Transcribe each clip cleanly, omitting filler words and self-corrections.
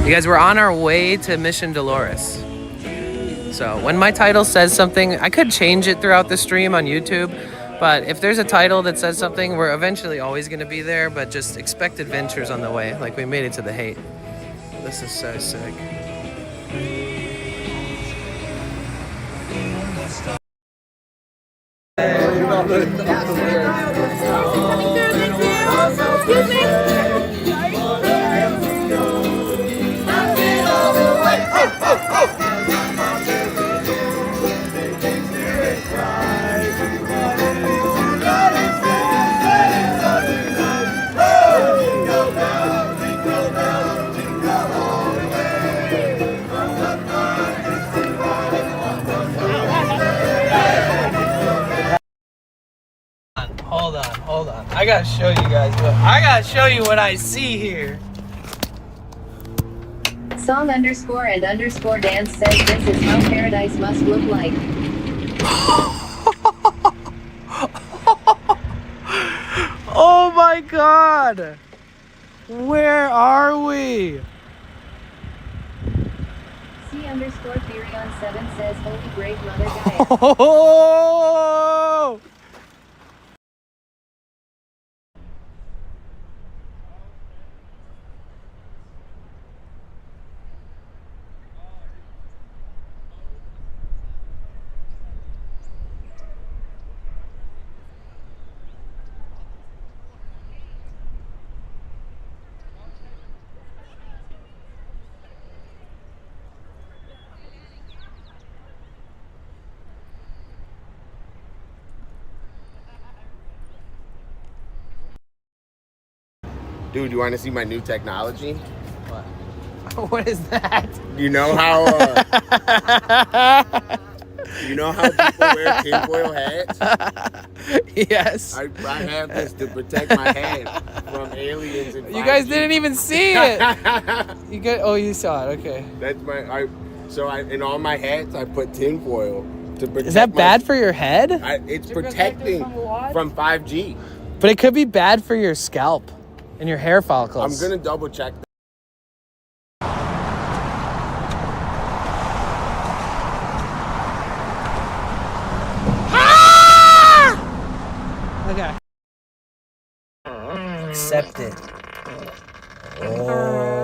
You guys, we're on our way to Mission Dolores. So when my title says something, I could change it throughout the stream on YouTube, but if there's a title that says something, we're eventually always going to be there, but just expect adventures on the way. Like we made it to the Haight. This is so sick. Excuse me. Hold on. I gotta show you guys what I see here. Song _ dance says this is how paradise must look like. Oh my god! Where are we? C _ Furion 7 says holy brave mother Gaia. Oh! Dude, you want to see my new technology? What? What is that? You know how people wear tinfoil hats? Yes. I have this to protect my head from aliens and 5G. You guys didn't even see it. You saw it. Okay. That's in all my hats I put tinfoil to protect. Is that bad for your head? It's protecting from 5G. But it could be bad for your scalp and your hair follicles. I'm gonna double check. Okay. Accept it. Oh.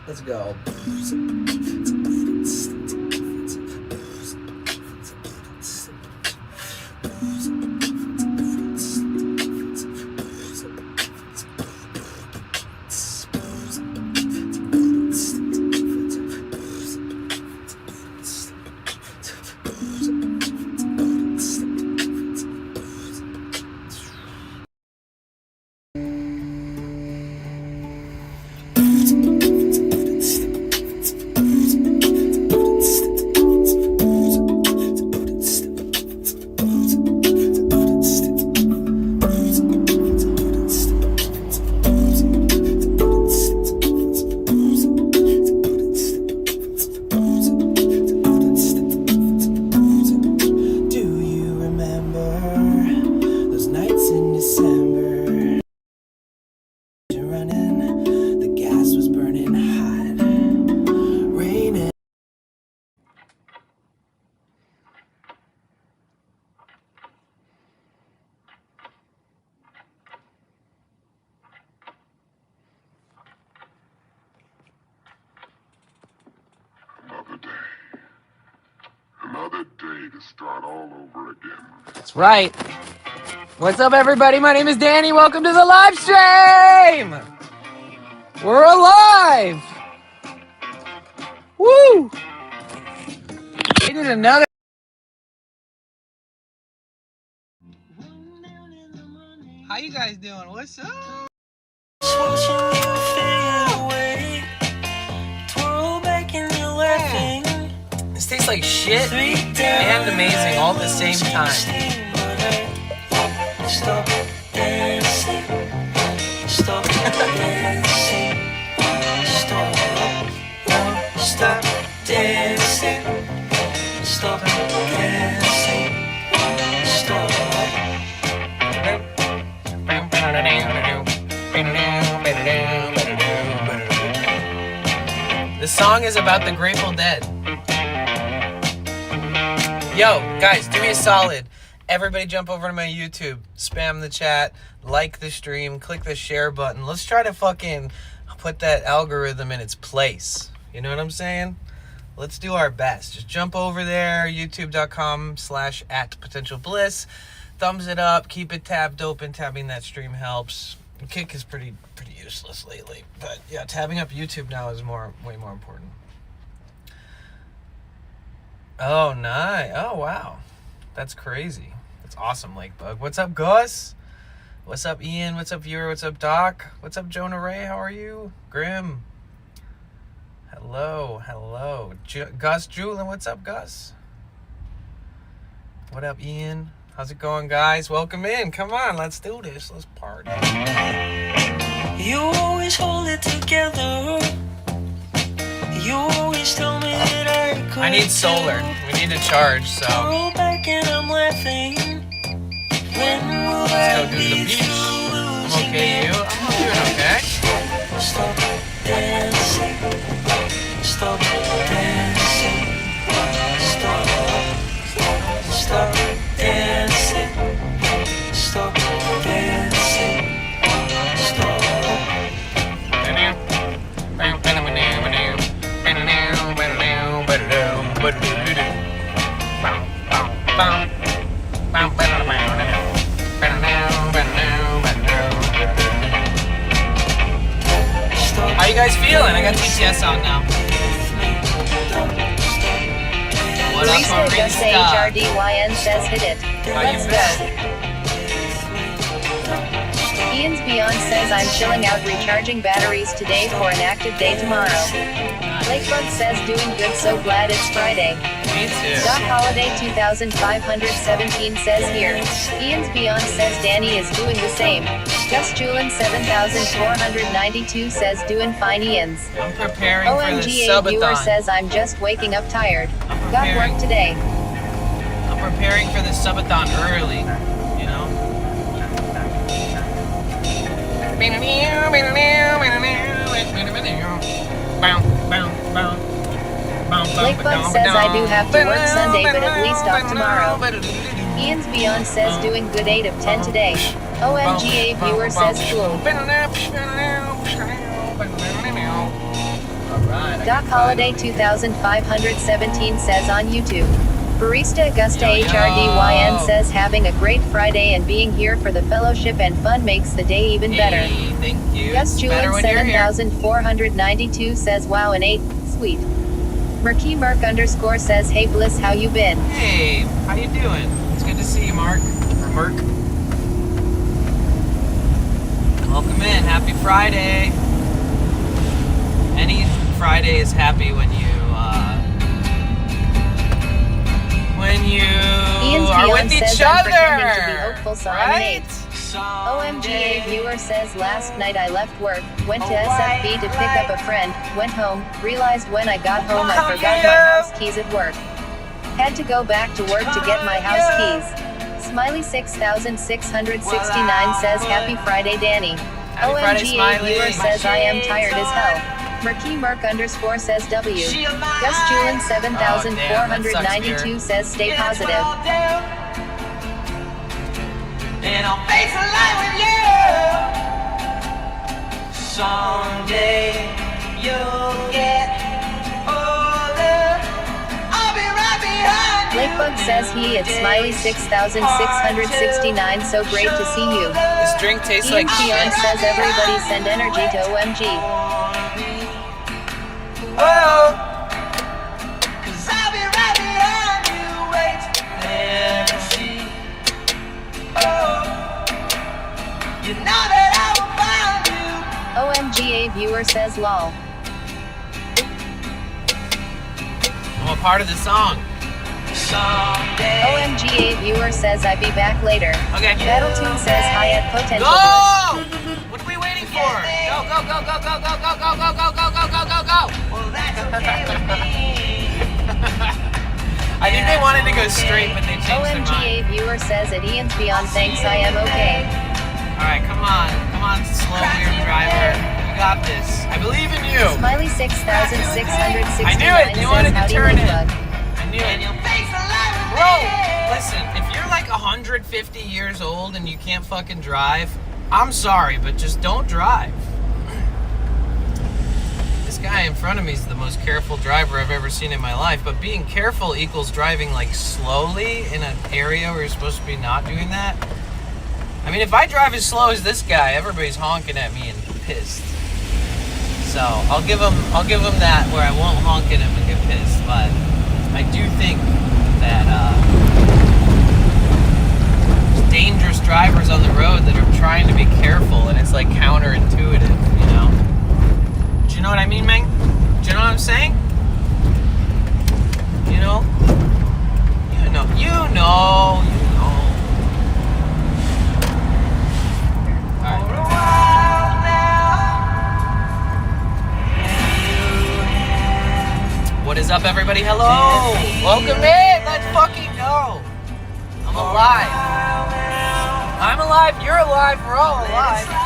Let's go. That's right. What's up, everybody? My name is Danny. Welcome to the live stream. We're alive. Woo! We did another. How you guys doing? What's up? This tastes like shit and amazing all at the same time. Stop dancing. Stop dancing. Stop. Stop dancing. Stop dancing. Stop. This song is about the Grateful Dead. Yo, guys, do me a solid. Everybody jump over to my YouTube, spam the chat, like the stream, click the share button. Let's try to fucking put that algorithm in its place. You know what I'm saying? Let's do our best. Just jump over there, youtube.com/@potentialbliss. Thumbs it up, keep it tabbed open. Tabbing that stream helps. Kick is pretty useless lately. But yeah, tabbing up YouTube now is way more important. Oh, nice. Oh, wow. That's crazy. That's awesome, Lakebug. What's up, Gus? What's up, Ian? What's up, viewer? What's up, Doc? What's up, Jonah Ray? How are you? Grim. Hello. Gus Julin. What's up, Gus? What up, Ian? How's it going, guys? Welcome in. Come on, let's do this. Let's party. You always hold it together. You always tell me that I need solar. We need to charge, so roll back and I'm laughing. When will let's go do the beach. I'm okay, you? I'm doing okay. Stop dancing. Stop dancing. Stop dancing. Stop dancing. Stop. How you guys feeling? I got TTS on now. What up, Barista HRDYN says hit it. Let's go. Ian's Beyond says I'm chilling out recharging batteries today for an active day tomorrow. Lakebug says doing good, so glad it's Friday. Me too. Doc Holiday 2517 says here. Ian's Beyond says Danny is doing the same. Gus Julin 7492 says doing fine, Ian's. I'm preparing for the OMGA subathon. viewer says I'm just waking up tired. Got work today. I'm preparing for the subathon early, you know? Lakebug says I do have to work Sunday, but at least off tomorrow. Ian's Beyond says doing good 8 of 10 today. OMGA viewer says cool. Doc Holiday 2517 says on YouTube. Barista Augusta HRDYN says having a great Friday and being here for the fellowship and fun makes the day even better. Hey, thank you. Gus Julin 7492 says wow and 8, sweet. Murky Merc _ says hey Bliss, how you been? Hey, how you doing? It's good to see you, Mark. Or Merc. Welcome in. Happy Friday. Any Friday is happy when you Ian's are Beyond with each says I'm other. pretending to be hopeful, so I'm an right? 8. OMGA viewer says last night I left work, went to SFB to pick up a friend, went home, realized when I got home I forgot my house keys at work. Had to go back to work to get my house keys. Smiley 6669 says happy Friday, Danny. Happy Friday, OMGA Smiley. viewer says I am tired as hell. Murky Merc _ says W. Gus Julin 7492 says stay positive. And I'll face a line with you. Someday you'll get older. I'll be right behind you. Lakebug Lakebug says he at Smiley 6669. So great to see you. This drink tastes like Ian Keon shit. says everybody send energy to OMG. Oh. OMG, a viewer says lol. I'm a part of the song. OMG, a viewer says I be back later. Okay. Battletune says hi at potential. Go! What are we waiting for? Go, go, go, go, go, go, go, go, go, go, go, go, go, go, go. Well, that's okay with me. I think they wanted to go straight, but they changed their OMG, mind. a viewer says at Ian's Beyond thanks I am okay. Alright, come on, slow weird driver. You got this. I believe in you. Smiley 6669 I knew it. You wanted to says howdy turn it. Lakebug. I knew it. Bro, listen, if you're like 150 years old and you can't fucking drive, I'm sorry, but just don't drive. This guy in front of me is the most careful driver I've ever seen in my life, but being careful equals driving like slowly in an area where you're supposed to be not doing that. I mean, if I drive as slow as this guy, everybody's honking at me and pissed. So I'll give him that where I won't honk at him and get pissed, but I do think that there's dangerous drivers on the road that are trying to be careful, and it's like counterintuitive, you know? Do you know what I mean, Meng? Do you know what I'm saying? You know? You know. What is up, everybody? Hello! Welcome in! Let's fucking go! I'm alive. I'm alive, you're alive, we're all alive. That's good.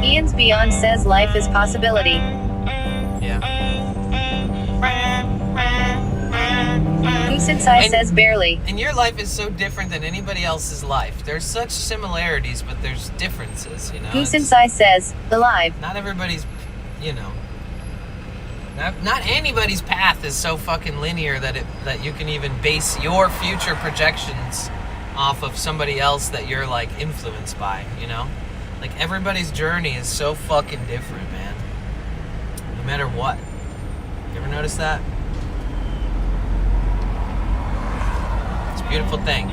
Ian's Beyond says life is possibility. Yeah. Who since I And- says barely. And your life is so different than anybody else's life. There's such similarities, but there's differences, you know? Who It's- since I says alive. Not everybody's, you know, not anybody's path is so fucking linear that you can even base your future projections off of somebody else that you're like influenced by, you know? Like everybody's journey is so fucking different, man. No matter what. You ever notice that? It's a beautiful thing.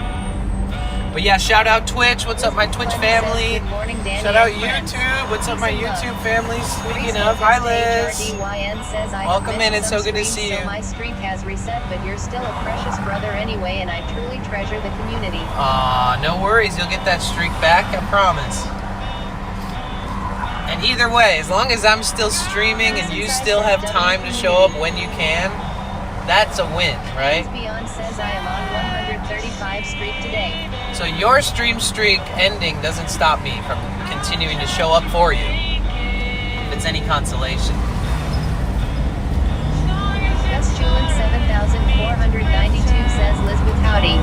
But yeah, shout out Twitch. What's up, my Twitch family? Good morning, Danny. Shout out YouTube. What's up, my YouTube family? Speaking of, hi Liz. Welcome in. It's so good to see you. So my streak has reset, but you're still a precious brother anyway, and I truly treasure the community. No worries. You'll get that streak back, I promise. And either way, as long as I'm still streaming and you still have time to show up when you can, that's a win, right? Beyond says I am on 135 streak today. So your stream streak ending doesn't stop me from continuing to show up for you, if it's any consolation. Gus Chillin 7492 says Lisbeth howdy.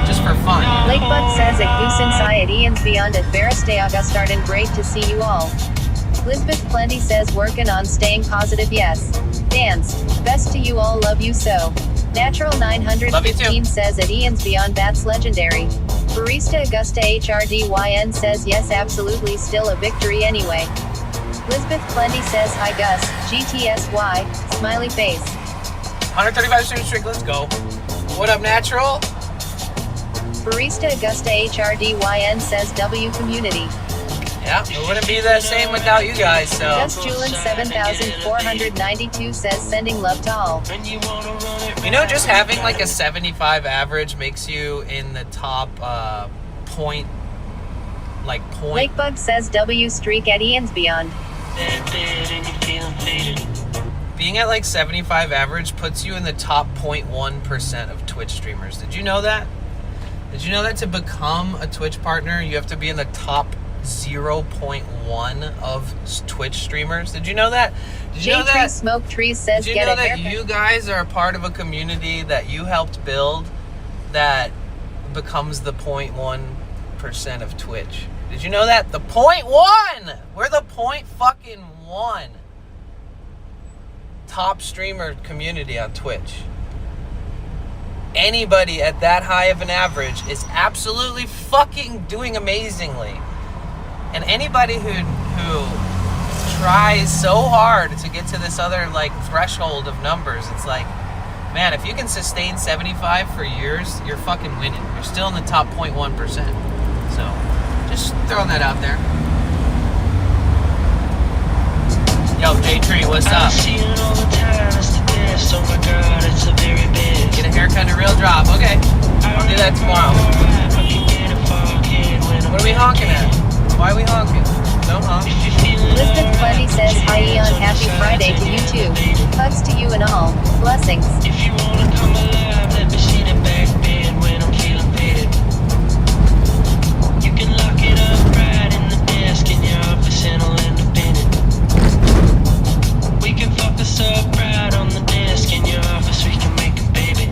Just for fun. Lakebug says at Goose Inside at Ian's Beyond at Barristaga started great to see you all. Lisbeth Plenty says working on staying positive, yes. Dance. Best to you all, love you so. Natural Love you 915 too. says at Ian's Beyond that's legendary. Barista Augusta HRDYN says yes, absolutely, still a victory anyway. Lisbeth Plenty says hi Gus, GTSY, smiley face. 135 stream streak, let's go. What up, Natural? Barista Augusta HRDYN says W community. Yeah, it wouldn't be the same without you guys, so. Gus Julin 7492 says sending love to all. You know, just having like a 75 average makes you in the top point. Lakebug says W streak at Ian's Beyond. Being at like 75 average puts you in the top 0.1% of Twitch streamers. Did you know that? Did you know that to become a Twitch partner, you have to be in the top 0.1 of Twitch streamers. Did you know that? Did you know J-Tree that? Smoke Trees says Did you get know a that haircut. you guys are a part of a community that you helped build that becomes the 0.1% of Twitch? Did you know that? The 0.1! We're the fucking 1 top streamer community on Twitch. Anybody at that high of an average is absolutely fucking doing amazingly. And anybody who tries so hard to get to this other like threshold of numbers, it's like, man, if you can sustain 75 for years, you're fucking winning. You're still in the top 0.1%. So, just throwing that out there. Yo, J-Tree, what's up? Get a haircut and a real drop. Okay, I'll do that tomorrow. What are we honking at? Why are we honking? Don't honk. Elizabeth Plenty says hi Eon, happy Friday to you too. Hugs to you and all. Blessings. If you wanna come alive, let me see the back bed when I'm feeling faded. You can lock it up right in the desk in your office and I'll independent. We can fuck this up right on the desk in your office, we can make a baby.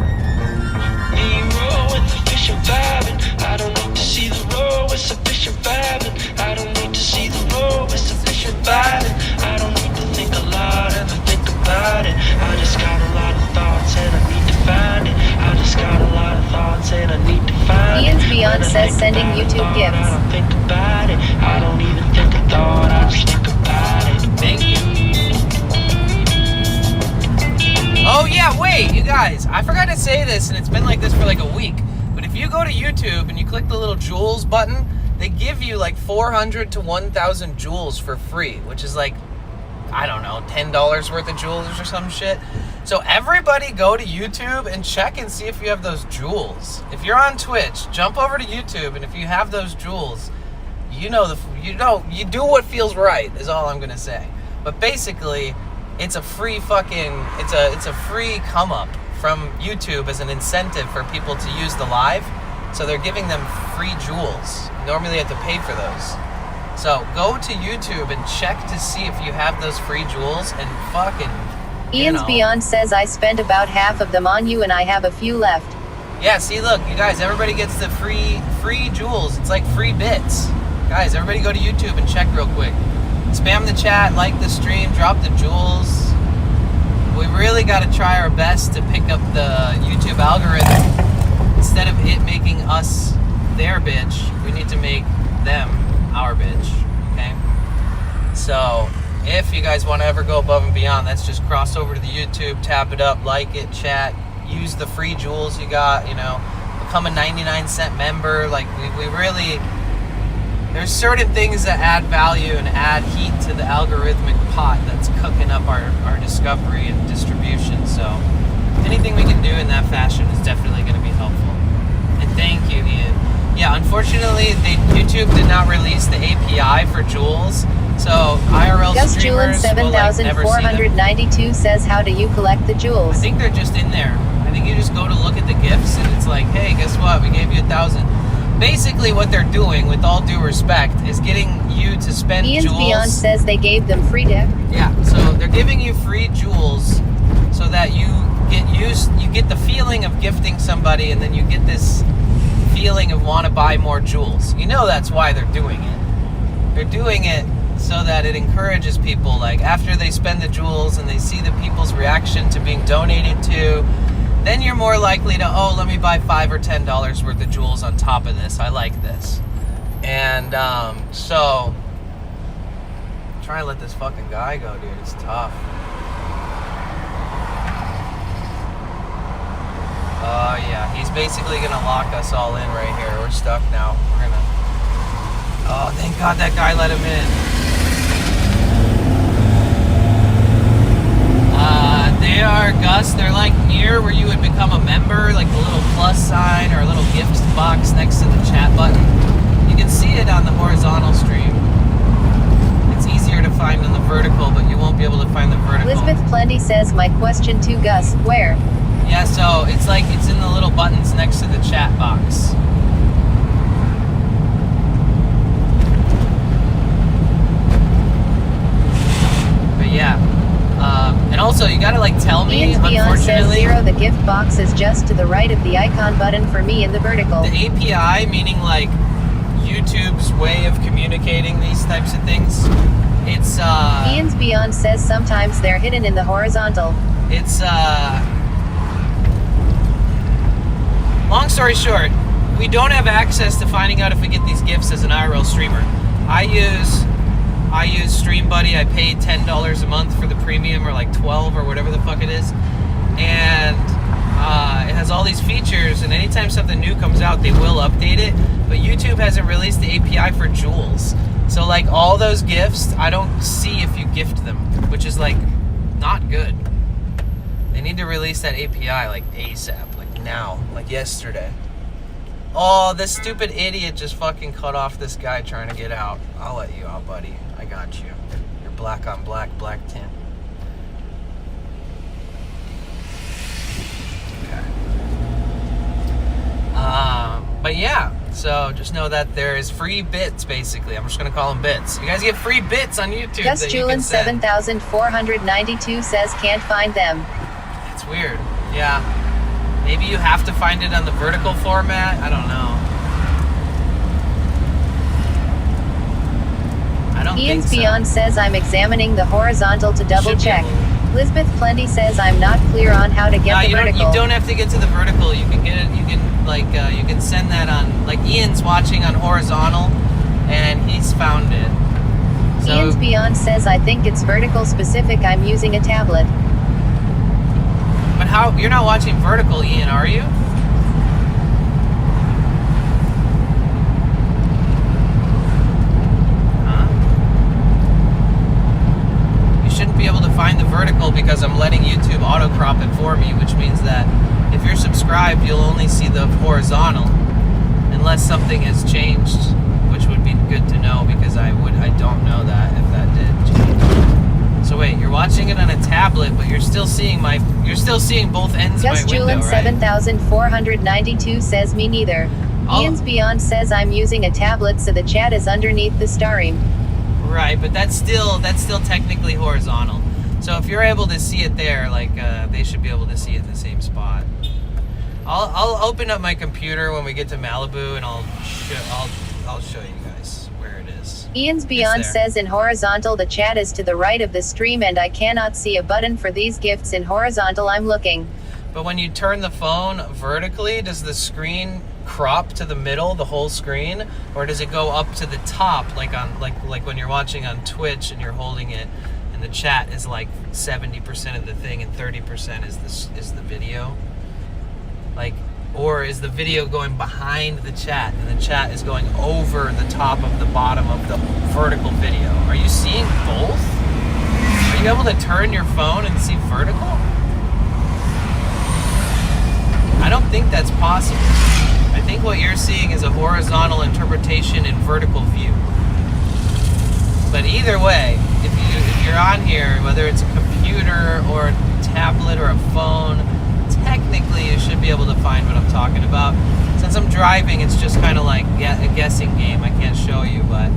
Me roll with the fish and vibing. I don't need to see the roll with sufficient vibing. I don't need to see the roll with sufficient vibing. I don't need to think a lot, ever think about it. I just got a lot of thoughts and I need to find it. I just got a lot of thoughts and I need to find it. Ian's Beyond says sending YouTube gifts. I don't think about it. I don't even think a thought, I just think about it. Thank you. Oh yeah, wait, you guys, I forgot to say this, and it's been like this for like a week, but if you go to YouTube and you click the little jewels button, they give you like 400 to 1,000 jewels for free, which is like, I don't know, $10 worth of jewels or some shit. So everybody go to YouTube and check and see if you have those jewels. If you're on Twitch, jump over to YouTube, and if you have those jewels, you do what feels right, is all I'm gonna say. But basically, it's a free it's a free come up from YouTube as an incentive for people to use the live. So they're giving them free jewels. Normally you have to pay for those. So go to YouTube and check to see if you have those free jewels and fucking, Ian's Beyond says I spent about half of them on you and I have a few left. Yeah, see, look, you guys, everybody gets the free jewels. It's like free bits. Guys, everybody go to YouTube and check real quick. Spam the chat, like the stream, drop the jewels. We really got to try our best to pick up the YouTube algorithm. Instead of it making us their bitch, we need to make them our bitch, okay? So, if you guys want to ever go above and beyond, let's just cross over to the YouTube, tap it up, like it, chat, use the free jewels you got, become a 99-cent member. Like, we really... There's certain things that add value and add heat to the algorithmic pot that's cooking up our discovery and distribution. So anything we can do in that fashion is definitely going to be helpful. And thank you, Ian. Yeah, unfortunately, YouTube did not release the API for jewels. So IRL Gus streamers Julin will never see them. 7492 says how do you collect the jewels? I think they're just in there. I think you just go to look at the gifts and it's like, hey, guess what? We gave you 1,000. Basically, what they're doing, with all due respect, is getting you to spend Ian's jewels. Beyond says they gave them free deck. Yeah, so they're giving you free jewels so that you get the feeling of gifting somebody, and then you get this feeling of want to buy more jewels. That's why they're doing it. They're doing it so that it encourages people, like after they spend the jewels and they see the people's reaction to being donated to, then you're more likely to, let me buy $5 or $10 worth of jewels on top of this. I like this. And so, try and let this fucking guy go, dude. It's tough. Oh, yeah. He's basically going to lock us all in right here. We're stuck now. We're going to... Oh, thank God that guy let him in. They are, Gus, they're like near where you would become a member, like the little plus sign or a little gift box next to the chat button. You can see it on the horizontal stream. It's easier to find on the vertical, but you won't be able to find the vertical. Elizabeth Plenty says my question to Gus, where? Yeah, so it's like it's in the little buttons next to the chat box. tell me, Ian's Beyond says unfortunately, 0. The gift box is just to the right of the icon button for me in the vertical. the API, meaning like YouTube's way of communicating these types of things, it's Ian's Beyond says sometimes they're hidden in the horizontal. it's long story short, we don't have access to finding out if we get these gifts as an IRL streamer. I use StreamBuddy. I pay $10 a month for the premium, or like 12 or whatever the fuck it is, and it has all these features, and anytime something new comes out they will update it, but YouTube hasn't released the API for jewels. So like all those gifts, I don't see if you gift them, which is like not good. They need to release that API like ASAP, like now, like yesterday. Oh, this stupid idiot just fucking cut off this guy trying to get out. I'll let you out, buddy. I got you. You're black on black, black tint. Okay. But yeah, so just know that there is free bits, basically. I'm just gonna call them bits. You guys get free bits on YouTube. Gus that you Chillin can send. 7492 says can't find them. It's weird. Yeah. Maybe you have to find it on the vertical format. I don't know. I don't Ian's think so. Beyond says I'm examining the horizontal to double Should be check. able- Lisbeth Plenty says I'm not clear on how to get No, the vertical. you don't have to get to the vertical. You can get it. You can you can send that on. Like Ian's watching on horizontal, and he's found it. So Ian's Beyond says I think it's vertical specific. I'm using a tablet. but how? You're not watching vertical, Ian, are you? Huh? You shouldn't be able to find the vertical because I'm letting YouTube auto crop it for me, which means that if you're subscribed, you'll only see the horizontal unless something has changed, which would be good to know because I don't know that if that did change. So wait, you're watching it on a tablet, but you're still seeing both ends Gus of my window, Julin right? 7492 says me neither. Oh. Ian's Beyond says I'm using a tablet so the chat is underneath the stream. Right, but that's still technically horizontal. So if you're able to see it there, like they should be able to see it in the same spot. I'll open up my computer when we get to Malibu, and I'll show you guys where it is. Ian's Beyond there. says in horizontal the chat is to the right of the stream and I cannot see a button for these gifts in horizontal. I'm looking. But when you turn the phone vertically, does the screen crop to the middle, the whole screen, or does it go up to the top, like when you're watching on Twitch and you're holding it, and the chat is like 70% of the thing and 30% is the video? Like, or is the video going behind the chat and the chat is going over the top of the bottom of the vertical video? Are you seeing both? Are you able to turn your phone and see vertical? I don't think that's possible. I think what you're seeing is a horizontal interpretation in vertical view. But either way, if you're on here, whether it's a computer or a tablet or a phone, technically you should be able to find what I'm talking about. Since I'm driving, it's just kind of like a guessing game. I can't show you, but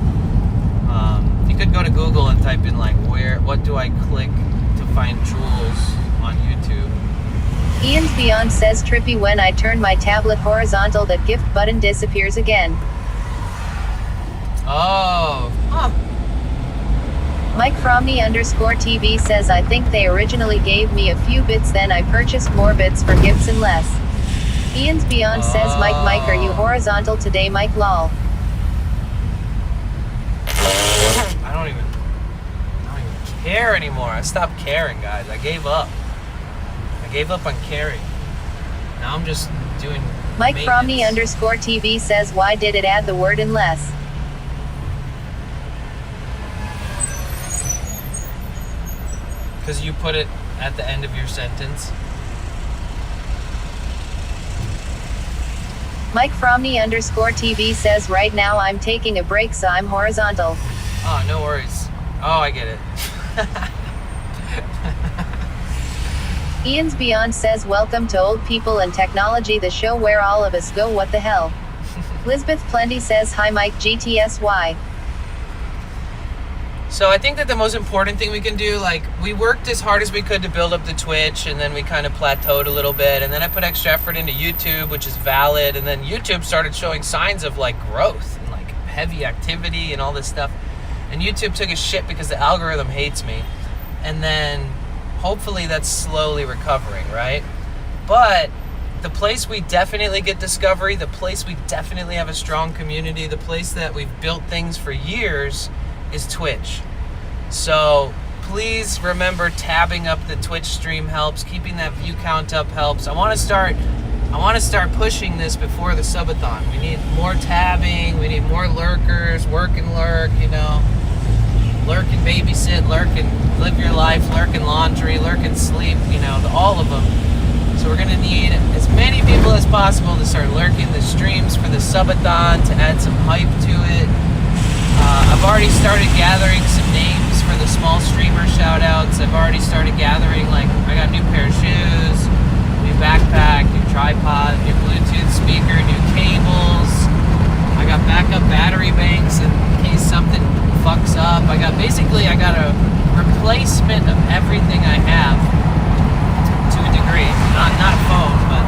you could go to Google and type in like what do I click to find jewels on YouTube. Ian's Beyond says trippy when I turn my tablet horizontal that gift button disappears again. Oh, huh. Mike Fromney _TV says I think they originally gave me a few bits, then I purchased more bits for gifts and less. Ian's Beyond says Mike are you horizontal today? Mike lol. I don't even care anymore. I stopped caring, guys. I gave up. I gave up on caring. Now I'm just doing Mike Fromney maintenance. _TV says why did it add the word unless? Because you put it at the end of your sentence. Mike Fromney _TV says right now I'm taking a break so I'm horizontal. Oh, no worries. Oh, I get it. Ian's Beyond says welcome to Old People and Technology, the show where all of us go what the hell. Lisbeth Plenty says hi Mike GTSY. So I think that the most important thing we can do, like, we worked as hard as we could to build up the Twitch, and then we kind of plateaued a little bit, and then I put extra effort into YouTube, which is valid, and then YouTube started showing signs of, like, growth and, like, heavy activity and all this stuff, and YouTube took a shit because the algorithm hates me, and then hopefully that's slowly recovering, right? But the place we definitely get discovery, the place we definitely have a strong community, the place that we've built things for years is Twitch. So please remember, tabbing up the Twitch stream helps, keeping that view count up helps. I want to start pushing this before the subathon. We need more tabbing, we need more lurkers, work and lurk, you know. Lurk and babysit, lurk and live your life, lurk and laundry, lurk and sleep, you know, all of them. So we're gonna need as many people as possible to start lurking the streams for the subathon, to add some hype to it. I've already started gathering some names for the small streamer shout-outs. I've already started gathering, like, I got a new pair of shoes, new backpack, new tripod, new Bluetooth speaker, new cables. I got backup battery banks in case something fucks up. I got a replacement of everything I have to a degree. Not a phone, but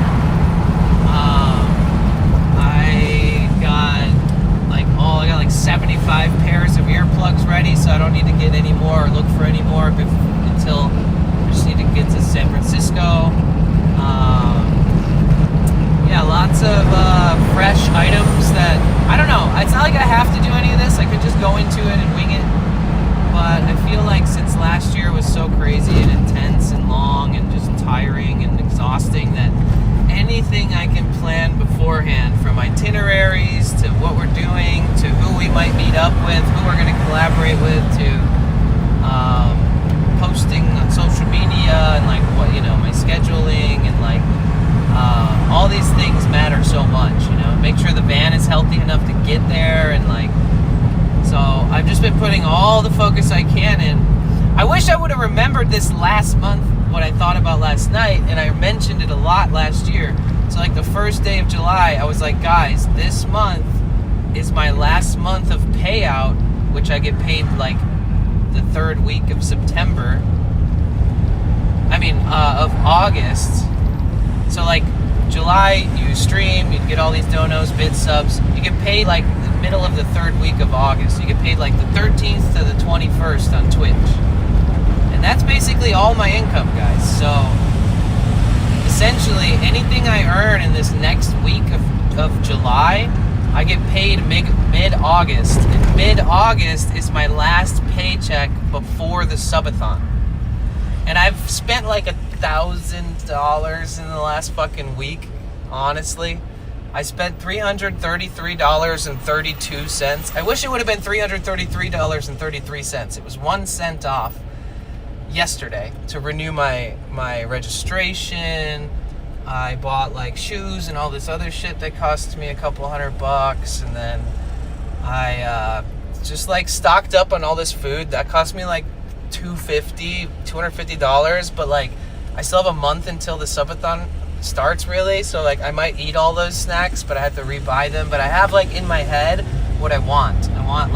I got like 75 pairs of earplugs ready, so I don't need to get any more or look for any more until I just need to get to San Francisco. Yeah, lots of fresh items that, I don't know, it's not like I have to do any of this. I could just go into it and wing it, but I feel like since last year was so crazy and intense and long and just tiring and exhausting, that anything I can plan beforehand, from itineraries to what we're doing to who we might meet up with, who we're going to collaborate with, to posting on social media and, like, what, you know, my scheduling and, like, all these things matter so much, you know. Make sure the van is healthy enough to get there, and, like, so I've just been putting all the focus I can in. I wish I would have remembered this last month, what I thought about last night, and I mentioned it a lot last year. So, like, the first day of July, I was like, guys, this month is my last month of payout, which I get paid, like, the third week of September. Of August. So, like, July, you stream, you get all these donos, bid subs. You get paid, like, the middle of the third week of August. You get paid, like, the 13th to the 21st on Twitch. And that's basically all my income, guys. So, essentially, anything I earn in this next week of July, I get paid mid-August. And mid-August is my last paycheck before the subathon. And I've spent like $1,000 in the last fucking week, honestly. I spent $333.32. I wish it would have been $333.33. It was 1 cent off yesterday to renew my registration. I bought, like, shoes and all this other shit that cost me a couple $100, and then I just, like, stocked up on all this food that cost me like $250, but, like, I still have a month until the subathon starts, really, so, like, I might eat all those snacks, but I have to rebuy them. But I have, like, in my head what I want. I want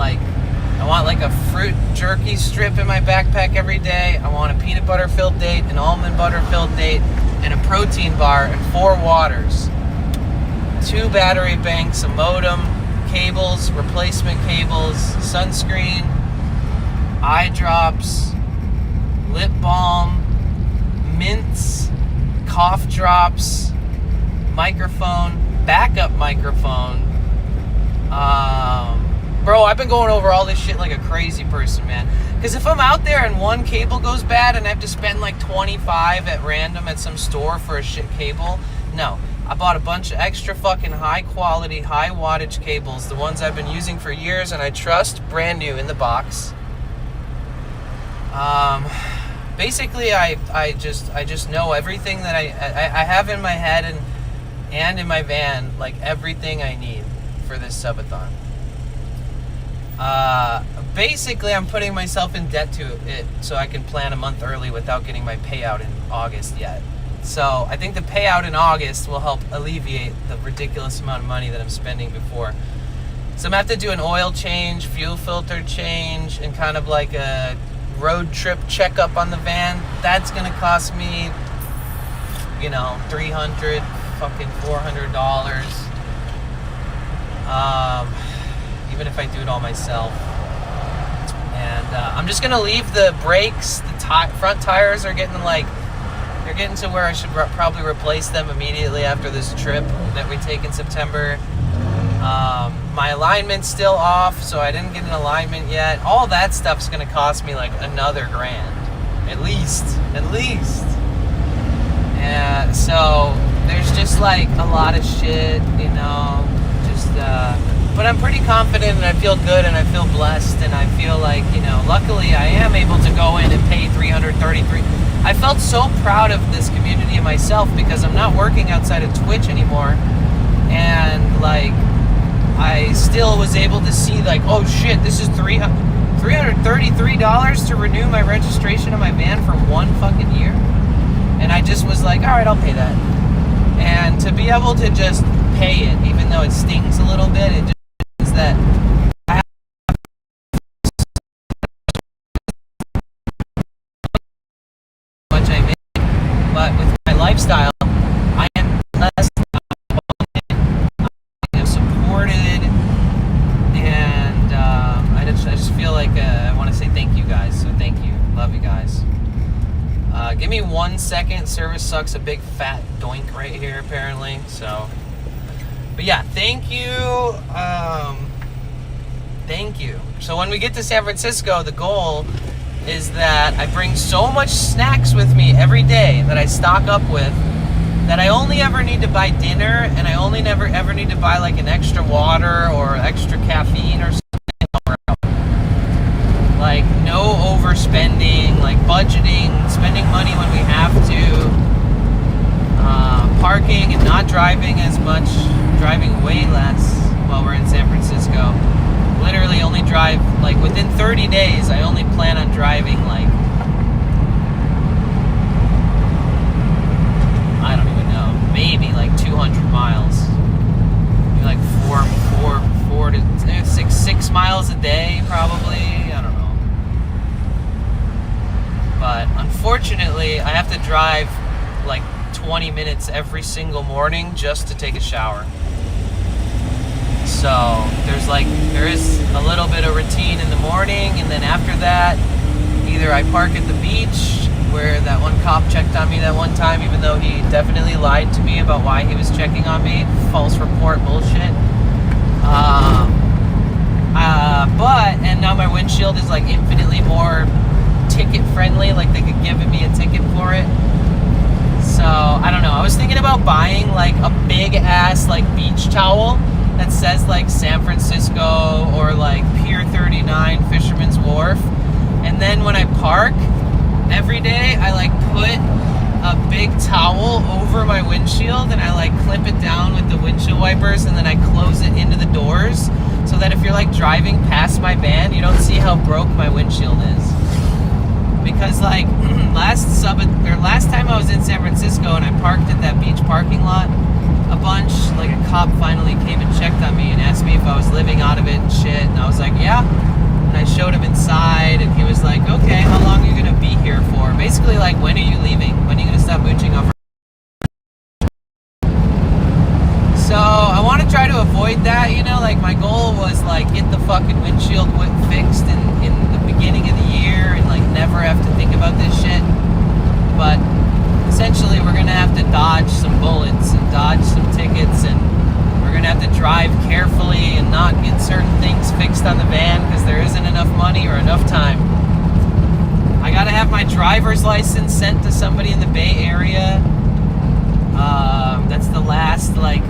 like a fruit jerky strip in my backpack every day. I want a peanut butter filled date, an almond butter filled date, and a protein bar, and 4 waters, 2 battery banks, a modem, cables, replacement cables, sunscreen, eye drops, lip balm, mints, cough drops, microphone, backup microphone. Bro, I've been going over all this shit like a crazy person, man. Because if I'm out there and one cable goes bad and I have to spend like $25 at random at some store for a shit cable, no. I bought a bunch of extra fucking high quality, high wattage cables, the ones I've been using for years and I trust, brand new in the box. Basically, I just know everything that I have in my head and in my van, like everything I need for this subathon. Basically, I'm putting myself in debt to it so I can plan a month early without getting my payout in August yet. So I think the payout in August will help alleviate the ridiculous amount of money that I'm spending before So I'm gonna have to do an oil change, fuel filter change, and kind of like a road trip checkup on the van. That's gonna cost me, you know, $300, fucking $400. Even if I do it all myself. And I'm just gonna leave the brakes. The front tires are getting like, they're getting to where I should probably replace them immediately after this trip that we take in September. My alignment's still off, so I didn't get an alignment yet. All that stuff's gonna cost me like another grand, at least. And so there's just like a lot of shit, you know. But I'm pretty confident, and I feel good, and I feel blessed, and I feel like, you know, luckily I am able to go in and pay $333. I felt so proud of this community and myself because I'm not working outside of Twitch anymore, and like I still was able to see like, oh shit, this is $333 to renew my registration on my van for 1 fucking year, and I just was like, all right, I'll pay that. And to be able to just pay it, even though it stings a little bit, it just means that I have how much I make. But with my lifestyle, I am less abundant, I am supported, and I just feel like I want to say thank you guys. So thank you, love you guys. Give me 1 second. Service sucks a big fat doink right here, apparently. So, but yeah, thank you. Thank you. So when we get to San Francisco, the goal is that I bring so much snacks with me every day that I stock up with that I only ever need to buy dinner, and I only ever need to buy like an extra water or extra caffeine or something. Like no overspending, like budgeting, spending money when we have to, parking and not driving as much, driving way less while we're in San Francisco. Literally only drive, like within 30 days, I only plan on driving like, I don't even know, maybe like 200 miles. Maybe like 4 to 6 miles a day probably, I don't know. But unfortunately, I have to drive like 20 minutes every single morning just to take a shower. So there is a little bit of routine in the morning, and then after that, either I park at the beach where that one cop checked on me that one time, even though he definitely lied to me about why he was checking on me. False report bullshit. And now my windshield is like infinitely more ticket friendly, like they could give me a ticket for it. So I don't know, I was thinking about buying like a big ass like beach towel that says like San Francisco or like Pier 39 Fisherman's Wharf, and then when I park every day I like put a big towel over my windshield, and I like clip it down with the windshield wipers, and then I close it into the doors so that if you're like driving past my van, you don't see how broke my windshield is. Because like last time I was in San Francisco and I parked at that beach parking lot a bunch, like a cop finally came and checked on me and asked me if I was living out of it and shit, and I was like, yeah. And I showed him inside, and he was like, okay, how long are you gonna be here for? Basically like, when are you leaving? When are you gonna stop mooching off? So I want to try to avoid that, you know, like my goal was like get the fucking windshield fixed in the beginning of the year and like never have to think about this shit. But essentially we're gonna have to dodge some bullets and dodge some tickets, and we're gonna have to drive carefully and not get certain things fixed on the van because there isn't enough money or enough time. I gotta have my driver's license sent to somebody in the Bay Area. That's the last like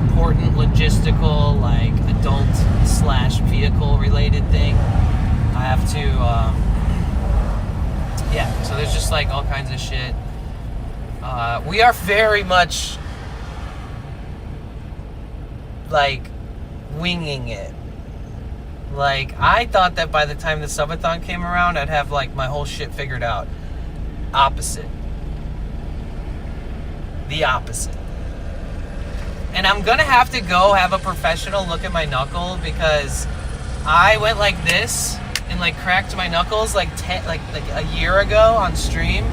important logistical, like adult/vehicle related thing. I have to, yeah, so there's just like all kinds of shit. We are very much like winging it. Like, I thought that by the time the subathon came around, I'd have like my whole shit figured out. Opposite. The opposite. And I'm gonna have to go have a professional look at my knuckle because I went like this and like cracked my knuckles like a year ago on stream,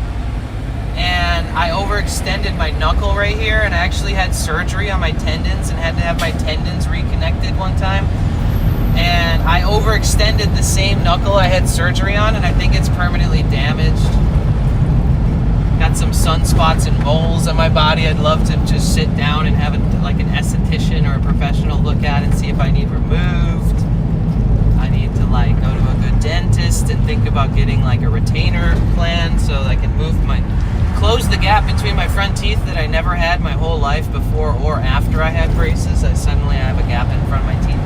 and I overextended my knuckle right here, and I actually had surgery on my tendons and had to have my tendons reconnected one time. And I overextended the same knuckle I had surgery on, and I think it's permanently damaged. Got some sunspots and moles on my body. I'd love to just sit down and have like an esthetician or a professional look at and see if I need removed. I need to like go to a good dentist and think about getting like a retainer plan so I can close the gap between my front teeth that I never had my whole life before or after I had braces. Suddenly I have a gap in front of my teeth.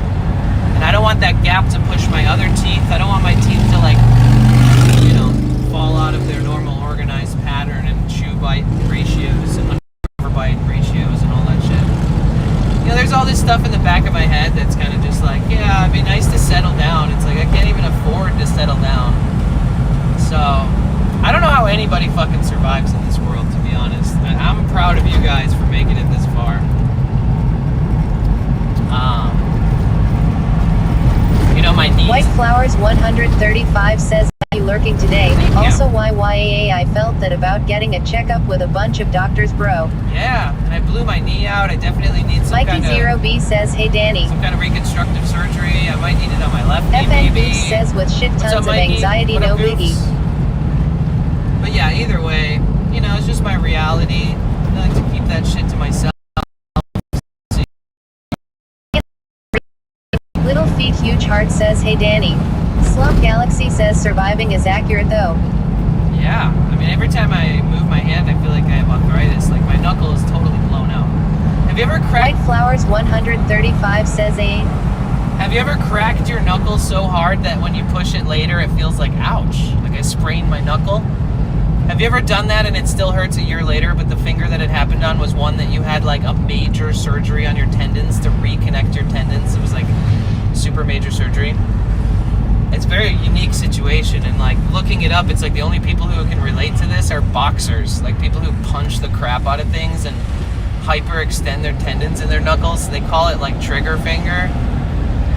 And I don't want that gap to push my other teeth. I don't want my teeth to like, fall out of their normal organized pattern and chew-bite ratios and over-bite ratios and all that shit. There's all this stuff in the back of my head that's kind of just like, yeah, it'd be nice to settle down. It's like I can't even afford to settle down. So, I don't know how anybody fucking survives in this world, to be honest. I'm proud of you guys for making it this far. My knees. White Flowers 135 says, "Are you lurking today?" Also, YYAA, I felt that about getting a checkup with a bunch of doctors, bro. Yeah, and I blew my knee out. I definitely need some Mikey Zero B says, "Hey Danny, some kind of reconstructive surgery. I might need it on my left knee, FN maybe." Goose says, "With shit What's tons up, of Mikey? anxiety, What no up, Goofs? biggie." But yeah, either way, it's just my reality. I like to keep that shit to myself. Little Feet Huge Heart says, "Hey Danny, Slump Galaxy says surviving is accurate though." Yeah, I mean, every time I move my hand, I feel like I have arthritis. Like my knuckle is totally blown out. Have you ever cracked? White Flowers 135 says, "A." Have you ever cracked your knuckle so hard that when you push it later, it feels like ouch? Like I sprained my knuckle. Have you ever done that and it still hurts a year later, but the finger that it happened on was one that you had like a major surgery on your tendons to reconnect your tendons? It was like super major surgery. It's a very unique situation, and like looking it up, it's like the only people who can relate to this are boxers, like people who punch the crap out of things and hyperextend their tendons in their knuckles. They call it like trigger finger,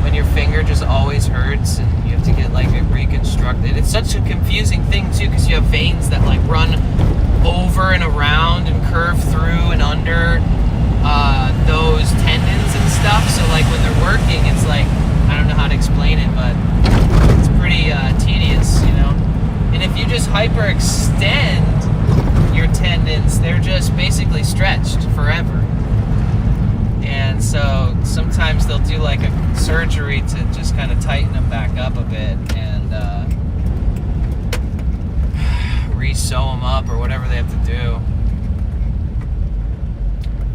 when your finger just always hurts and you have to get like it reconstructed. It's such a confusing thing too, because you have veins that like run over and around and curve through and under those tendons and stuff. So like when they're working, it's like, I don't know how to explain it, but it's pretty tedious, And if you just hyperextend your tendons, they're just basically stretched forever. And so sometimes they'll do like a surgery to just kind of tighten them back up a bit and re-sew them up or whatever they have to do.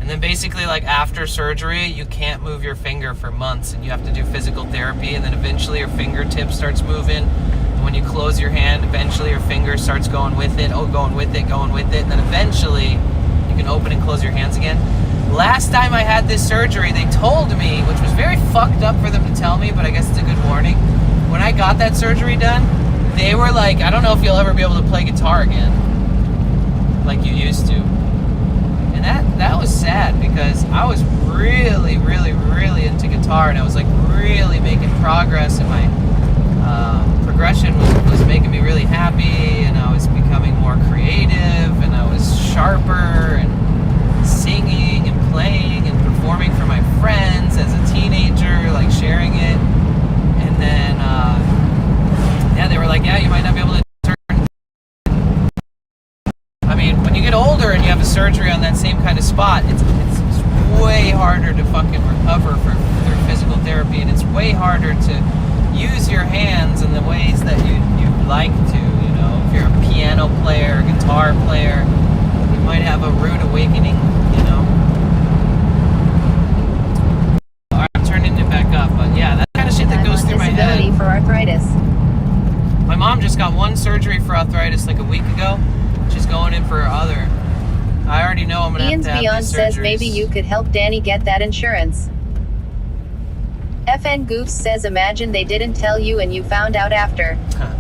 And then basically like after surgery, you can't move your finger for months and you have to do physical therapy, and then eventually your fingertip starts moving. And when you close your hand, eventually your finger starts going with it, going with it. And then eventually you can open and close your hands again. Last time I had this surgery, they told me, which was very fucked up for them to tell me, but I guess it's a good warning. When I got that surgery done, they were like, I don't know if you'll ever be able to play guitar again like you used to. And that was sad, because I was really, really, really into guitar, and I was like really making progress, and my progression was making me really happy, and I was becoming more creative, and I was sharper, and singing and playing and performing for my friends as a teenager, like sharing it. And then they were like, yeah, you might not be able to turn. I mean, when you get older and you have a surgery on that same kind of spot, it's way harder to fucking recover through physical therapy, and it's way harder to use your hands in the ways that you like to. If you're a piano player, a guitar player, you might have a rude awakening. I'm turning it back up, but yeah, that kind of shit that goes through my head. Disability for arthritis. My mom just got one surgery for arthritis like a week ago. She's going in for her other. I already know I'm gonna Ian's have to Beyond have these says surgeries. maybe you could help Danny get that insurance. FN Goofs says imagine they didn't tell you and you found out after. Huh.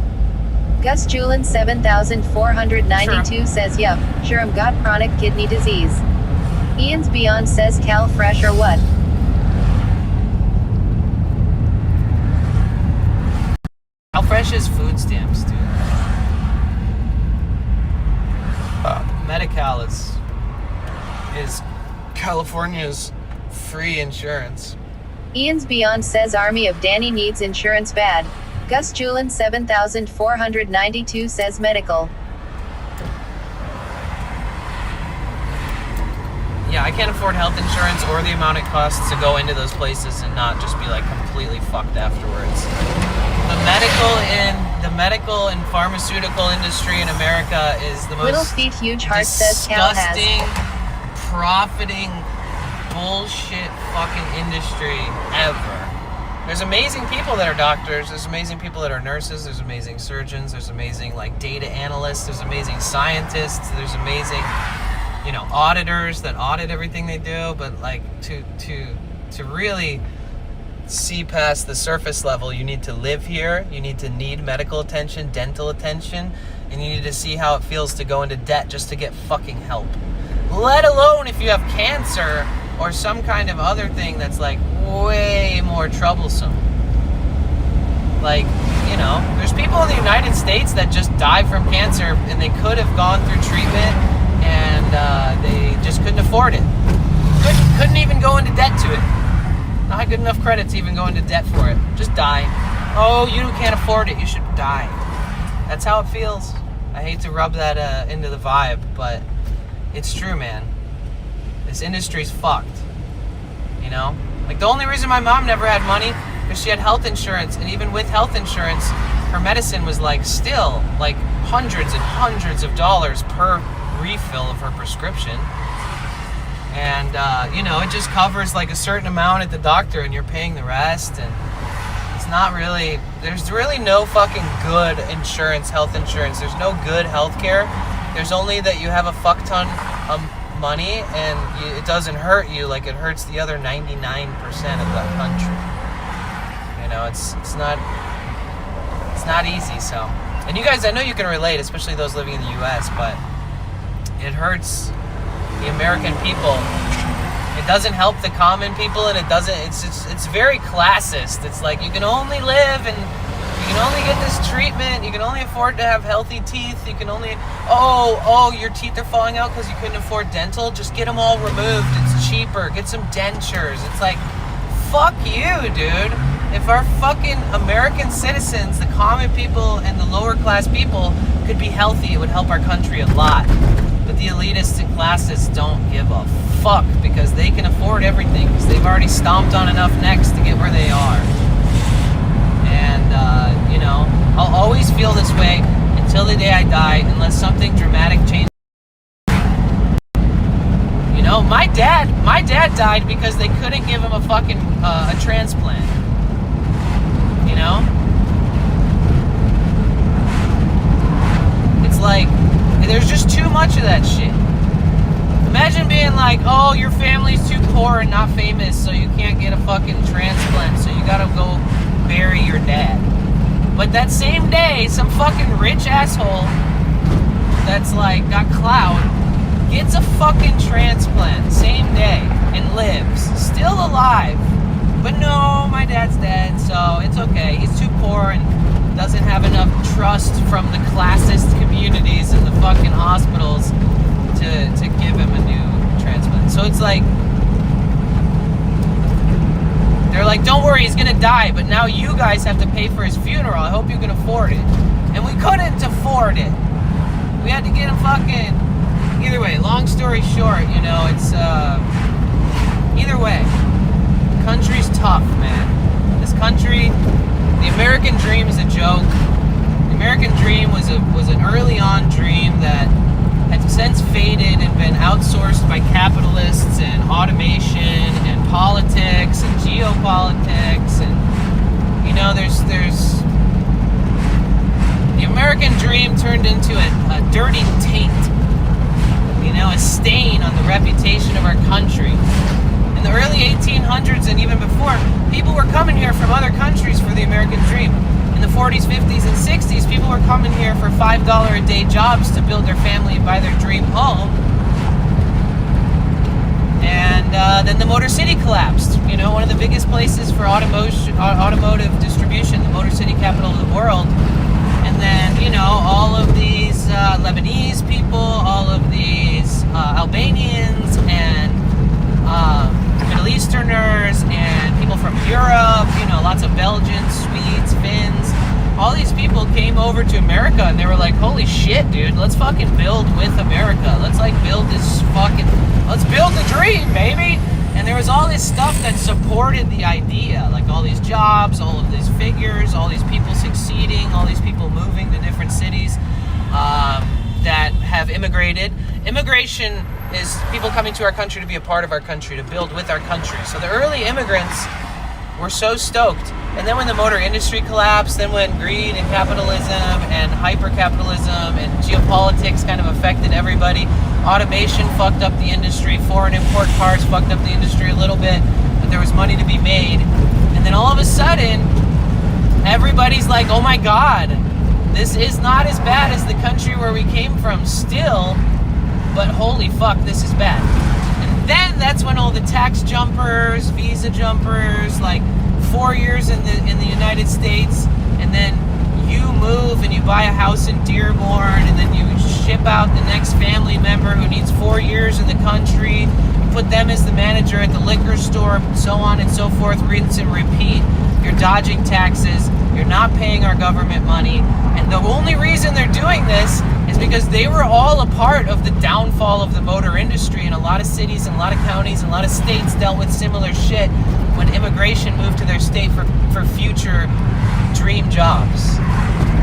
Gus Julin 7492 says yup, sure, I've got chronic kidney disease. Ian's Beyond says Cal Fresh or what? CalFresh is food stamps, dude. Medi-Cal is California's free insurance. Ian's Beyond says Army of Danny needs insurance bad. Gus Chillin 7492 says medical. Yeah, I can't afford health insurance or the amount it costs to go into those places and not just be like completely fucked afterwards. The medical and pharmaceutical industry in America is the most Little Feet Huge Heart says Cal has. disgusting, profiting, bullshit fucking industry ever. There's amazing people that are doctors, there's amazing people that are nurses, there's amazing surgeons, there's amazing like data analysts, there's amazing scientists, there's amazing, you know, auditors that audit everything they do, but like to really see past the surface level, you need to live here, you need to need medical attention, dental attention, and you need to see how it feels to go into debt just to get fucking help. Let alone if you have cancer or some kind of other thing that's like way more troublesome. Like, you know, there's people in the United States that just die from cancer and they could have gone through treatment and they just couldn't afford it. Couldn't even go into debt to it. Not had good enough credit to even go into debt for it. Just die. Oh, you can't afford it. You should die. That's how it feels. I hate to rub that into the vibe, but it's true, man. This industry's fucked. You know? Like, the only reason my mom never had money is she had health insurance, and even with health insurance, her medicine was like still like hundreds and hundreds of dollars per refill of her prescription. And, you know, it just covers like a certain amount at the doctor and you're paying the rest. And it's not really, there's really no fucking good insurance, health insurance. There's no good health care. There's only that you have a fuck ton of money and it doesn't hurt you like it hurts the other 99% of the country. You know, it's not easy, so. And you guys, I know you can relate, especially those living in the US, but it hurts the American people. It doesn't help the common people, and it's very classist. It's like you can only live and you can only get this treatment, you can only afford to have healthy teeth, you can only, oh, your teeth are falling out because you couldn't afford dental, just get them all removed, it's cheaper, get some dentures. It's like, fuck you, dude. If our fucking American citizens, the common people and the lower class people could be healthy, it would help our country a lot. But the elitists and classists don't give a fuck because they can afford everything because they've already stomped on enough necks to get where they are. And, you know, I'll always feel this way until the day I die unless something dramatic changes. You know, my dad died because they couldn't give him a fucking, a transplant. You know? It's like, there's just too much of that shit. Imagine being like, oh, your family's too poor and not famous, so you can't get a fucking transplant, so you gotta go bury your dad. But that same day, some fucking rich asshole that's like got clout gets a fucking transplant same day and lives, still alive. But no, my dad's dead, so it's okay. He's too poor and doesn't have enough trust from the classist communities in the fucking hospitals to give him a new transplant. So it's like, they're like, don't worry, he's gonna die, but now you guys have to pay for his funeral. I hope you can afford it. And we couldn't afford it. We had to get him fucking, either way, long story short, you know, it's, either way, the country's tough, man. This country, the American dream is a joke. The American dream was an early on dream that had since faded and been outsourced by capitalists and automation and politics and geopolitics, and you know, there's the American dream turned into a dirty taint, you know, a stain on the reputation of our country. In the early 1800s and even before, people were coming here from other countries for the American dream. In the 40s, 50s, and 60s, people were coming here for $5 a day jobs to build their family and buy their dream home. And then the Motor City collapsed. You know, one of the biggest places for automotive distribution, the Motor City capital of the world. And then, you know, all of these Lebanese people, all of these Albanians, and Middle Easterners, and people from Europe, you know, lots of Belgians, Swedes, Finns. All these people came over to America, and they were like, holy shit, dude, let's fucking build with America. Let's, like, build this fucking... Let's build the dream, baby! And there was all this stuff that supported the idea, like all these jobs, all of these figures, all these people succeeding, all these people moving to different cities that have immigrated. Immigration is people coming to our country to be a part of our country, to build with our country. So the early immigrants were so stoked. And then when the motor industry collapsed, then when greed and capitalism and hyper-capitalism and geopolitics kind of affected everybody, automation fucked up the industry, foreign import cars fucked up the industry a little bit, but there was money to be made. And then all of a sudden, everybody's like, oh my God, this is not as bad as the country where we came from still, but holy fuck, this is bad. And then that's when all the tax jumpers, visa jumpers, like 4 years in the United States, and then you move and you buy a house in Dearborn, and then you ship out the next family member who needs 4 years in the country, you put them as the manager at the liquor store, so on and so forth, rinse and repeat. You're dodging taxes, you're not paying our government money, and the only reason they're doing this is because they were all a part of the downfall of the motor industry, and a lot of cities and a lot of counties and a lot of states dealt with similar shit when immigration moved to their state for future dream jobs.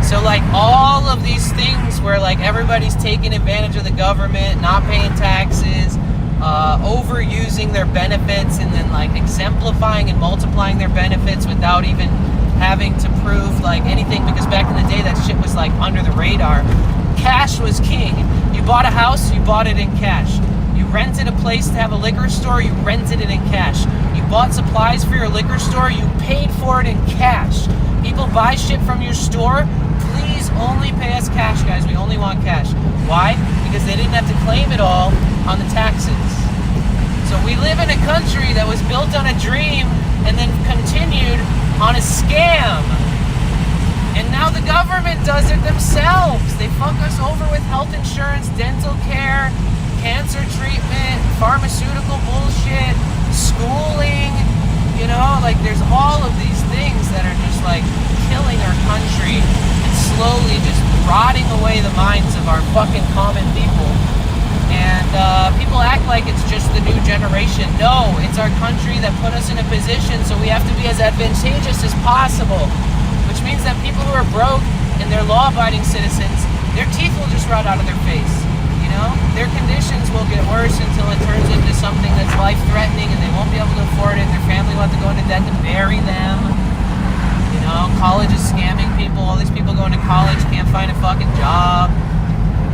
So like all of these things where like everybody's taking advantage of the government, not paying taxes, overusing their benefits, and then like exemplifying and multiplying their benefits without even having to prove like anything, because back in the day that shit was like under the radar. Cash was king. You bought a house, you bought it in cash. You rented a place to have a liquor store, you rented it in cash. You bought supplies for your liquor store, you paid for it in cash. People buy shit from your store, please only pay us cash, guys. We only want cash. Why? Because they didn't have to claim it all on the taxes. So we live in a country that was built on a dream and then continued on a scam. And now the government does it themselves. They fuck us over with health insurance, dental care, cancer treatment, pharmaceutical bullshit, schooling, you know, like there's all of these things that are just like killing our country and slowly just rotting away the minds of our fucking common people. And people act like it's just the new generation. No, it's our country that put us in a position, so we have to be as advantageous as possible. Which means that people who are broke and they're law-abiding citizens, their teeth will just rot out of their face. You know, their conditions will get worse until it turns into something that's life-threatening, and they won't be able to afford it. Their family will have to go into debt to bury them. You know, college is scamming people. All these people going to college can't find a fucking job.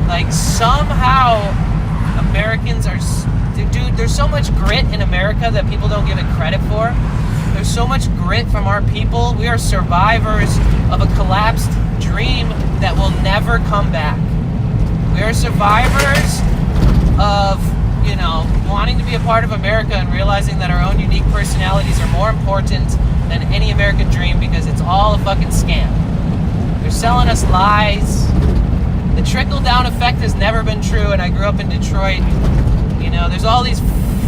Like somehow Americans are, dude, there's so much grit in America that people don't give it credit for. There's so much grit from our people. We are survivors of a collapsed dream that will never come back. We are survivors of, you know, wanting to be a part of America and realizing that our own unique personalities are more important than any American dream, because it's all a fucking scam. They're selling us lies. The trickle-down effect has never been true, and I grew up in Detroit. You know, there's all these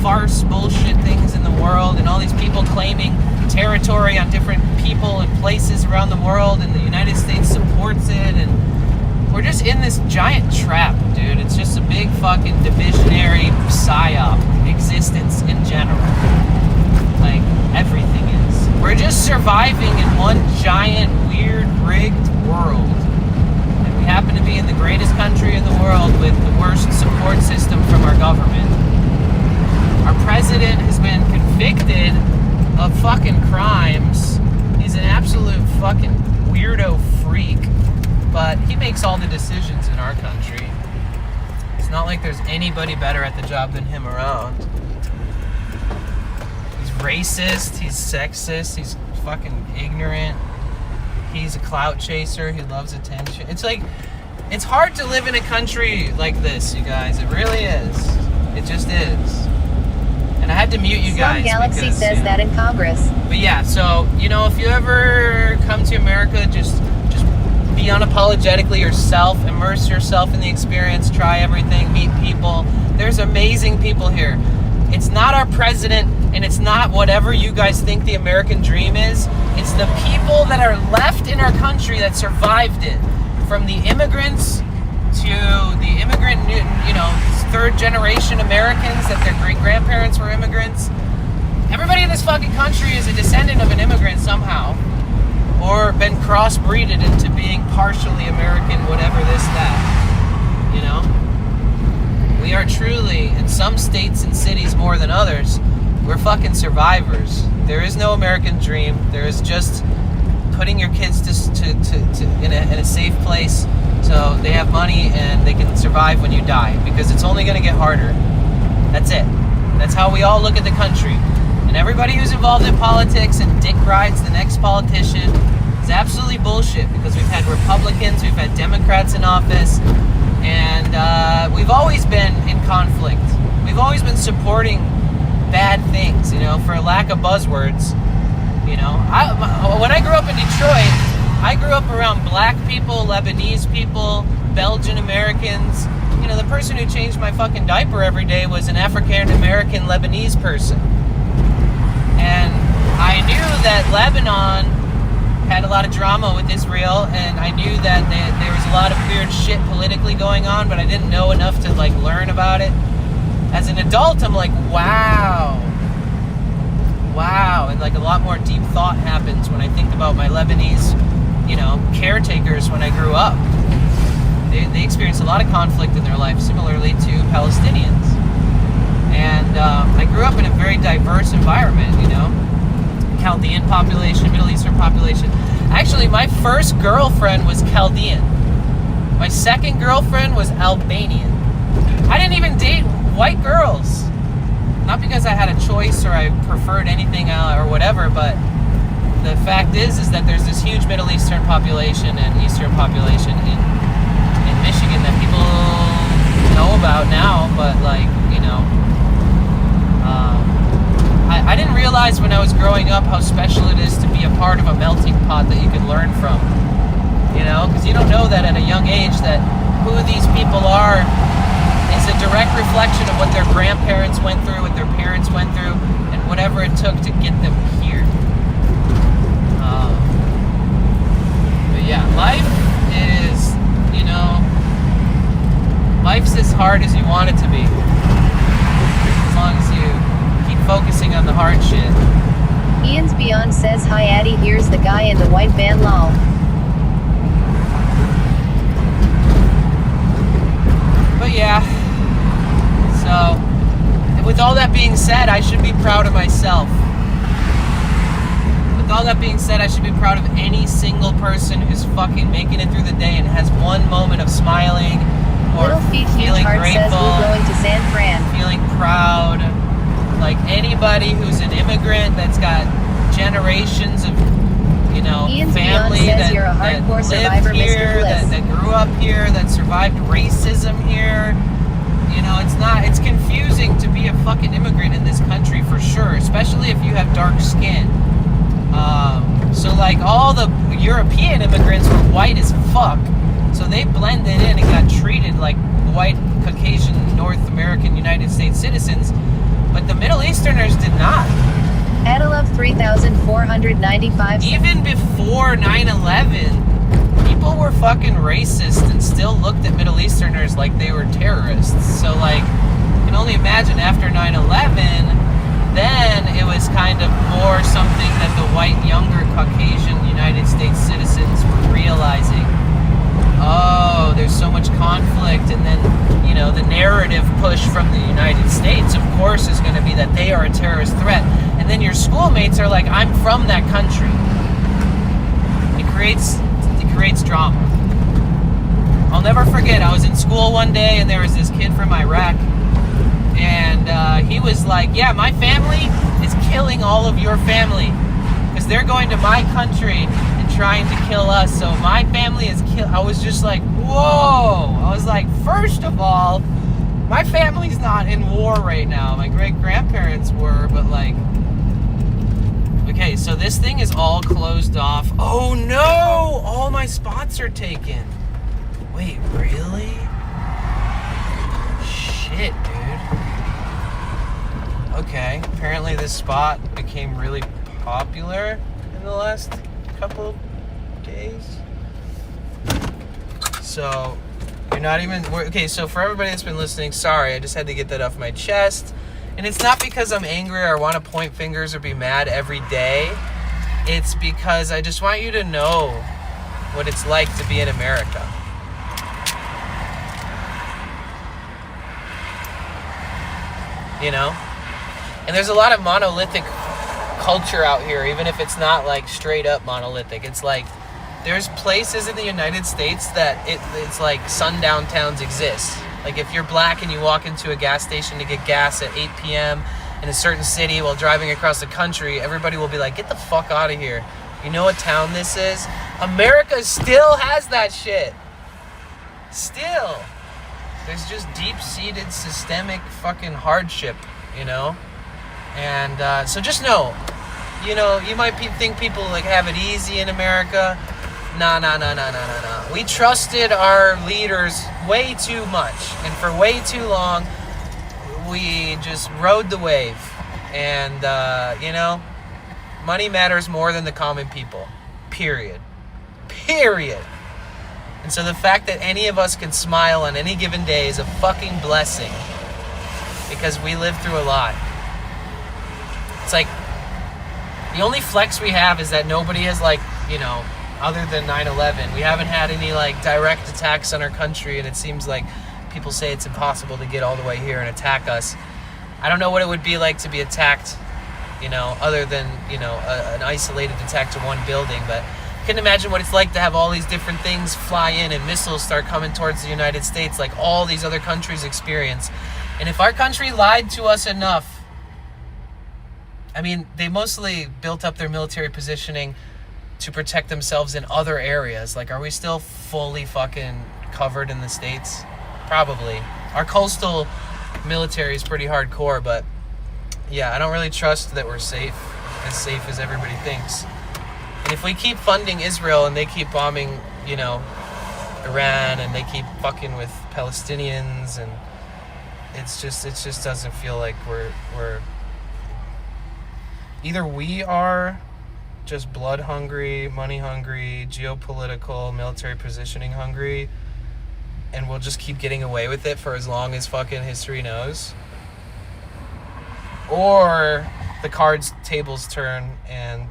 farce bullshit things in the world, and all these people claiming territory on different people and places around the world, and the United States supports it, and we're just in this giant trap, dude. It's just a big fucking divisionary psyop existence in general. Like, everything is. We're just surviving in one giant, weird, rigged world. And we happen to be in the greatest country in the world with the worst support system from our government. Our president has been convicted of fucking crimes. He's an absolute fucking weirdo freak, but he makes all the decisions in our country. It's not like there's anybody better at the job than him around. He's racist, he's sexist, he's fucking ignorant. He's a clout chaser, he loves attention. It's like, it's hard to live in a country like this, you guys. It really is. It just is. And I had to mute you Slum guys. Galaxy because, says you know. that in Congress. But yeah, so, you know, if you ever come to America, just be unapologetically yourself, immerse yourself in the experience, try everything, meet people. There's amazing people here. It's not our president, and it's not whatever you guys think the American dream is. It's the people that are left in our country that survived it. From the immigrants to the immigrant, you know, third generation Americans that their great grandparents were immigrants. Everybody in this fucking country is a descendant of an immigrant somehow, or been crossbreeded into being partially American, whatever this, that, you know? We are truly, in some states and cities more than others, we're fucking survivors. There is no American dream. There is just putting your kids in a safe place so they have money and they can survive when you die, because it's only going to get harder. That's it. That's how we all look at the country. And everybody who's involved in politics and dick rides the next politician is absolutely bullshit, because we've had Republicans, we've had Democrats in office, and we've always been in conflict. We've always been supporting bad things, you know, for lack of buzzwords. You know, when I grew up in Detroit, I grew up around black people, Lebanese people, Belgian Americans. You know, the person who changed my fucking diaper every day was an African American Lebanese person. And I knew that Lebanon had a lot of drama with Israel, and I knew that there was a lot of weird shit politically going on, but I didn't know enough to like learn about it. As an adult, I'm like, wow, and like a lot more deep thought happens when I think about my Lebanese, you know, caretakers when I grew up. They experienced a lot of conflict in their life, similarly to Palestinians. And I grew up in a very diverse environment, you know. Chaldean population, Middle Eastern population. Actually, my first girlfriend was Chaldean. My second girlfriend was Albanian. I didn't even date white girls. Not because I had a choice or I preferred anything or whatever, but the fact is that there's this huge Middle Eastern population and Eastern population in Michigan that people know about now, but like, you know, I didn't realize when I was growing up how special it is to be a part of a melting pot that you can learn from, you know, because you don't know that at a young age that who these people are is a direct reflection of what their grandparents went through, what their parents went through, and whatever it took to get them here. But yeah, life is, you know, life's as hard as you want it to be, as long as you keep focusing on the hard shit. Ian's Beyond says hi Addy, here's the guy in the white van lol. But yeah, so with all that being said, I should be proud of myself. With all that being said, I should be proud of any single person who's fucking making it through the day and has one moment of smiling or Little Feet feeling Heart says grateful, we're going to San Fran. feeling proud. Like anybody who's an immigrant that's got generations of, you know, Ian's family Beyond says that, you're a that hardcore lived survivor, Mr. here, Bliss. that grew up here, that survived racism here. You know, it's confusing to be a fucking immigrant in this country for sure, especially if you have dark skin. So like all the European immigrants were white as fuck, so they blended in and got treated like white Caucasian North American United States citizens, but the Middle Easterners did not. Adalove 3495. Even before 9/11, people were fucking racist and still looked at Middle Easterners like they were terrorists. So like, you can only imagine after 9/11, then it was kind of more something that the white, younger Caucasian United States citizens were realizing. Oh, there's so much conflict, and then, you know, the narrative push from the United States, of course, is going to be that they are a terrorist threat. And then your schoolmates are like, I'm from that country. It creates drama. I'll never forget, I was in school one day, and there was this kid from Iraq, and he was like, yeah, my family is killing all of your family, because they're going to my country and trying to kill us, so my family is I was just like, whoa. I was like, first of all, My family's not in war right now. My great-grandparents were, but like... Okay, so this thing is all closed off. Oh no! All my spots are taken. Wait, really? Shit, dude. Okay, apparently this spot became really popular in the last couple days. So... You're not even... Okay, so for everybody that's been listening, sorry, I just had to get that off my chest. And it's not because I'm angry or want to point fingers or be mad every day. It's because I just want you to know what it's like to be in America. You know? And there's a lot of monolithic culture out here, even if it's not like straight up monolithic. It's like... There's places in the United States that it's like sundown towns exist. Like if you're black and you walk into a gas station to get gas at 8 p.m. in a certain city while driving across the country, everybody will be like, get the fuck out of here. You know what town this is? America still has that shit. Still. There's just deep-seated systemic fucking hardship, you know? And so just know, you know, you might think people like have it easy in America. No. We trusted our leaders way too much. And for way too long, we just rode the wave. And, you know, money matters more than the common people. Period. And so the fact that any of us can smile on any given day is a fucking blessing. Because we live through a lot. It's like, the only flex we have is that nobody has, like, you know, other than 9/11, we haven't had any, like, direct attacks on our country, and it seems like people say it's impossible to get all the way here and attack us. I don't know what it would be like to be attacked, you know, other than, you know, an isolated attack to one building, but I couldn't imagine what it's like to have all these different things fly in and missiles start coming towards the United States like all these other countries experience. And if our country lied to us enough, I mean, they mostly built up their military positioning to protect themselves in other areas. Like, are we still fully fucking covered in the States? Probably. Our coastal military is pretty hardcore, but yeah, I don't really trust that we're safe as everybody thinks. And if we keep funding Israel and they keep bombing, you know, Iran, and they keep fucking with Palestinians, and it just doesn't feel like we're either we are just blood hungry, money hungry, geopolitical, military positioning hungry, and we'll just keep getting away with it for as long as fucking history knows. Or the cards tables turn and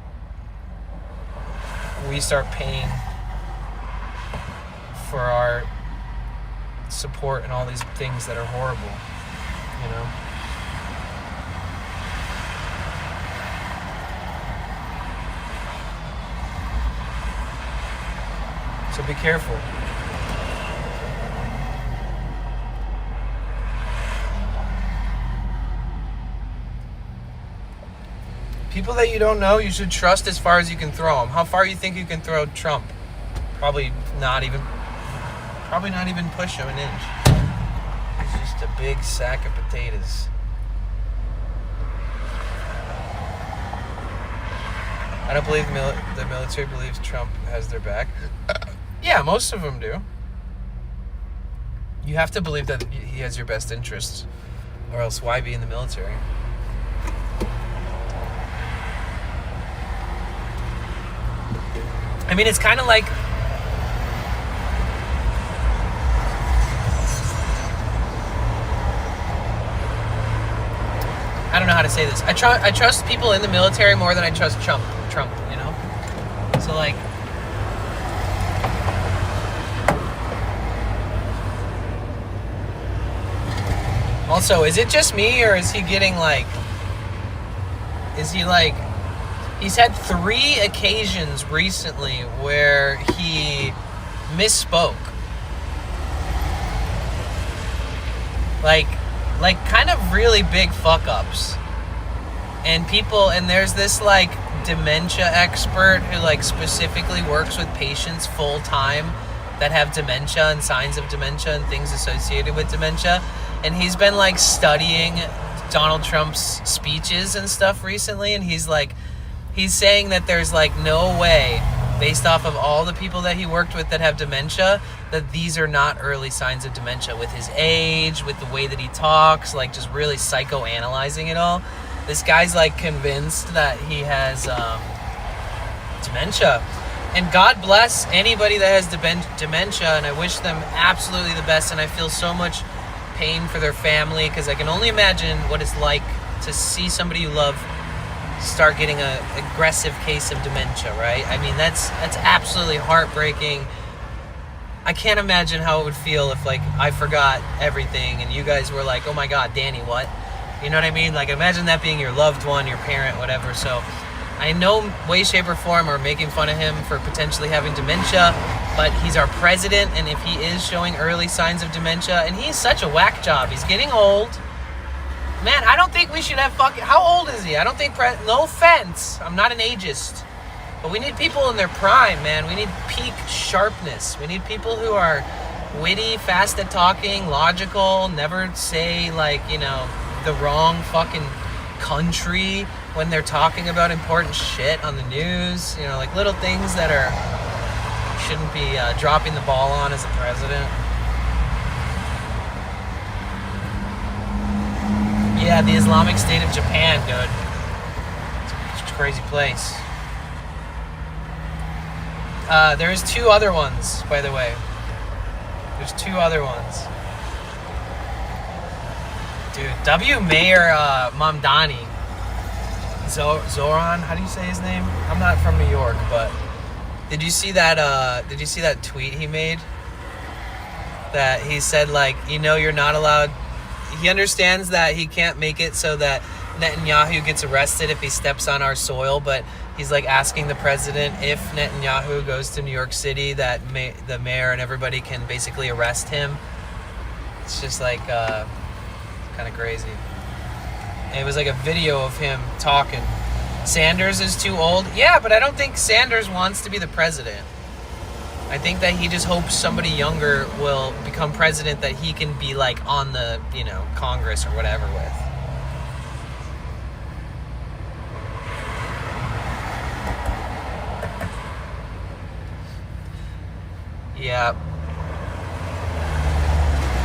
we start paying for our support and all these things that are horrible, you know? So be careful. People that you don't know, you should trust as far as you can throw them. How far you think you can throw Trump? Probably not even push him an inch. He's just a big sack of potatoes. I don't believe the military believes Trump has their back. Yeah, most of them do. You have to believe that he has your best interests, or else why be in the military? I mean, it's kind of like... I don't know how to say this. I trust people in the military more than I trust Trump, you know? So, like... Also, is it just me, or is he getting, like... Is he, like... He's had 3 occasions recently where he misspoke. Like kind of really big fuck-ups. And there's this, like, dementia expert who, like, specifically works with patients full-time that have dementia and signs of dementia and things associated with dementia. and he's been like studying Donald Trump's speeches and stuff recently, and he's saying that there's like no way, based off of all the people that he worked with that have dementia, that these are not early signs of dementia with his age, with the way that he talks, like just really psychoanalyzing it all. This guy's like convinced that he has dementia. And God bless anybody that has dementia, and I wish them absolutely the best, and I feel so much pain for their family, because I can only imagine what it's like to see somebody you love start getting an aggressive case of dementia, right? I mean, that's absolutely heartbreaking. I can't imagine how it would feel if, like, I forgot everything and you guys were like, oh my God, Danny, what? You know what I mean? Like, imagine that being your loved one, your parent, whatever. So I in no way, shape, or form are making fun of him for potentially having dementia, but he's our president, and if he is showing early signs of dementia, and he's such a whack job, he's getting old. Man, I don't think we should have how old is he? I don't think, no offense, I'm not an ageist, but we need people in their prime, man. We need peak sharpness. We need people who are witty, fast at talking, logical, never say, like, you know, the wrong fucking country when they're talking about important shit on the news. You know, like little things that shouldn't be dropping the ball on as a president. Yeah, the Islamic State of Japan, dude. It's a crazy place. There's two other ones, by the way. There's two other ones. Dude, W. Mayor Mamdani. Zoran, how do you say his name? I'm not from New York, but did you see that tweet he made? That he said, like, you know, you're not allowed. He understands that he can't make it so that Netanyahu gets arrested if he steps on our soil, but he's like asking the president, if Netanyahu goes to New York City, that the mayor and everybody can basically arrest him. It's just like kind of crazy. And it was like a video of him talking. Sanders is too old. Yeah, but I don't think Sanders wants to be the president. I think that he just hopes somebody younger will become president that he can be like on the, you know, Congress or whatever with. Yeah.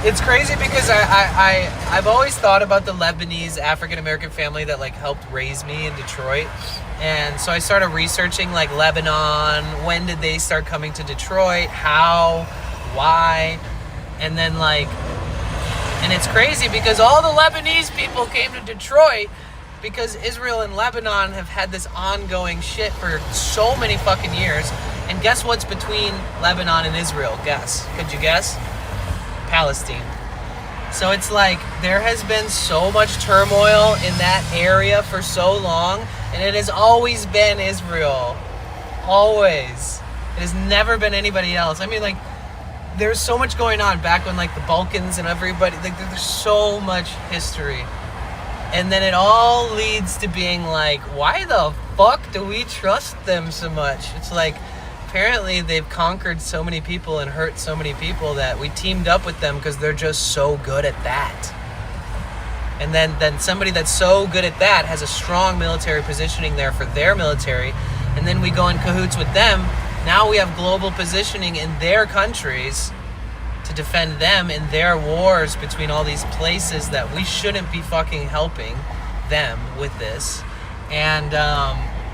It's crazy because I've always thought about the Lebanese African-American family that like helped raise me in Detroit. And so I started researching like Lebanon. When did they start coming to Detroit? How? Why? And then like, and it's crazy because all the Lebanese people came to Detroit because Israel and Lebanon have had this ongoing shit for so many fucking years. And guess what's between Lebanon and Israel? Guess. Could you guess? Palestine. So it's like there has been so much turmoil in that area for so long, and it has always been Israel. Always. It has never been anybody else. I mean, like, there's so much going on back when, like, the Balkans and everybody, like, there's so much history. And then it all leads to being like, why the fuck do we trust them so much? It's like, apparently they've conquered so many people and hurt so many people that we teamed up with them because they're just so good at that. And then somebody that's so good at that has a strong military positioning there for their military, and then we go in cahoots with them. Now we have global positioning in their countries to defend them in their wars between all these places that we shouldn't be fucking helping them with this. And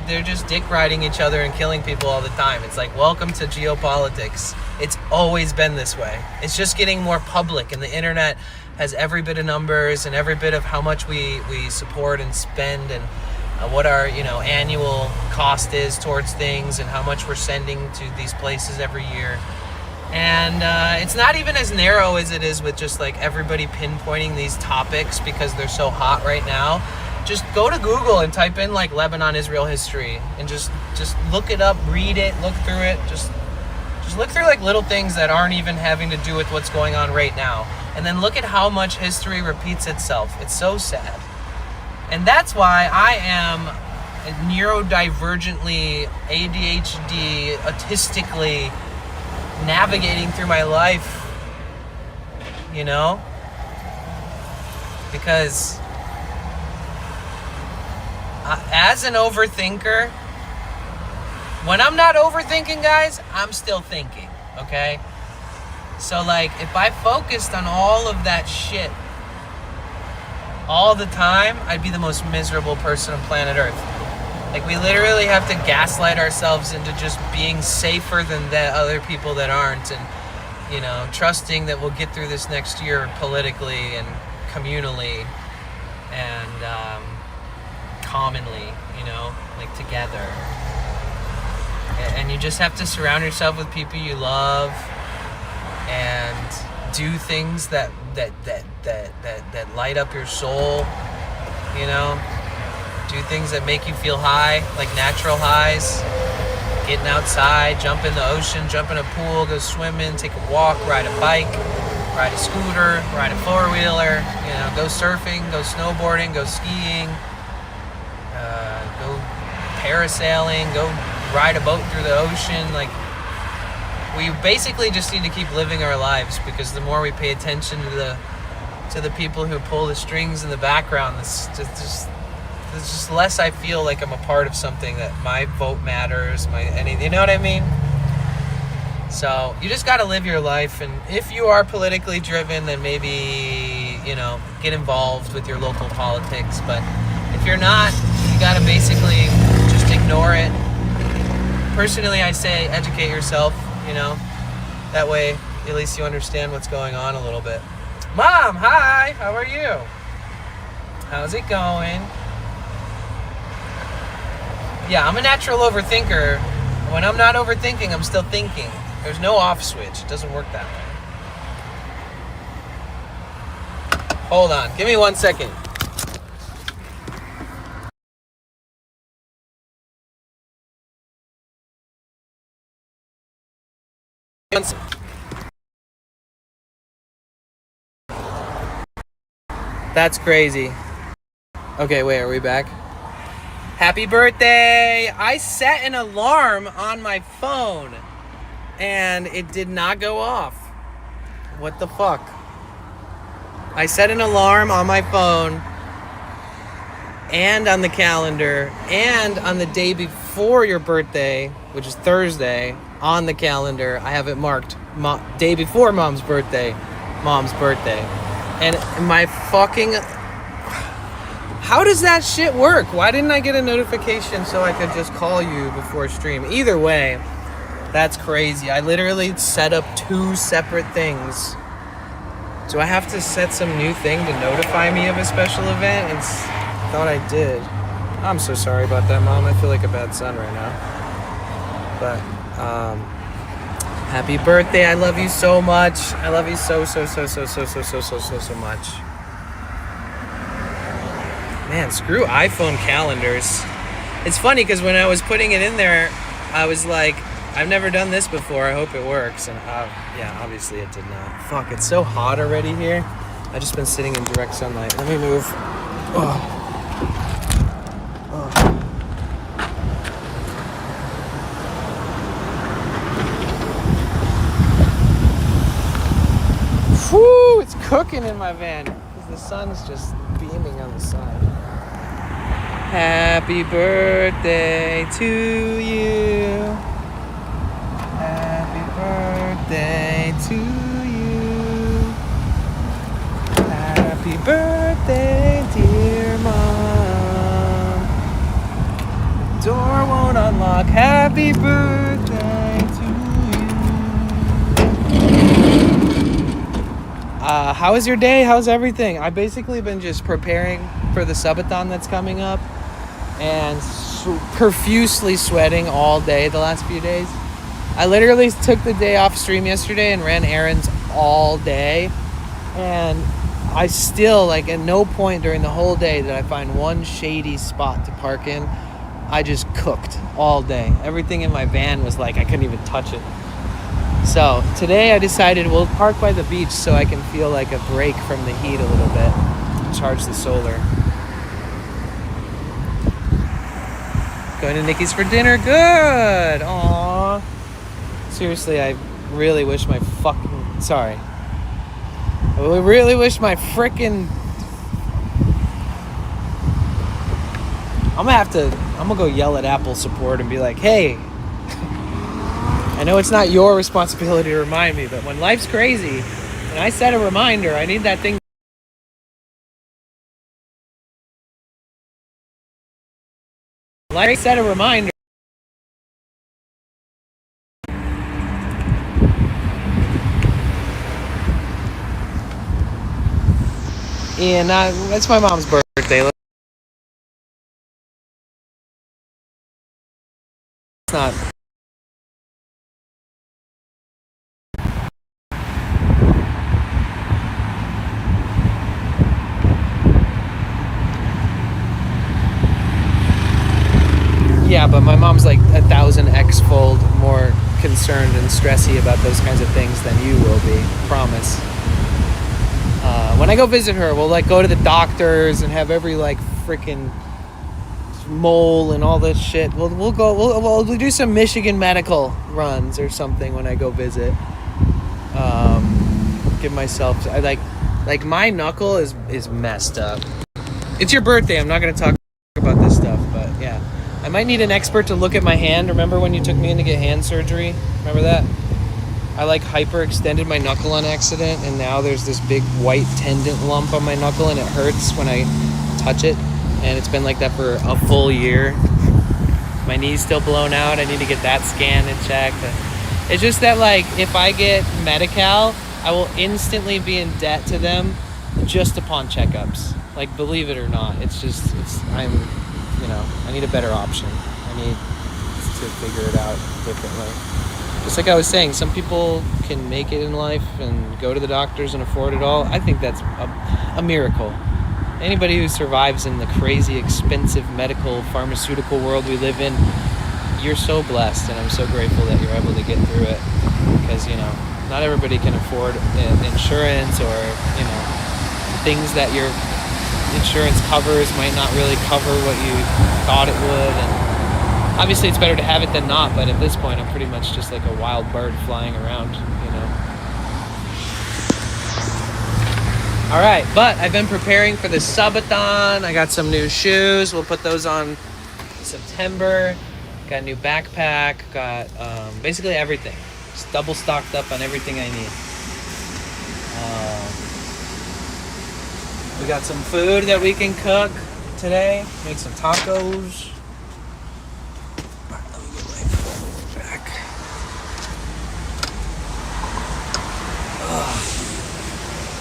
they're just dick riding each other and killing people all the time. It's like, welcome to geopolitics. It's always been this way. It's just getting more public, and the internet has every bit of numbers and every bit of how much we support and spend, and what our, you know, annual cost is towards things, and how much we're sending to these places every year. And it's not even as narrow as it is with just like everybody pinpointing these topics because they're so hot right now. Just go to Google and type in like Lebanon Israel history and just look it up, read it, look through it. Just look through like little things that aren't even having to do with what's going on right now. And then look at how much history repeats itself. It's so sad. And that's why I am neurodivergently, ADHD, autistically navigating through my life, you know? Because as an overthinker, when I'm not overthinking, guys, I'm still thinking, okay? So, like, if I focused on all of that shit all the time, I'd be the most miserable person on planet Earth. Like, we literally have to gaslight ourselves into just being safer than the other people that aren't, and, you know, trusting that we'll get through this next year politically and communally and commonly, you know, like together. And you just have to surround yourself with people you love and do things that light up your soul, you know? Do things that make you feel high, like natural highs. Getting outside, jump in the ocean, jump in a pool, go swimming, take a walk, ride a bike, ride a scooter, ride a four-wheeler, you know, go surfing, go snowboarding, go skiing, go parasailing, go ride a boat through the ocean. Like, we basically just need to keep living our lives, because the more we pay attention to the people who pull the strings in the background, there's just less I feel like I'm a part of something, that my vote matters, you know what I mean? So you just got to live your life, and if you are politically driven, then maybe, you know, get involved with your local politics. But if you're not, you got to basically just ignore it. Personally, I say educate yourself, you know, that way at least you understand what's going on a little bit. Mom, hi, how are you? How's it going? Yeah, I'm a natural overthinker. When I'm not overthinking, I'm still thinking. There's no off switch. It doesn't work that way. Hold on. Give me 1 second. That's crazy. Okay, wait, are we back? Happy birthday! I set an alarm on my phone and it did not go off. What the fuck? I set an alarm on my phone and on the calendar and on the day before your birthday, which is Thursday, on the calendar. I have it marked day before mom's birthday. And my fucking... How does that shit work? Why didn't I get a notification so I could just call you before stream? Either way, that's crazy. I literally set up 2 separate things. Do I have to set some new thing to notify me of a special event? I thought I did. I'm so sorry about that, Mom. I feel like a bad son right now. But, happy birthday. I love you so much. I love you so much. Man, screw iPhone calendars. It's funny because when I was putting it in there, I was like, I've never done this before. I hope it works. And yeah, obviously it did not. Fuck, it's so hot already here. I've just been sitting in direct sunlight. Let me move. Oh. Woo, it's cooking in my van because the sun's just beaming on the side. Happy birthday to you. Happy birthday to you. Happy birthday, dear Mom. The door won't unlock. Happy birthday to you. How was your day? How's everything? I've basically been just preparing for the subathon that's coming up and profusely sweating all day the last few days. I literally took the day off stream yesterday and ran errands all day, and I still, like, at no point during the whole day did I find one shady spot to park in. I just cooked all day. Everything in my van was like I couldn't even touch it. So today I decided we'll park by the beach so I can feel like a break from the heat a little bit. Charge the solar. Going to Nikki's for dinner. Good. Aww. Seriously, I really wish my fucking... Sorry. I really wish my frickin' I'm gonna go yell at Apple support and be like, hey, I know it's not your responsibility to remind me, but when life's crazy and I set a reminder, I need that thing. Life set a reminder. And that's my mom's birthday. Let's not. Yeah, but my mom's like 1,000x-fold more concerned and stressy about those kinds of things than you will be. Promise. When I go visit her, we'll like go to the doctors and have every like freaking mole and all this shit. We'll do some Michigan medical runs or something when I go visit. Give myself like my knuckle is messed up. It's your birthday. I'm not gonna talk about this stuff, but yeah, I might need an expert to look at my hand. Remember when you took me in to get hand surgery? Remember that? I like hyperextended my knuckle on accident, and now there's this big white tendon lump on my knuckle, and it hurts when I touch it. And it's been like that for a full year. My knee's still blown out. I need to get that scanned and checked. It's just that like if I get Medi-Cal, I will instantly be in debt to them just upon checkups. Like believe it or not, I need a better option. I need to figure it out differently. Just like I was saying, some people can make it in life and go to the doctors and afford it all. I think that's a miracle. Anybody who survives in the crazy, expensive medical, pharmaceutical world we live in, you're so blessed, and I'm so grateful that you're able to get through it. Because, not everybody can afford insurance, or, things that your insurance covers might not really cover what you thought it would. And obviously, it's better to have it than not, but at this point, I'm pretty much just like a wild bird flying around, All right, but I've been preparing for the subathon. I got some new shoes. We'll put those on in September. Got a new backpack. Got basically everything. Just double stocked up on everything I need. We got some food that we can cook today. Make some tacos. Let me get my phone back.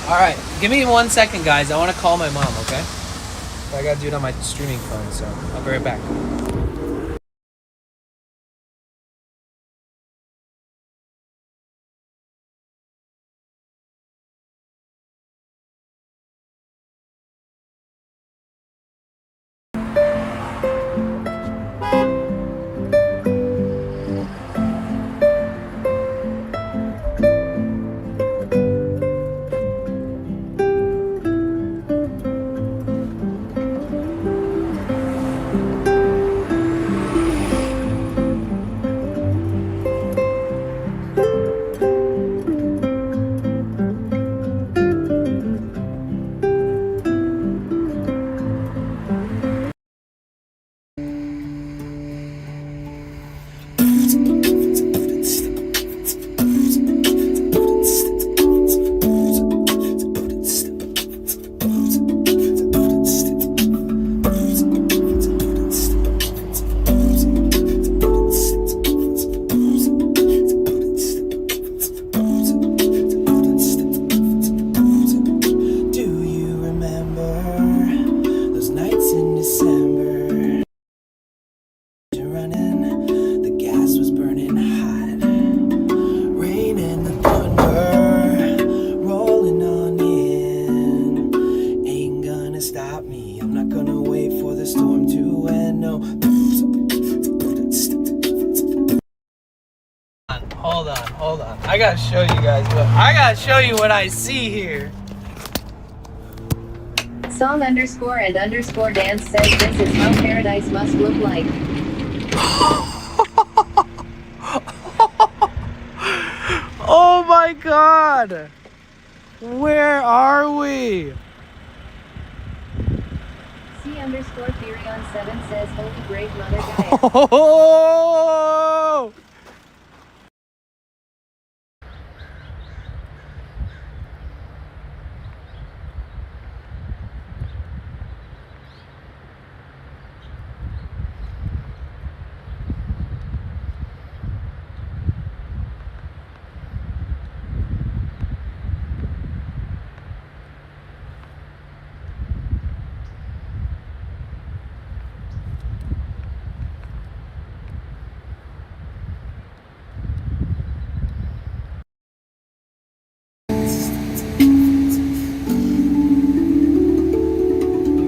All right, give me 1 second, guys. I want to call my mom, okay? I got to do it on my streaming phone, so I'll be right back. Hold on. I gotta show you what I see here. Song _and _dance says this is how paradise must look like. Oh my God! Where are we? CM J_Theory on 7 says, holy great mother Gaia. Oh!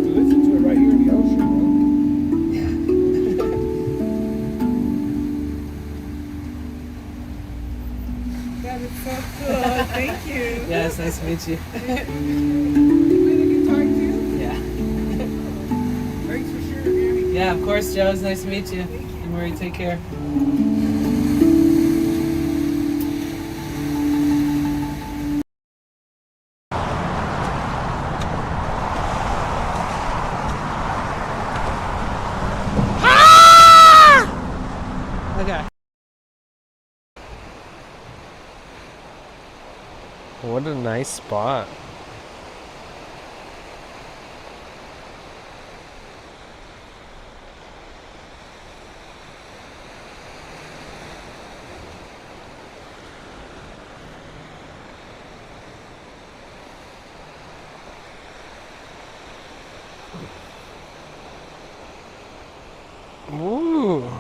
Listen to it right here in the ocean, That is so cool. Thank you. Yeah, it's nice to meet you. Really good talk to you. Yeah. Thanks for sharing, Annie. Yeah, of course, Joe. It's nice to meet you. And Marie, take care. Okay. What a nice spot. Ooh.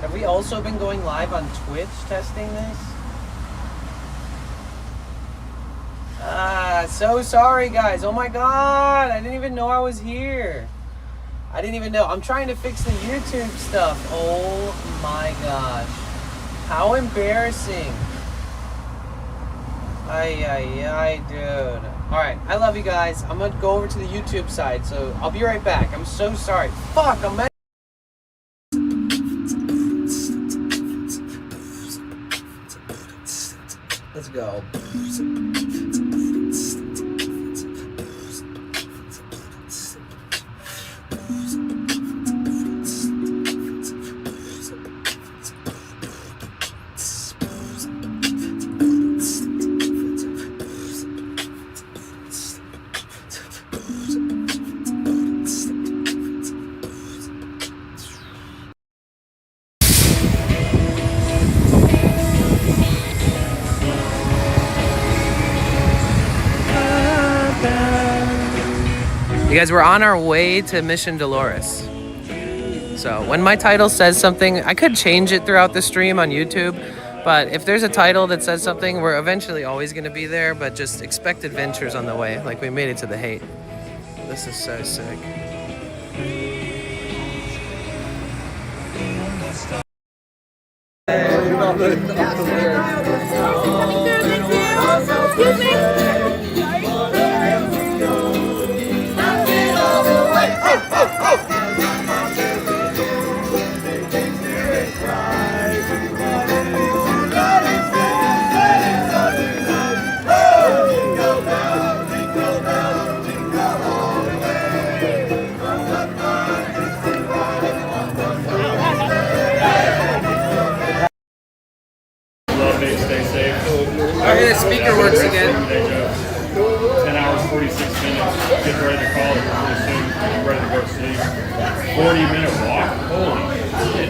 Have we also been going live on Twitch testing this? So sorry guys. Oh my god, I didn't even know I was here. I didn't even know. I'm trying to fix the YouTube stuff. Oh my gosh. How embarrassing. Ay, dude. Alright, I love you guys. I'm gonna go over to the YouTube side, so I'll be right back. I'm so sorry. Fuck, I'm Let's go. You guys, we're on our way to Mission Dolores. So when my title says something, I could change it throughout the stream on YouTube, but if there's a title that says something, we're eventually always going to be there, but just expect adventures on the way. Like we made it to the hate. This is so sick. Stay safe. Okay, the speaker works again. 10 hours, 46 minutes. Get ready to call it pretty soon. Get ready to go to sleep. 40-minute walk? Holy shit.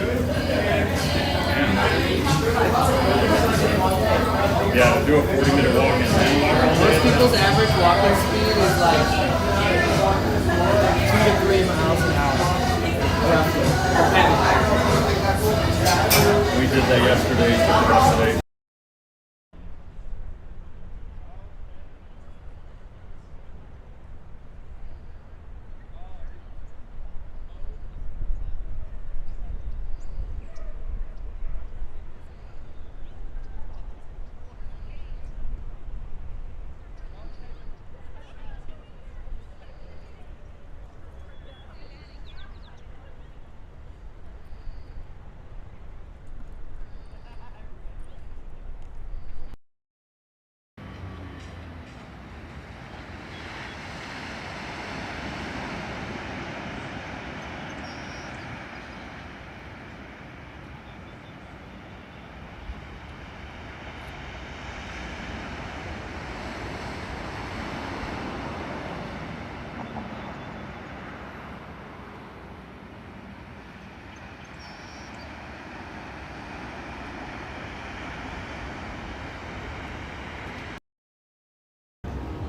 Yeah, do a 40-minute walk in Vanlife. Most people's average walking speed is like 2 to 3 miles an hour. Roughly. We did that yesterday.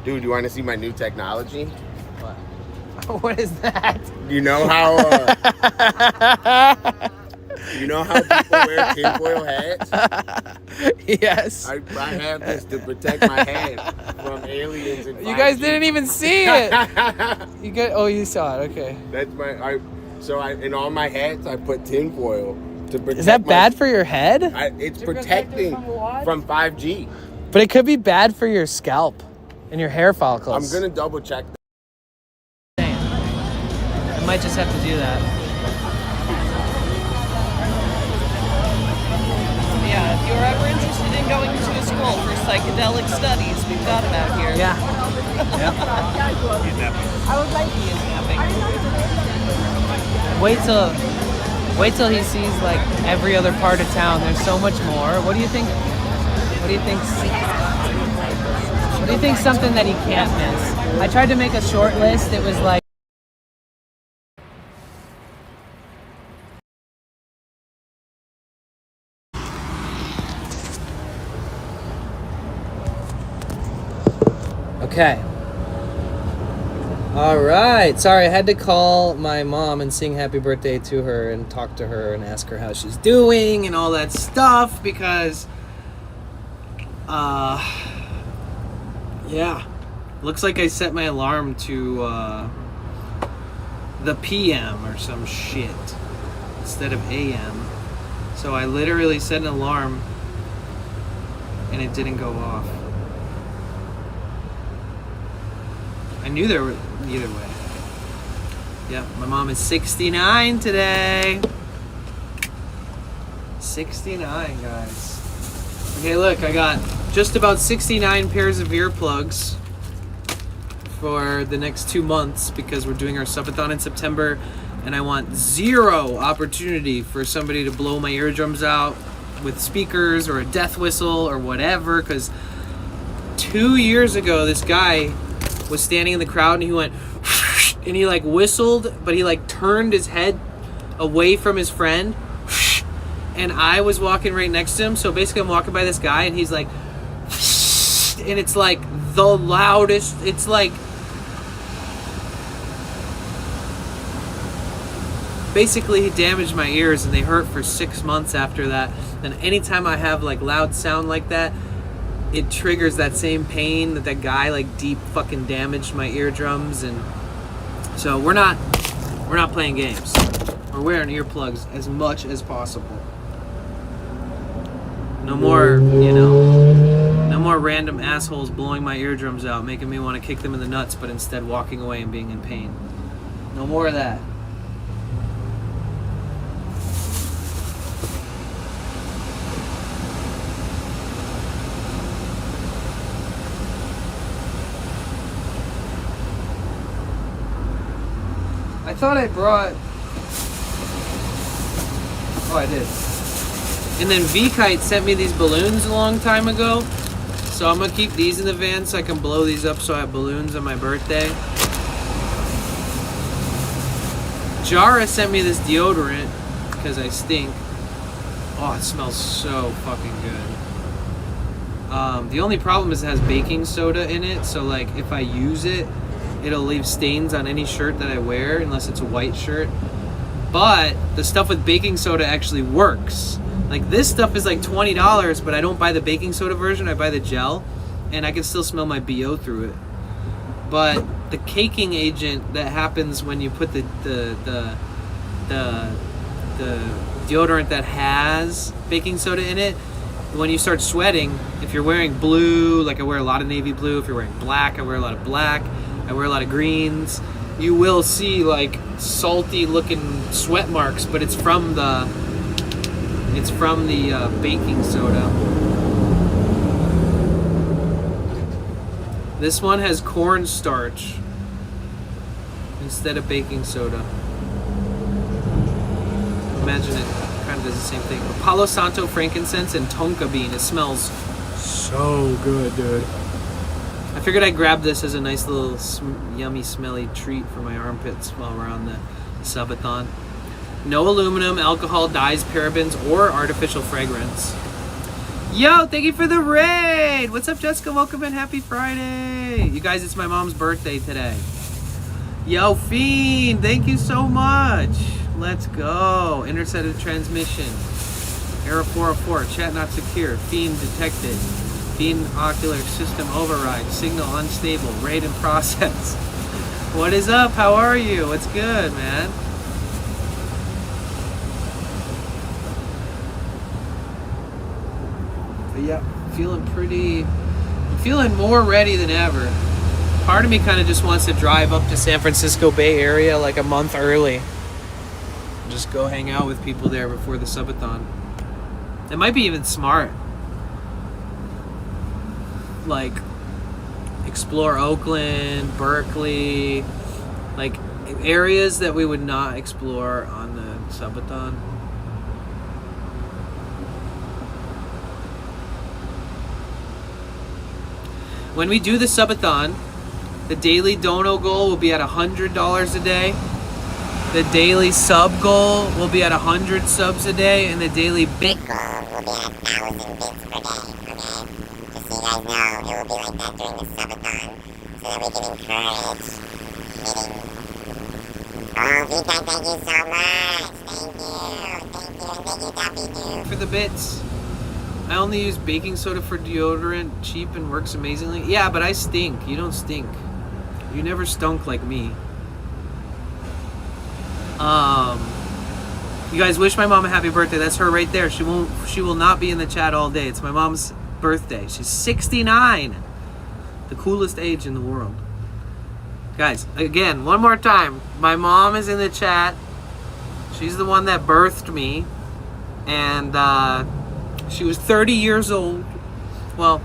Dude, you want to see my new technology? What is that? You know how people wear tinfoil hats? Yes. I have this to protect my head from aliens and 5G. You guys didn't even see it. You saw it. Okay. That's in all my hats I put tinfoil to protect. Is that bad for your head? It's protecting from 5G. But it could be bad for your scalp and your hair follicles. I'm gonna double check that. I might just have to do that. Yeah, if you're ever interested in going to a school for psychedelic studies, we've got it out here. Yeah. I would like to be kidnapping. Wait till he sees like every other part of town. There's so much more. What do you think? What do you think? What do you think? Something that he can't miss. I tried to make a short list. It was like. Okay. All right. Sorry, I had to call my mom and sing happy birthday to her and talk to her and ask her how she's doing and all that stuff because, yeah. Looks like I set my alarm to the PM or some shit instead of AM. So I literally set an alarm and it didn't go off. I knew there were either way. Yeah, my mom is 69 today. 69, guys. Okay, look, I got just about 69 pairs of earplugs for the next 2 months because we're doing our subathon in September, and I want zero opportunity for somebody to blow my eardrums out with speakers or a death whistle or whatever, because 2 years ago, this guy was standing in the crowd and he went and he like whistled, but he like turned his head away from his friend, and I was walking right next to him. So basically I'm walking by this guy and he's like, and it's like the loudest, it's like basically he damaged my ears and they hurt for 6 months after that. And anytime I have like loud sound like that, it triggers that same pain that guy like deep fucking damaged my eardrums. And so we're not playing games. We're wearing earplugs as much as possible. No more, no more random assholes blowing my eardrums out, making me want to kick them in the nuts, but instead walking away and being in pain. No more of that. I thought I brought... Oh, I did. And then V-Kite sent me these balloons a long time ago. So I'm going to keep these in the van so I can blow these up so I have balloons on my birthday. Jara sent me this deodorant because I stink. Oh, it smells so fucking good. The only problem is it has baking soda in it. So like if I use it, it'll leave stains on any shirt that I wear unless it's a white shirt. But the stuff with baking soda actually works. Like this stuff is like $20, but I don't buy the baking soda version, I buy the gel, and I can still smell my BO through it. But the caking agent that happens when you put the deodorant that has baking soda in it, when you start sweating, if you're wearing blue, like I wear a lot of navy blue, if you're wearing black, I wear a lot of black, I wear a lot of greens, you will see like salty looking sweat marks, but it's from the baking soda. This one has cornstarch instead of baking soda. Imagine it kind of does the same thing. Palo Santo frankincense and tonka bean. It smells so good, dude. I figured I'd grab this as a nice little yummy, smelly treat for my armpits while we're on the subathon. No aluminum, alcohol, dyes, parabens, or artificial fragrance. Yo, thank you for the raid. What's up, Jessica? Welcome in. Happy Friday. You guys, it's my mom's birthday today. Yo, Fiend, thank you so much. Let's go. Intercepted transmission. Error 404. Chat not secure. Fiend detected. Fiend ocular system override. Signal unstable. Raid in process. What is up? How are you? What's good, man? But yeah, I'm feeling more ready than ever. Part of me kind of just wants to drive up to San Francisco Bay Area like a month early. Just go hang out with people there before the subathon. It might be even smart. Like, explore Oakland, Berkeley, like areas that we would not explore on the subathon. When we do the subathon, the daily dono goal will be at $100 a day. The daily sub goal will be at 100 subs a day, and the daily bit goal will be at 1,000 bits per day, okay? Just so you guys know, it will be like that during the subathon, so that we can encourage hitting. Oh, Vita, thank you so much! Thank you, and thank you, Duffy, dude. for the bits. I only use baking soda for deodorant, cheap and works amazingly. Yeah, but I stink. You don't stink. You never stunk like me. You guys wish my mom a happy birthday. That's her right there. She will not be in the chat all day. It's my mom's birthday. She's 69. The coolest age in the world. Guys, again, one more time. My mom is in the chat. She's the one that birthed me. And she was 30 years old. Well,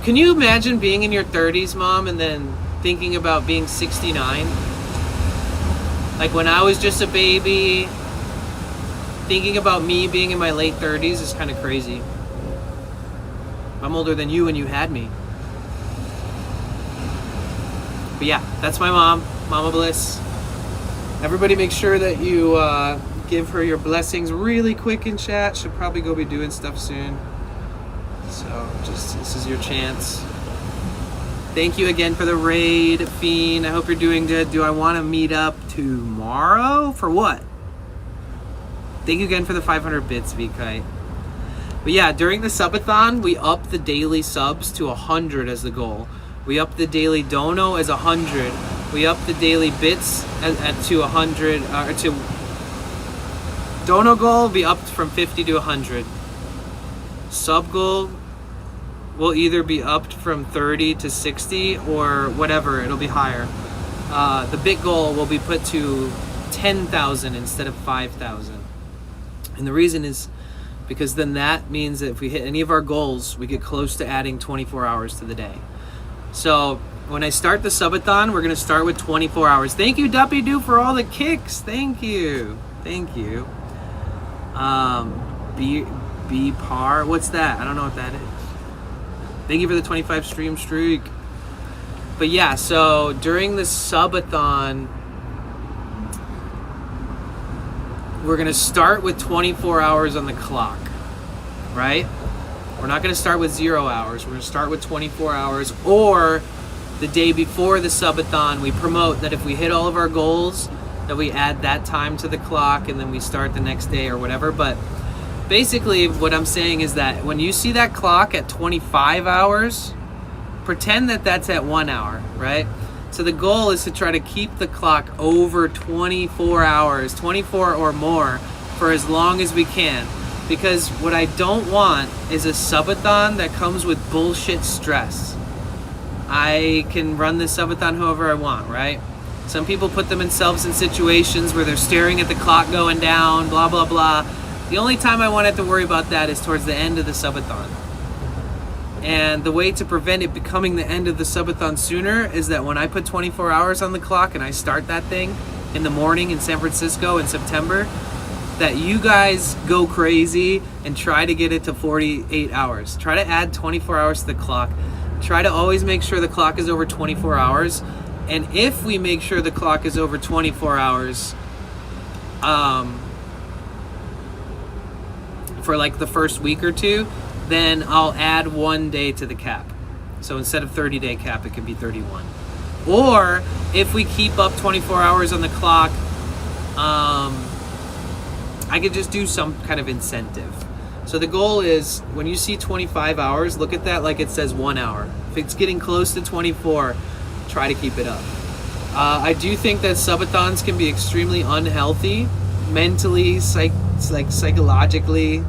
can you imagine being in your 30s, Mom, and then thinking about being 69? Like when I was just a baby, thinking about me being in my late 30s is kind of crazy. I'm older than you and you had me. But yeah, that's my mom, Mama Bliss. Everybody make sure that you give her your blessings really quick in chat. She'll probably go be doing stuff soon. So just, this is your chance. Thank you again for the raid, Fiend. I hope you're doing good. Do I want to meet up tomorrow? For what? Thank you again for the 500 bits, V-Kite. But yeah, during the subathon, we up the daily subs to 100 as the goal. We up the daily dono as 100. We up the daily bits to 100, or to dono goal will be upped from 50 to 100. Sub goal will either be upped from 30 to 60 or whatever, it'll be higher. The bit goal will be put to 10,000 instead of 5,000. And the reason is because then that means that if we hit any of our goals, we get close to adding 24 hours to the day. So when I start the subathon, we're going to start with 24 hours. Thank you, Duppy Doo, for all the kicks. Thank you. Thank you. B par. What's that? I don't know what that is. Thank you for the 25 stream streak. But yeah, so during the subathon, we're going to start with 24 hours on the clock, right? We're not going to start with 0 hours. We're going to start with 24 hours, or the day before the subathon, we promote that if we hit all of our goals, that we add that time to the clock and then we start the next day or whatever. But basically what I'm saying is that when you see that clock at 25 hours, pretend that that's at 1 hour, right? So the goal is to try to keep the clock over 24 hours, 24 or more, for as long as we can. Because what I don't want is a subathon that comes with bullshit stress. I can run this subathon however I want, right? Some people put themselves in situations where they're staring at the clock going down, blah, blah, blah. The only time I want to have to worry about that is towards the end of the subathon. And the way to prevent it becoming the end of the subathon sooner is that when I put 24 hours on the clock and I start that thing in the morning in San Francisco in September, that you guys go crazy and try to get it to 48 hours. Try to add 24 hours to the clock. Try to always make sure the clock is over 24 hours. And if we make sure the clock is over 24 hours, for like the first week or two, then I'll add 1 day to the cap. So instead of 30-day cap, it can be 31. Or if we keep up 24 hours on the clock, I could just do some kind of incentive. So the goal is, when you see 25 hours, look at that like it says 1 hour. If it's getting close to 24, try to keep it up. I do think that subathons can be extremely unhealthy, mentally, psychologically,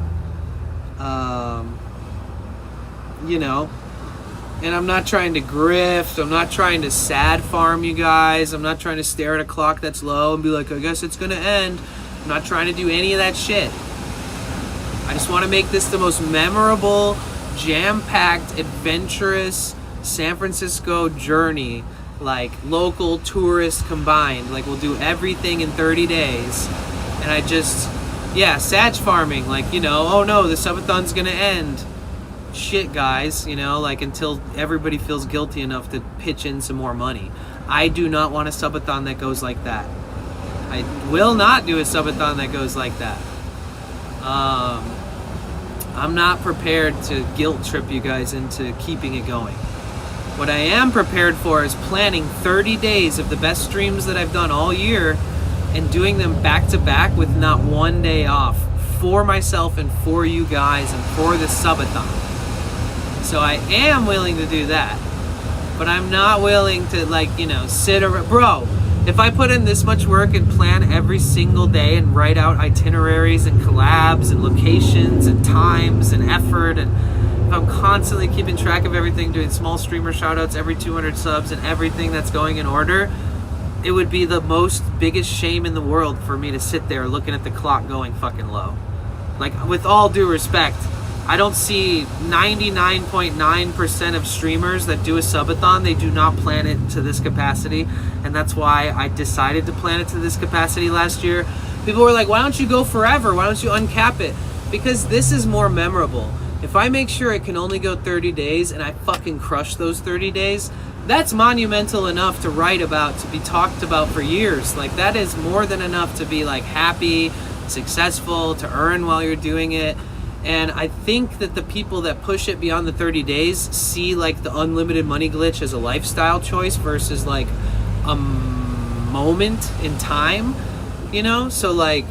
you know. And I'm not trying to grift. I'm not trying to sad farm you guys. I'm not trying to stare at a clock that's low and be like, I guess it's gonna end. I'm not trying to do any of that shit. I just want to make this the most memorable, jam-packed, adventurous San Francisco journey, like local, tourist combined. Like, we'll do everything in 30 days. And I just, yeah, Sag farming, like, you know, oh no, the subathon's gonna end. Shit, guys, you know, like, until everybody feels guilty enough to pitch in some more money. I do not want a subathon that goes like that. I will not do a subathon that goes like that. I'm not prepared to guilt trip you guys into keeping it going. What I am prepared for is planning 30 days of the best streams that I've done all year and doing them back to back with not 1 day off, for myself and for you guys and for the subathon. So I am willing to do that, but I'm not willing to, like, you know, sit around. Bro, if I put in this much work and plan every single day and write out itineraries and collabs and locations and times and effort, and if I'm constantly keeping track of everything, doing small streamer shoutouts every 200 subs and everything that's going in order, it would be the biggest shame in the world for me to sit there looking at the clock going fucking low. Like, with all due respect, I don't see 99.9% of streamers that do a subathon, they do not plan it to this capacity. And that's why I decided to plan it to this capacity last year. People were like, why don't you go forever? Why don't you uncap it? Because this is more memorable. If I make sure it can only go 30 days and I fucking crush those 30 days, that's monumental enough to write about, to be talked about for years. Like, that is more than enough to be like happy, successful, to earn while you're doing it. And I think that the people that push it beyond the 30 days see like the unlimited money glitch as a lifestyle choice versus like a moment in time, you know? So like,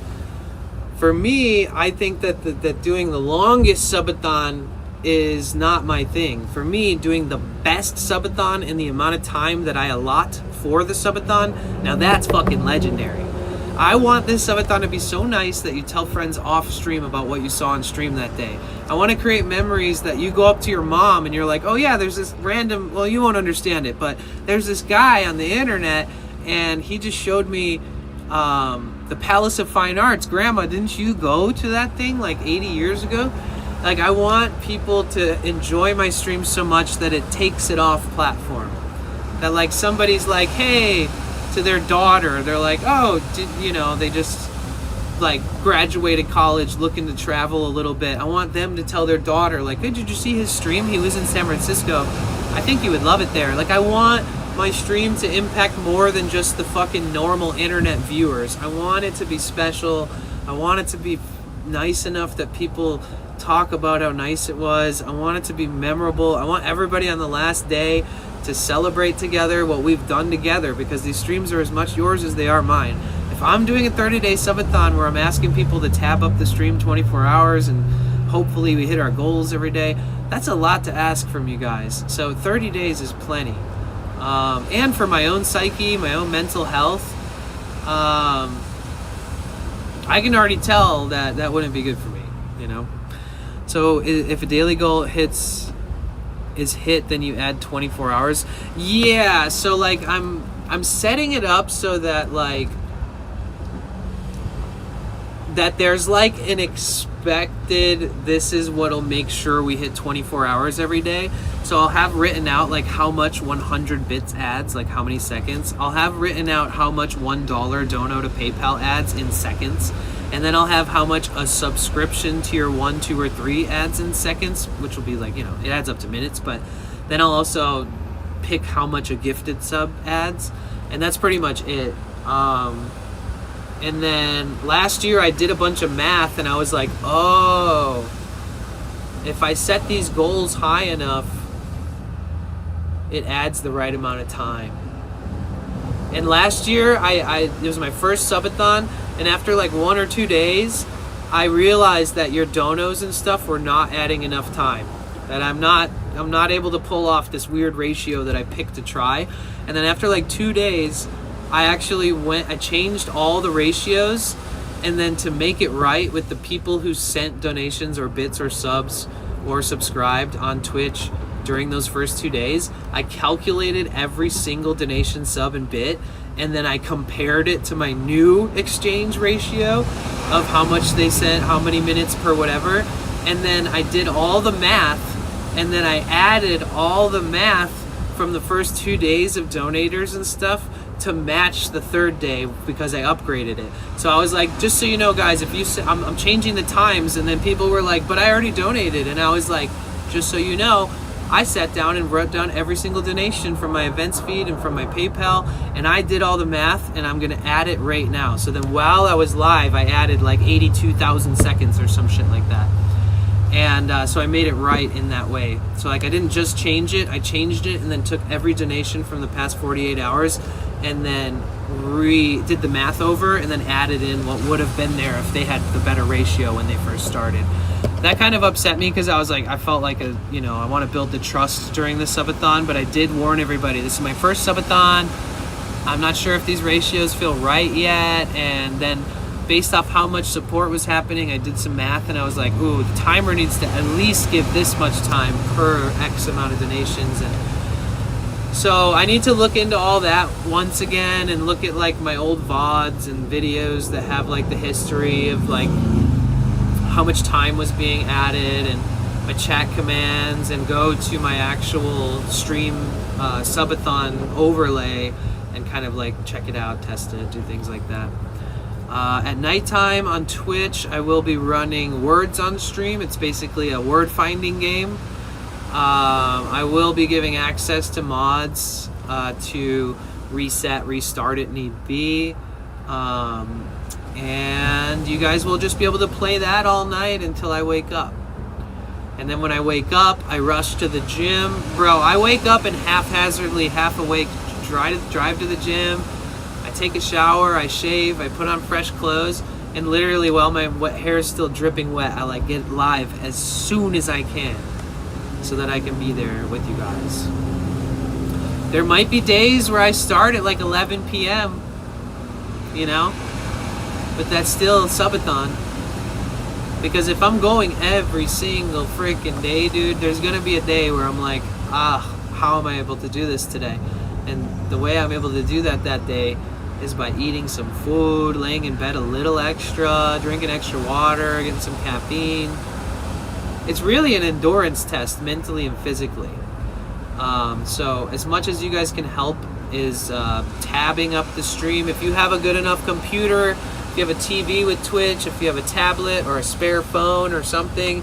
for me, I think that that doing the longest subathon is not my thing. For me, doing the best subathon in the amount of time that I allot for the subathon, now that's fucking legendary. I want this subathon to be so nice that you tell friends off stream about what you saw on stream that day. I want to create memories that you go up to your mom and you're like, oh yeah, there's this random, well, you won't understand it, but there's this guy on the internet and he just showed me the Palace of Fine Arts. Grandma, didn't you go to that thing like 80 years ago? Like, I want people to enjoy my streams so much that it takes it off platform. That like somebody's like, hey, to their daughter, they're like, oh, you know, they just like graduated college looking to travel a little bit. I want them to tell their daughter, like, hey, did you see his stream? He was in San Francisco. I think you would love it there. Like, I want my stream to impact more than just the fucking normal internet viewers. I want it to be special. I want it to be nice enough that people talk about how nice it was. I want it to be memorable. I want everybody on the last day to celebrate together what we've done together, because these streams are as much yours as they are mine. If I'm doing a 30-day subathon where I'm asking people to tab up the stream 24 hours and hopefully we hit our goals every day, that's a lot to ask from you guys. So 30 days is plenty. And for my own psyche, my own mental health, I can already tell that that wouldn't be good for me, you know? So if a daily goal is hit, then you add 24 hours. Yeah, so like I'm setting it up so that like that there's like an expected, this is what'll make sure we hit 24 hours every day. So I'll have written out like how much 100 bits adds, like how many seconds. I'll have written out how much $1 dono to PayPal adds in seconds. And then I'll have how much a subscription tier 1, 2, or 3 adds in seconds, which will be like, you know, it adds up to minutes. But then I'll also pick how much a gifted sub adds. And that's pretty much it. And then last year I did a bunch of math and I was like, oh, if I set these goals high enough, it adds the right amount of time. And last year, it was my first subathon, and after like 1 or 2 days, I realized that your donos and stuff were not adding enough time. That I'm not able to pull off this weird ratio that I picked to try. And then after like 2 days, I changed all the ratios, and then to make it right with the people who sent donations or bits or subs or subscribed on Twitch during those first 2 days, I calculated every single donation, sub, and bit, and then I compared it to my new exchange ratio of how much they sent, how many minutes per whatever, and then I did all the math, and then I added all the math from the first 2 days of donators and stuff to match the third day because I upgraded it. So I was like, just so you know, guys, if you I'm changing the times, and then people were like, but I already donated, and I was like, just so you know, I sat down and wrote down every single donation from my events feed and from my PayPal, and I did all the math, and I'm gonna add it right now. So then while I was live, I added like 82,000 seconds or some shit like that. And so I made it right in that way. So like I didn't just change it, I changed it and then took every donation from the past 48 hours and then did the math over and then added in what would have been there if they had the better ratio when they first started. That kind of upset me because I was like, I felt like I want to build the trust during the subathon, but I did warn everybody, this is my first subathon. I'm not sure if these ratios feel right yet. And then based off how much support was happening, I did some math and I was like, ooh, the timer needs to at least give this much time per X amount of donations. And so I need to look into all that once again and look at like my old VODs and videos that have like the history of like how much time was being added and my chat commands, and go to my actual stream subathon overlay and kind of like check it out, test it, do things like that. At nighttime on Twitch, I will be running words on stream. It's basically a word finding game. I will be giving access to mods to reset, restart it need be. And you guys will just be able to play that all night until I wake up. And then when I wake up, I rush to the gym. Bro, I wake up and haphazardly, half awake, drive to the gym. I take a shower, I shave, I put on fresh clothes, and literally while my hair is still dripping wet, I like get live as soon as I can so that I can be there with you guys. There might be days where I start at like 11 p.m., but that's still subathon. Because if I'm going every single freaking day, dude, there's gonna be a day where I'm like, how am I able to do this today? And the way I'm able to do that day is by eating some food, laying in bed a little extra, drinking extra water, getting some caffeine. It's really an endurance test, mentally and physically. So as much as you guys can help is tabbing up the stream. If you have a good enough computer, if you have a TV with Twitch, if you have a tablet or a spare phone or something,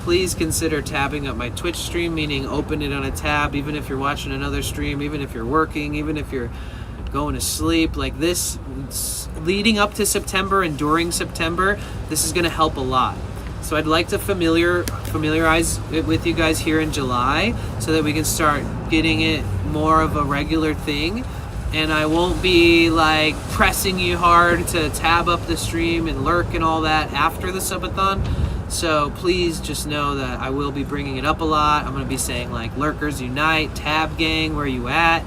please consider tabbing up my Twitch stream, meaning open it on a tab, even if you're watching another stream, even if you're working, even if you're going to sleep. Like this, leading up to September and during September, this is going to help a lot. So I'd like to familiarize it with you guys here in July so that we can start getting it more of a regular thing. And I won't be like pressing you hard to tab up the stream and lurk and all that after the subathon. So please just know that I will be bringing it up a lot. I'm going to be saying like lurkers unite, tab gang, where you at?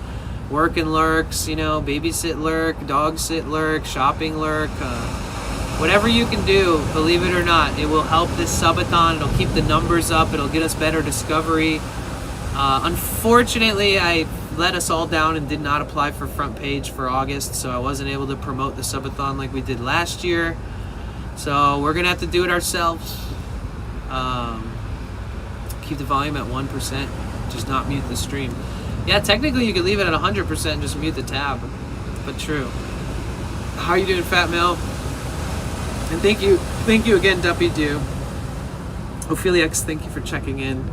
Working lurks, babysit lurk, dog sit lurk, shopping lurk, whatever you can do, believe it or not, it will help this subathon. It'll keep the numbers up. It'll get us better discovery. Unfortunately, I let us all down and did not apply for front page for August, so I wasn't able to promote the subathon like we did last year. So we're gonna have to do it ourselves. Keep the volume at 1%, just not mute the stream. Yeah, technically you could leave it at 100% and just mute the tab, but true. How are you doing, Fat Mill? And thank you again, Duppy Doo. Opheliax, thank you for checking in.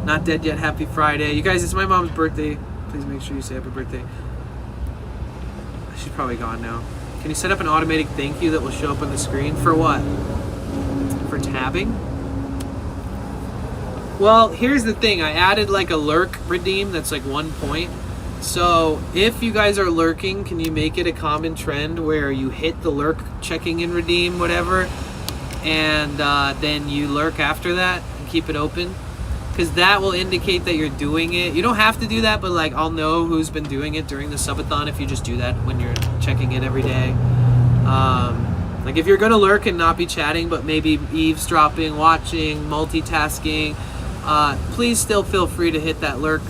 Not dead yet, happy Friday. You guys, it's my mom's birthday. Please make sure you say happy birthday. She's probably gone now. Can you set up an automatic thank you that will show up on the screen? For what? For tabbing? Well, here's the thing. I added like a lurk redeem that's like 1 point. So if you guys are lurking, can you make it a common trend where you hit the lurk checking in redeem, whatever, and then you lurk after that and keep it open? Because that will indicate that you're doing it. You don't have to do that, but like I'll know who's been doing it during the subathon if you just do that when you're checking in every day. Like if you're gonna lurk and not be chatting, but maybe eavesdropping, watching, multitasking, please still feel free to hit that lurk.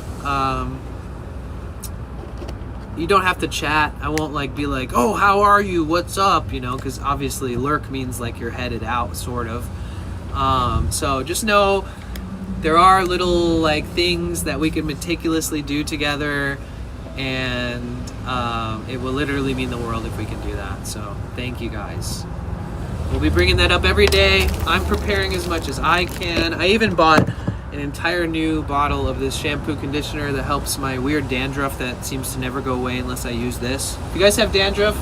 You don't have to chat. I won't like be like, oh, how are you? What's up? You know, because obviously lurk means like you're headed out, sort of. So just know there are little like things that we can meticulously do together, and it will literally mean the world if we can do that. So thank you guys. We'll be bringing that up every day. I'm preparing as much as I can. I even bought an entire new bottle of this shampoo conditioner that helps my weird dandruff that seems to never go away unless I use this. If you guys have dandruff,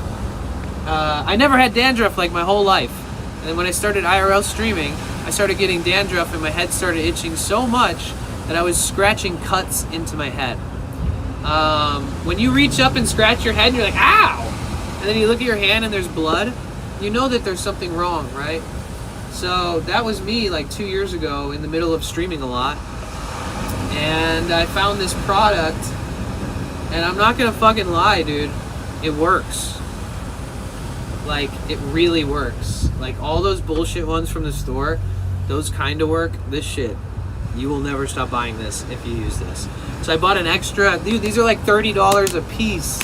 I never had dandruff like my whole life. And then when I started IRL streaming, I started getting dandruff and my head started itching so much that I was scratching cuts into my head. When you reach up and scratch your head and you're like, ow! And then you look at your hand and there's blood, you know that there's something wrong, right? So that was me like 2 years ago in the middle of streaming a lot. And I found this product, and I'm not gonna fucking lie, dude. It works. Like, it really works. Like, all those bullshit ones from the store, those kind of work. This shit, you will never stop buying this if you use this. So I bought an extra, dude, these are like $30 a piece.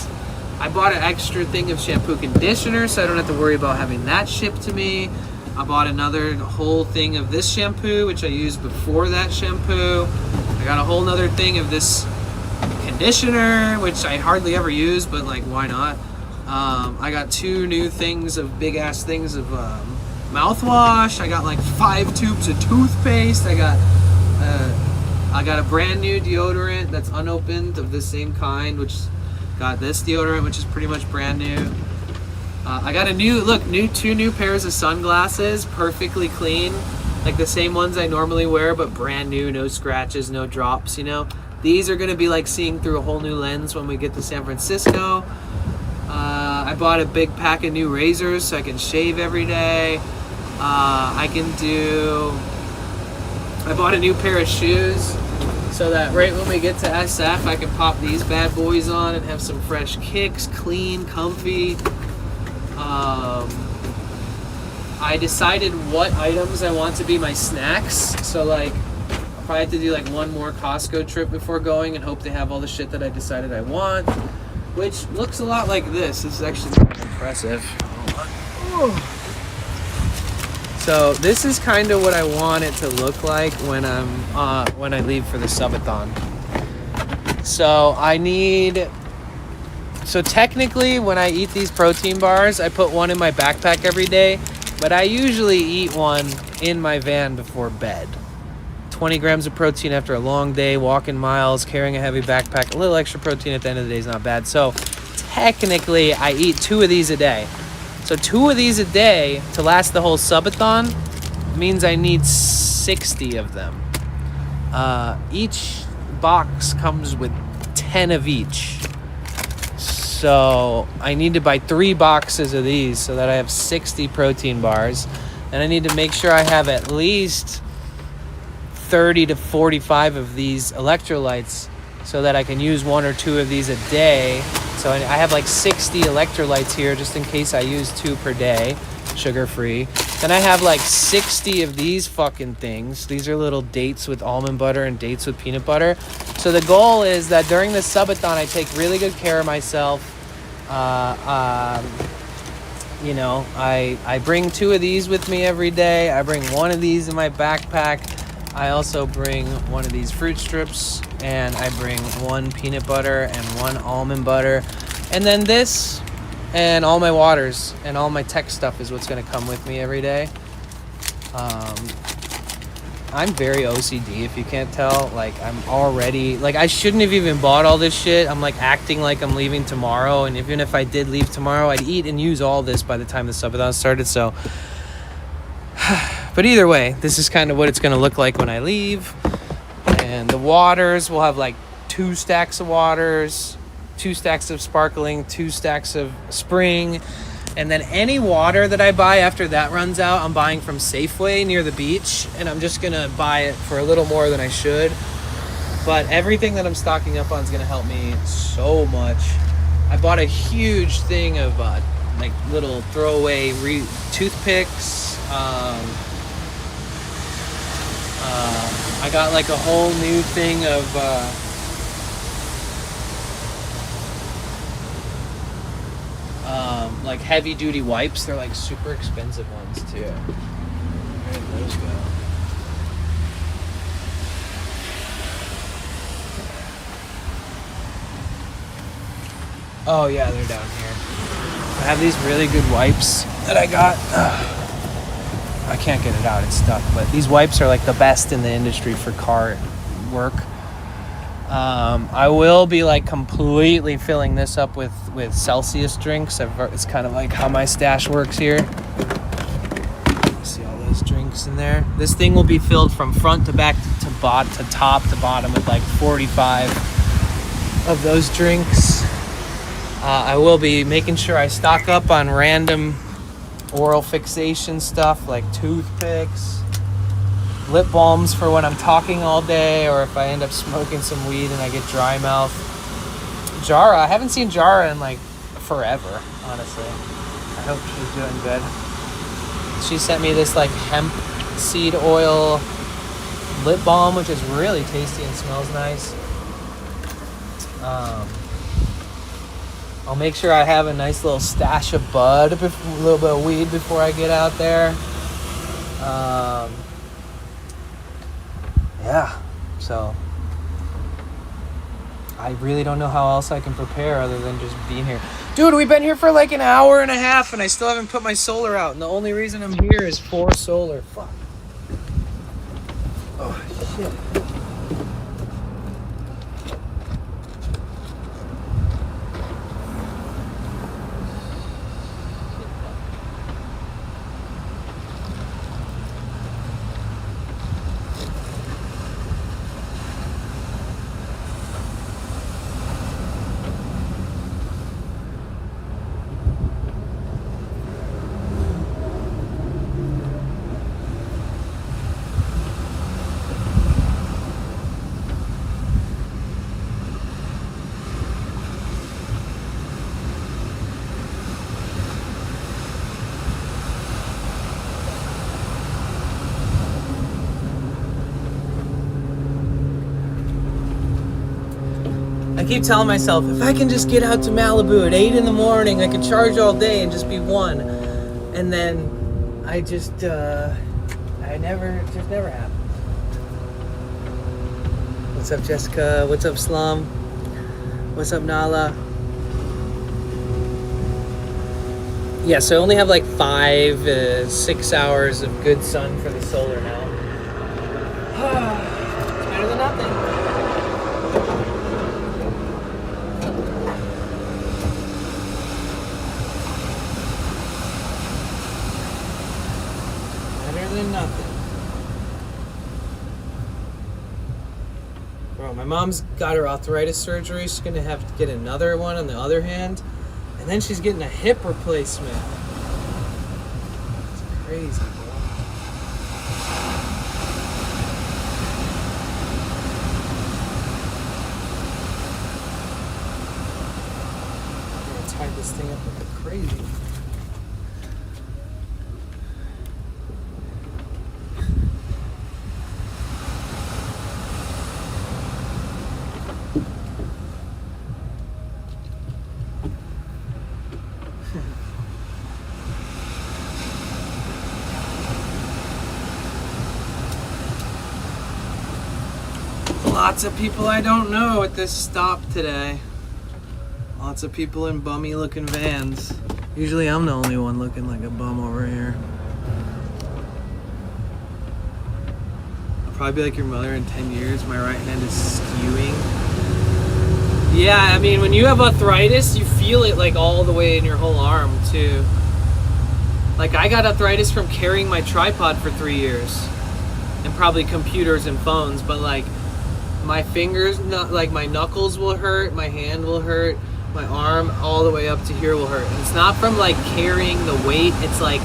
I bought an extra thing of shampoo conditioner so I don't have to worry about having that shipped to me. I bought another whole thing of this shampoo, which I used before that shampoo. I got a whole nother thing of this conditioner, which I hardly ever use, but like, why not? I got 2 new things of big ass things of mouthwash. I got like 5 tubes of toothpaste. I got a brand new deodorant that's unopened of the same kind, which got this deodorant, which is pretty much brand new. I got a 2 new pairs of sunglasses, perfectly clean, like the same ones I normally wear, but brand new, no scratches, no drops, you know. These are gonna be like seeing through a whole new lens when we get to San Francisco. I bought a big pack of new razors so I can shave every day. I bought a new pair of shoes so that right when we get to SF, I can pop these bad boys on and have some fresh kicks, clean, comfy. I decided what items I want to be my snacks. So like, I'll probably have to do like 1 more Costco trip before going and hope they have all the shit that I decided I want, which looks a lot like this. This is actually kind of impressive. So this is kind of what I want it to look like when I leave for the subathon. So technically, when I eat these protein bars, I put one in my backpack every day, but I usually eat one in my van before bed. 20 grams of protein after a long day, walking miles, carrying a heavy backpack. A little extra protein at the end of the day is not bad. So technically, I eat 2 of these a day. So 2 of these a day to last the whole subathon means I need 60 of them. Each box comes with 10 of each. So I need to buy 3 boxes of these so that I have 60 protein bars. And I need to make sure I have at least 30 to 45 of these electrolytes so that I can use 1 or 2 of these a day. So I have like 60 electrolytes here just in case I use 2 per day, sugar-free. Then I have like 60 of these fucking things. These are little dates with almond butter and dates with peanut butter. So the goal is that during the subathon, I take really good care of myself. You know, I bring 2 of these with me every day. I bring 1 of these in my backpack. I also bring 1 of these fruit strips, and I bring 1 peanut butter and 1 almond butter. And then this and all my waters and all my tech stuff is what's going to come with me every day. I'm very OCD, if you can't tell. Like, I'm already, like, I shouldn't have even bought all this shit. I'm like acting like I'm leaving tomorrow, and even if I did leave tomorrow, I'd eat and use all this by the time the subathon started. So but either way, this is kind of what it's going to look like when I leave. then the waters, we'll have like 2 stacks of waters, 2 stacks of sparkling, 2 stacks of spring. And then any water that I buy after that runs out, I'm buying from Safeway near the beach. And I'm just going to buy it for a little more than I should. But everything that I'm stocking up on is going to help me so much. I bought a huge thing of like little throwaway toothpicks. I got like a whole new thing of like heavy duty wipes. They're like super expensive ones too. Where did those go? Oh yeah, they're down here. I have these really good wipes that I got. I can't get it out, it's stuck. But these wipes are like the best in the industry for car work. I will be like completely filling this up with Celsius drinks. It's kind of like how my stash works here. See all those drinks in there? This thing will be filled from front to back to top to bottom with like 45 of those drinks. I will be making sure I stock up on random oral fixation stuff like toothpicks, lip balms for when I'm talking all day, or if I end up smoking some weed and I get dry mouth. Jara, I haven't seen Jara in like forever, honestly. I hope she's doing good. She sent me this like hemp seed oil lip balm, which is really tasty and smells nice. I'll make sure I have a nice little stash of bud, a little bit of weed before I get out there. Yeah, so I really don't know how else I can prepare other than just being here. Dude, we've been here for like an hour and a half and I still haven't put my solar out. And the only reason I'm here is for solar. Fuck. Oh, shit. I keep telling myself, if I can just get out to Malibu at 8 in the morning, I could charge all day and just be one. And then I just, it just never happened. What's up, Jessica? What's up, Slum? What's up, Nala? Yeah, so I only have like 6 hours of good sun for the solar now. It's better than nothing. Than nothing. Bro, my mom's got her arthritis surgery. She's gonna have to get another one on the other hand, and then she's getting a hip replacement. It's crazy, bro. I'm gonna tie this thing up like crazy. Lots of people I don't know at this stop today. Lots of people in bummy looking vans. Usually I'm the only one looking like a bum over here. I'll probably be like your mother in 10 years. My right hand is skewing. Yeah, I mean, when you have arthritis, you feel it like all the way in your whole arm too. Like I got arthritis from carrying my tripod for 3 years. And probably computers and phones, but like my fingers, like my knuckles will hurt, my hand will hurt, my arm all the way up to here will hurt. And it's not from like carrying the weight, it's like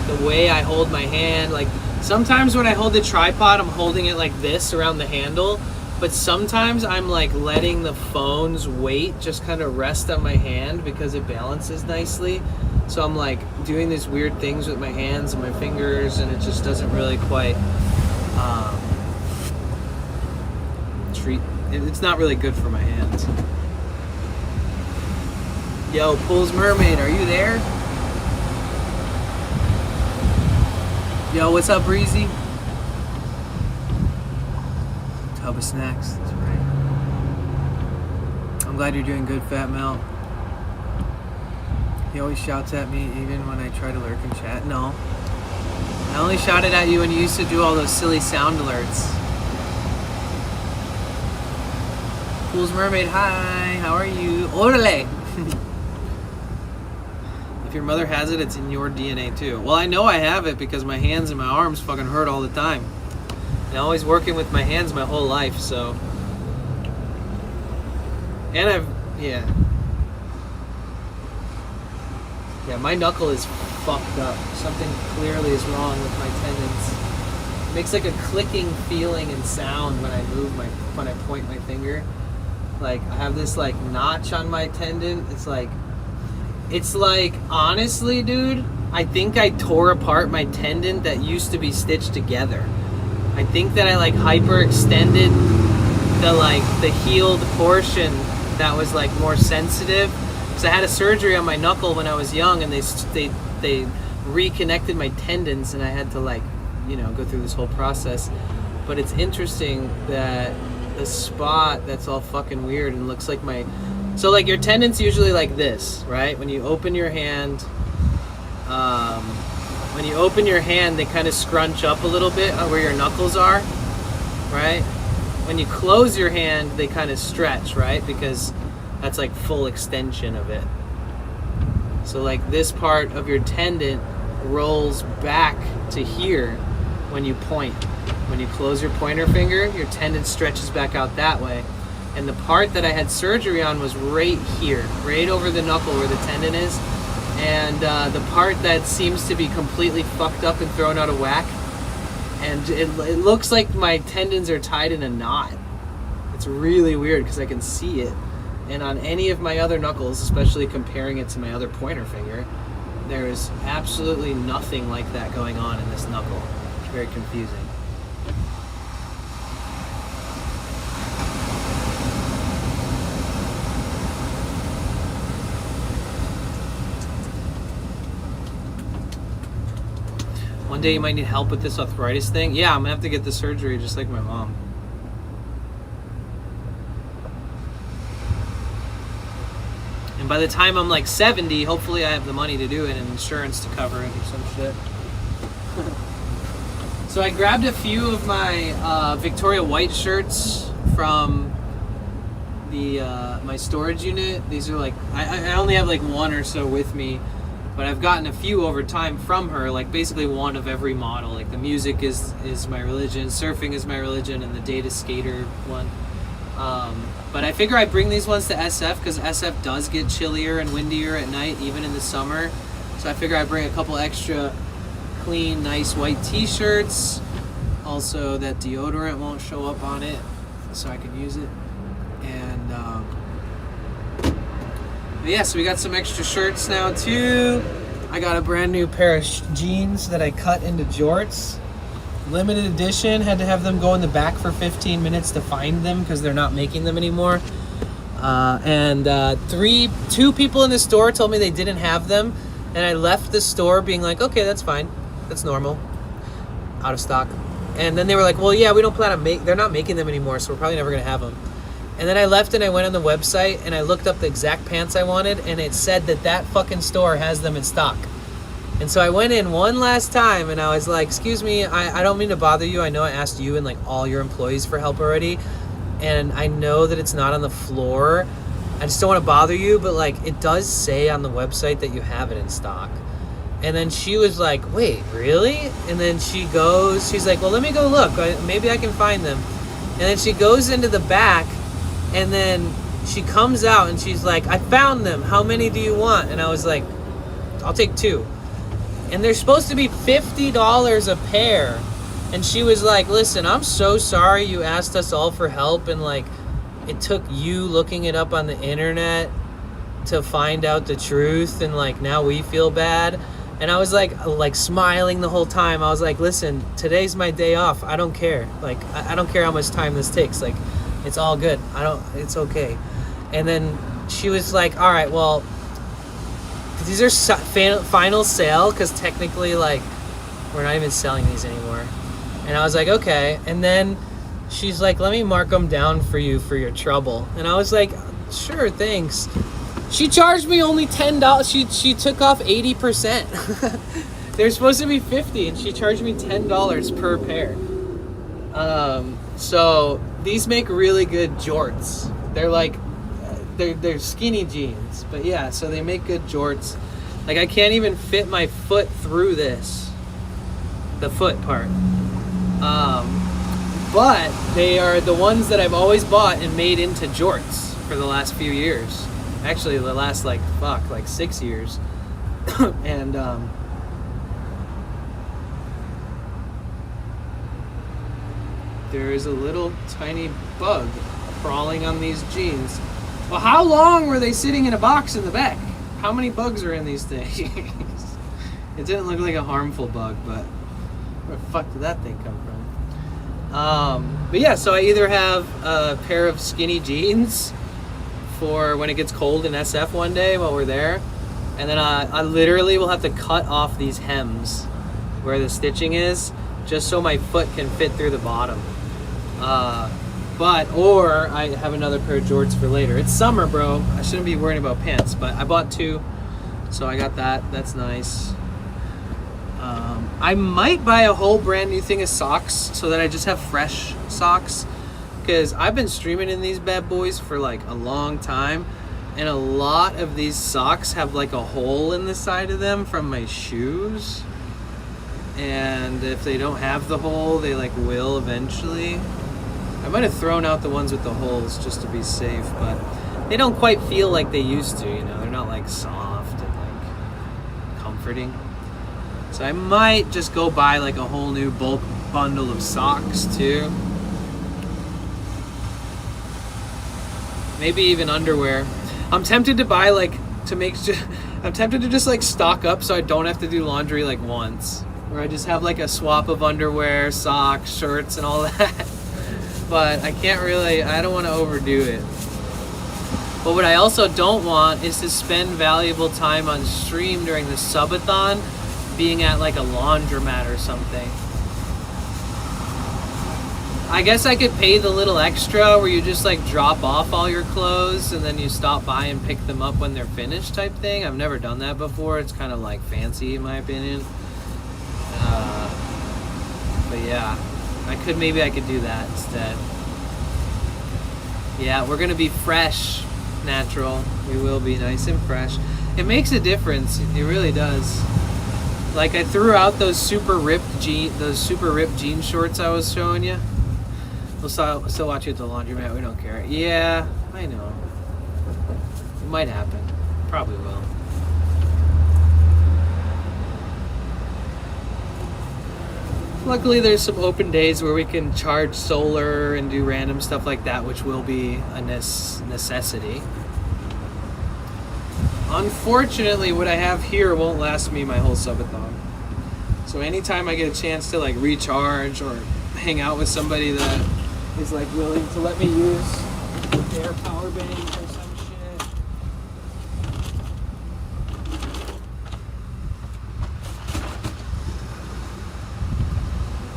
the way I hold my hand. Like sometimes when I hold the tripod, I'm holding it like this around the handle, but sometimes I'm like letting the phone's weight just kind of rest on my hand because it balances nicely. So I'm like doing these weird things with my hands and my fingers, and it just doesn't really quite it's not really good for my hands. Yo, Pools Mermaid, are you there? Yo, what's up, Breezy? Tub of snacks, that's right. I'm glad you're doing good, Fat Mel. He always shouts at me even when I try to lurk in chat. No. I only shouted at you when you used to do all those silly sound alerts. Pools Mermaid, hi, how are you? Orale! If your mother has it, it's in your DNA too. Well, I know I have it because my hands and my arms fucking hurt all the time. And I'm always working with my hands my whole life, so. And yeah. Yeah, my knuckle is fucked up. Something clearly is wrong with my tendons. It makes like a clicking feeling and sound when I when I point my finger. Like I have this like notch on my tendon. It's like honestly, dude, I think I tore apart my tendon that used to be stitched together. I think that I like hyperextended the healed portion that was like more sensitive. Because I had a surgery on my knuckle when I was young, and they reconnected my tendons, and I had to like, you know, go through this whole process. But it's interesting that the spot that's all fucking weird and looks like so like your tendon's usually like this, right? When you open your hand, they kind of scrunch up a little bit where your knuckles are, right? When you close your hand, they kind of stretch, right? Because that's like full extension of it. So like this part of your tendon rolls back to here when you point. When you close your pointer finger, your tendon stretches back out that way. And the part that I had surgery on was right here, right over the knuckle where the tendon is. And the part that seems to be completely fucked up and thrown out of whack. And it looks like my tendons are tied in a knot. It's really weird because I can see it. And on any of my other knuckles, especially comparing it to my other pointer finger, there is absolutely nothing like that going on in this knuckle. It's very confusing. One day you might need help with this arthritis thing. Yeah, I'm gonna have to get the surgery just like my mom. And by the time I'm like 70, hopefully I have the money to do it and insurance to cover it or some shit. So I grabbed a few of my Victoria White shirts from the my storage unit. These are like, I only have like one or so with me, but I've gotten a few over time from her, like basically one of every model. Like the music is my religion, surfing is my religion, and the data skater one. But I figure I bring these ones to SF because SF does get chillier and windier at night, even in the summer. So I figure I bring a couple extra clean, nice white t-shirts. Also that deodorant won't show up on it, so I can use it. And but yeah, so we got some extra shirts now too. I got a brand new pair of jeans that I cut into jorts. Limited edition, had to have them go in the back for 15 minutes to find them because they're not making them anymore. Two people in the store told me they didn't have them, and I left the store being like, okay, that's fine, that's normal, out of stock. And then they were like, well, yeah, we don't plan on they're not making them anymore, so we're probably never gonna have them. And then I left and I went on the website and I looked up the exact pants I wanted, and it said that fucking store has them in stock. And so I went in one last time and I was like, excuse me, I don't mean to bother you. I know I asked you and like all your employees for help already, and I know that it's not on the floor. I just don't want to bother you, but like it does say on the website that you have it in stock. And then she was like, wait, really? And then she's like, well, let me go look. Maybe I can find them. then she goes into the back, and then she comes out and she's like, I found them. How many do you want? And I was like, I'll take 2. And they're supposed to be $50 a pair. And she was like, listen, I'm so sorry you asked us all for help, and like it took you looking it up on the internet to find out the truth, and like now we feel bad. And I was like smiling the whole time. I was like, listen, today's my day off. I don't care. Like I don't care how much time this takes. Like it's all good. It's okay. And then she was like, all right, well, these are final sale, because technically like we're not even selling these anymore. And I was like, okay. And then she's like, let me mark them down for you for your trouble. And I was like, sure, thanks. She charged me only $10. She took off 80%. They're supposed to be $50, and she charged me $10 per pair. So these make really good jorts. They're like, they're skinny jeans, but yeah, so they make good jorts. Like I can't even fit my foot through this, the foot part. But they are the ones that I've always bought and made into jorts for the last few years. Actually, the last like 6 years. And there is a little tiny bug crawling on these jeans. Well, how long were they sitting in a box in the back? How many bugs are in these things? It didn't look like a harmful bug, but where the fuck did that thing come from? But yeah, so I either have a pair of skinny jeans for when it gets cold in SF one day while we're there, and then I literally will have to cut off these hems where the stitching is, just so my foot can fit through the bottom. Or I have another pair of jorts for later. It's summer, bro. I shouldn't be worrying about pants, but I bought 2, so I got that. That's nice. I might buy a whole brand new thing of socks so that I just have fresh socks, because I've been streaming in these bad boys for like a long time, and a lot of these socks have like a hole in the side of them from my shoes, and if they don't have the hole, they like will eventually. I might have thrown out the ones with the holes just to be safe, but they don't quite feel like they used to, you know. They're not like soft and like comforting. So I might just go buy like a whole new bulk bundle of socks too. Maybe even underwear. I'm tempted to buy like I'm tempted to just like stock up so I don't have to do laundry like once, where I just have like a swap of underwear, socks, shirts, and all that. But I don't want to overdo it. But what I also don't want is to spend valuable time on stream during the subathon being at like a laundromat or something. I guess I could pay the little extra where you just like drop off all your clothes and then you stop by and pick them up when they're finished type thing. I've never done that before. It's kind of like fancy in my opinion. But yeah, maybe I could do that instead. Yeah, we're gonna be fresh, natural. We will be nice and fresh. It makes a difference. It really does. Like I threw out those super ripped jean shorts I was showing you. We'll still watch you at the laundromat. We don't care. Yeah, I know. It might happen. Probably will. Luckily, there's some open days where we can charge solar and do random stuff like that, which will be a necessity. Unfortunately, what I have here won't last me my whole subathon. So anytime I get a chance to like recharge or hang out with somebody that is like willing to let me use their power bank or some shit.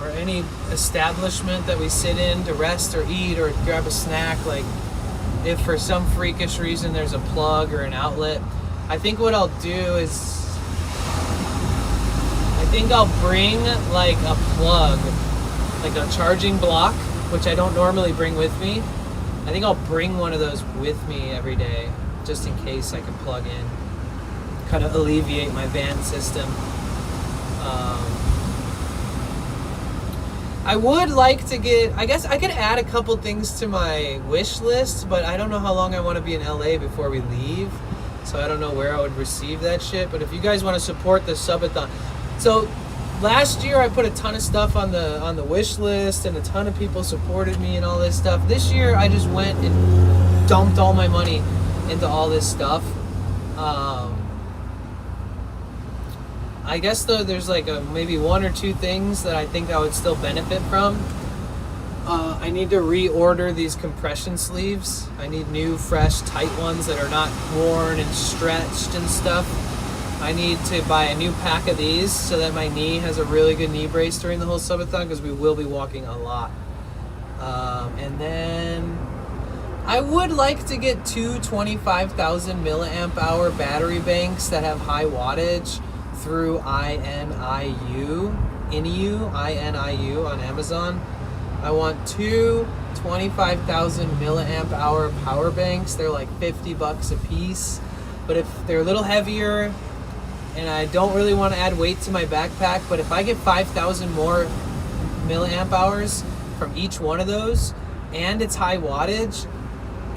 Or any establishment that we sit in to rest or eat or grab a snack, like if for some freakish reason there's a plug or an outlet, I think what I'll do is I'll bring like a plug, like a charging block, which I don't normally bring with me. I think I'll bring one of those with me every day, just in case I can plug in, kind of alleviate my van system. I would like to get, I guess I could add a couple things to my wish list, but I don't know how long I want to be in LA before we leave. So I don't know where I would receive that shit. But if you guys want to support the subathon. So last year I put a ton of stuff on the wish list and a ton of people supported me and all this stuff. This year I just went and dumped all my money into all this stuff. I guess though there's like maybe one or two things that I think I would still benefit from. I need to reorder these compression sleeves. I need new, fresh, tight ones that are not worn and stretched and stuff. I need to buy a new pack of these so that my knee has a really good knee brace during the whole subathon because we will be walking a lot. And then I would like to get two 25,000 milliamp hour battery banks that have high wattage through INIU on Amazon. I want two 25,000 milliamp hour power banks. They're like $50 a piece, but if they're a little heavier and I don't really want to add weight to my backpack, but if I get 5,000 more milliamp hours from each one of those and it's high wattage,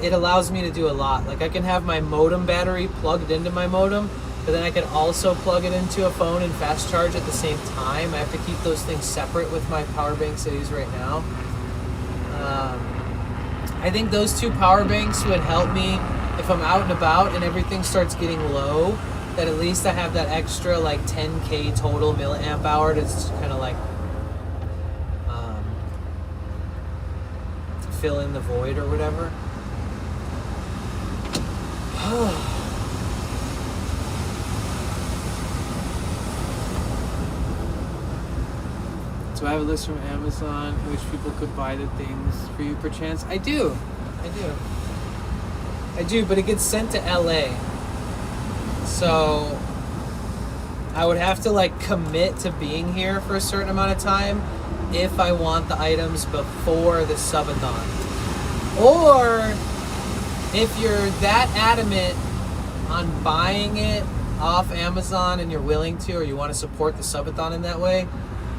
it allows me to do a lot. Like I can have my modem battery plugged into my modem, but then I could also plug it into a phone and fast charge at the same time. I have to keep those things separate with my power banks I use right now. I think those two power banks would help me if I'm out and about and everything starts getting low, that at least I have that extra like 10K total milliamp hour to kind of like fill in the void or whatever. So I have a list from Amazon in which people could buy the things for you perchance. I do, but it gets sent to LA. So I would have to like commit to being here for a certain amount of time if I want the items before the subathon. Or if you're that adamant on buying it off Amazon and you're willing to, or you want to support the subathon in that way,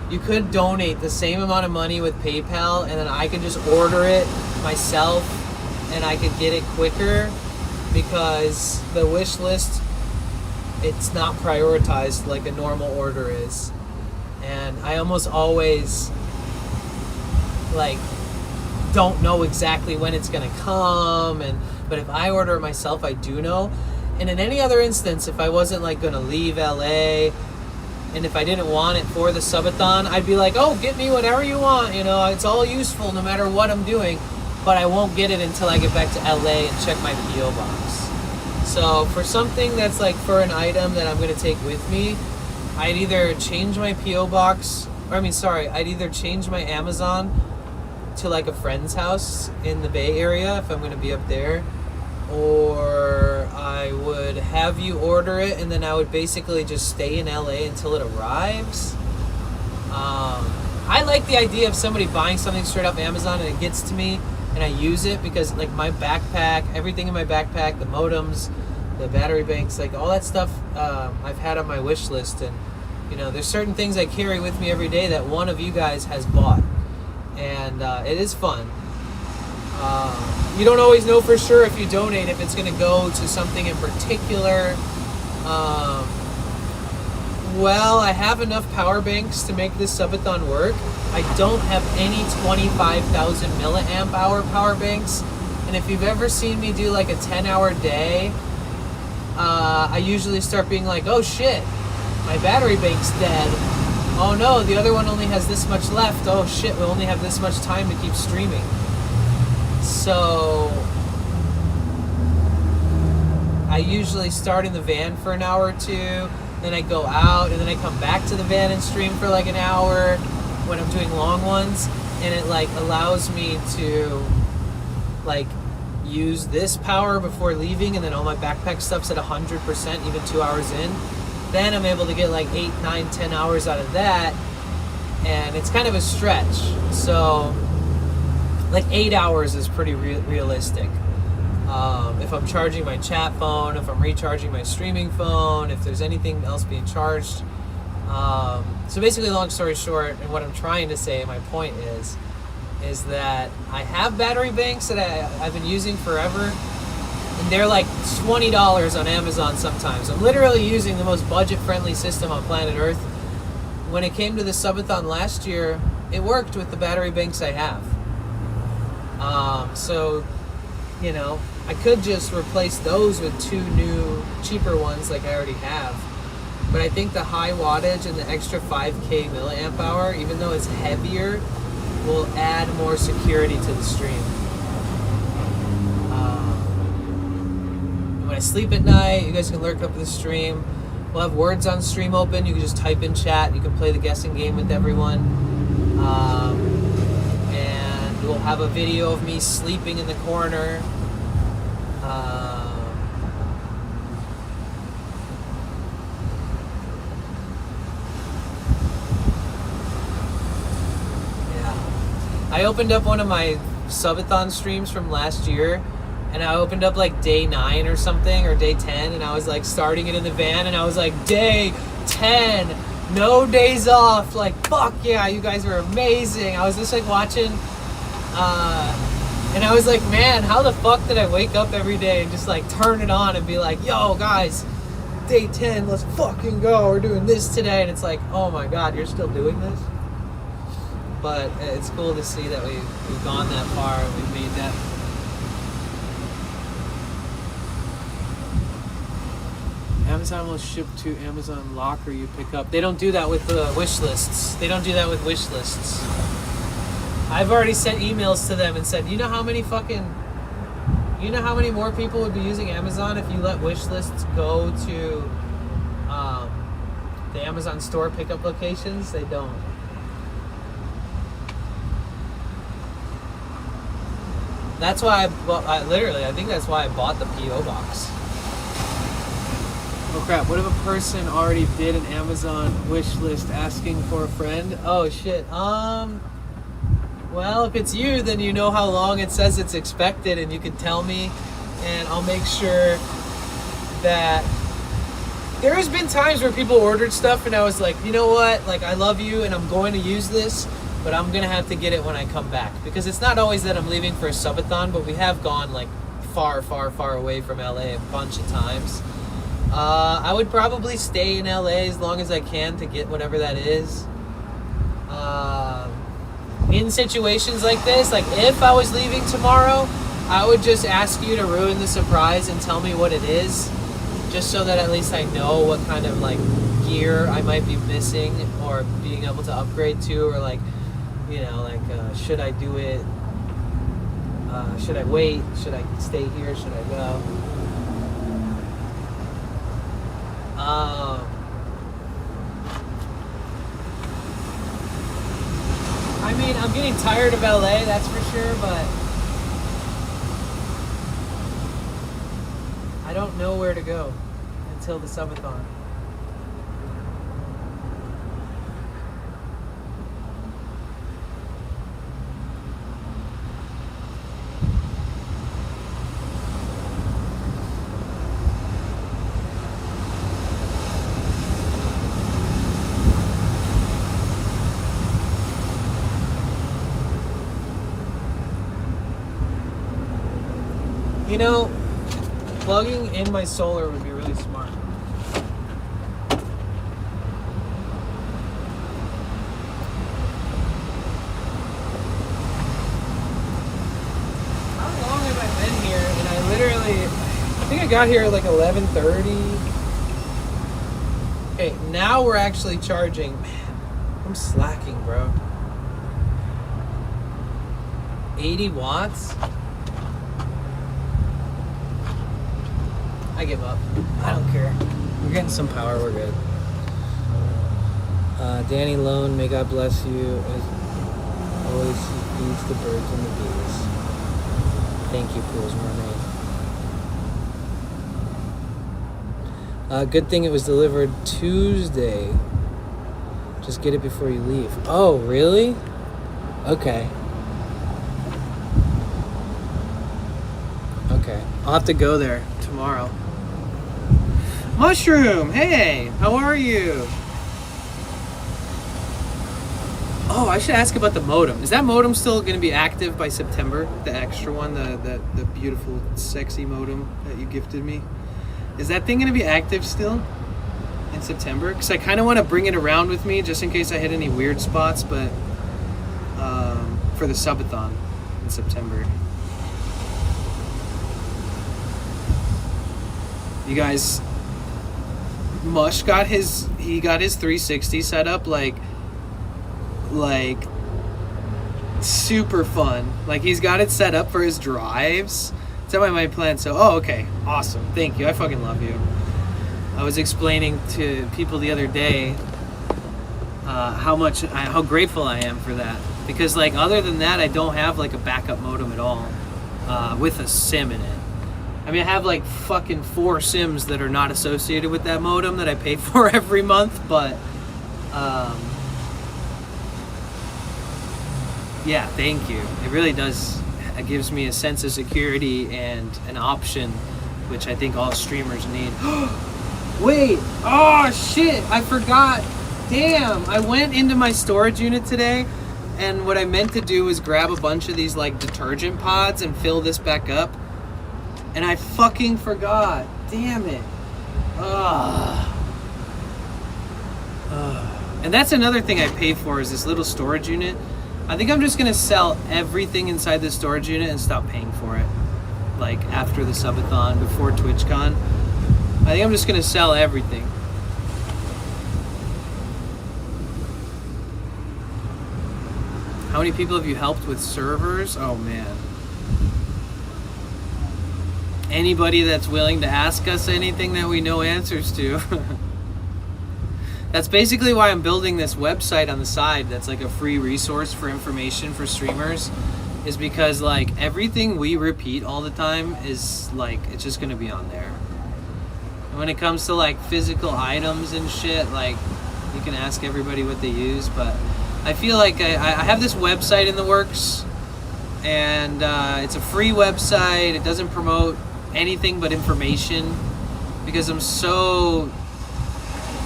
you could donate the same amount of money with PayPal and then I could just order it myself and I could get it quicker because the wish list, it's not prioritized like a normal order is. And I almost always like don't know exactly when it's gonna come, but if I order it myself I do know. And in any other instance, if I wasn't like gonna leave LA and if I didn't want it for the subathon, I'd be like, oh, get me whatever you want, you know, it's all useful no matter what I'm doing, but I won't get it until I get back to LA and check my P.O. box. So for something that's like for an item that I'm gonna take with me, I'd either change my P.O. box, I'd either change my Amazon to like a friend's house in the Bay Area if I'm gonna be up there, or I would have you order it and then I would basically just stay in LA until it arrives. I like the idea of somebody buying something straight off Amazon and it gets to me and I use it because like my backpack, everything in my backpack, the modems, the battery banks, like all that stuff I've had on my wish list, and you know there's certain things I carry with me every day that one of you guys has bought, and it is fun. You don't always know for sure if you donate if it's going to go to something in particular. Well, I have enough power banks to make this subathon work. I don't have any 25,000 milliamp hour power banks, and if you've ever seen me do like a 10-hour day, I usually start being like, oh shit, my battery bank's dead. Oh no, the other one only has this much left. Oh shit, we only have this much time to keep streaming. So I usually start in the van for an hour or two, then I go out, and then I come back to the van and stream for like an hour when I'm doing long ones, and it like allows me to like use this power before leaving, and then all my backpack stuff's at 100% even 2 hours in. Then I'm able to get like 8, 9, 10 hours out of that, and it's kind of a stretch. So like 8 hours is pretty realistic. If I'm charging my chat phone, if I'm recharging my streaming phone, if there's anything else being charged, So basically, long story short, and what I'm trying to say, my point is that I have battery banks that I've been using forever, and they're like $20 on Amazon sometimes. I'm literally using the most budget-friendly system on planet Earth. When it came to the subathon last year, it worked with the battery banks I have. So, you know, I could just replace those with 2 new, cheaper ones like I already have. But I think the high wattage and the extra 5K milliamp hour, even though it's heavier, will add more security to the stream. When I sleep at night, you guys can lurk up in the stream. We'll have words on stream open. You can just type in chat. You can play the guessing game with everyone. And we'll have a video of me sleeping in the corner. I opened up one of my subathon streams from last year, and I opened up like day 9 or something, or day 10, and I was like starting it in the van, and I was like, day 10, no days off, like, fuck yeah, you guys are amazing. I was just like watching, and I was like, man, how the fuck did I wake up every day and just like turn it on and be like, yo guys, day 10, let's fucking go, we're doing this today, and it's like, oh my god, you're still doing this? But it's cool to see that we've gone that far and we've made that. Amazon will ship to Amazon locker you pick up. They don't do that with the wish lists. They don't do that with wish lists. I've already sent emails to them and said, you know how many more people would be using Amazon if you let wish lists go to the Amazon store pickup locations? They don't. That's why I think that's why I bought the P.O. box. Oh crap, what if a person already did an Amazon wish list asking for a friend? Oh shit, well, if it's you, then you know how long it says it's expected, and you can tell me, and I'll make sure that... There has been times where people ordered stuff, and I was like, you know what, like, I love you, and I'm going to use this, but I'm gonna have to get it when I come back, because it's not always that I'm leaving for a subathon, but we have gone like far away from LA a bunch of times. I would probably stay in LA as long as I can to get whatever that is. In situations like this, like if I was leaving tomorrow, I would just ask you to ruin the surprise and tell me what it is, just so that at least I know what kind of like gear I might be missing or being able to upgrade to, or like, you know, like, should I do it? Should I wait? Should I stay here? Should I go? I mean, I'm getting tired of LA, that's for sure, but I don't know where to go until the subathon. You know, plugging in my solar would be really smart. How long have I been here? And I think I got here at like 11:30. Okay, now we're actually charging. Man, I'm slacking, bro. 80 watts? I give up. I don't care. We're getting some power. We're good. Danny Lone, may God bless you. As always, he feeds the birds and the bees. Thank you, Pools Mermaid. Good thing it was delivered Tuesday. Just get it before you leave. Oh, really? Okay. Okay. I'll have to go there tomorrow. Mushroom, hey, how are you? Oh, I should ask about the modem. Is that modem still going to be active by September? The extra one, the beautiful, sexy modem that you gifted me. Is that thing going to be active still in September? Because I kind of want to bring it around with me just in case I hit any weird spots, but for the subathon in September. You guys, Mush got his 360 set up like super fun. Like he's got it set up for his drives. It's on my plan. So okay, awesome. Thank you. I fucking love you. I was explaining to people the other day how grateful I am for that, because like other than that I don't have like a backup modem at all with a SIM in it. I mean, I have like fucking 4 SIMs that are not associated with that modem that I pay for every month, but yeah, thank you. It really does. It gives me a sense of security and an option, which I think all streamers need. Wait, oh shit, I forgot. Damn, I went into my storage unit today, and what I meant to do was grab a bunch of these like detergent pods and fill this back up. And I fucking forgot. Damn it. And that's another thing I pay for, is this little storage unit. I think I'm just going to sell everything inside this storage unit and stop paying for it. Like after the subathon, before TwitchCon. I think I'm just going to sell everything. How many people have you helped with servers? Oh man. Anybody that's willing to ask us anything that we know answers to. That's basically why I'm building this website on the side that's like a free resource for information for streamers, is because like everything we repeat all the time is like, it's just gonna be on there. And when it comes to like physical items and shit, like you can ask everybody what they use, but I feel like I have this website in the works, and it's a free website. It doesn't promote anything but information, because I'm so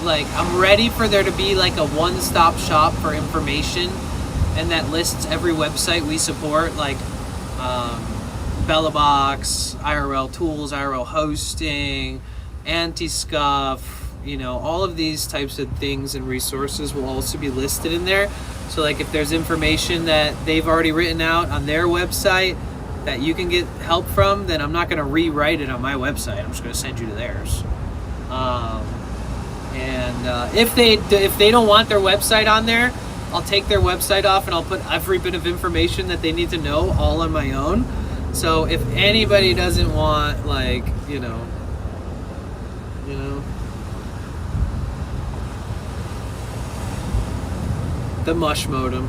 like, I'm ready for there to be like a one-stop shop for information, and that lists every website we support, like Bellabox, IRL Tools, IRL Hosting, Anti-Scuff, you know, all of these types of things and resources will also be listed in there. So like if there's information that they've already written out on their website that you can get help from, then I'm not going to rewrite it on my website. I'm just going to send you to theirs. If they don't want their website on there, I'll take their website off and I'll put every bit of information that they need to know all on my own. So if anybody doesn't want, like, you know, the Mush modem.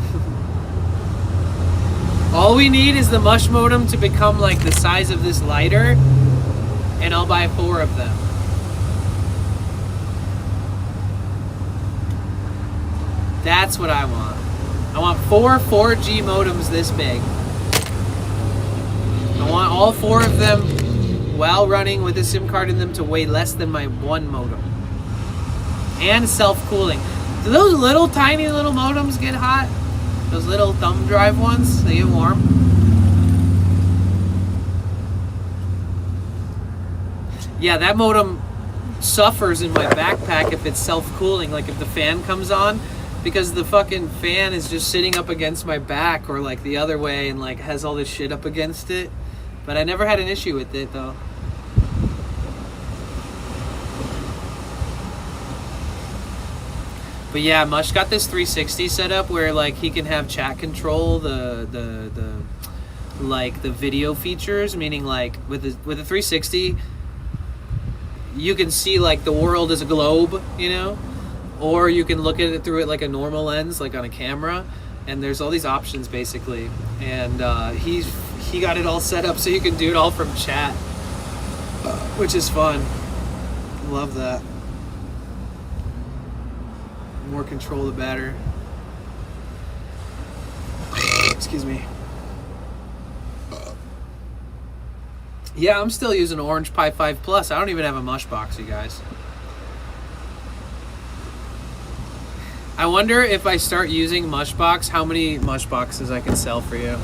All we need is the Mush modem to become like the size of this lighter, and I'll buy 4 of them. That's what I want. I want 4 4G modems this big. I want all 4 of them while running with a SIM card in them to weigh less than my 1 modem. And self-cooling. Do those little tiny little modems get hot? Those little thumb drive ones, they get warm? Yeah, that modem suffers in my backpack if it's self-cooling, like if the fan comes on, because the fucking fan is just sitting up against my back or like the other way and like has all this shit up against it. But I never had an issue with it though. But yeah, Mush got this 360 set up where like he can have chat control, the video features, meaning like with the 360 you can see like the world as a globe, you know, or you can look at it through it like a normal lens, like on a camera, and there's all these options basically. And he got it all set up so you can do it all from chat, which is fun. Love that. More control, the better. Excuse me. Yeah, I'm still using Orange Pi 5 Plus. I don't even have a Mush box, you guys. I wonder if I start using Mushbox, how many Mush boxes I can sell for you.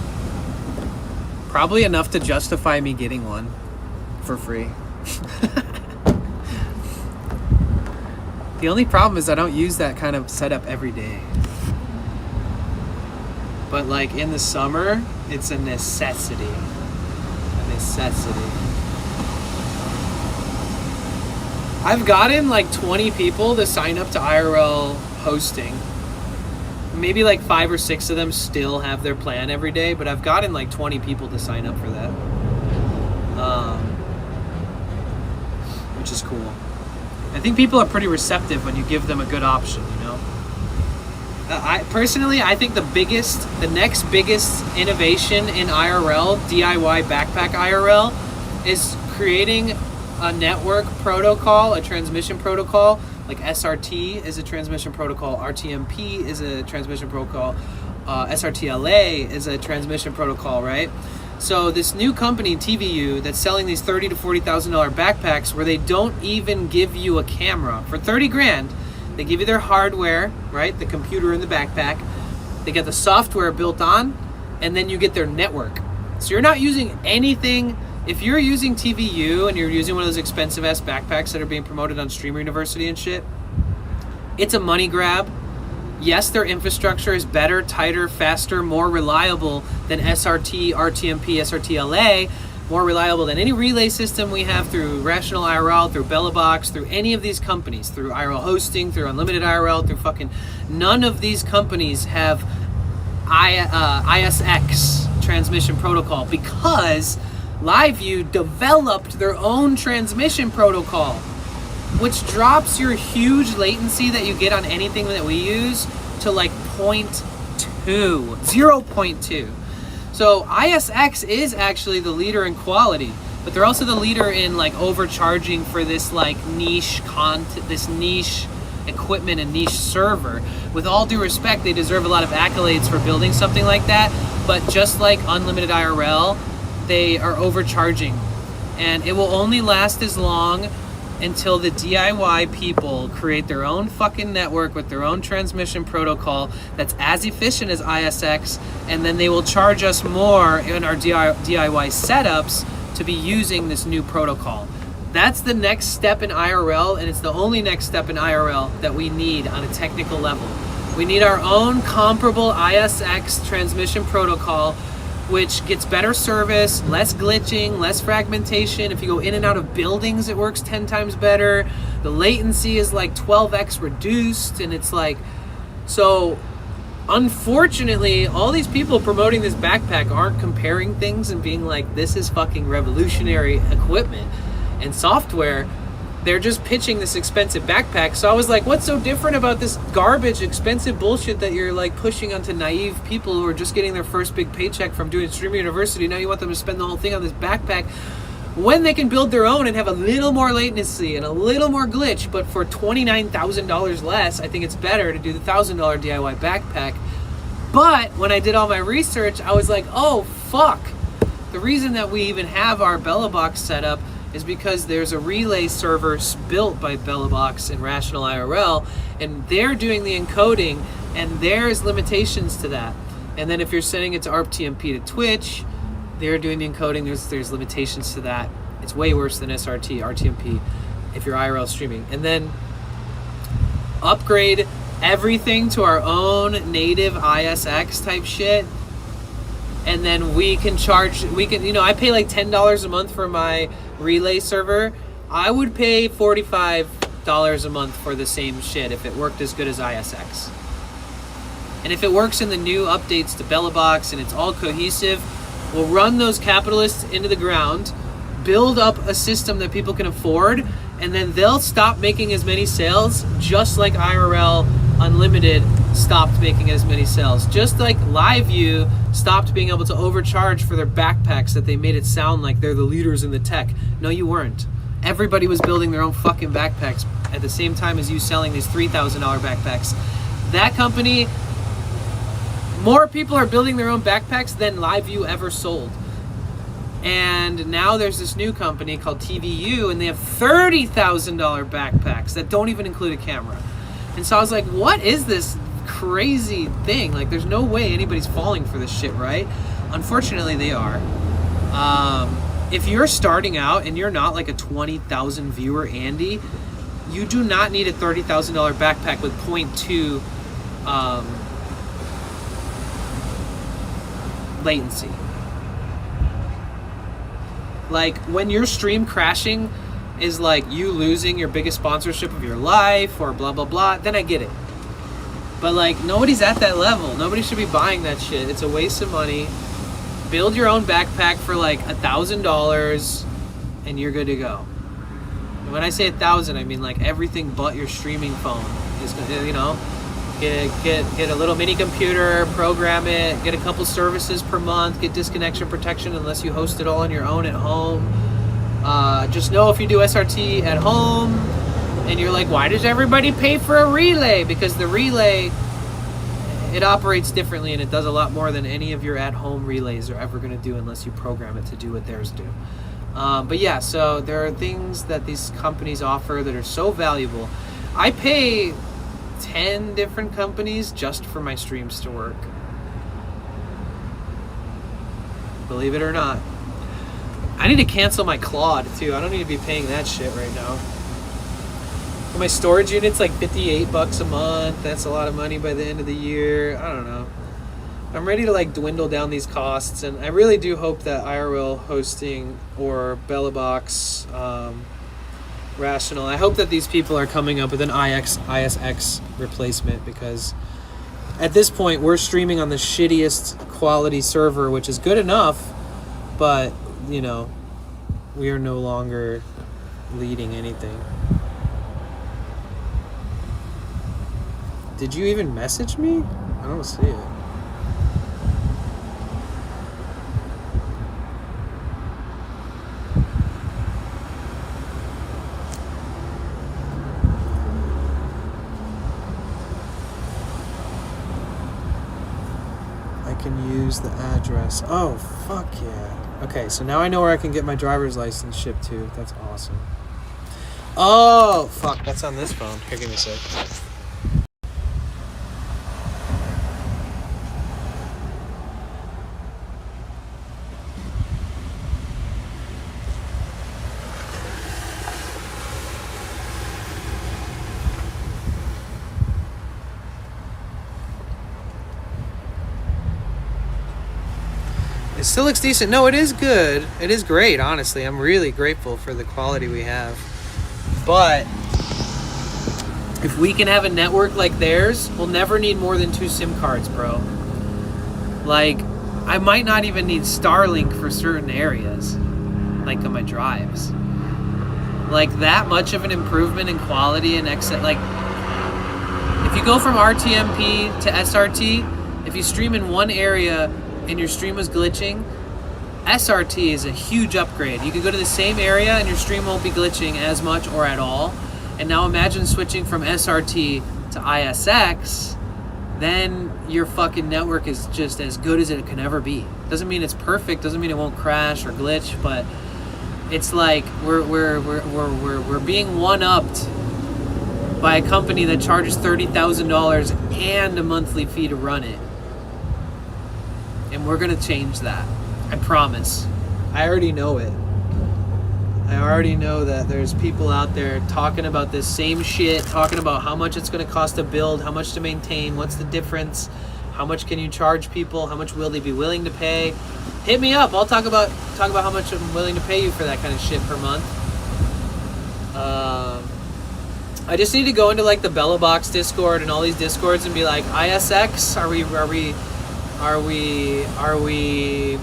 Probably enough to justify me getting one for free. The only problem is I don't use that kind of setup every day. But like in the summer, it's a necessity. A necessity. I've gotten like 20 people to sign up to IRL hosting. Maybe like 5 or 6 of them still have their plan every day, but I've gotten like 20 people to sign up for that. Which is cool. I think people are pretty receptive when you give them a good option, you know? I think the next biggest innovation in IRL, DIY backpack IRL, is creating a network protocol, a transmission protocol, like SRT is a transmission protocol, RTMP is a transmission protocol, SRTLA is a transmission protocol, right? So this new company, TVU, that's selling these $30,000 to $40,000 backpacks where they don't even give you a camera. For 30 grand, they give you their hardware, right? The computer in the backpack. They get the software built on, and then you get their network. So you're not using anything. If you're using TVU and you're using one of those expensive ass backpacks that are being promoted on Streamer University and shit, it's a money grab. Yes, their infrastructure is better, tighter, faster, more reliable than SRT, RTMP, SRTLA, more reliable than any relay system we have through Rational IRL, through Bellabox, through any of these companies, through IRL Hosting, through Unlimited IRL, through fucking... None of these companies have ISX transmission protocol because LiveView developed their own transmission protocol, which drops your huge latency that you get on anything that we use to like 0.2. So ISX is actually the leader in quality, but they're also the leader in like overcharging for this like niche content, this niche equipment and niche server. With all due respect, they deserve a lot of accolades for building something like that, but just like Unlimited IRL, they are overcharging, and it will only last as long until the DIY people create their own fucking network with their own transmission protocol that's as efficient as ISX, and then they will charge us more in our DIY setups to be using this new protocol. That's the next step in IRL, and it's the only next step in IRL that we need on a technical level. We need our own comparable ISX transmission protocol, which gets better service, less glitching, less fragmentation. If you go in and out of buildings, it works 10 times better. The latency is like 12x reduced, and it's like... So, unfortunately, all these people promoting this backpack aren't comparing things and being like, this is fucking revolutionary equipment and software. They're just pitching this expensive backpack. So I was like, what's so different about this garbage, expensive bullshit that you're like pushing onto naive people who are just getting their first big paycheck from doing Streamer University? Now you want them to spend the whole thing on this backpack when they can build their own and have a little more latency and a little more glitch, but for $29,000 less, I think it's better to do the $1,000 DIY backpack. But when I did all my research, I was like, oh, fuck. The reason that we even have our Bellabox set up is because there's a relay server built by Bellabox and Rational IRL, and they're doing the encoding, and there's limitations to that. And then if you're sending it to RTMP to Twitch, they're doing the encoding, there's limitations to that. It's way worse than SRT, RTMP, if you're IRL streaming. And then upgrade everything to our own native ISX type shit, and then we can charge, I pay like $10 a month for my relay server. I would pay $45 a month for the same shit if it worked as good as ISX. And if it works in the new updates to Bellabox and it's all cohesive, we'll run those capitalists into the ground, build up a system that people can afford, and then they'll stop making as many sales, just like IRL Unlimited stopped making as many sales. Just like LiveView stopped being able to overcharge for their backpacks that they made it sound like they're the leaders in the tech. No, you weren't. Everybody was building their own fucking backpacks at the same time as you selling these $3,000 backpacks. That company, more people are building their own backpacks than LiveView ever sold. And now there's this new company called TVU, and they have $30,000 backpacks that don't even include a camera. And so I was like, what is this crazy thing. Like, there's no way anybody's falling for this shit, right? Unfortunately, they are. If you're starting out and you're not like a 20,000 viewer Andy, you do not need a $30,000 backpack with 0.2 latency. Like, when your stream crashing is like you losing your biggest sponsorship of your life or blah blah blah, then I get it. But like, nobody's at that level. Nobody should be buying that shit. It's a waste of money. Build your own backpack for like $1,000 and you're good to go. And when I say 1,000, I mean like everything but your streaming phone. Is, you know, get a little mini computer, program it, get a couple services per month, get disconnection protection unless you host it all on your own at home. Just know if you do SRT at home and you're like, why does everybody pay for a relay? Because the relay, it operates differently and it does a lot more than any of your at-home relays are ever going to do unless you program it to do what theirs do. But yeah, so there are things that these companies offer that are so valuable. I pay 10 different companies just for my streams to work. Believe it or not. I need to cancel my Claude too. I don't need to be paying that shit right now. For my storage unit's like $58 a month. That's a lot of money by the end of the year. I don't know. I'm ready to like dwindle down these costs, and I really do hope that IRL hosting or Bellabox, Rational, I hope that these people are coming up with an ISX replacement, because at this point we're streaming on the shittiest quality server, which is good enough, but you know, we are no longer leading anything. Did you even message me? I don't see it. I can use the address. Oh, fuck yeah. Okay, so now I know where I can get my driver's license shipped to. That's awesome. Oh, fuck, that's on this phone. Here, give me a sec. It still looks decent. No, it is good. It is great, honestly. I'm really grateful for the quality we have. But if we can have a network like theirs, we'll never need more than 2 SIM cards, bro. Like, I might not even need Starlink for certain areas, like on my drives. Like, that much of an improvement in quality and like, if you go from RTMP to SRT, if you stream in one area and your stream was glitching, SRT is a huge upgrade. You could go to the same area and your stream won't be glitching as much or at all. And now imagine switching from SRT to ISX, then your fucking network is just as good as it can ever be. Doesn't mean it's perfect, doesn't mean it won't crash or glitch, but it's like we're being one-upped by a company that charges $30,000 and a monthly fee to run it. And we're gonna change that. I promise. I already know it. I already know that there's people out there talking about this same shit, talking about how much it's gonna cost to build, how much to maintain, what's the difference, how much can you charge people, how much will they be willing to pay. Hit me up. I'll talk about how much I'm willing to pay you for that kind of shit per month. I just need to go into like the Bellabox Discord and all these Discords and be like, ISX, are we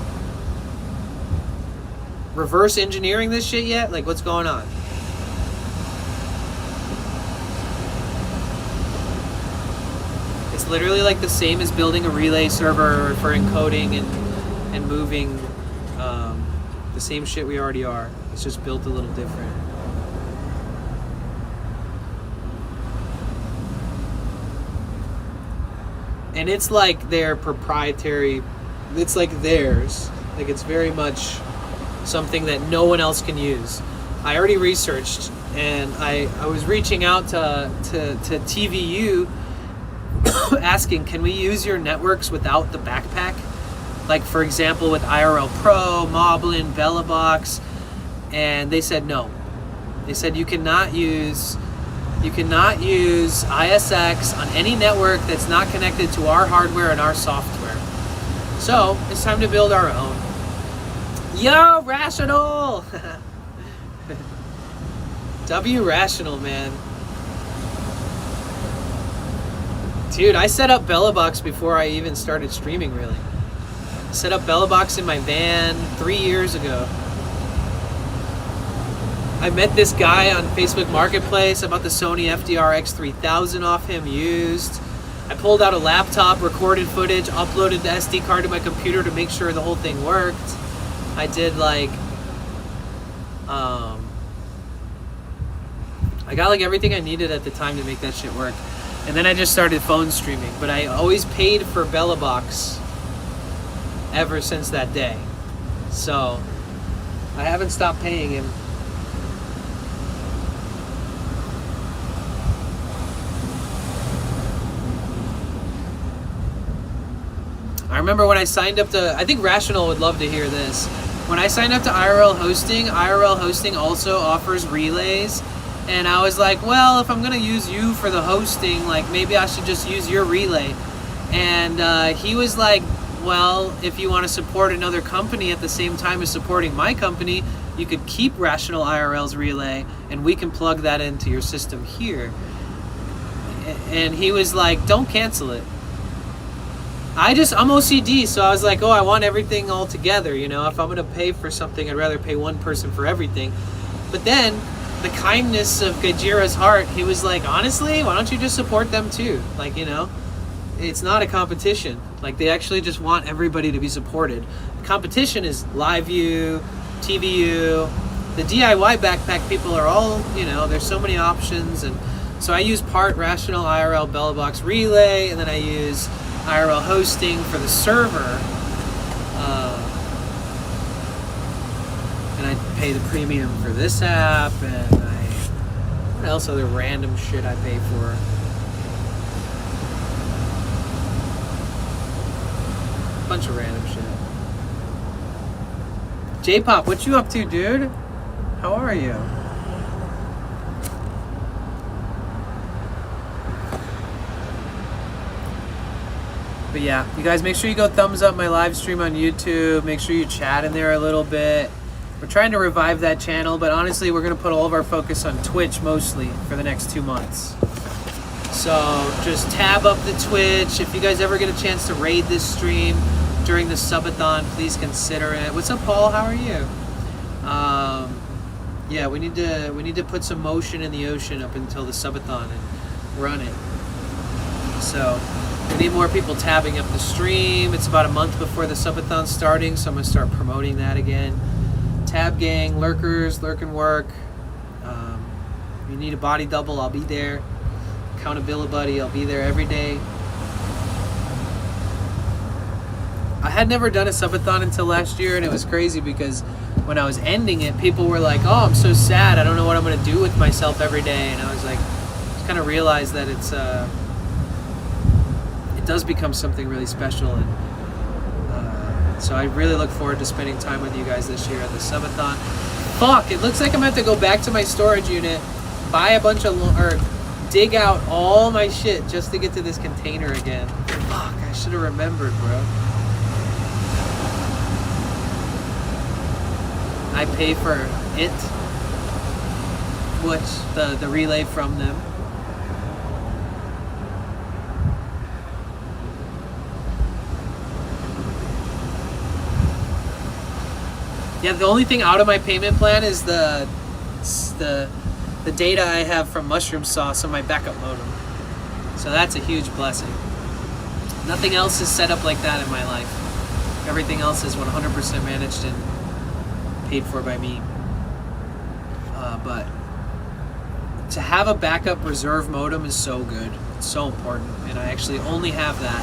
reverse engineering this shit yet? Like, what's going on? It's literally like the same as building a relay server for encoding and moving, the same shit we already are. It's just built a little different. And it's like their proprietary, it's like theirs. Like, it's very much something that no one else can use. I already researched, and I was reaching out to TVU asking, can we use your networks without the backpack? Like, for example, with IRL Pro, Moblin, BellaBox, and they said no. They said you cannot use ISX on any network that's not connected to our hardware and our software. So it's time to build our own. Yo, Rational! W Rational, man. Dude, I set up BellaBox before I even started streaming, really. I set up BellaBox in my van 3 years ago. I met this guy on Facebook Marketplace. I bought the Sony FDR X3000 off him used. I pulled out a laptop, recorded footage, uploaded the SD card to my computer to make sure the whole thing worked. I did like, I got like everything I needed at the time to make that shit work. And then I just started phone streaming. But I always paid for BellaBox ever since that day. So I haven't stopped paying him. I remember when I signed up to, I think Rational would love to hear this. When I signed up to IRL Hosting also offers relays. And I was like, well, if I'm going to use you for the hosting, like maybe I should just use your relay. And he was like, well, if you want to support another company at the same time as supporting my company, you could keep Rational IRL's relay and we can plug that into your system here. And he was like, don't cancel it. I'm OCD, so I was like, oh, I want everything all together, you know. If I'm going to pay for something, I'd rather pay one person for everything. But then, the kindness of Gajira's heart, he was like, honestly, why don't you just support them too? Like, you know, it's not a competition. Like, they actually just want everybody to be supported. The competition is LiveU, TVU. The DIY backpack people are all, you know, there's so many options. And so I use part Rational IRL BellaBox relay, and then I use IRL hosting for the server, and I pay the premium for this app, and what else other random shit I pay for? A bunch of random shit. J-Pop, what you up to, dude? How are you? But yeah, you guys make sure you go thumbs up my live stream on YouTube. Make sure you chat in there a little bit. We're trying to revive that channel, but honestly, we're going to put all of our focus on Twitch mostly for the next 2 months. So just tab up the Twitch. If you guys ever get a chance to raid this stream during the subathon, please consider it. What's up, Paul? How are you? Yeah, we need to put some motion in the ocean up until the subathon and run it. So we need more people tabbing up the stream. It's about a month before the subathon's starting, so I'm going to start promoting that again. Tab gang, lurkers, lurk and work. You need a body double, I'll be there. Accountability buddy, I'll be there every day. I had never done a subathon until last year, and it was crazy because when I was ending it, people were like, oh, I'm so sad, I don't know what I'm going to do with myself every day. And I was like, just kind of realized that it does become something really special. And so I really look forward to spending time with you guys this year at the subathon. Fuck, it looks like I'm going to have to go back to my storage unit, buy a bunch of, or dig out all my shit just to get to this container again. Fuck, I should have remembered, bro. I pay for it, which the relay from them. Yeah, the only thing out of my payment plan is the data I have from Mushroom Sauce on my backup modem. So that's a huge blessing. Nothing else is set up like that in my life. Everything else is 100% managed and paid for by me. But to have a backup reserve modem is so good. It's so important. And I actually only have that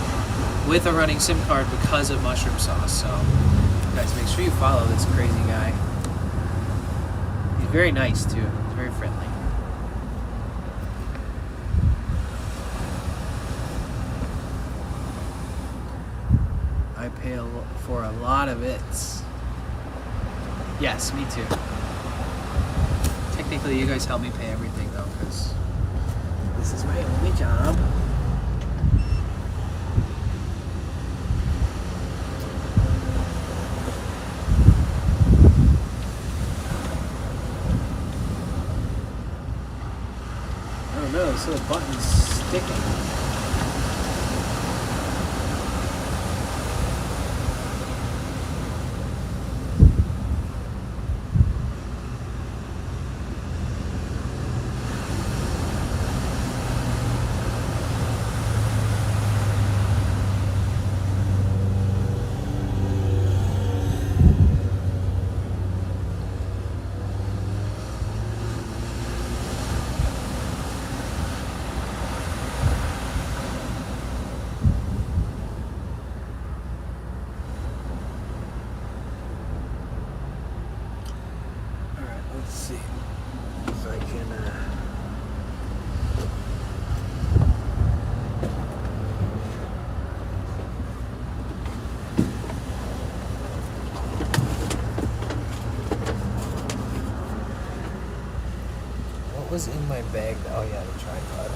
with a running SIM card because of Mushroom Sauce. So guys, make sure you follow this crazy guy. He's very nice too. He's very friendly. I pay for a lot of it. Yes, me too. Technically, you guys help me pay everything though, because this is my only job. I don't know, this little button's sticking. Let's see if I can. What was in my bag? Oh yeah, the tripod.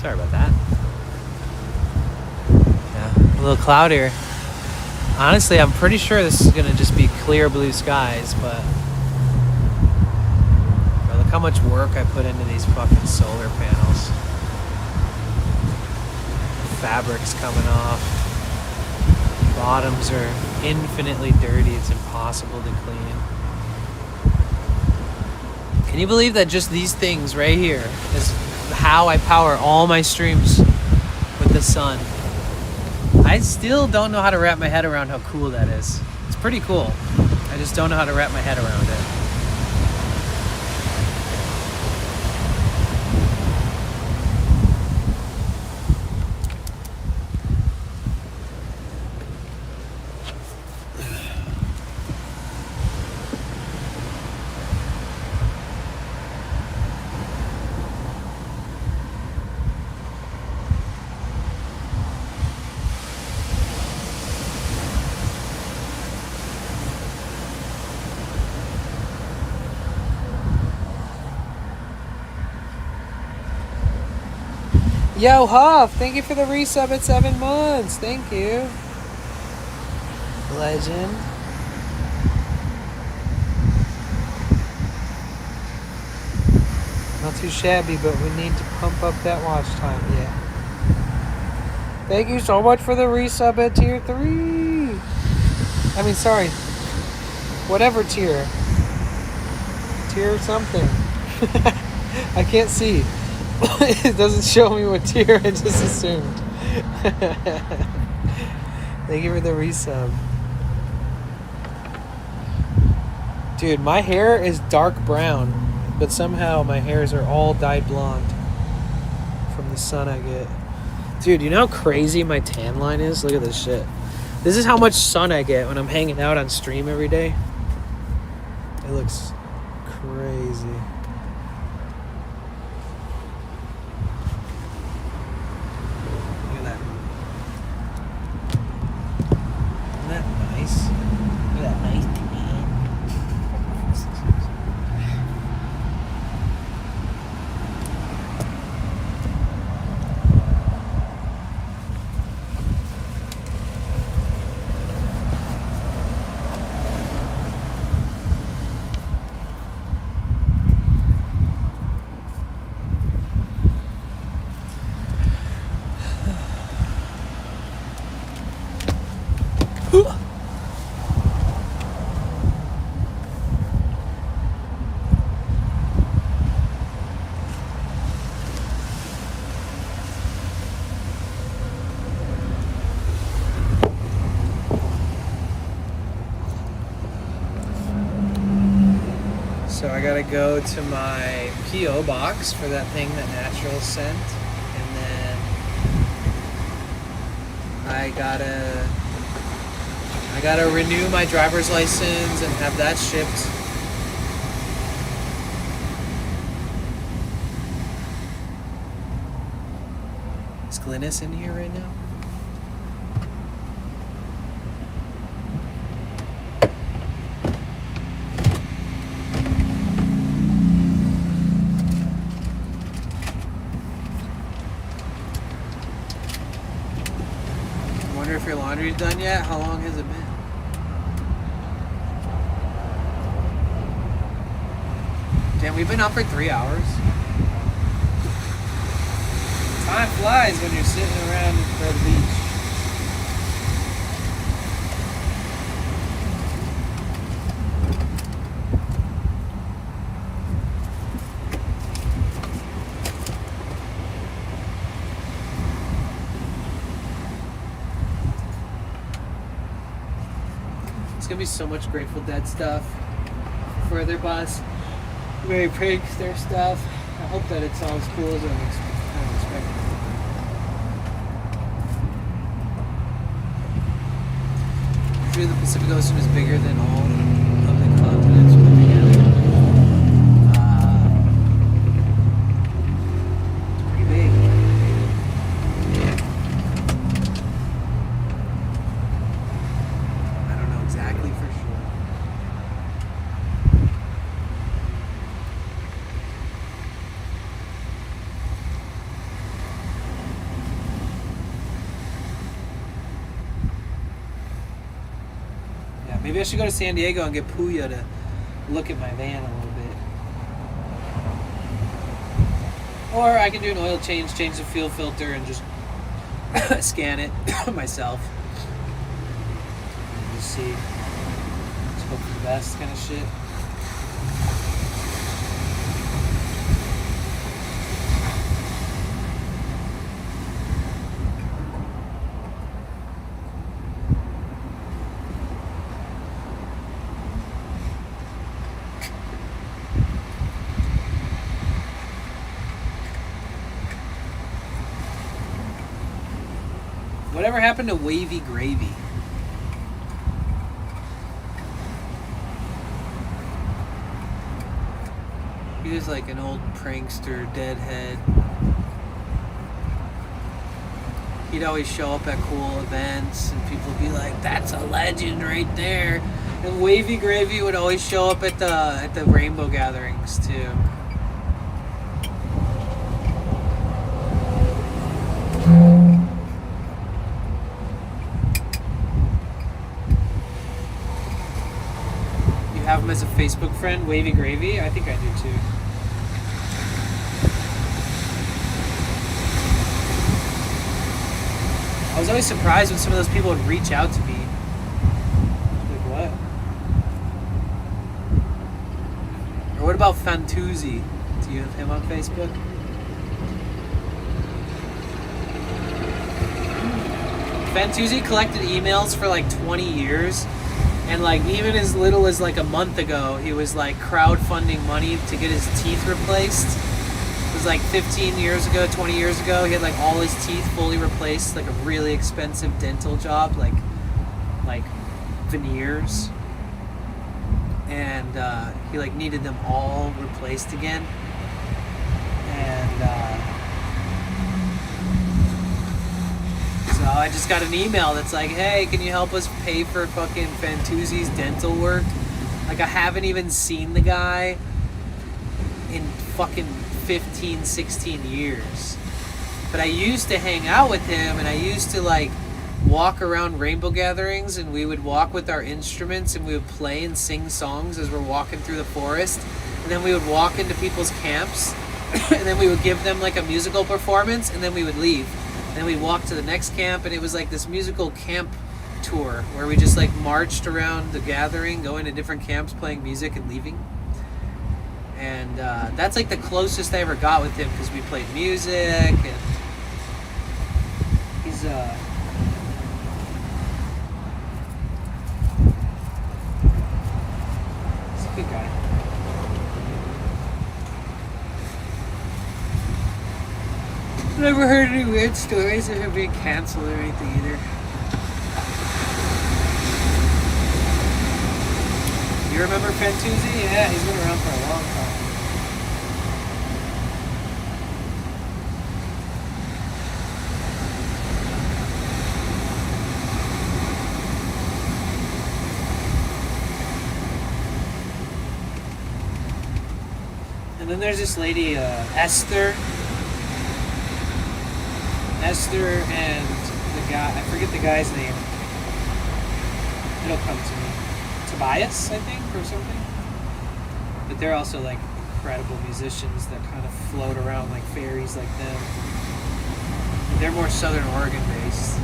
Sorry about that. Yeah, a little cloudier. Honestly, I'm pretty sure this is gonna just be clear blue skies, but look how much work I put into these fucking solar panels. Fabric's coming off. Bottoms are infinitely dirty. It's impossible to clean. Can you believe that just these things right here is how I power all my streams with the sun? I still don't know how to wrap my head around how cool that is. It's pretty cool. I just don't know how to wrap my head around it. Yo, Huff, thank you for the resub at 7 months. Thank you. Legend. Not too shabby, but we need to pump up that watch time. Yeah. Thank you so much for the resub at tier 3. I mean, sorry. Whatever tier. Tier something. I can't see. It doesn't show me what tier, I just assumed. Thank you for the resub. Dude, my hair is dark brown, but somehow my hairs are all dyed blonde from the sun I get. Dude, you know how crazy my tan line is? Look at this shit. This is how much sun I get when I'm hanging out on stream every day. It looks crazy. So I gotta go to my P.O. box for that thing that Natural sent. And then I gotta renew my driver's license and have that shipped. Is Glynis in here right now? I wonder if your laundry's done yet? How long has it been? Damn, we've been up for 3 hours. Time flies when you're sitting around by the beach. It's gonna be so much Grateful Dead stuff for their bus. Very prankster stuff. I hope that it's all as cool as I'm expecting. Usually the Pacific Ocean is bigger than all of the continents put together. It's pretty big. I don't know exactly for sure. Maybe I should go to San Diego and get Puya to look at my van a little bit. Or I can do an oil change the fuel filter, and just scan it myself. And just see. Just hope for the best kind of shit. Whatever happened to Wavy Gravy? He was like an old prankster, deadhead. He'd always show up at cool events and people would be like, "That's a legend right there." And Wavy Gravy would always show up at the rainbow gatherings too. Have him as a Facebook friend, Wavy Gravy? I think I do too. I was always surprised when some of those people would reach out to me. Like, what? Or what about Fantuzzi? Do you have him on Facebook? Fantuzzi collected emails for like 20 years. And like even as little as like a month ago, he was like crowdfunding money to get his teeth replaced. It was like 15 years ago, 20 years ago. He had like all his teeth fully replaced, like a really expensive dental job, like veneers. And he like needed them all replaced again. And so I just got an email that's like, "Hey, can you help us pay for fucking Fantuzzi's dental work?" Like, I haven't even seen the guy in fucking 15, 16 years. But I used to hang out with him, and I used to like walk around rainbow gatherings, and we would walk with our instruments and we would play and sing songs as we're walking through the forest. And then we would walk into people's camps and then we would give them like a musical performance, and then we would leave. Then we walked to the next camp, and it was like this musical camp tour where we just like marched around the gathering, going to different camps, playing music and leaving. And that's like the closest I ever got with him, because we played music, and he's he's a good guy. Never heard any weird stories of her being canceled or anything either. You remember Fantuzzi? Yeah, he's been around for a long time. And then there's this lady, Esther. Esther and the guy, I forget the guy's name. It'll come to me. Tobias, I think, or something. But they're also like incredible musicians that kind of float around like fairies like them. They're more Southern Oregon based.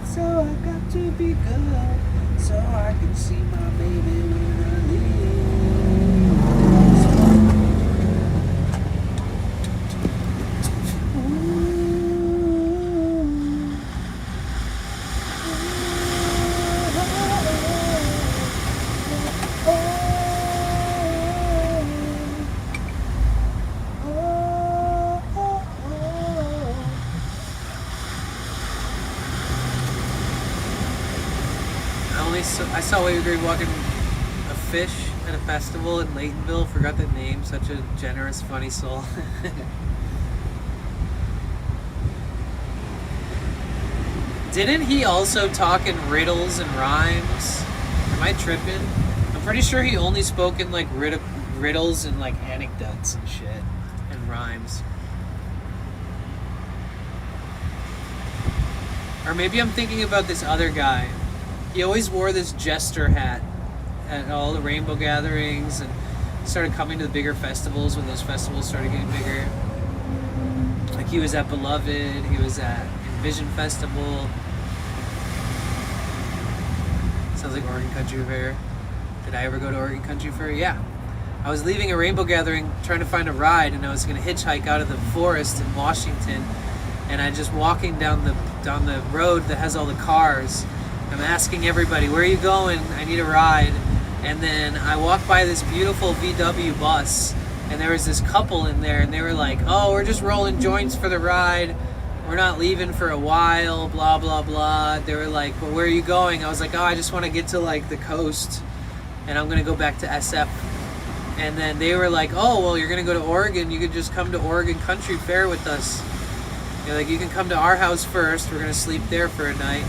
So I got to be good, so I can see my baby when I I saw we were walking a fish at a festival in Laytonville. Forgot the name. Such a generous, funny soul. Didn't he also talk in riddles and rhymes? Am I tripping? I'm pretty sure he only spoke in like riddles and like anecdotes and shit and rhymes. Or maybe I'm thinking about this other guy. He always wore this jester hat at all the rainbow gatherings and started coming to the bigger festivals when those festivals started getting bigger. Like he was at Beloved, he was at Envision Festival. Sounds like Oregon Country Fair. Did I ever go to Oregon Country Fair? Yeah. I was leaving a rainbow gathering trying to find a ride, and I was going to hitchhike out of the forest in Washington, and I just walking down the road that has all the cars. I'm asking everybody, where are you going? I need a ride. And then I walked by this beautiful VW bus, and there was this couple in there, and they were like, oh, we're just rolling joints for the ride. We're not leaving for a while, blah, blah, blah. They were like, well, where are you going? I was like, oh, I just want to get to like the coast, and I'm going to go back to SF. And then they were like, oh, well, you're going to go to Oregon. You could just come to Oregon Country Fair with us. You're like, you can come to our house first. We're going to sleep there for a night.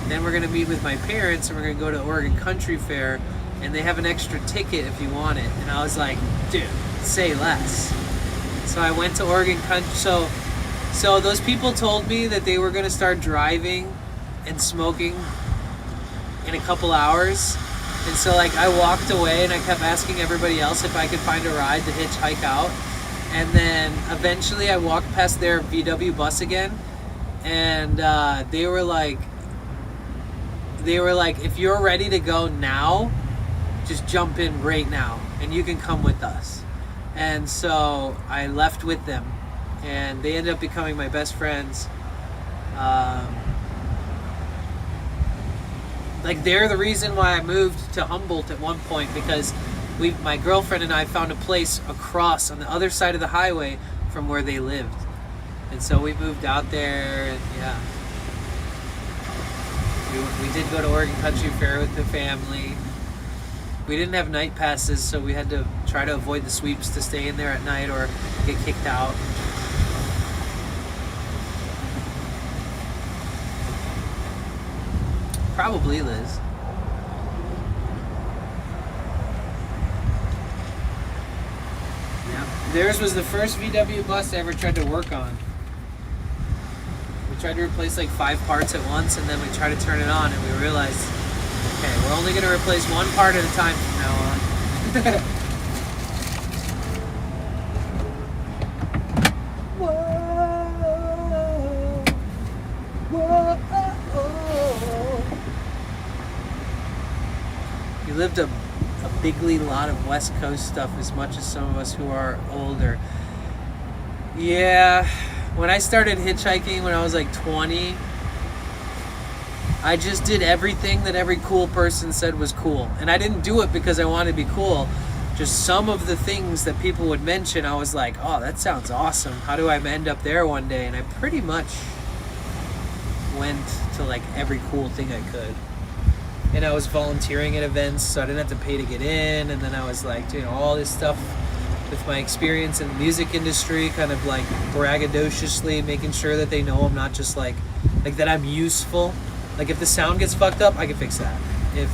Then we're going to meet with my parents, and we're going to go to Oregon Country Fair, and they have an extra ticket if you want it. And I was like, dude, say less. So I went to Oregon Country. So those people told me that they were going to start driving and smoking in a couple hours. And so like I walked away, and I kept asking everybody else if I could find a ride to hitchhike out. And then eventually I walked past their VW bus again, and they were like, if you're ready to go now, just jump in right now, and you can come with us. And so I left with them, and they ended up becoming my best friends. Like they're the reason why I moved to Humboldt at one point, because my girlfriend and I found a place across on the other side of the highway from where they lived. And so we moved out there, and yeah. We did go to Oregon Country Fair with the family. We didn't have night passes, so we had to try to avoid the sweeps to stay in there at night or get kicked out. Probably Liz. Yeah. Theirs was the first VW bus I ever tried to work on, which tried to replace like 5 parts at once, and then we tried to turn it on, and we realized, okay, we're only going to replace 1 part at a time from now on. You lived a bigly lot of West Coast stuff as much as some of us who are older. Yeah, when I started hitchhiking when I was like 20, I just did everything that every cool person said was cool. And I didn't do it because I wanted to be cool. Just some of the things that people would mention, I was like, oh, that sounds awesome. How do I end up there one day? And I pretty much went to like every cool thing I could. And I was volunteering at events, so I didn't have to pay to get in. And then I was like doing all this stuff with my experience in the music industry, kind of like braggadociously making sure that they know I'm not just like that I'm useful. Like if the sound gets fucked up, I can fix that. If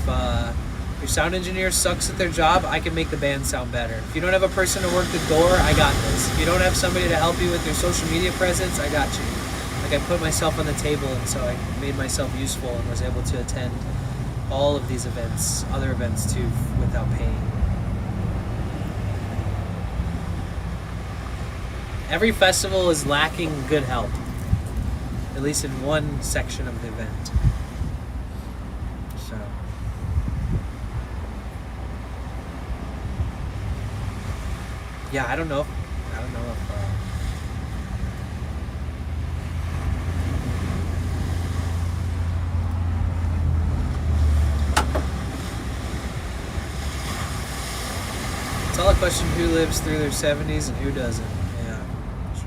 your sound engineer sucks at their job, I can make the band sound better. If you don't have a person to work the door, I got this. If you don't have somebody to help you with your social media presence, I got you. Like I put myself on the table, and so I made myself useful and was able to attend all of these events, other events too, without paying. Every festival is lacking good help, at least in one section of the event. So, yeah, I don't know if it's all a question who lives through their 70s and who doesn't. Yeah, sure.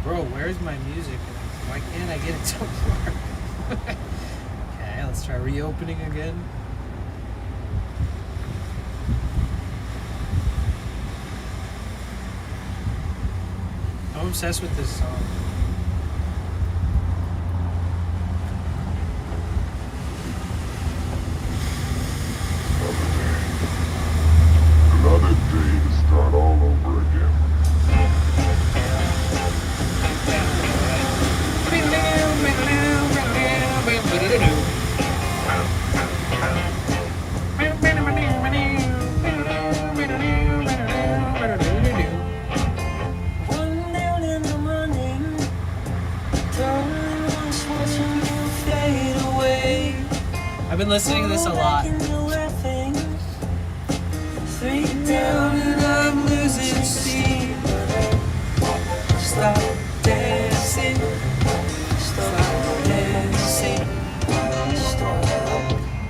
Bro, where's my music? Why can't I get it to work? Okay, let's try reopening again. I'm obsessed with this song. Another day to start all over again. One down in the morning, darling, once watching you fade away. I've been listening to this a lot. Three down and I'm losing steam. Stop dancing. Stop dancing. Stop.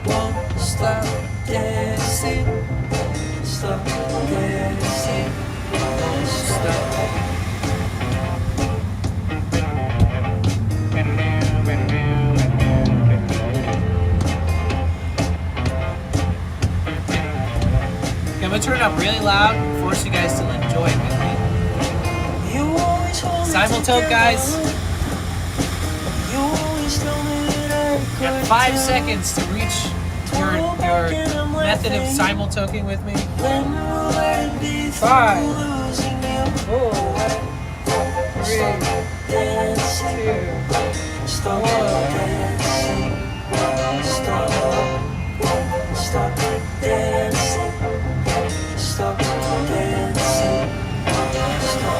Won't stop dancing. Stop dancing. Won't stop. I'm gonna turn it up really loud and force you guys to enjoy it with me. You always hold me Simultoke, together. guys. You always tell me that I You got 5 seconds to reach your method of simultoking with me. When will I be 5, losing you? 4, 3, Dancing. 2, Stop 1. dancing. Stop. Stop dancing. Stop dancing. Stop. Stop dancing.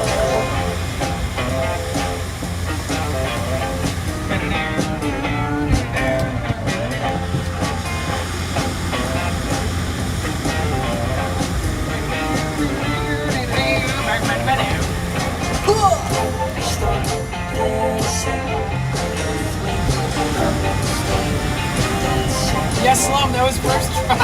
Yes, Slum, that was first try.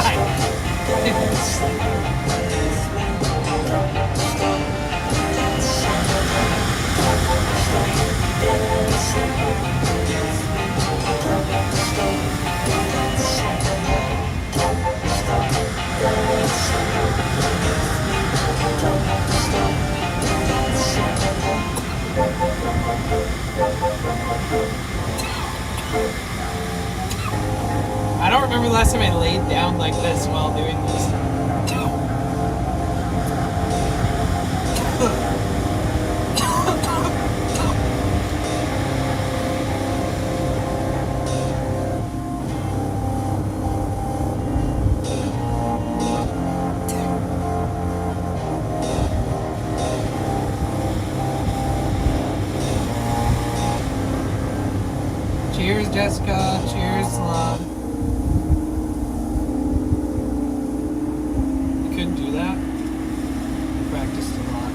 I don't remember the last time I laid down like this while doing this. Cheers, Jessica. Cheers, Slum. You couldn't do that? Practiced a lot.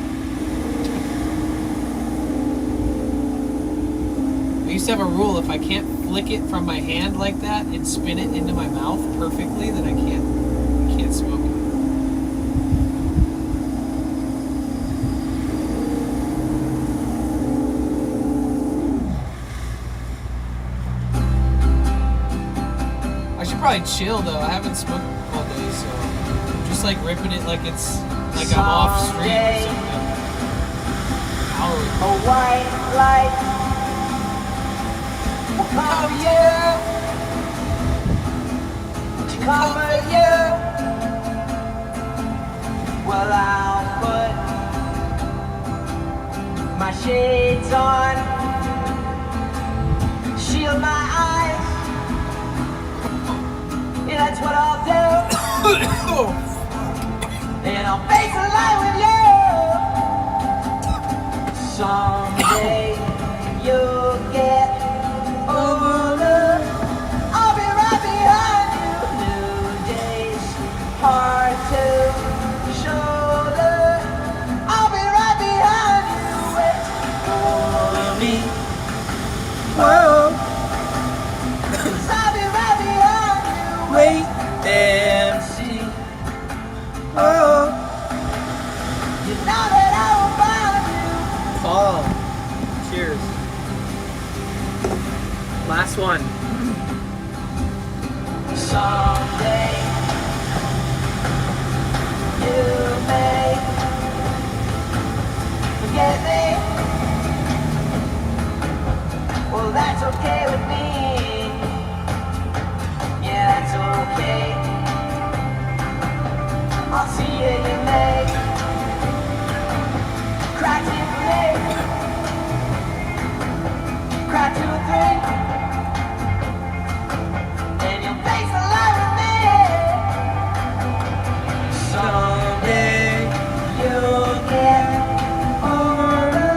I used to have a rule, if I can't flick it from my hand like that and spin it into my mouth perfectly, then I can't smoke it. I should probably chill though. I haven't smoked all day, so I'm just like ripping it like it's like I'm off street or something. A white light will cover you, to cover you. Well, I'll put my shades on, shield my eyes. Yeah, that's what I'll do. And I'll face the light with you. Someday you'll get older. I'll be right behind you. New days, hard to shoulder. I'll be right behind you. Wait for me. Whoa. 'Cause I'll be right behind you. Wait and see. Oh, you know that I will find you. Paul, cheers. Last one. Someday you may forget me. Well, that's okay with me. Yeah, that's okay. I'll see you, you may cry two for me, cry 2 or 3, and you'll face the light with me. Someday you'll get older.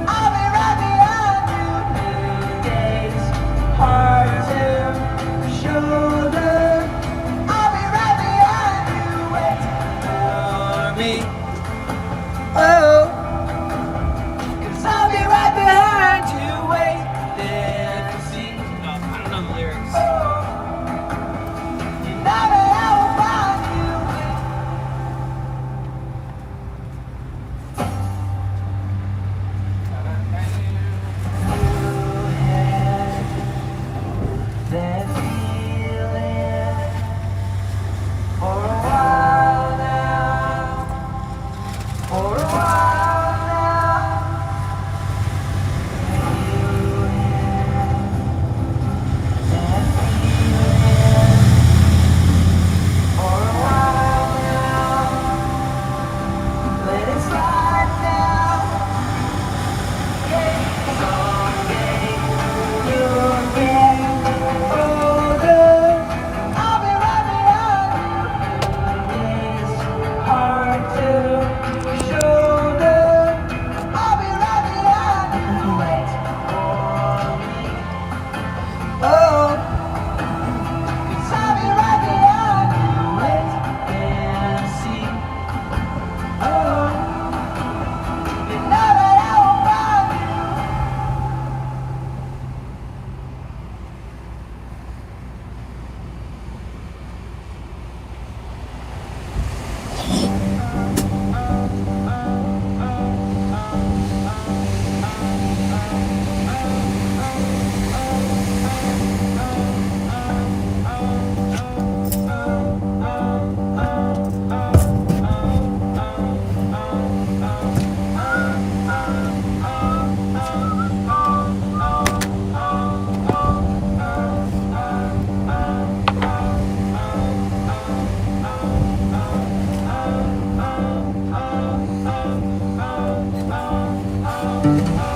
I'll be right behind you. New days, hard to shoulder. I'll be right behind you, waiting for me. Oh, 'cause I'll be right behind you, waiting to see. Oh, I don't know the lyrics. Oh, you know that I will find you. That feeling for a while now, for a while now. That feeling for a while now. Let it slide now. Someday you'll get older. I'll be right behind you. It's hard to shoulder. I'll be right behind you. Wait for me. Oh, 'cause I'll be right behind you. Wait and see. Oh, you know that I will find you.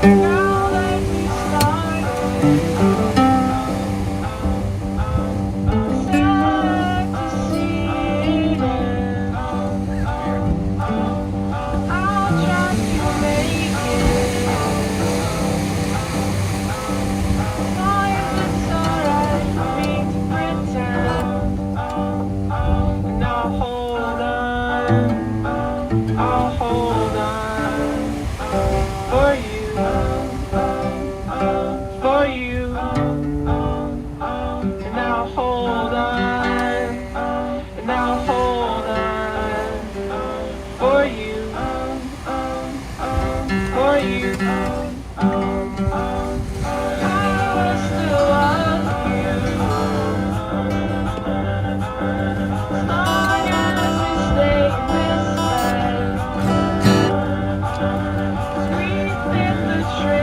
Now let me start to see it. I'll try to make it. Sometimes it's alright for me to pretend. And I'll hold on for you. For you, and I'll hold on, and I'll hold on for you, for you. I will still love you as long as we stay in this bed. We did the trick.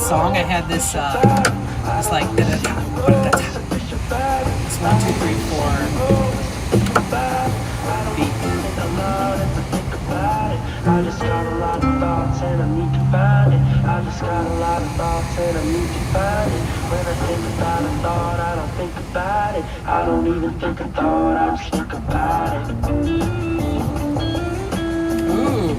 song, I had this it's like this 1, 2, 3, 4 beat. I just got a lot of thoughts and I need to find it. I just got a lot of thoughts and I need to find it. When I think about a thought, I don't think about it. I don't even think a thought, I just think about it. Ooh.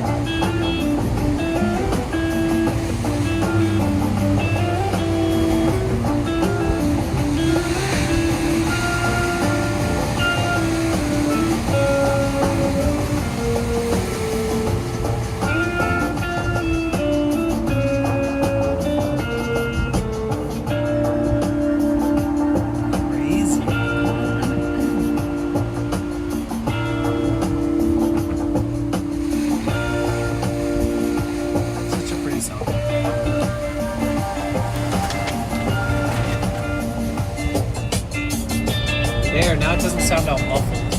There, now it doesn't sound all muffled.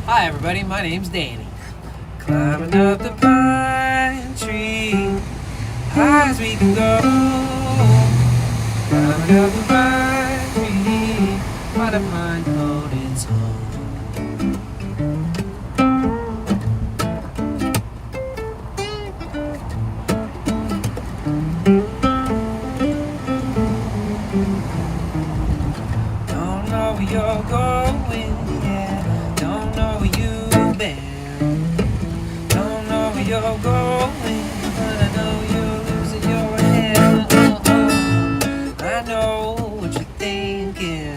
Hi everybody, my name's Danny. Climbing up the pine tree, high as we can go. Climbing up the pine tree, find a pine cone, it's home. You're going, yeah. Don't know where you've been. Don't know where you're going, but I know you're losing your head. I know what you're thinking.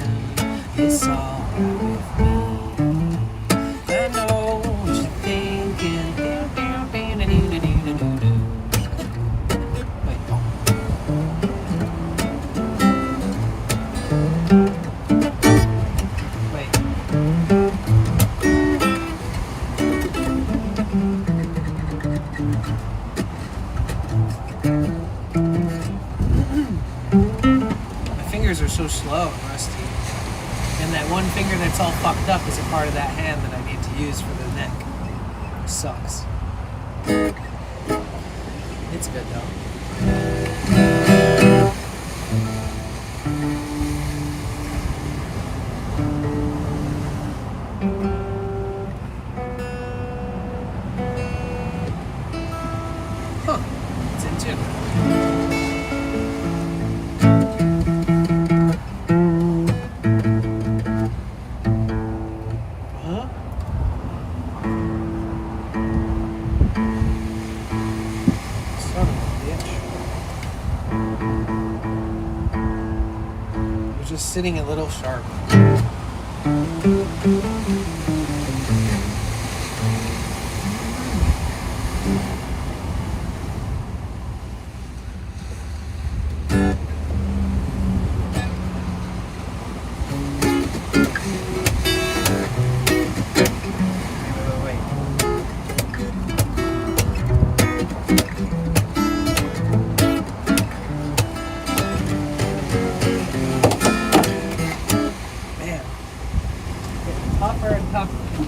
It's all right with me. I know what you're thinking. Wait, are so slow and rusty. And that one finger that's all fucked up is a part of that hand that I need to use for the neck. It sucks. It's good though. Huh. It's in tune. Just sitting a little sharp. Tougher and tougher.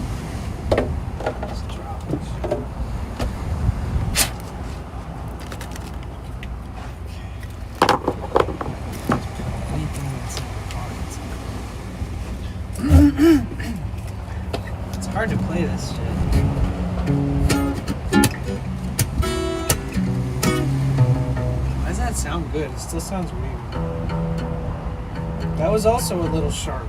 Just drop it. Anything that's in the cards. It's hard to play this shit. Why does that sound good? It still sounds weird. That was also a little sharp.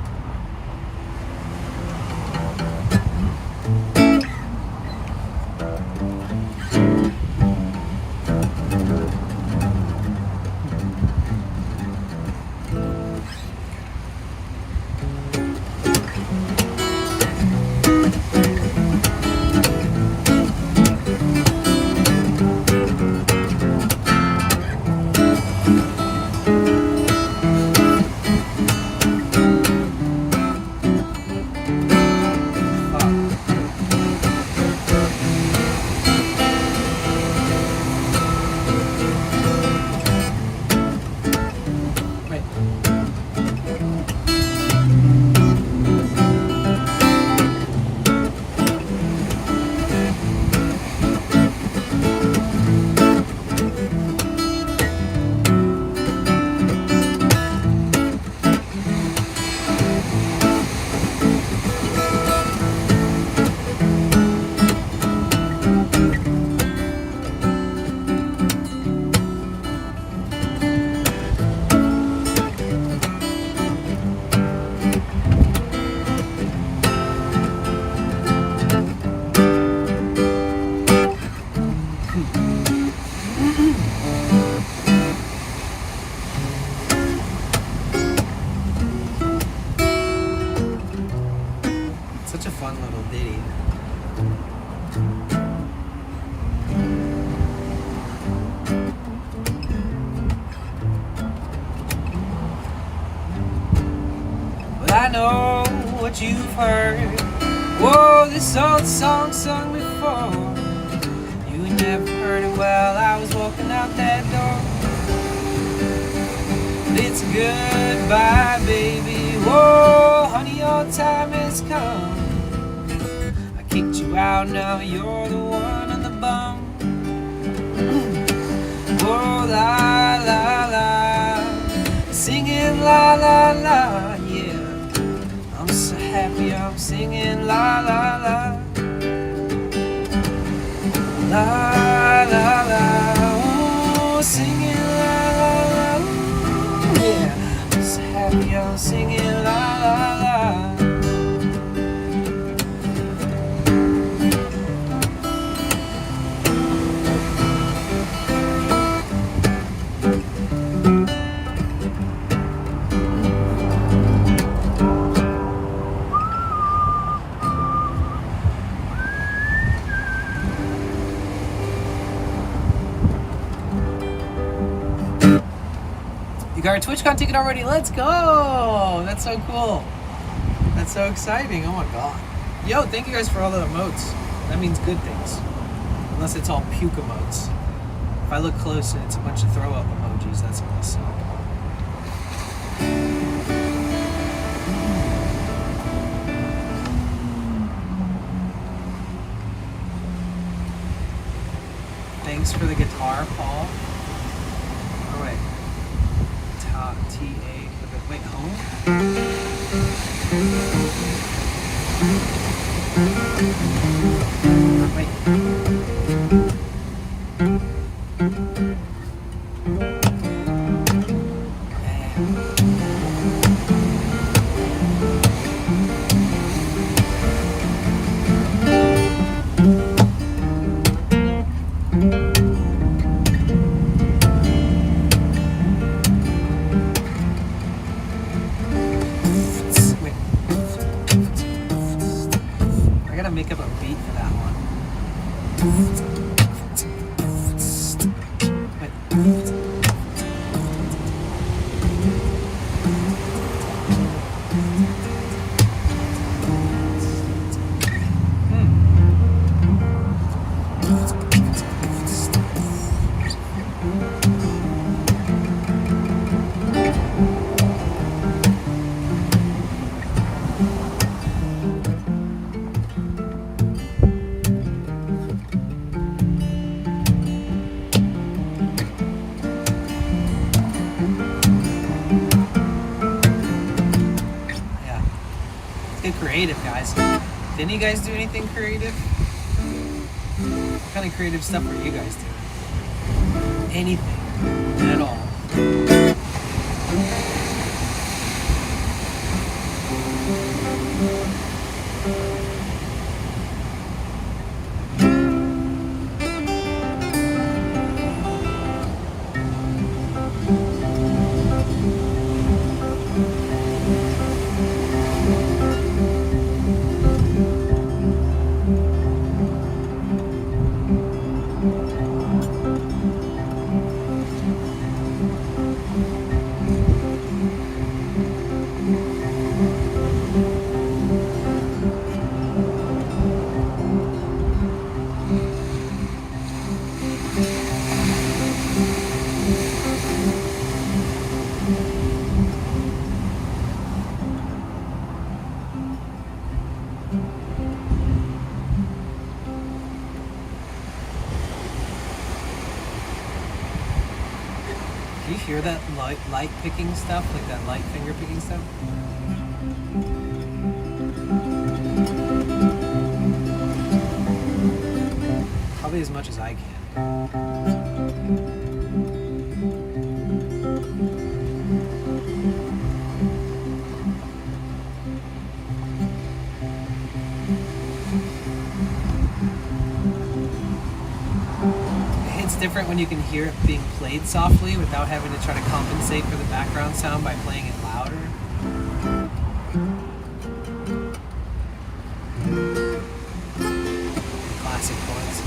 know what you've heard. Whoa, this old song sung before. You never heard it well. I was walking out that door. It's goodbye, baby. Whoa, honey, your time has come. I kicked you out, now you're the one on the bum. Oh, la, la, la. Singing la, la, la, yeah. I'm so happy I'm singing la, la, la. La, la, la. Oh, singing la, la, la. Ooh, yeah. I'm so happy I'm singing la, la, la. You got our TwitchCon ticket already? Let's go! That's so cool. That's so exciting. Oh my god. Yo, thank you guys for all the emotes. That means good things. Unless it's all puke emotes. If I look close and it's a bunch of throw up emojis, that's gonna suck. Thanks for the guitar, Paul. Oh wait. T-A, wait, home? Wait. I gotta make up a beat for that one. Get creative, guys. Didn't you guys do anything creative? What kind of creative stuff were you guys doing? Anything at all. Do you hear that light picking stuff? Like that light finger picking stuff? Probably as much as I can. It's different when you can hear it being played softly without having to try to compensate for the background sound by playing it louder. Classic chords.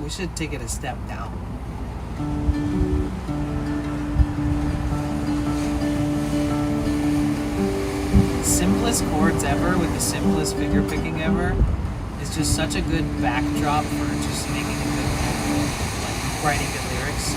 we should take it a step down. Simplest chords ever with the simplest finger picking ever is just such a good backdrop for just making a good vocal, like writing good lyrics.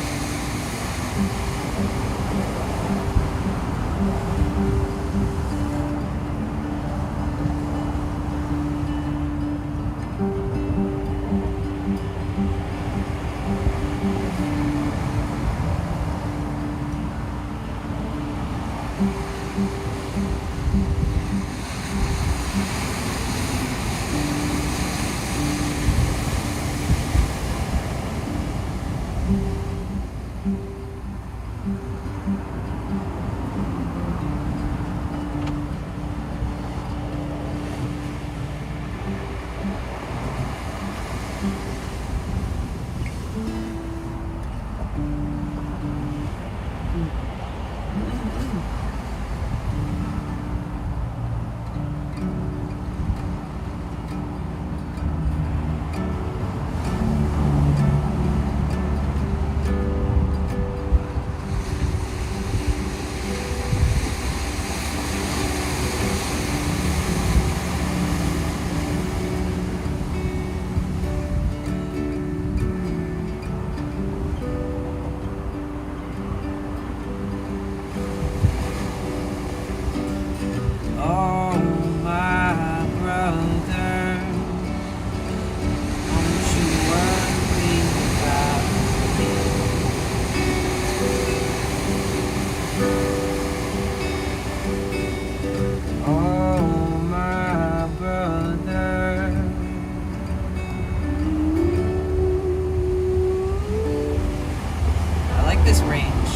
This range.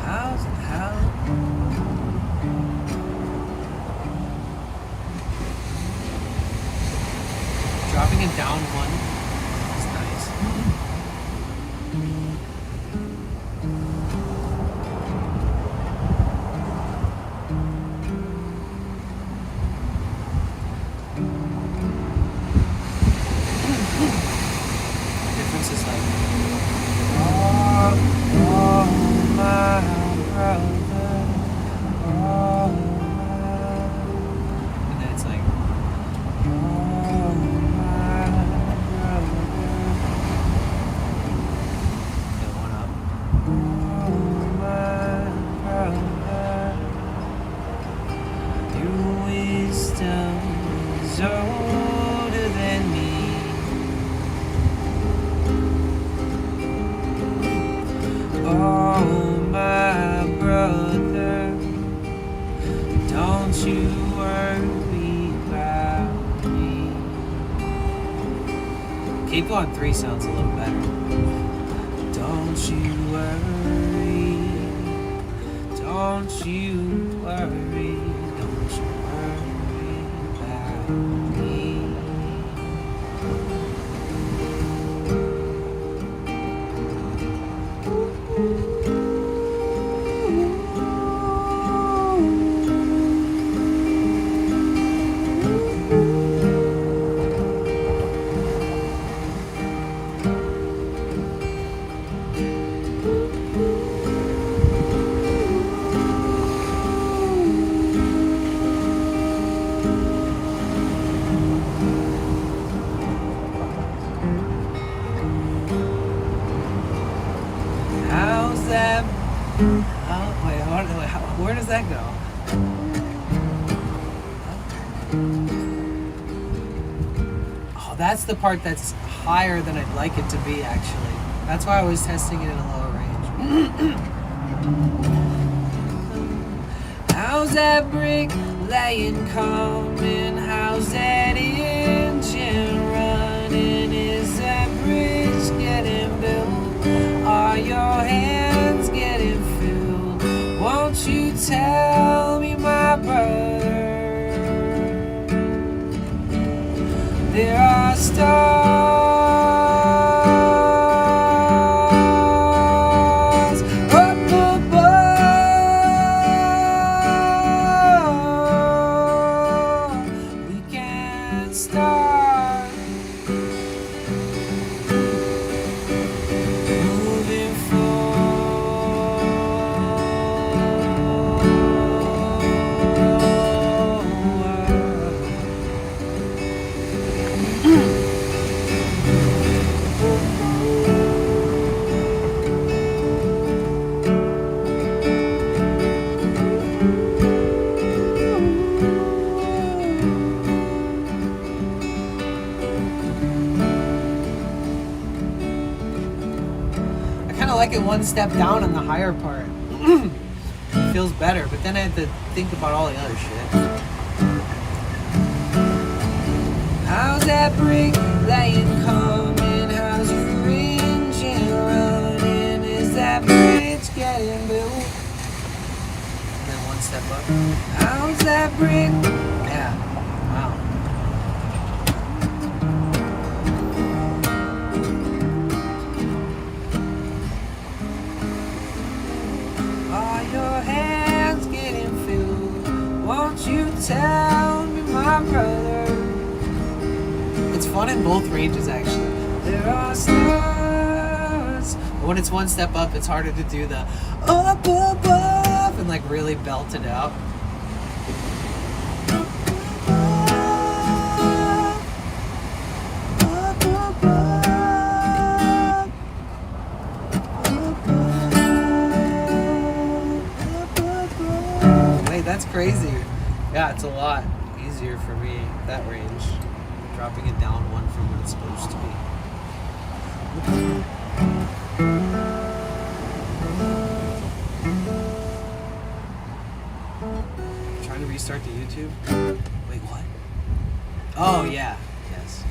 How? Dropping it down one is nice. Difference is like, oh my brother, oh my, and then it's like, oh my brother, get one up, oh my brother, your wisdom is older than me. Oh, my brother, don't you worry about me. Capo on 3 sounds a little better. Don't you worry, don't you worry, don't you worry about me. How's that? Oh, wait, where does that go? Oh, that's the part that's higher than I'd like it to be, actually. That's why I was testing it in a lower range. How's that brick laying coming? How's that engine running? Is that bridge getting built? Are your hands getting filled? Won't you tell me, my brother? There are stars up above. We can't start. like it one step down on the higher part. It feels better, but then I have to think about all the other shit. How's that brake light coming? How's your engine running? Is that bridge getting built? And then one step up. How's that brake? Yeah. Wow. Are your hands getting filled? Won't you tell me, my brother? It's fun in both ranges, actually. There are stars. When it's one step up, it's harder to do the up above and like really belt it out. Up above. Wait, that's crazy. Yeah, it's a lot easier for me, that range. Dropping it down one from what it's supposed to be. Trying to restart the YouTube? Wait, what? Oh, yeah. Yes,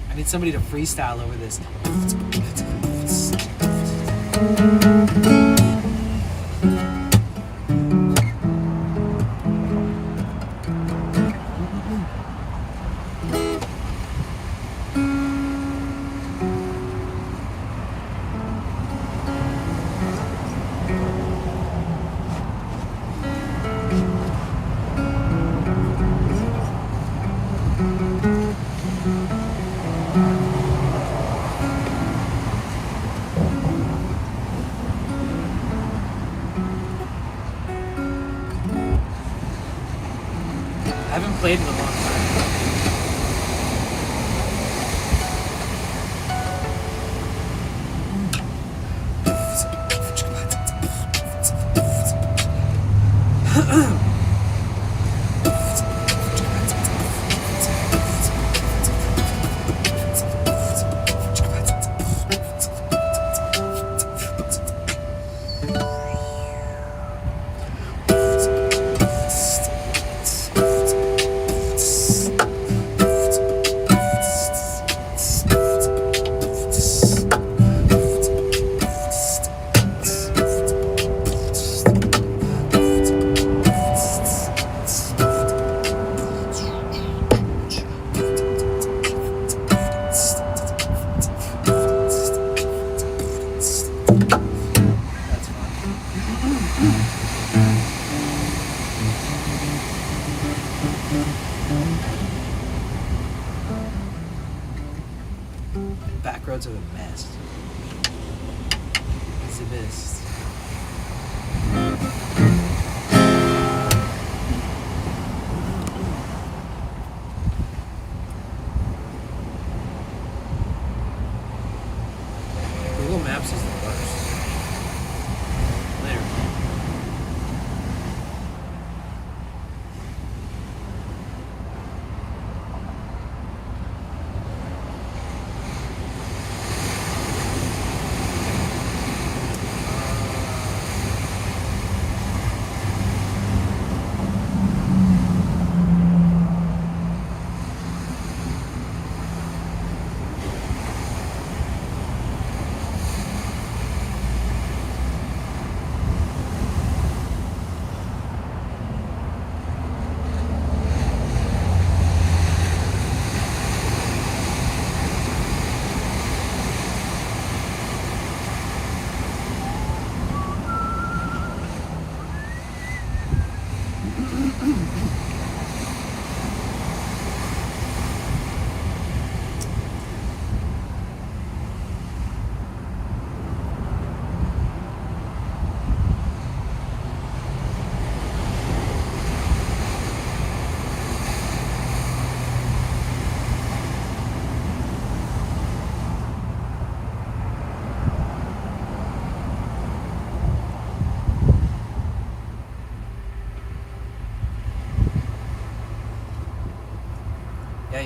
I need somebody to freestyle over this. I haven't played in a long time. Back roads are the best. It's the best. Google Maps is the worst. Later.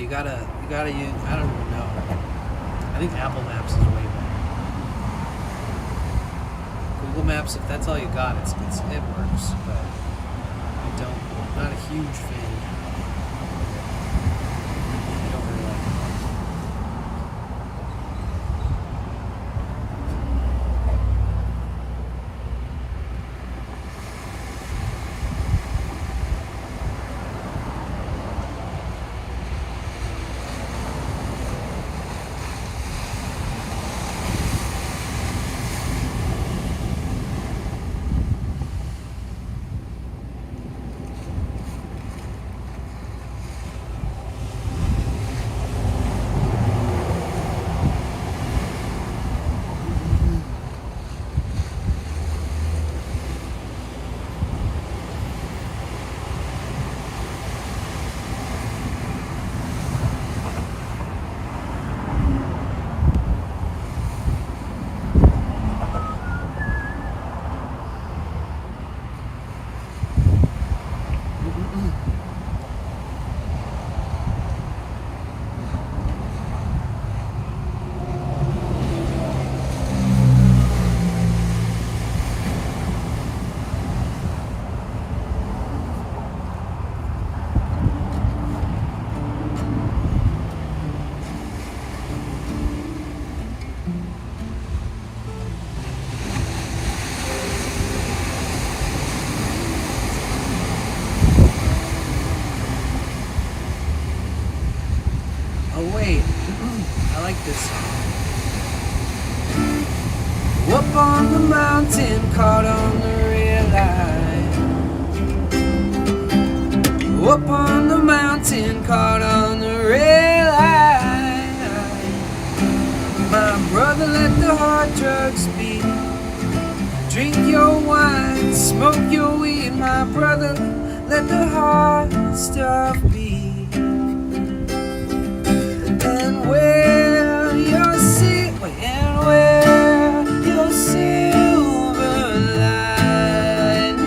you gotta use, I don't even know. I think Apple Maps is way better. Google Maps, if that's all you got, it works, but I'm not a huge fan. I don't really like it. Oh wait, I like this song. Up on the mountain, caught on the red line. Up on the mountain, caught on the red line. My brother, let the hard drugs be. Drink your wine, smoke your weed. My brother, let the hard stuff be. And wear your silver lining,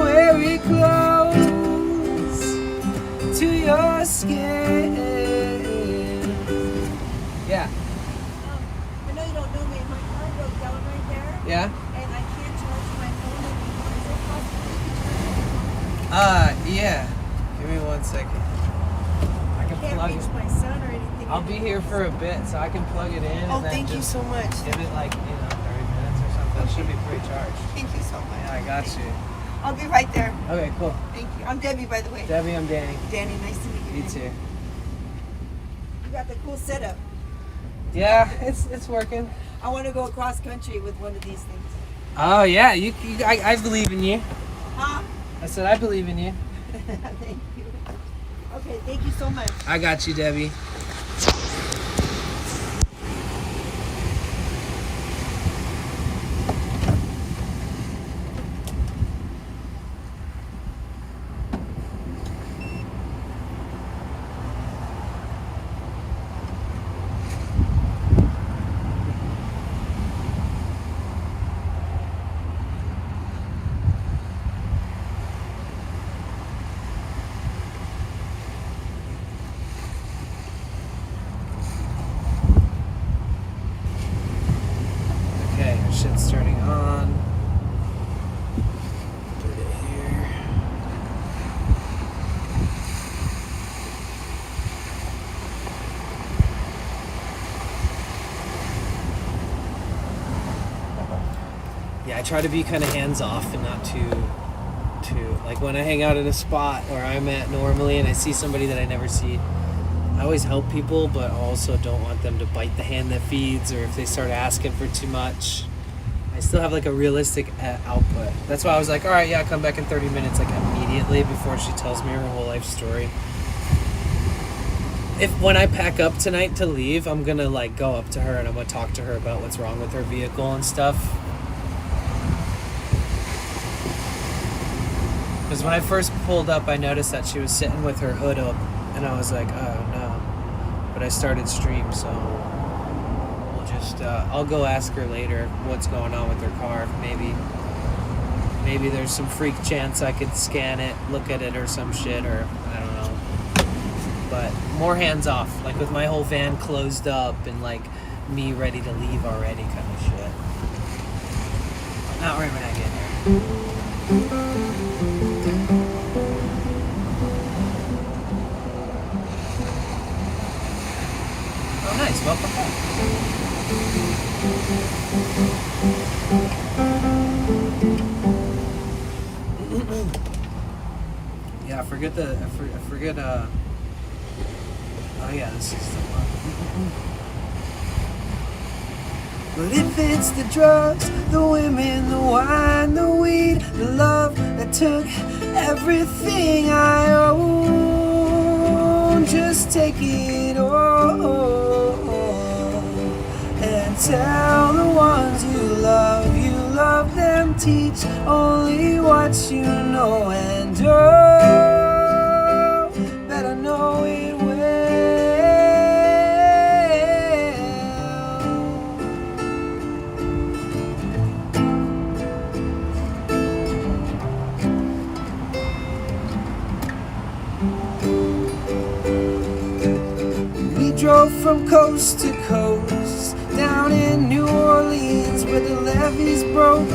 wear it close to your skin. Yeah. I know you don't know me. My car broke down right there. Yeah. And I can't charge my phone anymore. Is it possible you can charge it? Yeah. Give me 1 second. I can I can't plug reach it. my son or anything. I'll be here for a bit, so I can plug it in. Oh, and then thank you just so much. Give it like 30 minutes or something. It should be pre-charged. Thank you so much. Yeah, I got you. I'll be right there. Okay, cool. Thank you. I'm Debbie, by the way. Debbie, I'm Danny. Danny, nice to meet you. You too. You got the cool setup. Yeah, it's working. I want to go across country with one of these things. Oh yeah, I believe in you. Huh? I said I believe in you. Thank you. Okay, thank you so much. I got you, Debbie. Okay, our shit's turning on. Put it here. Yeah, I try to be kind of hands off and not too like when I hang out at a spot where I'm at normally and I see somebody that I never see. I always help people, but I also don't want them to bite the hand that feeds, or if they start asking for too much. I still have like a realistic output. That's why I was like, all right, yeah, come back in 30 minutes, like immediately before she tells me her whole life story. When I pack up tonight to leave, I'm gonna like go up to her and I'm gonna talk to her about what's wrong with her vehicle and stuff. Because when I first pulled up, I noticed that she was sitting with her hood up, and I was like, oh no. But I started stream, so we'll just, I'll go ask her later what's going on with her car. Maybe there's some freak chance I could scan it, look at it or some shit, or I don't know. but more hands off, like with my whole van closed up and like me ready to leave already kind of shit. Not right when I get here. Oh, nice. Welcome back. Yeah, I forget, oh yeah, this is the one. But if it's the drugs, the women, the wine, the weed, the love that took everything I own, just take it all and tell the ones you love them, teach only what you know, and oh, better know it well. We drove from coast to coast, down in New Orleans where the levees broke.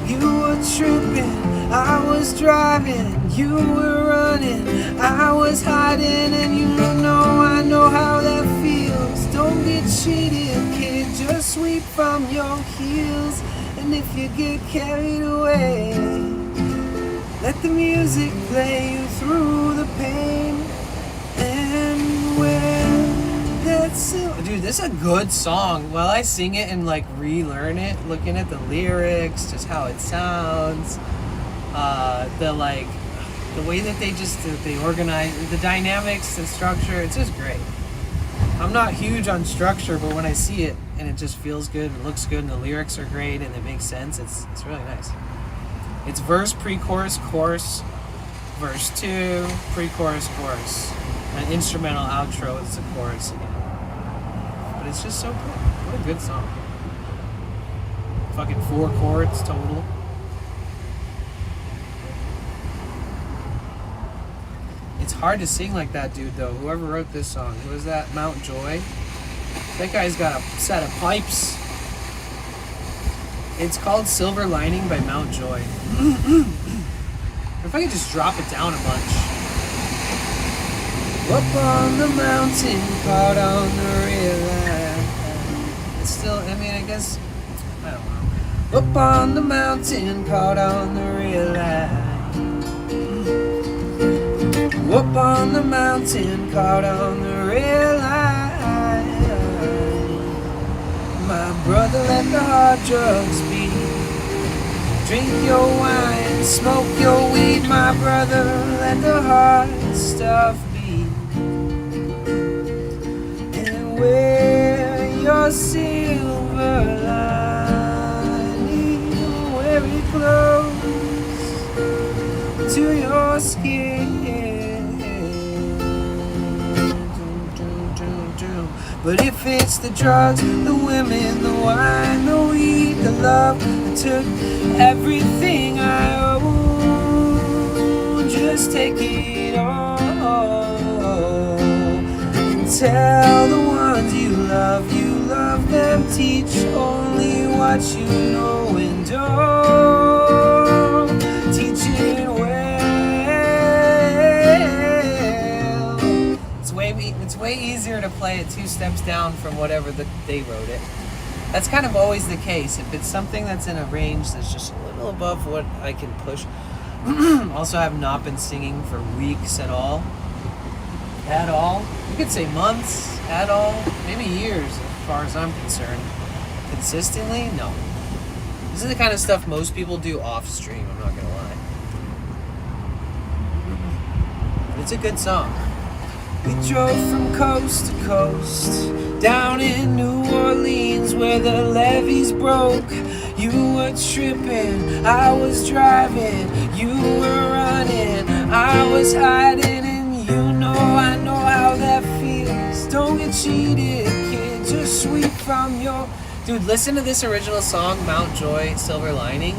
You were tripping, I was driving, you were running, I was hiding, and you know I know how that feels. Don't get cheated, kid, just sweep from your heels. And if you get carried away, let the music play you through the pain. And when that's dude, this is a good song. While I sing it and like relearn it, looking at the lyrics, just how it sounds, the way that they organize the dynamics and structure, it's just great. I'm not huge on structure, but when I see it and it just feels good, it looks good, and the lyrics are great and it makes sense, it's really nice. It's verse, pre-chorus, chorus, verse 2, pre-chorus, chorus. An instrumental outro is the chorus again. But it's just so good. What a good song. Fucking 4 chords total. It's hard to sing like that dude though. Whoever wrote this song, who was that? Mount Joy? That guy's got a set of pipes. It's called Silver Lining by Mount Joy. If I could just drop it down a bunch. Up on the mountain, caught on the river. It's still, I mean, I guess, I don't know. Up on the mountain, caught on the river. Up on the mountain, caught on the river. My brother, let the hard drugs be. Drink your wine, smoke your weed. My brother, let the hard stuff be. Wear your silver lining, wear it close to your skin. But if it's the drugs, the women, the wine, the weed, the love that took everything I own, just take it all and tell the ones you love them, teach only what you know, and don't teach it well. It's way easier to play it 2 steps down from whatever they wrote it. That's kind of always the case. If it's something that's in a range that's just a little above what I can push. Also, I have not been singing for weeks at all. At all. You could say months, at all, maybe years as far as I'm concerned. Consistently? No. This is the kind of stuff most people do off stream, I'm not gonna lie. But it's a good song. We drove from coast to coast, down in New Orleans where the levees broke. You were tripping, I was driving, you were running, I was hiding, and you know I know how that feels. Don't get cheated, kid, just sweep from your... Dude, listen to this original song, Mount Joy, Silver Lining.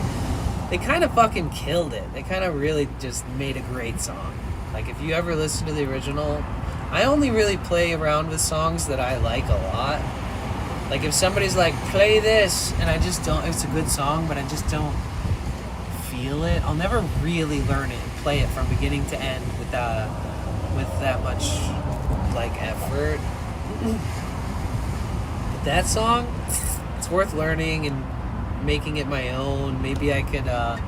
They kind of fucking killed it. They kind of really just made a great song. Like, if you ever listen to the original, I only really play around with songs that I like a lot. Like if somebody's like, play this, and I just don't, it's a good song, but I just don't feel it, I'll never really learn it and play it from beginning to end with that much like effort. But that song, it's worth learning and making it my own. Maybe I could I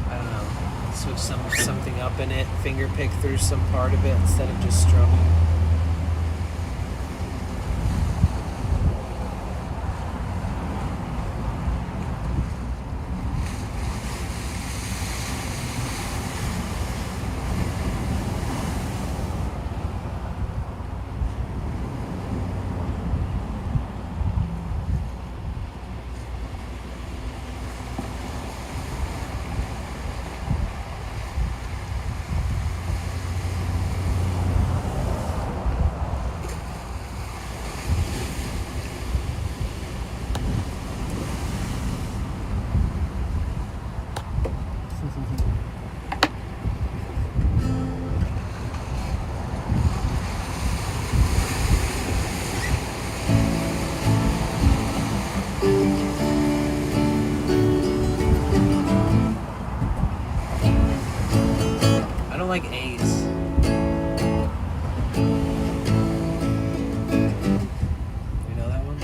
don't know, switch something up in it, finger pick through some part of it instead of just strumming. I don't like A's. You know that one?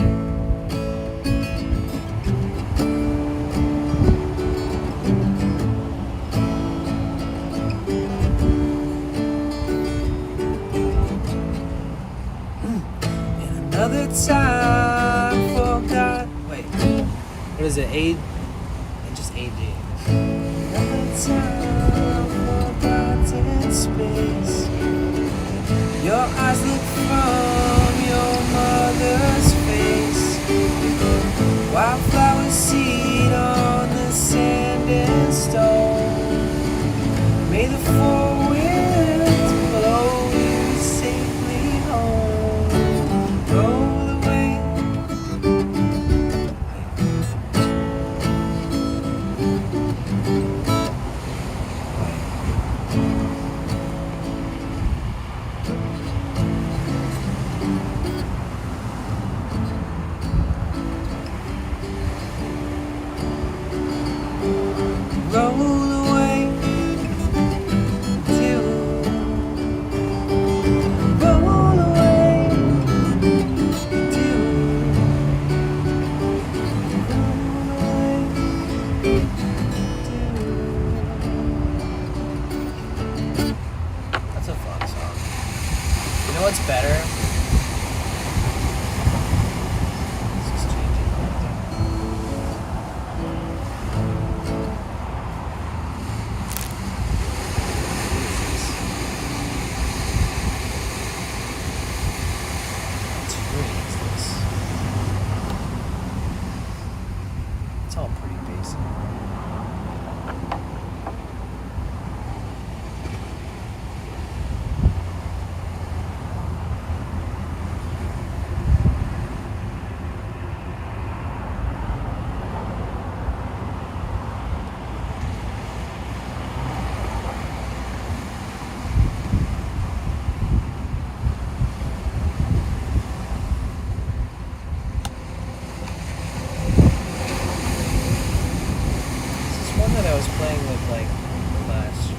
In another time forgot. Wait, what is it? A? Just AD. Another time forgotten space. Your eyes look from your mother's face. Wildflower seed on the sand and stone. May the four winds blow you safely home. Roll away. Roll away to roll away to That's a fun song. You know what's better? Let's just change it. It's all pretty basic. This is one that I was playing with like last year.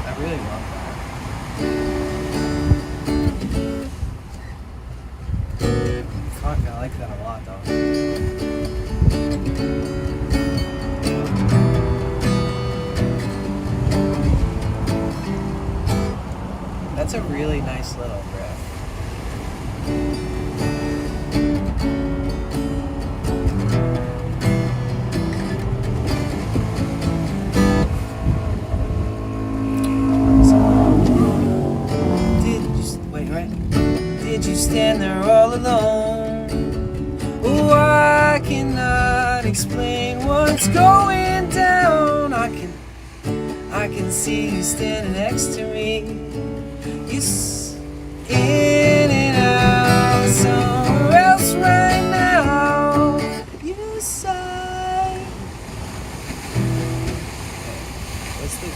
I really love that. like that a lot, though. That's a really nice little riff. Did you stand there all alone? Oh, I cannot explain what's going down. I can see you standing next to me. You in and out somewhere else right now. You sigh. What's the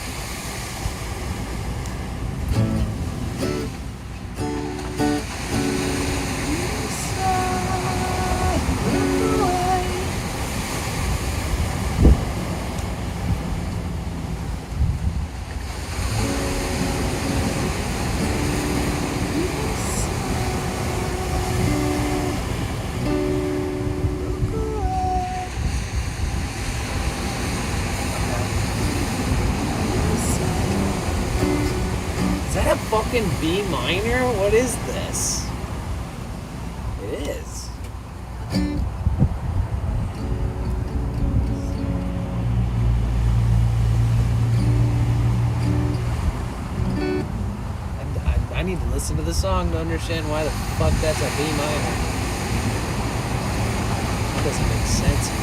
Is that a fucking B minor? What is this? It is. I need to listen to the song to understand why the fuck that's a B minor. That doesn't make sense in my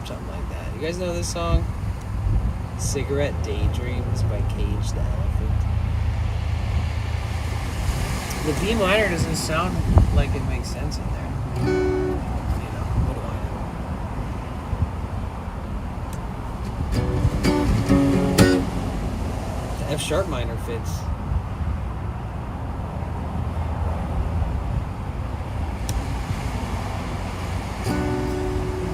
something like that. You guys know this song? Cigarette Daydreams by Cage the Elephant. The B minor doesn't sound like it makes sense in there. You know, what do I know? The F sharp minor fits.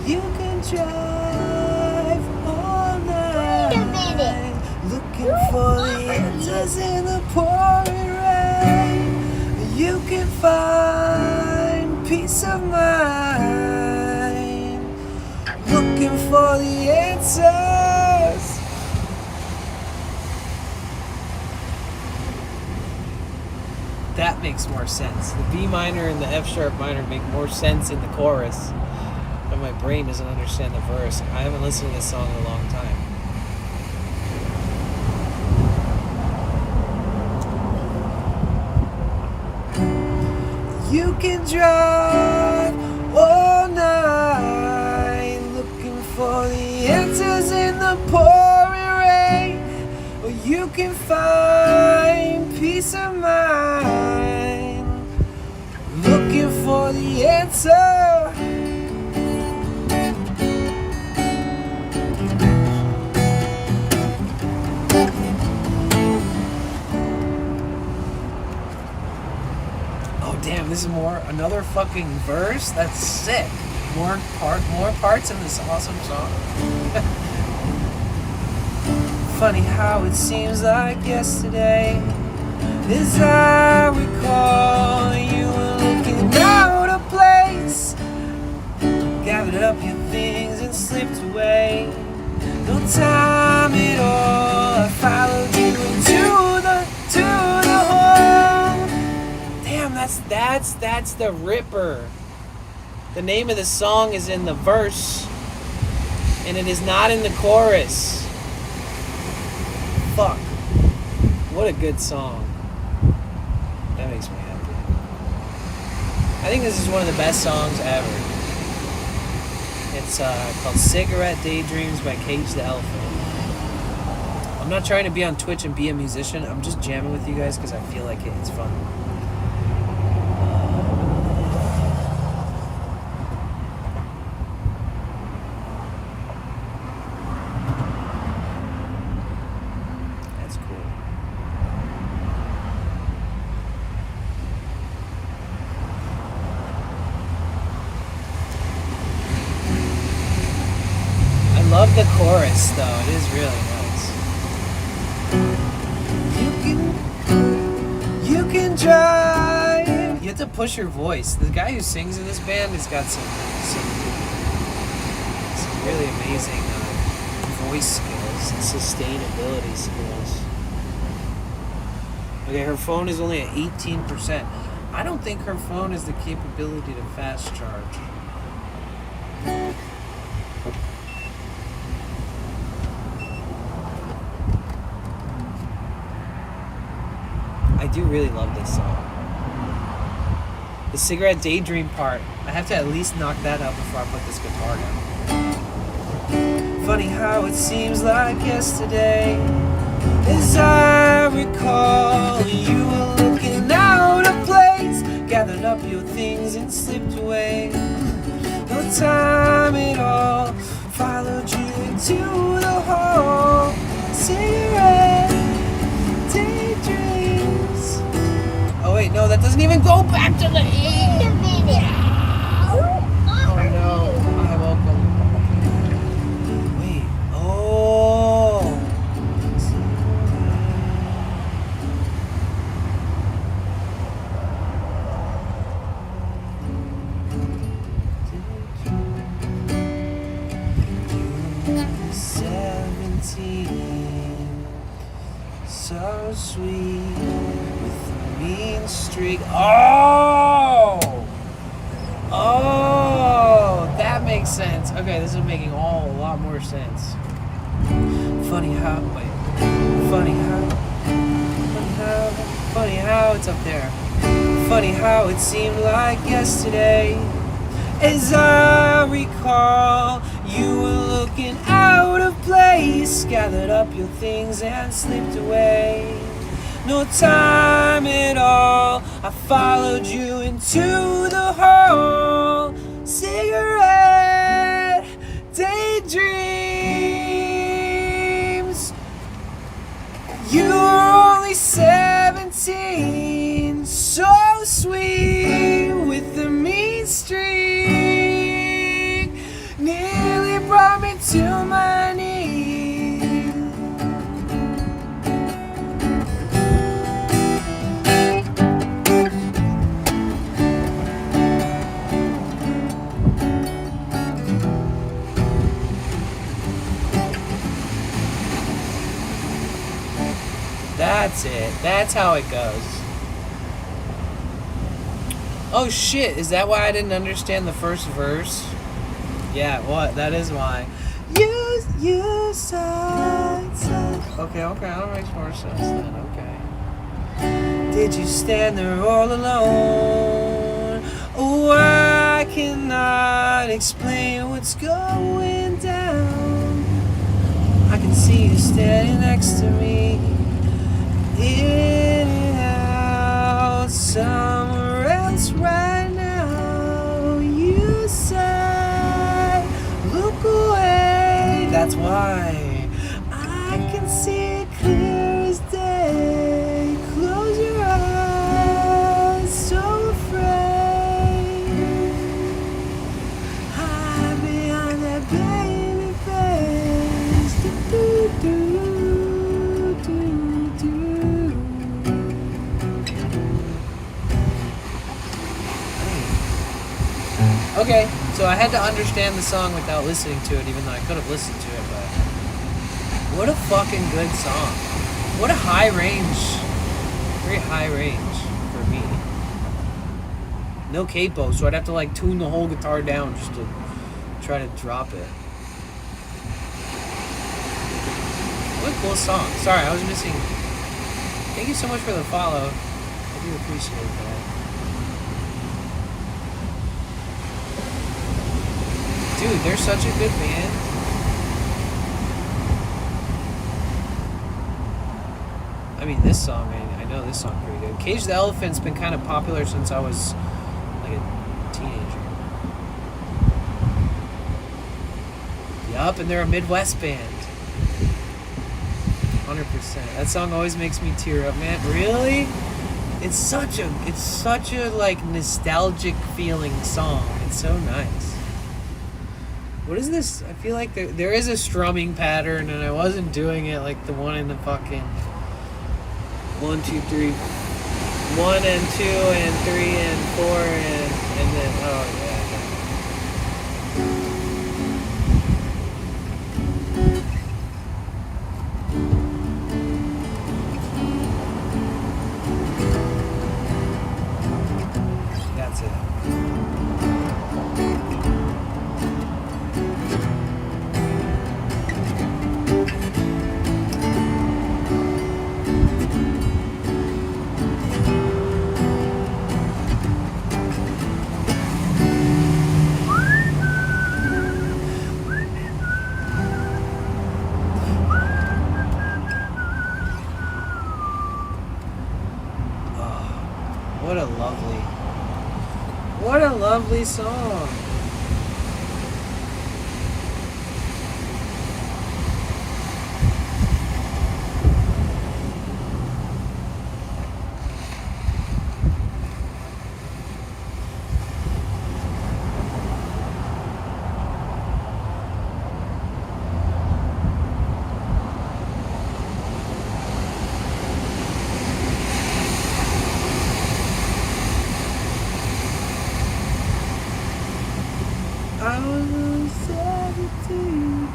You can drive all night. Wait a minute. Looking for the answers in the pouring rain. You can find peace of mind. Looking for the answers. That makes more sense. The B minor and the F sharp minor make more sense in the chorus. But my brain doesn't understand the verse. I haven't listened to this song in a long time. You can drive all night looking for the answers in the pouring rain, or you can find peace of mind looking for the answer. Damn, this is another fucking verse? That's sick. More parts in this awesome song. Funny how it seems like yesterday. As I recall, you were looking out of place. Gathered up your things and slipped away. No time at all. I followed you into the hole. Damn, that's the Ripper. The name of the song is in the verse, and it is not in the chorus. Fuck. What a good song. That makes me happy. I think this is one of the best songs ever. It's called Cigarette Daydreams by Cage the Elephant. I'm not trying to be on Twitch and be a musician. I'm just jamming with you guys because I feel like it's fun. chorus, though. It is really nice. You can drive. You have to push your voice. The guy who sings in this band has got some really amazing voice skills and sustainability skills. Okay, her phone is only at 18%. I don't think her phone has the capability to fast charge. I do really love this song. The cigarette daydream part, I have to at least knock that out before I put this guitar down. Funny how it seems like yesterday. As I recall, you were looking out of place, gathered up your things and slipped away. No time at all, followed you into the hall. Cigarette daydreams. Oh wait, no, that doesn't even go back to the E. Oh no, hi, welcome. Wait, oh. So sweet with a mean streak. Oh, that makes sense. Okay, this is making a lot more sense. Funny how it's up there. Funny how it seemed like yesterday. As I recall, you were looking out of place, gathered up your things and slipped away. No time at all, I followed you into the hall. Cigarette daydreams. You were only 17, so sweet with the mean streak. Nearly brought me to my knees. That's it. That's how it goes. Oh shit, is that why I didn't understand the first verse? Yeah, what? That is why. You said. Okay, that makes more sense then, okay. Did you stand there all alone? Oh, I cannot explain what's going down. I can see you standing next to me, in and out, somewhere else right now. You said, look away. That's why I can see it clear as day. Close your eyes, so afraid. Hide behind that baby face. Okay, so I had to understand the song without listening to it, even though I could have listened to it, but what a fucking good song. What a high range. Very high range for me. No capo, so I'd have to like tune the whole guitar down just to try to drop it. What a cool song. Sorry, I was missing. Thank you so much for the follow. I do appreciate that. Dude, they're such a good band. I mean, this song, I know this song pretty good. Cage the Elephant's been kind of popular since I was like a teenager. Yup, and they're a Midwest band. 100%. That song always makes me tear up, man. Really? It's such a like nostalgic feeling song. It's so nice. What is this? I feel like there is a strumming pattern, and I wasn't doing it like the one in the fucking 1, 2, 3, 1 and 2 and 3 and 4 and then oh yeah. That's it. What a lovely song. I was 17.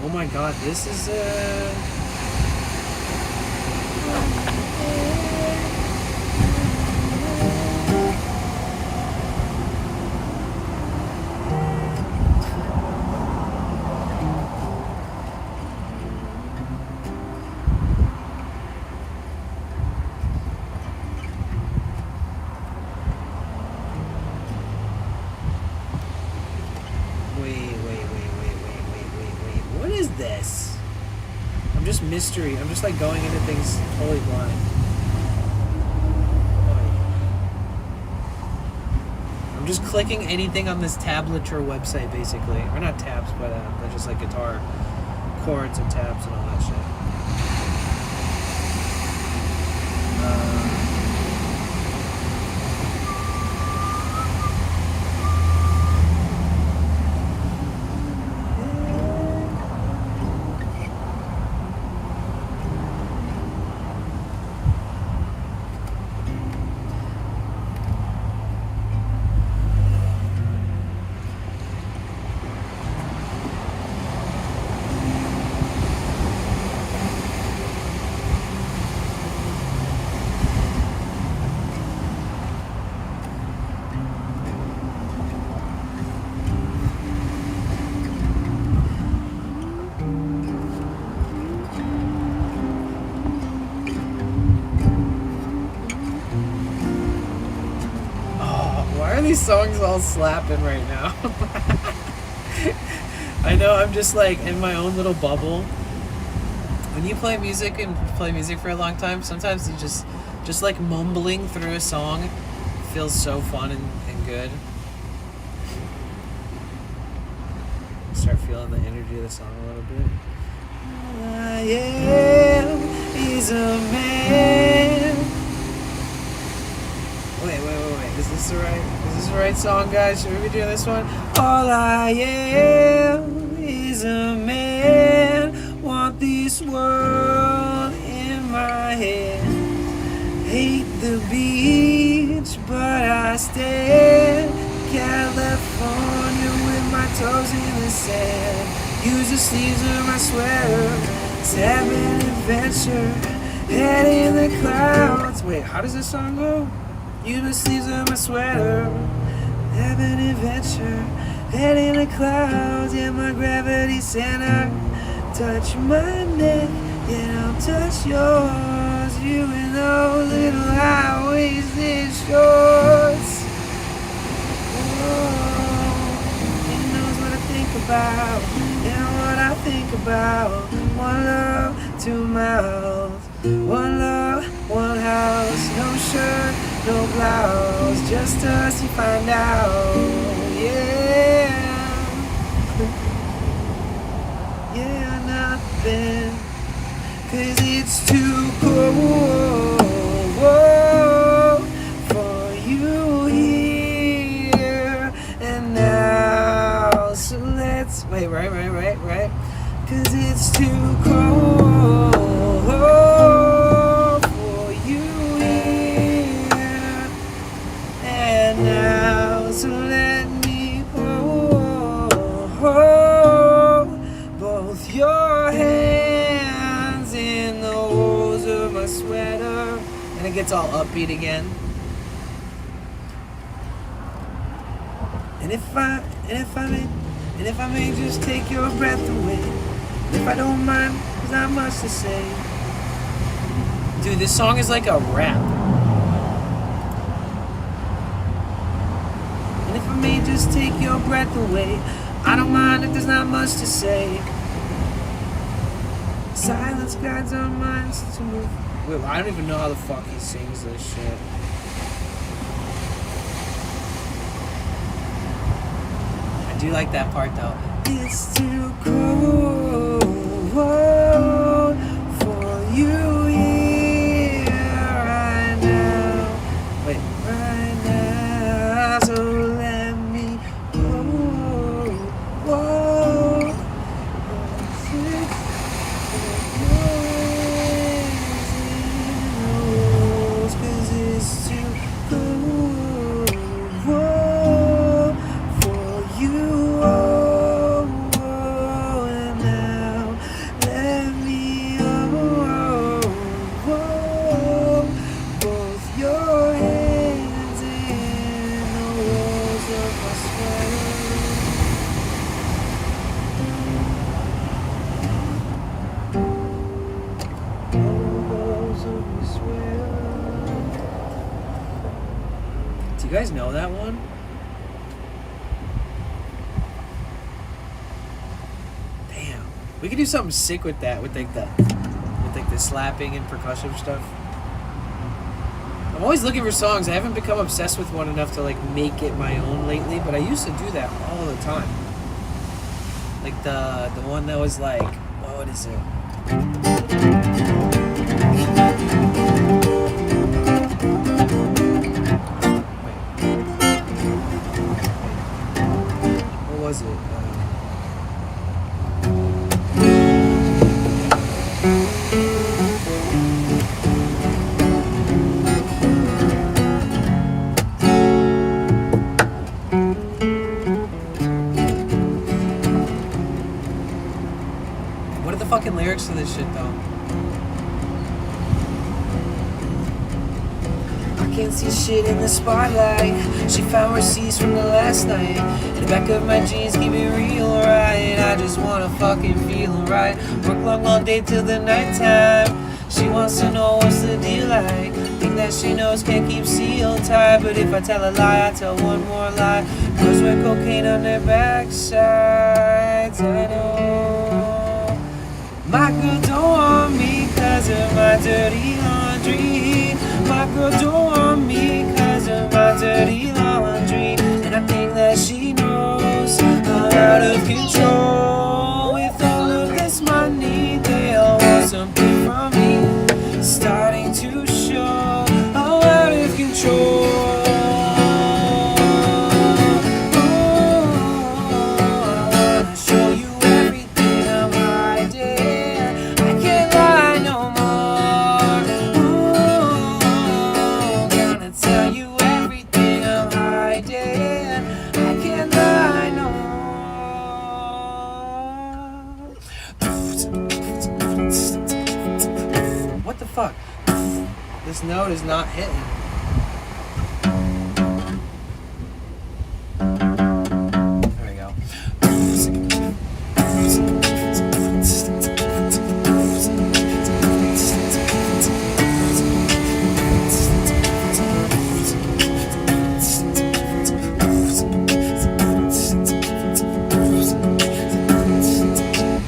Oh my god, this is wait. What is this? I'm just mystery. I'm just like going into things totally blind. I'm just clicking anything on this tablature website, basically. Or not tabs, but they're just like guitar chords and tabs and all that shit. These songs all slapping right now. I know I'm just like in my own little bubble. When you play music and play music for a long time, sometimes you just like mumbling through a song feels so fun and good. Start feeling the energy of the song a little bit. I am is a man. Wait. Is this the right song, guys? Should we be doing this one? All I am is a man. Want this world in my head. Hate the beach, but I stand. California with my toes in the sand. Use the sleeves of my sweater. Let's have an adventure. Head in the clouds. Wait, how does this song go? Use the sleeves of my sweater. Have an adventure. Head in the clouds. Yeah, my gravity center. Touch my neck, and I'll touch yours. You in those little high-waisted shorts. He knows what I think about, and what I think about. One love, 2 mouths. One love, 1 house. No shirt, no blouse. Just us, you find out. Yeah. Yeah, I know. sleeping, 'cause it's too cold for you here and now. So let's wait, right, 'cause it's too cold for you here and now. So let me hold both your hands in the holes of my sweater. And it gets all upbeat again. And if I may just take your breath away, if I don't mind, there's not much to say. Dude, this song is like a rap. And if I may just take your breath away, I don't mind if there's not much to say. Silence guides our minds to move. Wait, I don't even know how the fuck he sings this shit. I do like that part though. It's too cold for you here right now. Wait, right now. So let me hold. Cause it's too cold for you. And now let me hold both your hands in the walls of my sweater. Do you guys know that one? Damn. We could do something sick with that, with like the slapping and percussion stuff. I'm always looking for songs. I haven't become obsessed with one enough to like make it my own lately, but I used to do that all the time. Like the one that was like, what is it? What was it? What are the fucking lyrics to this shit though? I can't see shit in the spotlight. She found receipts from the last night. In the back of my jeans, keep it real right. I just wanna fucking feel right. Work long all day till the nighttime. She wants to know what's the deal like. Think that she knows can't keep sealed tight. But if I tell a lie, I tell one more lie. Girls wear cocaine on their backsides. I know. My girl don't want me 'cause of my dirty laundry. My girl don't want me 'cause of my dirty laundry. And I think that she knows I'm out of control. With all of this money, they all want something from me. Starting to show I'm out of control. What the fuck? This note is not hitting. There we go.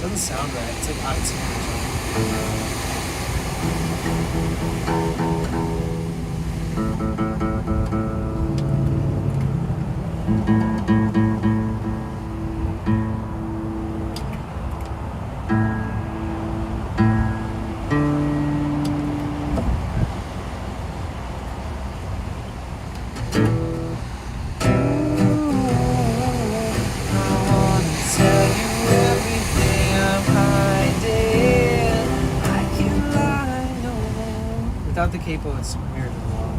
Doesn't sound right. It's like iTunes. Tell you everything I'm hiding. I can lie, no. Without the capo, it's weird and long.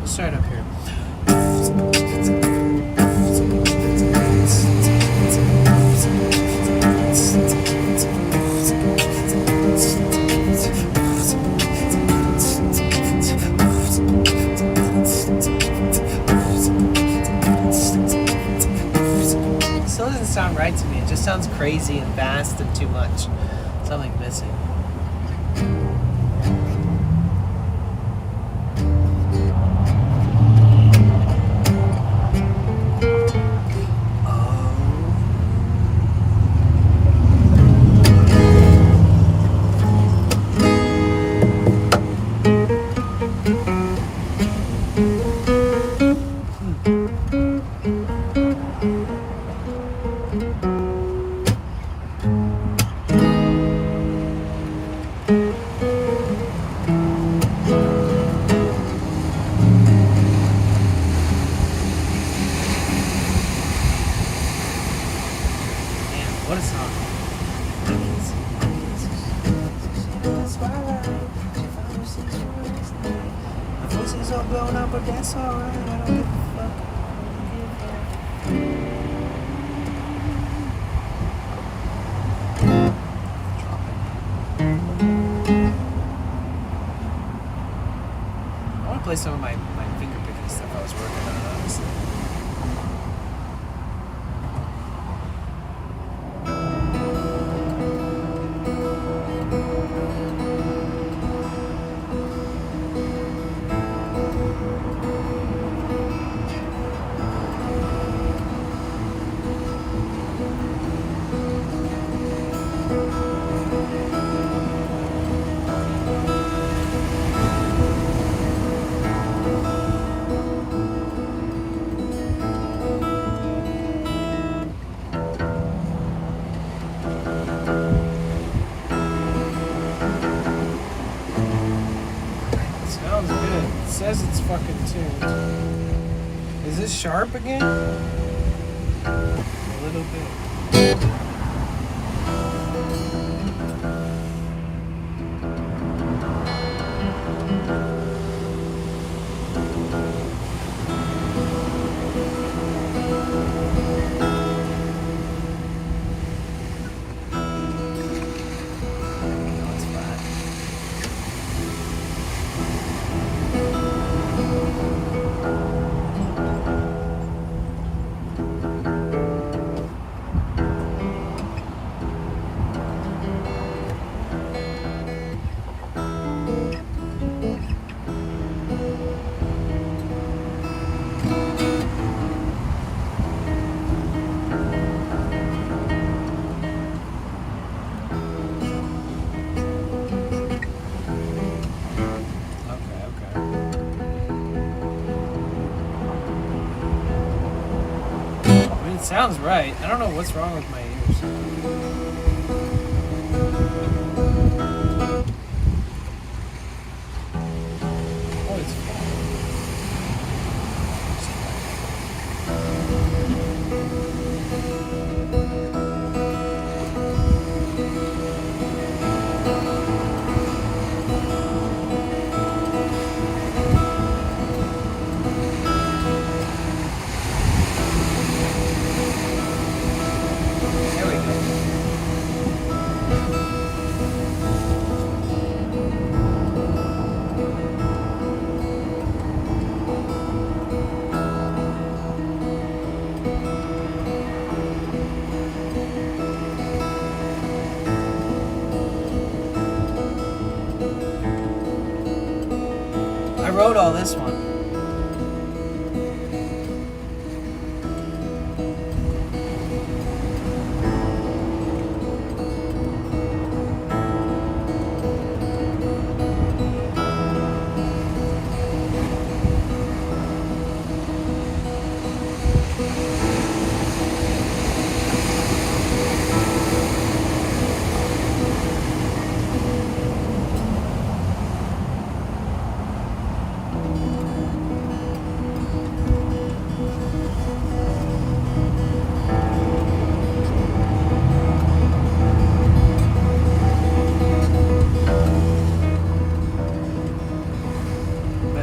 Let's try it up here. Still doesn't sound right to me. It just sounds crazy and vast and too much. Something missing. What a song. My voice is all blown up, but that's alright. I don't give a fuck. I want to play some of my finger picking stuff I was working on, honestly. Sounds good. It says it's fucking tuned. Is this sharp again? A little bit. No, it's flat. It sounds right. I don't know what's wrong with my ears. Oh, it's fine. There we go. I wrote all this one.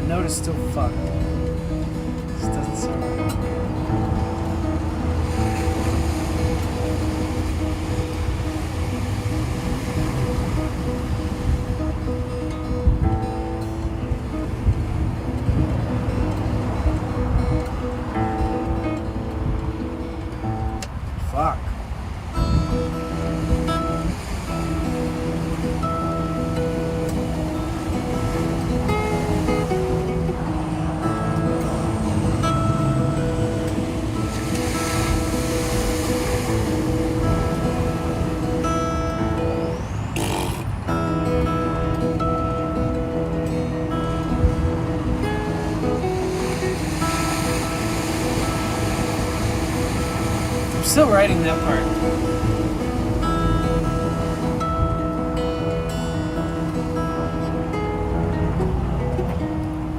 That note is still fucked. This doesn't sound right. Fuck. I'm still writing that part.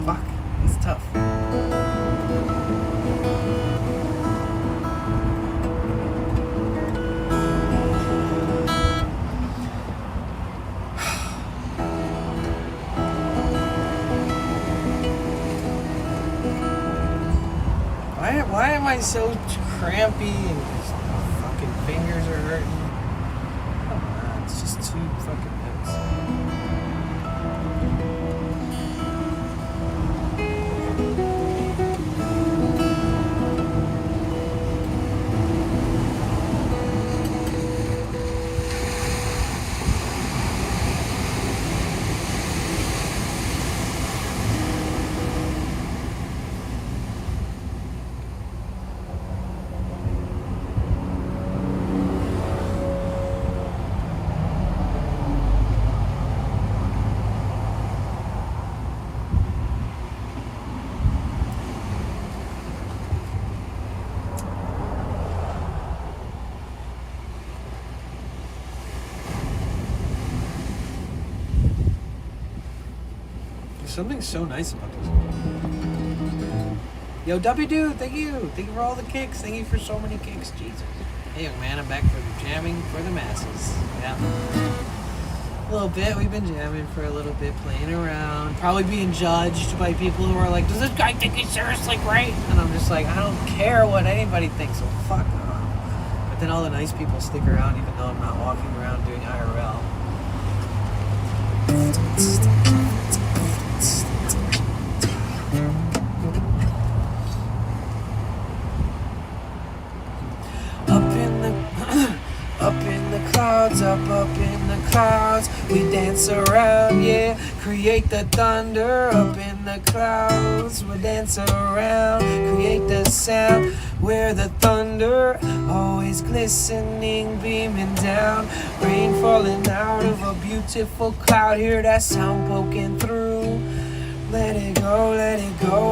Fuck, it's tough. Why am I so crampy and just fucking fingers are hurting? Come on, it's just 2 fucking minutes. There's something so nice about this. Yo, W Dude, thank you. Thank you for all the kicks. Thank you for so many kicks. Jesus. Hey, young man, I'm back for jamming for the masses. Yeah. A little bit. We've been jamming for a little bit, playing around. Probably being judged by people who are like, does this guy think he's seriously great? And I'm just like, I don't care what anybody thinks, so fuck off. But then all the nice people stick around even though I'm not walking around doing IRL. Up in the clouds, up in the clouds, we dance around, yeah, create the thunder. Up in the clouds, we dance around, create the sound, where the thunder, always glistening, beaming down, rain falling out of a beautiful cloud, hear that sound poking through. Let it go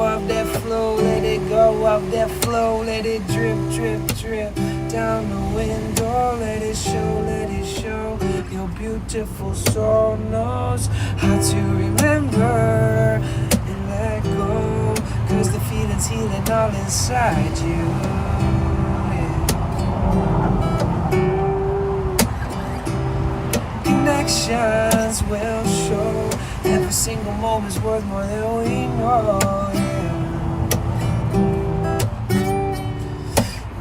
of that flow, let it go of that flow, let it drip, drip, drip down the window, let it show, your beautiful soul knows how to remember and let go, cause the feeling's healing all inside you, yeah. Connections will show, every single moment's worth more than we know, yeah.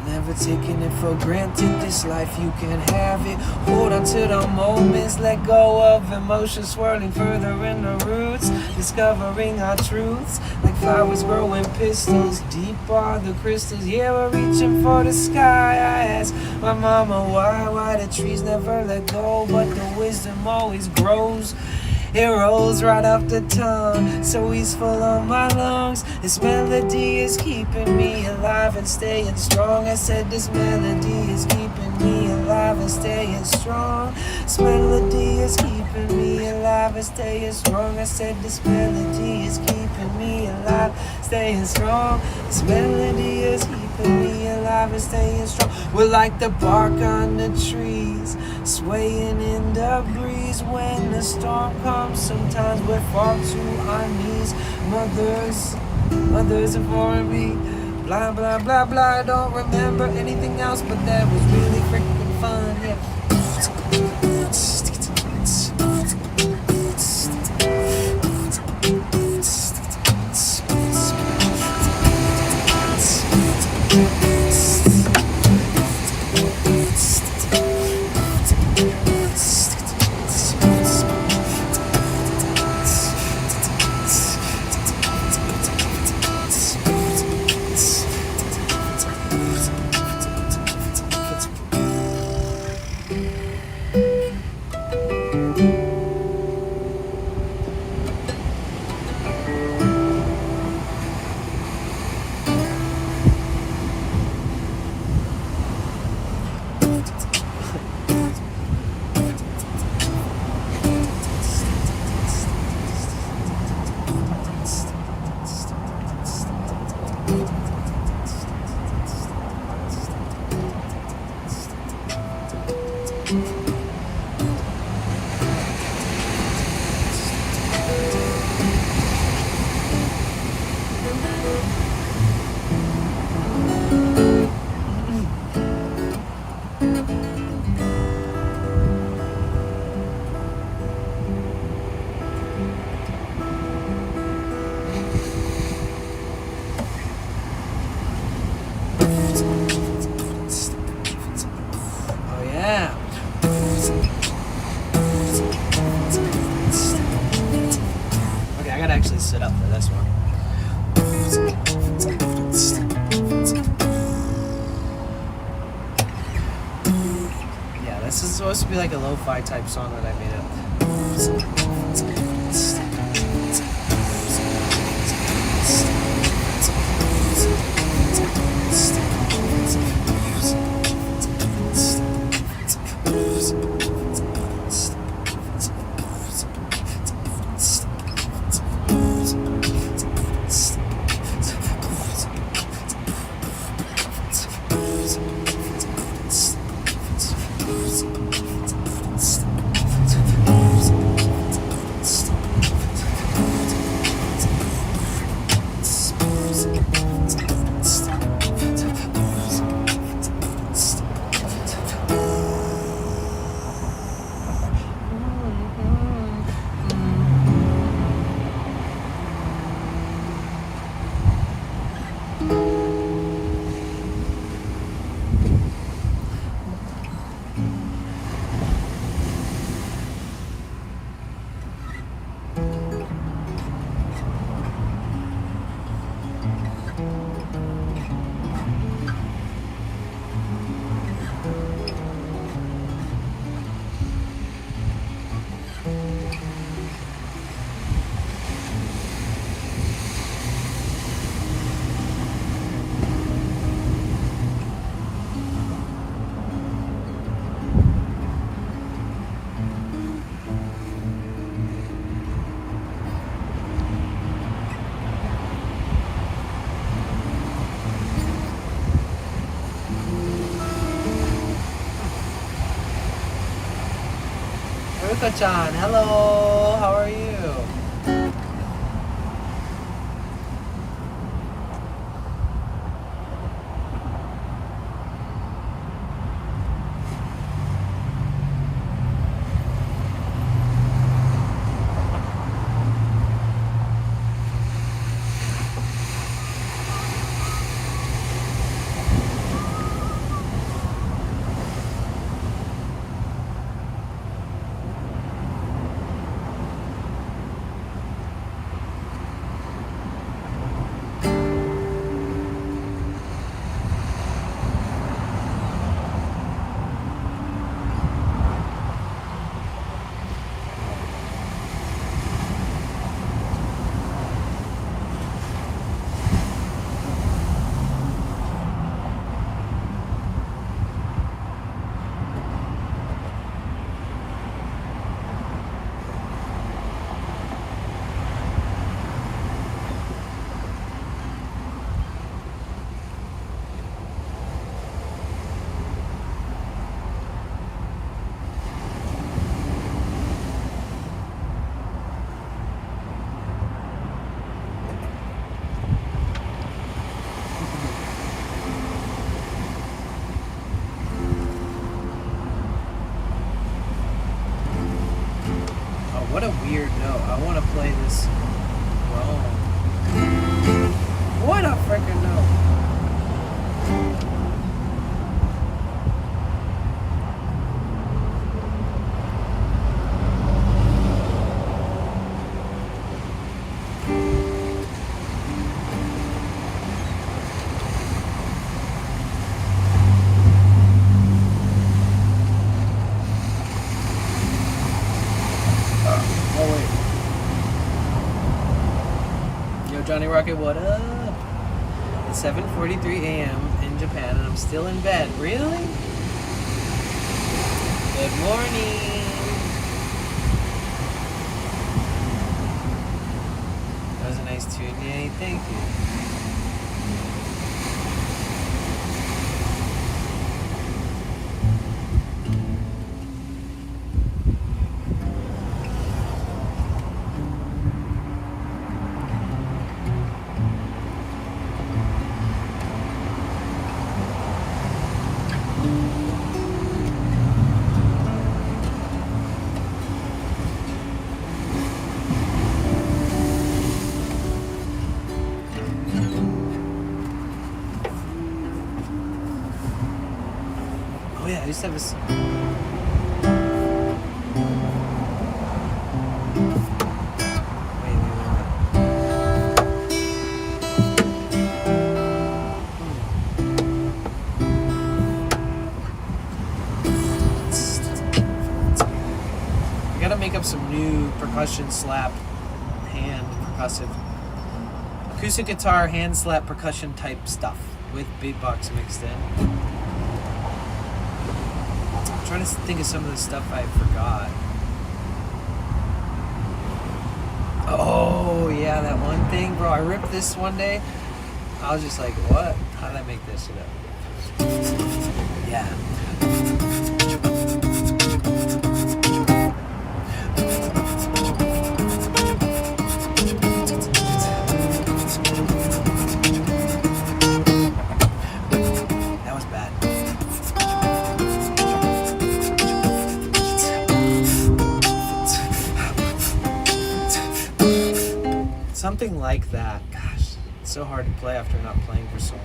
Never taking it for granted, this life you can have it. Hold on to the moments, let go of emotions swirling further in the roots, discovering our truths, like flowers growing pistils. Deep are the crystals, yeah, we're reaching for the sky. I asked my mama why the trees never let go, but the wisdom always grows. It rolls right off the tongue, so easeful on my lungs. This melody is keeping me alive and staying strong. I said this melody is keeping me alive and staying strong. This melody is keeping me alive and staying strong. I said this melody is keeping me alive, staying strong. This melody is keeping me alive and staying strong. We're like the bark on the trees, swaying in the breeze when the storm comes. Sometimes we fall to our knees. Mothers inform me, blah blah blah blah. I don't remember anything else, but that was really freaking fun, yeah. Oh yeah. Okay, I gotta actually sit up for this one. Yeah, this is supposed to be like a lo-fi type song that I made up. Ruka-chan, hello, how are you? What a weird note. I want to play this wrong. What a freaking note. Johnny Rocket, what up? It's 7:43 a.m. in Japan and I'm still in bed. Really? Good morning. That was a nice tune, yay, thank you. used to have this. I gotta make up some new percussion slap, hand percussive, acoustic guitar, hand slap percussion type stuff with beatbox mixed in. I'm trying to think of some of the stuff I forgot. Oh yeah, that one thing, bro. I ripped this one day. I was just like, what? How did I make this shit up? Yeah. That was bad. Something like that. Gosh, it's so hard to play after not playing for so long.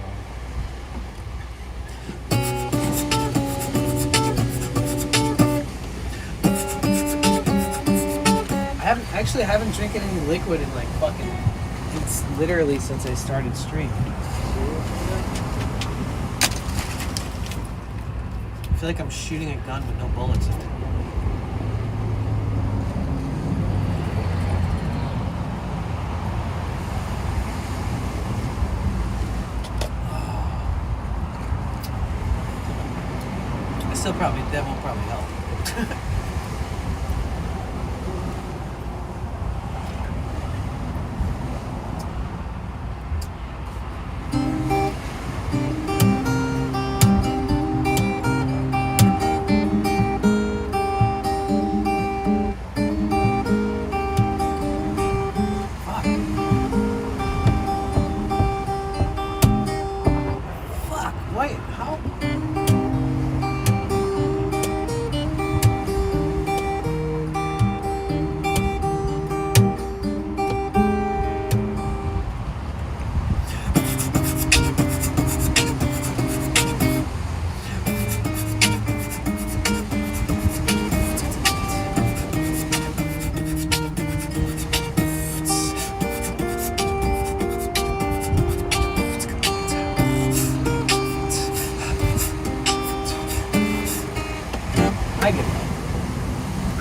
I haven't drinking any liquid in like fucking, it's literally since I started streaming. I feel like I'm shooting a gun with no bullets in it. That won't probably help. Fuck. Wait, how? I get it.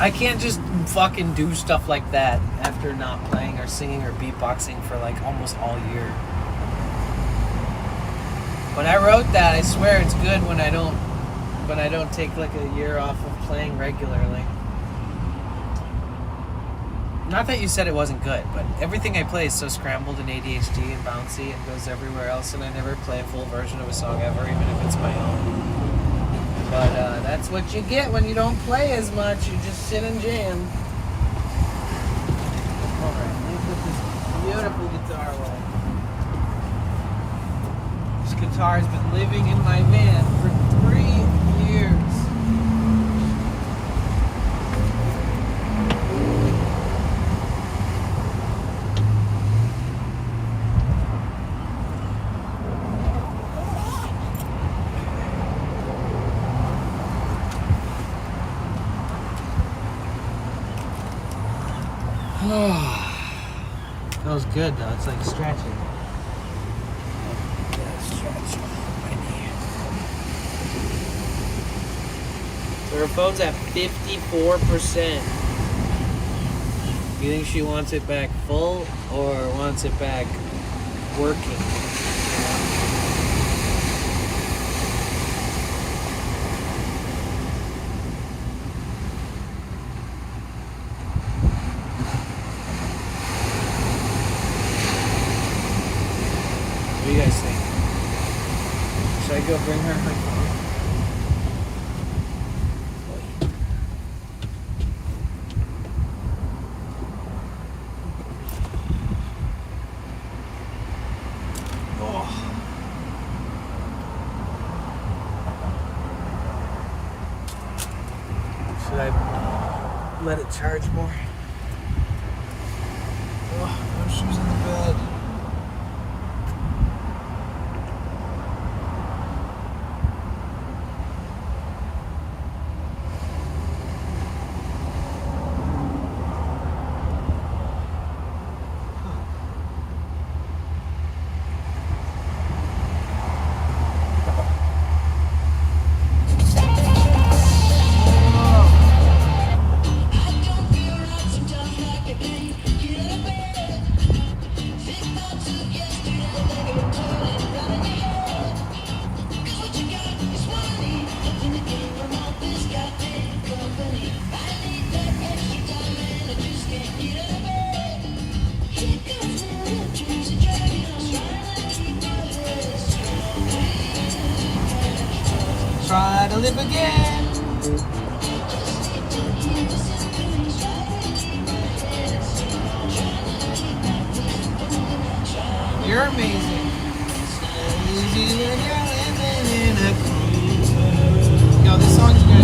I can't just fucking do stuff like that after not playing or singing or beatboxing for like almost all year. When I wrote that, I swear it's good when I don't take like a year off of playing regularly. Not that you said it wasn't good, but everything I play is so scrambled and ADHD and bouncy and goes everywhere else, and I never play a full version of a song ever, even if it's my own. But that's what you get when you don't play as much. You just sit and jam. Alright, let me put this beautiful guitar away. This guitar has been living in my van for 3 years. That was good though, it's like stretching. Stretch my knee. So her phone's at 54%. You think she wants it back full or wants it back working? What do you guys think? Should I go bring her phone? Oh. Should I let it charge more? Oh, no shoes in the bed. try to live again. You're amazing. Easy when you're living in a groove. Yo, this song's good.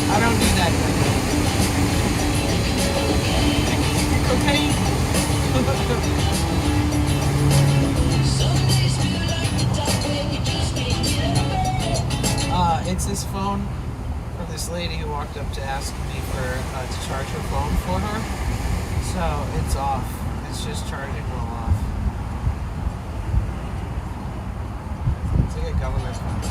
I don't need that cocaine. It's this phone from this lady who walked up to ask me for to charge her phone for her. So it's off. It's just charging roll off. It's like a government phone.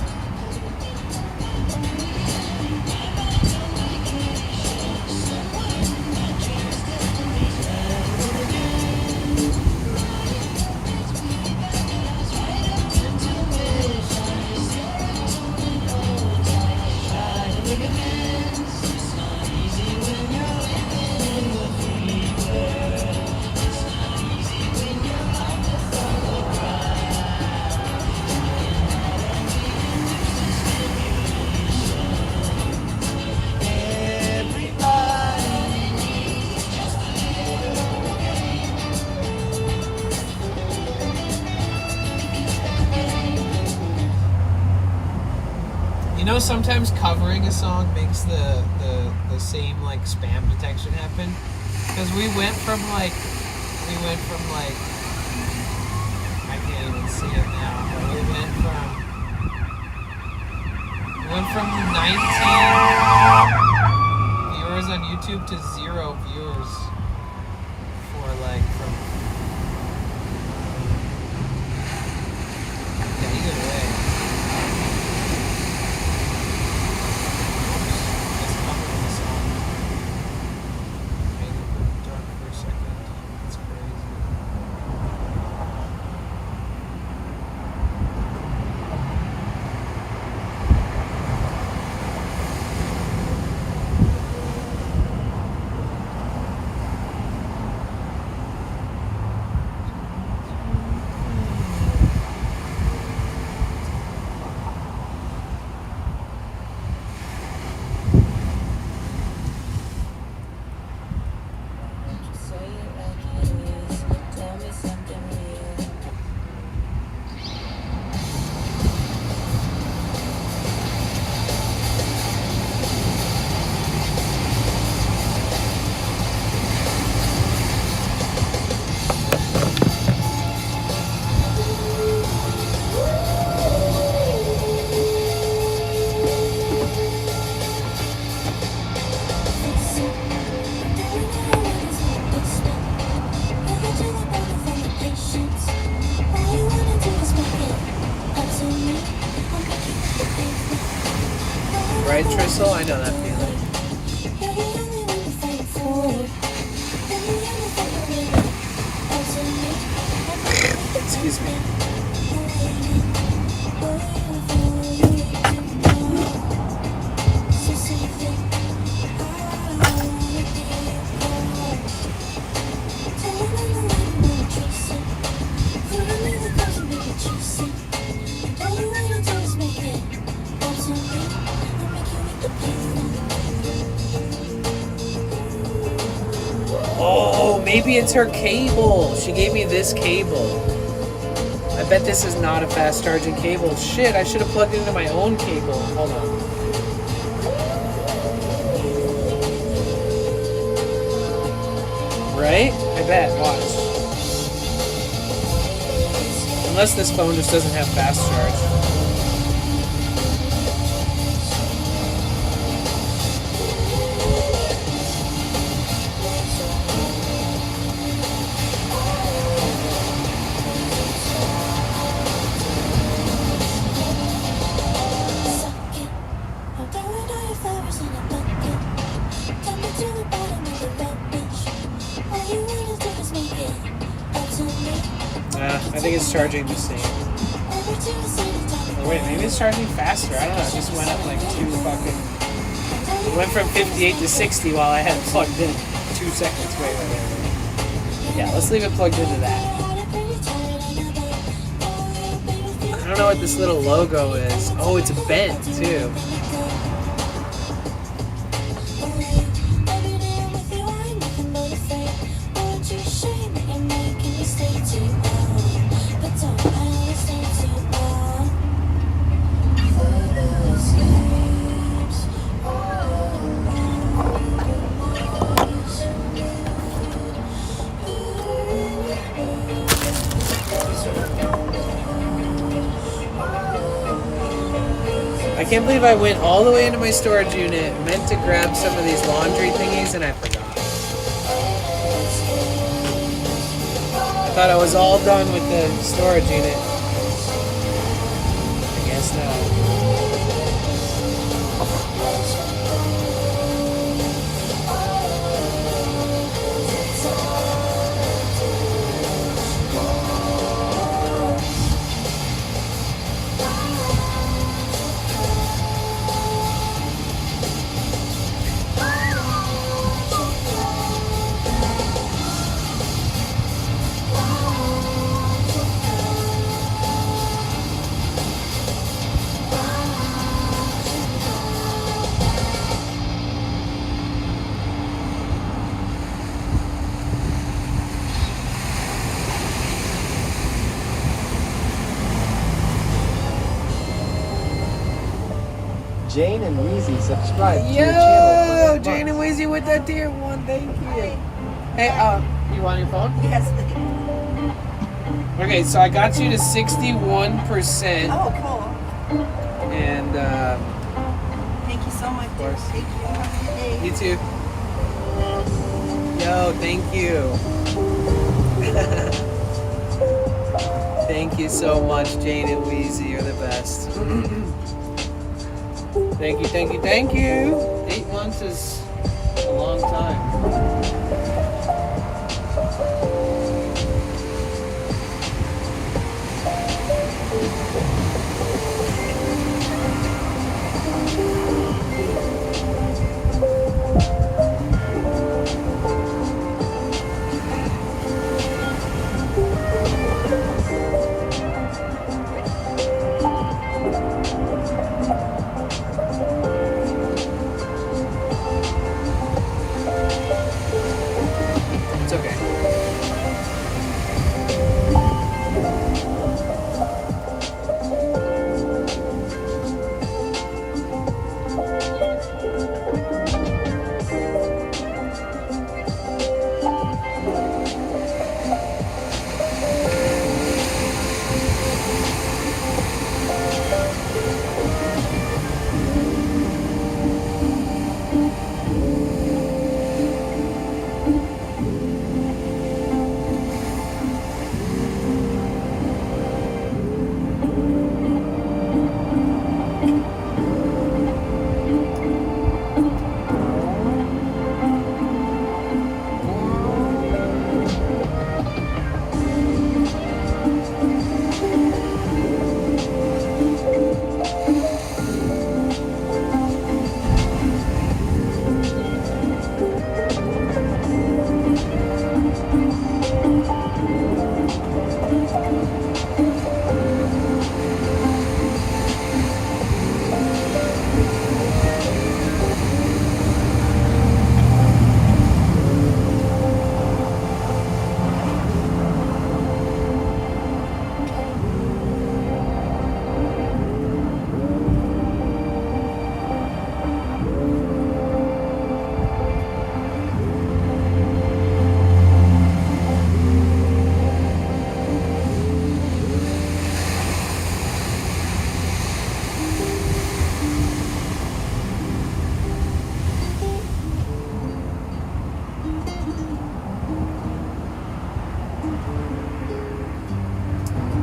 You know, sometimes covering a song makes the same like spam detection happen. Because we went from like I can't even see it now, but we went from 19 viewers on YouTube to 0 viewers for like from either way. Right, Trissel? I know that feeling. Excuse me. Oh, maybe it's her cable. She gave me this cable. I bet this is not a fast charging cable. Shit, I should have plugged it into my own cable. Hold on. Right? I bet. Watch. Unless this phone just doesn't have fast charge. I think it's charging the same. A Wait, maybe it's charging faster. I don't know. It just went up like 2 fucking. It went from 58 to 60 while I had it plugged in 2 seconds. Wait. Yeah, let's leave it plugged into that. I don't know what this little logo is. Oh, it's bent too. I can't believe I went all the way into my storage unit, meant to grab some of these laundry thingies, and I forgot. I thought I was all done with the storage unit. I guess not. Jane and Weezy subscribe to Yo, your channel. Jane and Weezy with that tier 1, thank you. Hey, you want your phone? Yes. Okay, so I got you to 61%. Oh, cool. And, Thank you so much. Of course. Thank you. Have a good day. You too. Yo, thank you. Thank you so much, Jane and Weezy. You're the best. Thank you, thank you, thank you. 8 months is a long time. It's okay.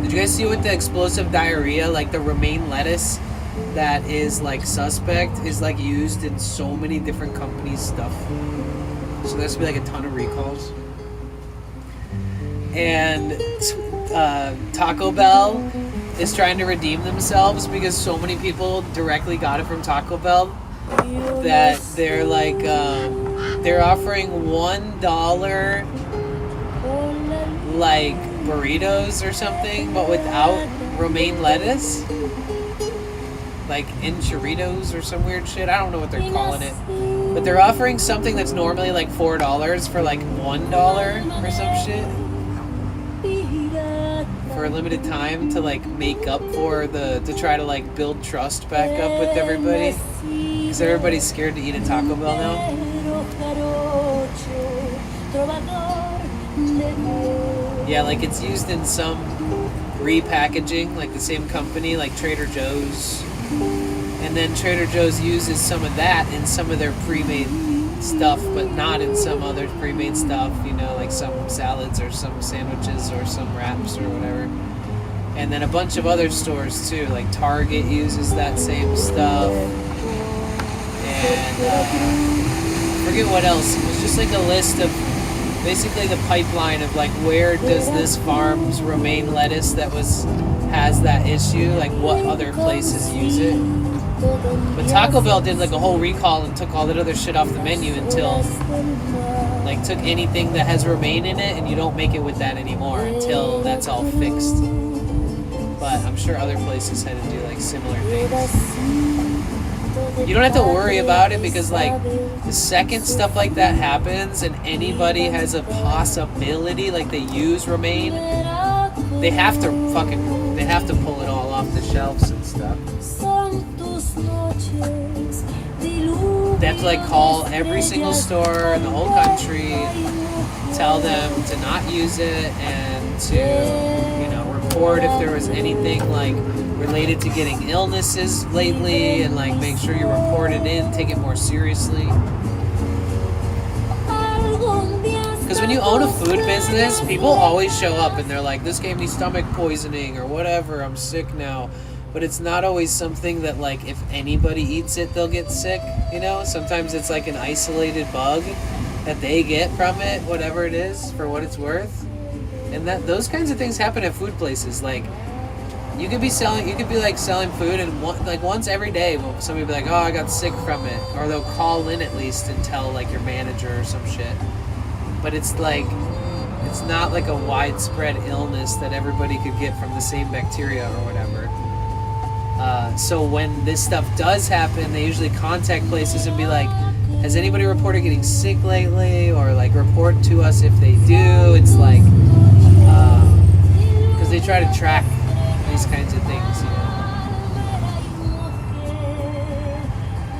Did you guys see with the explosive diarrhea, like the romaine lettuce that is like suspect is like used in so many different companies' stuff? So there's gonna be like a ton of recalls. And Taco Bell is trying to redeem themselves because so many people directly got it from Taco Bell that they're like they're offering $1 like burritos or something, but without romaine lettuce, like enchiritos or some weird shit. I don't know what they're calling it, but they're offering something that's normally like $4 for like $1 or some shit for a limited time to like make up for to try to like build trust back up with everybody, because everybody's scared to eat at Taco Bell now. Yeah, like it's used in some repackaging, like the same company, like Trader Joe's. And then Trader Joe's uses some of that in some of their pre-made stuff, but not in some other pre-made stuff, you know, like some salads or some sandwiches or some wraps or whatever. And then a bunch of other stores too, like Target uses that same stuff. And I forget what else. It was just like a list of basically the pipeline of like where does this farm's romaine lettuce that has that issue, like what other places use it. But Taco Bell did like a whole recall and took all that other shit off the menu until like took anything that has romaine in it and you don't make it with that anymore until that's all fixed. But I'm sure other places had to do like similar things. You don't have to worry about it because like the second stuff like that happens and anybody has a possibility, like they use romaine, they have to pull it all off the shelves and stuff. They have to like call every single store in the whole country, tell them to not use it and to, you know, report if there was anything like related to getting illnesses lately, and like make sure you report it in, take it more seriously. Because when you own a food business, people always show up and they're like, this gave me stomach poisoning or whatever, I'm sick now. But it's not always something that like if anybody eats it they'll get sick, you know. Sometimes it's like an isolated bug that they get from it, whatever it is, for what it's worth. And that those kinds of things happen at food places. Like you could be selling food, and once every day somebody will be like, oh, I got sick from it, or they'll call in at least and tell like your manager or some shit. But it's like it's not like a widespread illness that everybody could get from the same bacteria or whatever. So when this stuff does happen, they usually contact places and be like, has anybody reported getting sick lately, or like report to us if they do. It's like because they try to track these kinds of things, you know.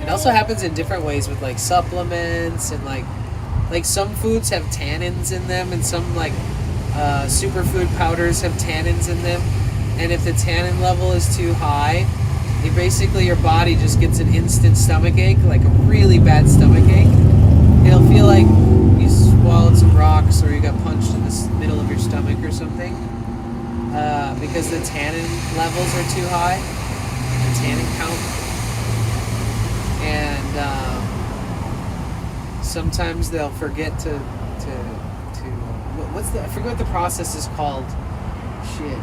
It also happens in different ways with like supplements and like some foods have tannins in them, and some like superfood powders have tannins in them. And if the tannin level is too high, your body just gets an instant stomach ache, like a really bad stomach ache. It'll feel like you swallowed some rocks or you got punched in the middle of your stomach or something. Because the tannin levels are too high, the tannin count. And sometimes they'll forget to I forget what the process is called. Shit.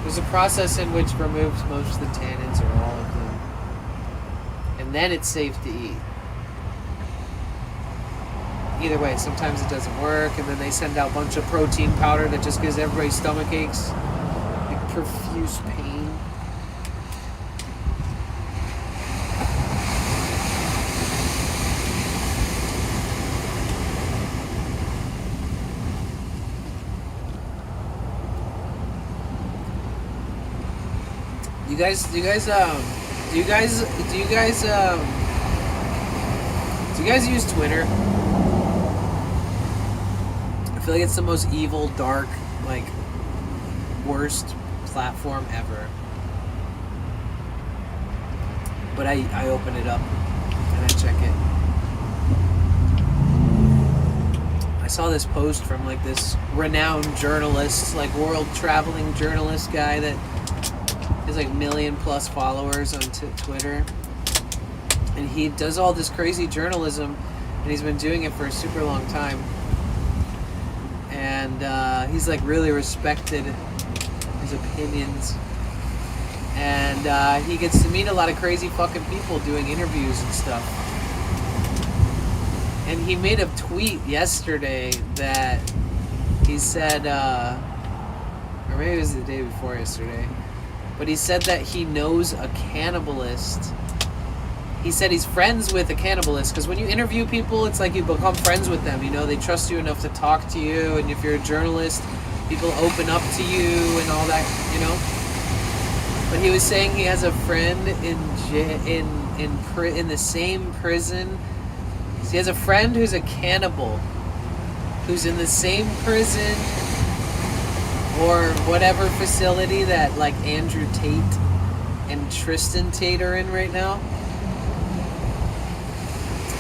There's a process in which removes most of the tannins or all of them. And then it's safe to eat. Either way, sometimes it doesn't work, and then they send out a bunch of protein powder that just gives everybody stomach aches, like profuse pain. Do you guys use Twitter? I feel like it's the most evil, dark, like worst platform ever. But I open it up and I check it. I saw this post from like this renowned journalist, like world traveling journalist guy that has like 1 million+ followers on Twitter, and he does all this crazy journalism, and he's been doing it for a super long time. And and he's like really respected, his opinions, and he gets to meet a lot of crazy fucking people doing interviews and stuff. And he made a tweet yesterday that he said, or maybe it was the day before yesterday, but he said that he knows a cannibalist. He said he's friends with a cannibalist, because when you interview people, it's like you become friends with them, you know, they trust you enough to talk to you, and if you're a journalist, people open up to you and all that, you know. But he was saying he has a friend in the same prison. He has a friend who's a cannibal, who's in the same prison or whatever facility that like Andrew Tate and Tristan Tate are in right now.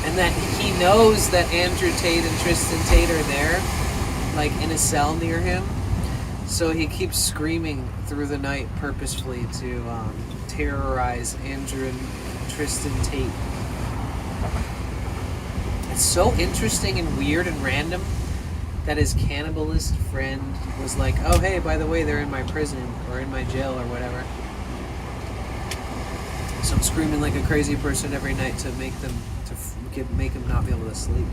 And that he knows that Andrew Tate and Tristan Tate are there, like in a cell near him. So he keeps screaming through the night purposefully to terrorize Andrew and Tristan Tate. It's so interesting and weird and random that his cannibalist friend was like, oh hey, by the way, they're in my prison or in my jail or whatever. So I'm screaming like a crazy person every night to make them make him not be able to sleep.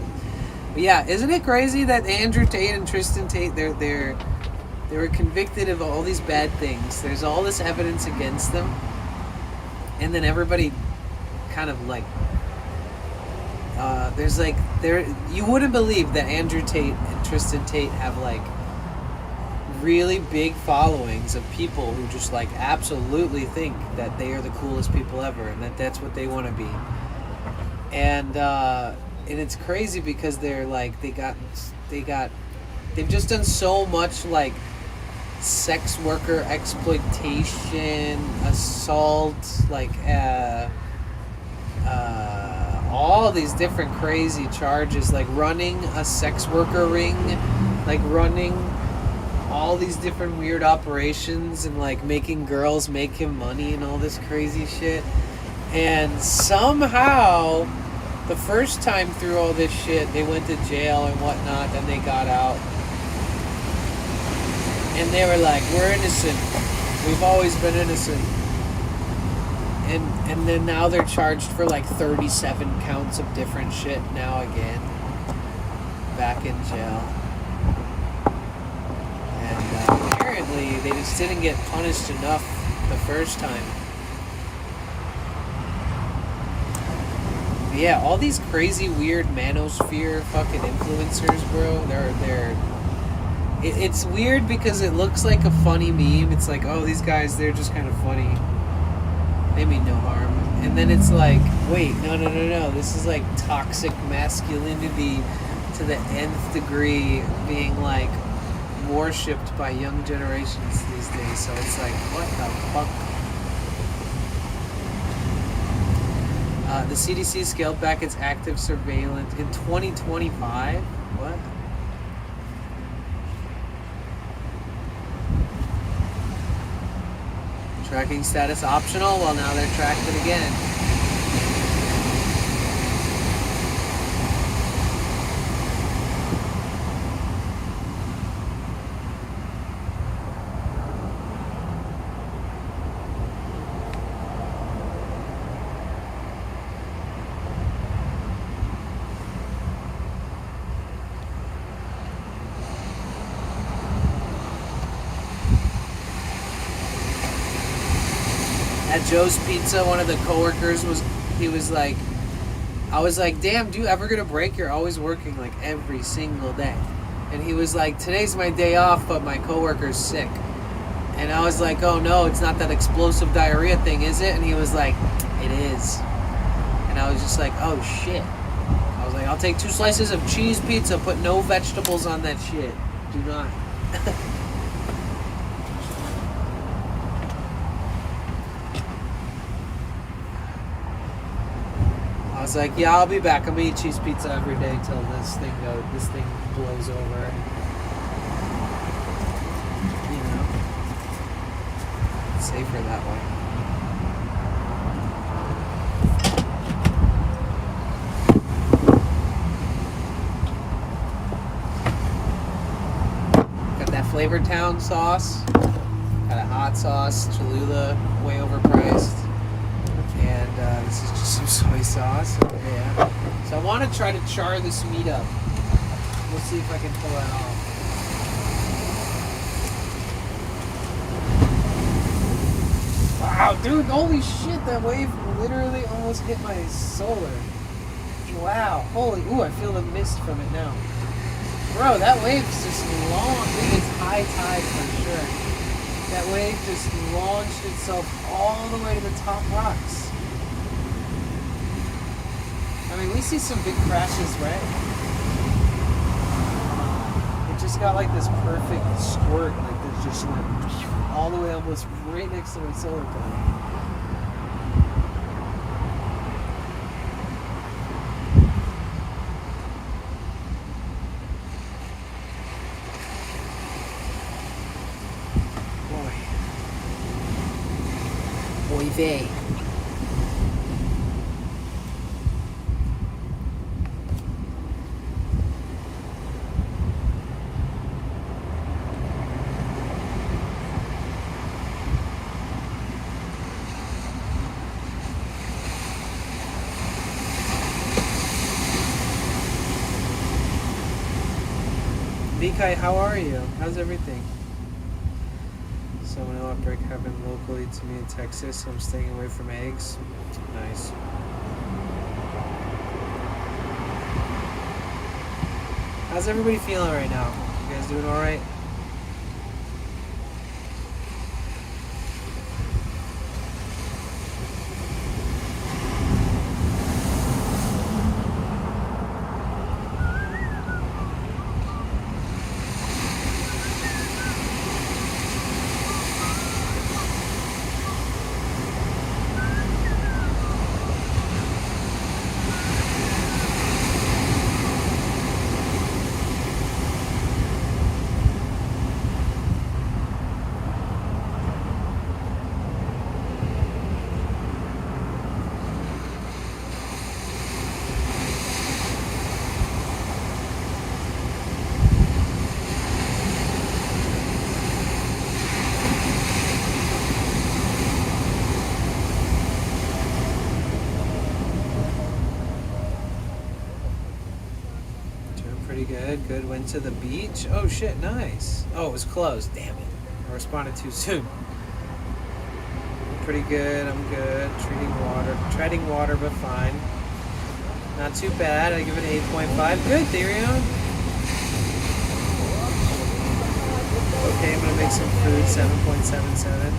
But yeah, isn't it crazy that Andrew Tate and Tristan Tate, they were convicted of all these bad things. There's all this evidence against them, and then everybody kind of like you wouldn't believe that Andrew Tate and Tristan Tate have like really big followings of people who just like absolutely think that they are the coolest people ever and that that's what they want to be. And it's crazy because they're like they've just done so much like sex worker exploitation, assault, like all these different crazy charges, like running a sex worker ring, like running all these different weird operations and like making girls make him money and all this crazy shit. And somehow the first time through all this shit they went to jail and whatnot, and they got out and they were like, we're innocent, we've always been innocent. And then now they're charged for like 37 counts of different shit now again, back in jail. And apparently they just didn't get punished enough the first time. But yeah, all these crazy weird manosphere fucking influencers, bro, it's weird because it looks like a funny meme. It's like, oh, these guys, they're just kind of funny. They mean no harm. And then it's like, wait, no. This is like toxic masculinity to the nth degree, being like worshipped by young generations these days. So it's like, what the fuck? The CDC scaled back its active surveillance in 2025. What? Tracking status optional. Well, now they're tracked it again. At Joe's Pizza, one of the coworkers was like, I was like, damn, do you ever get a break? You're always working like every single day. And he was like, today's my day off, but my coworker's sick. And I was like, oh no, it's not that explosive diarrhea thing, is it? And he was like, it is. And I was just like, oh shit. I was like, I'll take 2 slices of cheese pizza, put no vegetables on that shit. Do not. I was like, yeah, I'll be back. I'm gonna eat cheese pizza every day till this thing blows over. You know, it's safer that way. Flavortown sauce. Got a hot sauce, Cholula, way overpriced. And this is just some soy sauce. Yeah. So I want to try to char this meat up. We'll see if I can pull that off. Wow, dude, holy shit, that wave literally almost hit my solar. Wow, holy, ooh, I feel the mist from it now. Bro, that wave's just long. Dude, it's high tide for sure. That wave just launched itself all the way to the top rocks. I mean, we see some big crashes, right? It just got like this perfect squirt, like this just went all the way almost right next to my solar panel. Boy vey. Vikai, how are you? How's everything? So an outbreak happened locally to me in Texas, so I'm staying away from eggs. Nice. How's everybody feeling right now? You guys doing alright? Good. Went to the beach. Oh shit, nice. Oh, it was closed. Damn it. I responded too soon. Pretty good. I'm good. Treading water, but fine. Not too bad. I give it an 8.5. Good, Therion. Okay, I'm gonna make some food. 7.77.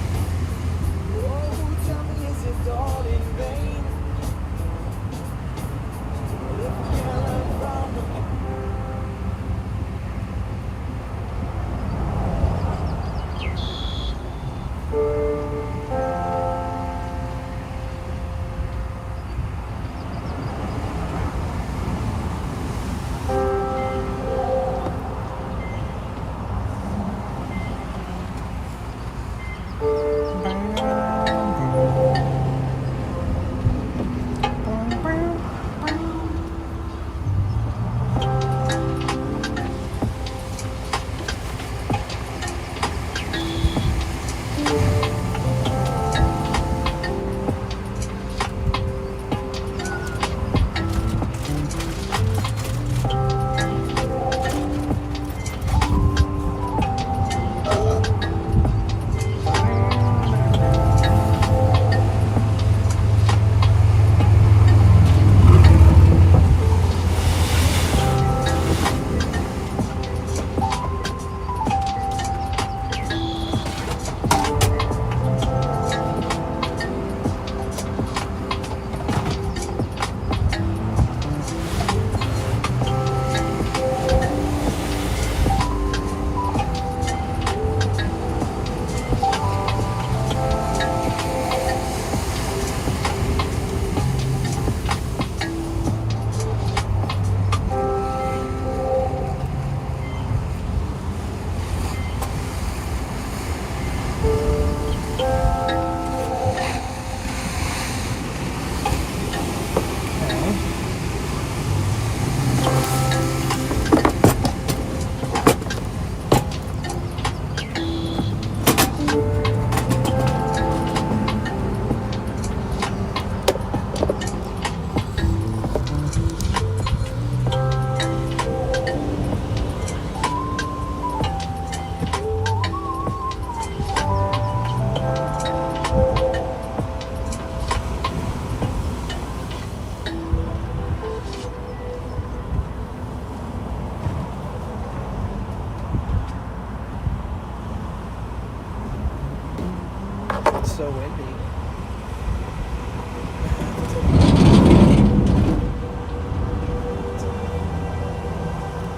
so windy.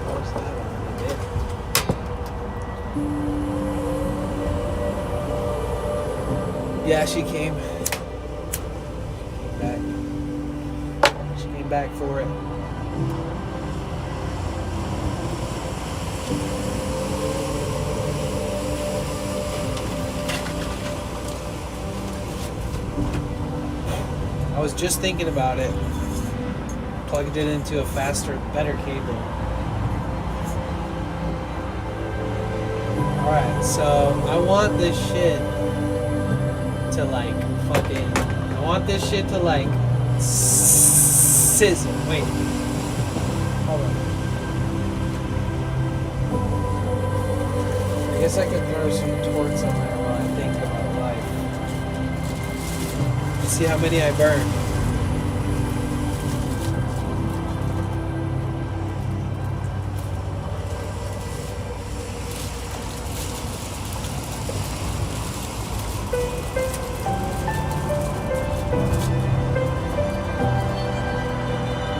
Post that on the bit. Yeah, she came back. She came back for it. I was just thinking about it. Plugged it into a faster, better cable. Alright, so I want this shit to like fucking... I want this shit to like sizzle. Wait. Hold on. I guess I could throw some torts on there while I think about life. Let's see how many I burn.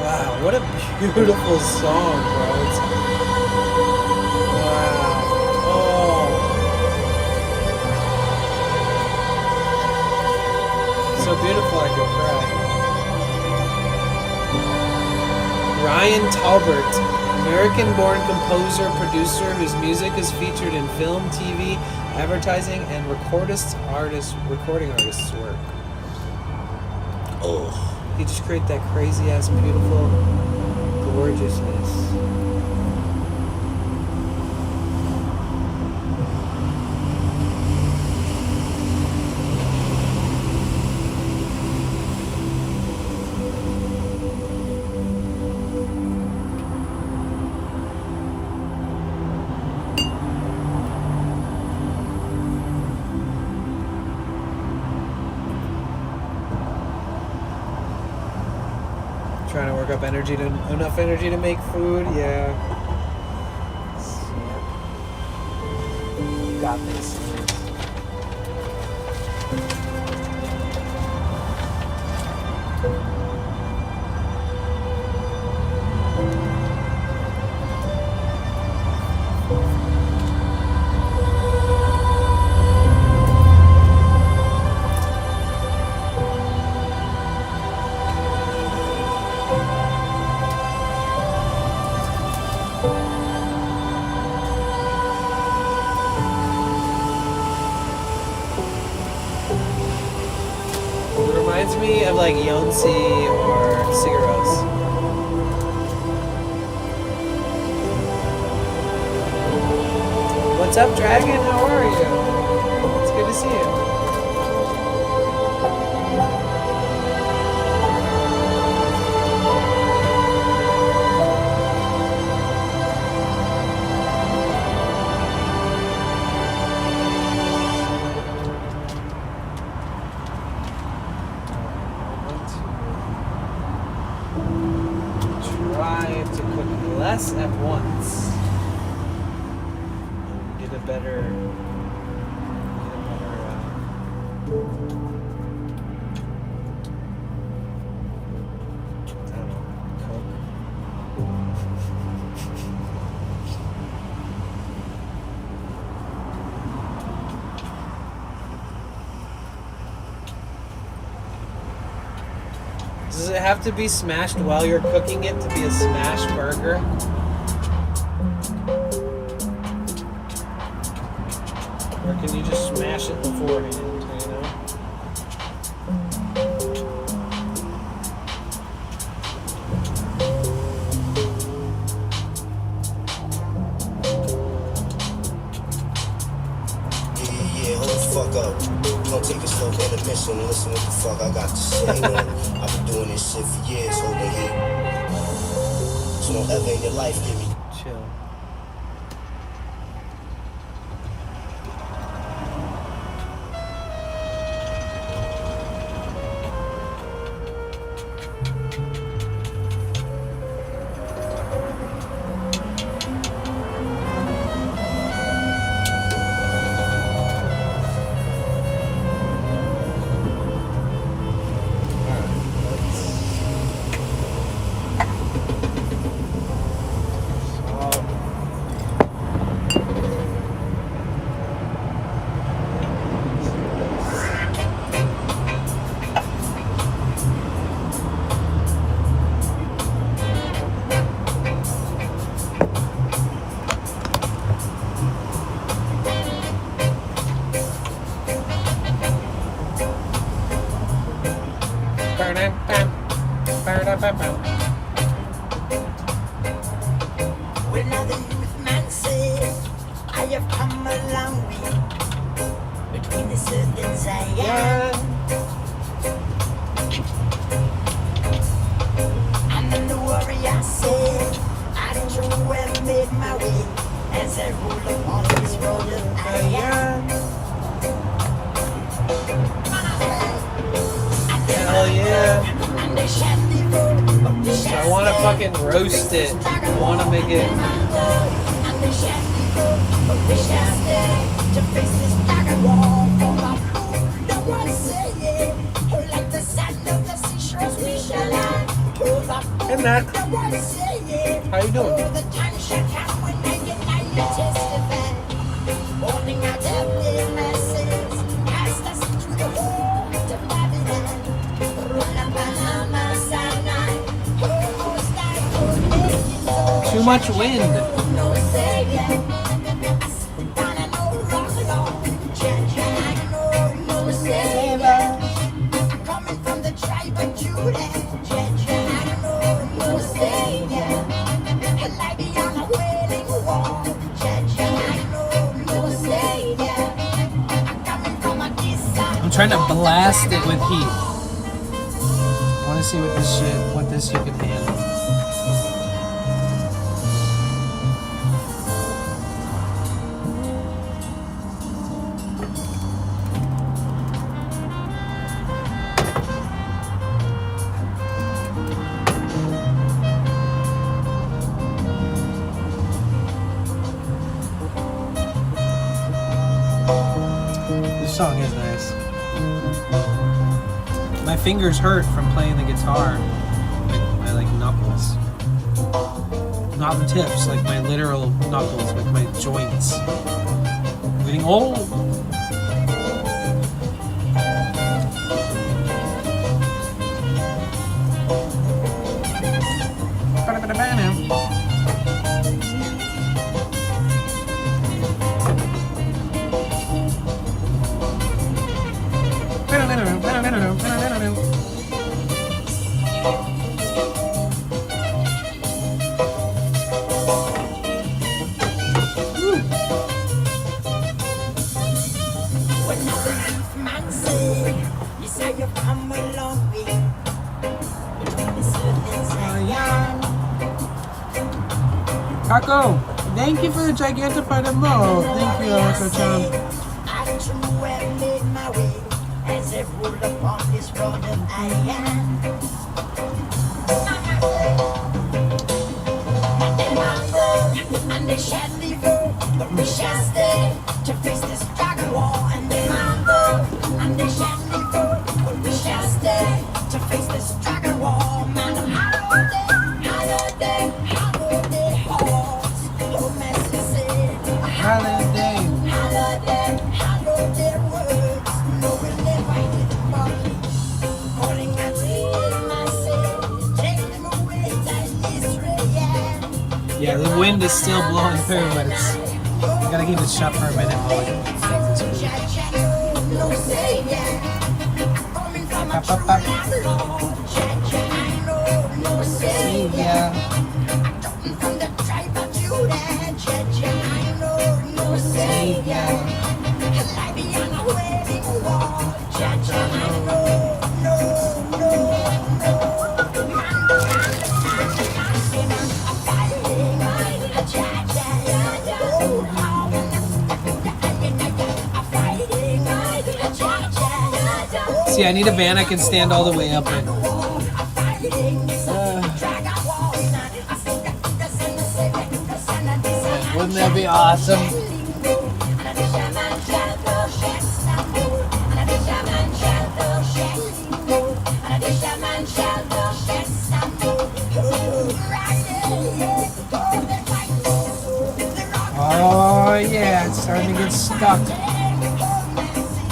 Wow, what a beautiful song, bro. It's, wow. Oh. So beautiful I could cry. Ryan Talbert, American-born composer, producer whose music is featured in film, TV, advertising, and recording artists' work. Oh. He just create that crazy ass beautiful gorgeousness. Trying to work up enough energy to make food. Yeah. Got this. Reminds me of like Yonsei or Cigaros. What's up, Dragon? How are you? It's good to see you. Less at once. Get a better. I don't know, Coke. Does it have to be smashed while you're cooking it to be a smash burger? Or can you just smash it beforehand, you know? Yeah, hold the fuck up. Don't take a slow intermission and listen what the fuck I got to say. I've been doing this shit for years, holding heat. So don't ever in your life give me chill. When other youth man say, I have come a long way between the earth and Zion. And then the warrior said, I too have made my way as I roll upon this road of iron. Hell yeah. And they shall live up the I want to fucking roast it. I want to make it. and they shall live up the shall stay to face this dagger wall for the fool. No one say it. Like the sand of the seashores we shall land. Hey, Mac. No one say it. How you doing? The time shall come when I get my testify. Holding out every message. Cast us into the hole to Babylon. Run up Bahama, Sinai. Almost like Too much wind. no savior. Down no rock alone. Judge, I know no savior. Coming from the tribe of Judah. Judge, I know no savior. Like beyond a wailing wall. Judge, I know no savior. Coming from a distance. I'm trying to blast it with heat. I want to see what this shit can handle. This song is nice. My fingers hurt from playing the guitar. My like knuckles. Not the tips, like my literal knuckles, like my joints. I'm getting old. Man say, you say you've come a long way between the earth and Zion. Kako, thank you for the gigantified emote. Thank you, Kako-chan. I too have made my way as I roll upon this road of iron. And they shall live, but we shall stay to face this dragon wall. And they mumble, and they shall live, but we shall stay to face this dragon wall. Man, holiday, holiday, holiday, halls. Oh, Master said, Holiday. holiday, holiday words. No, we'll never hit the body. Calling out to my sin, take them away to Israel. Yeah, the wind is still blowing through, but it's. I gotta keep it shut for a minute while I fix this food. See, I need a van I can stand all the way up in. Wouldn't that be awesome? Oh yeah, it's starting to get stuck.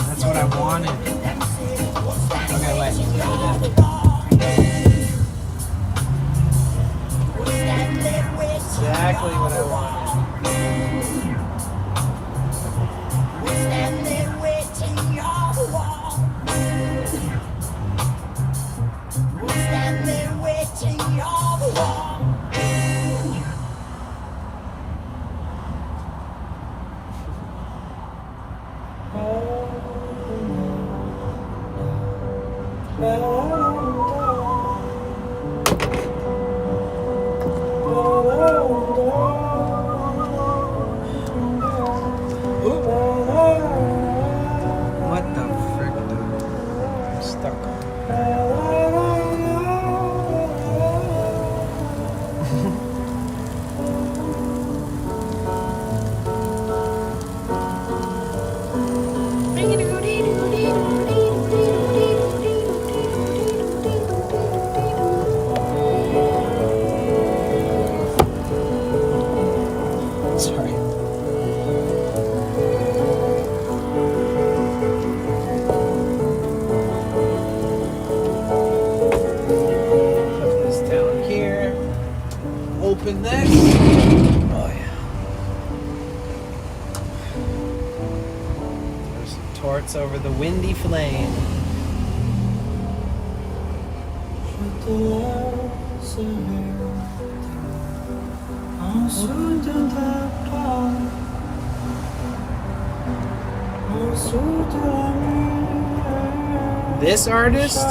That's what I wanted. Okay, wait. Exactly what I wanted. What the frick, dude? I'm stuck. Sorry. Put this down here. Open this. Oh yeah. There's some torts over the windy flame. This artist,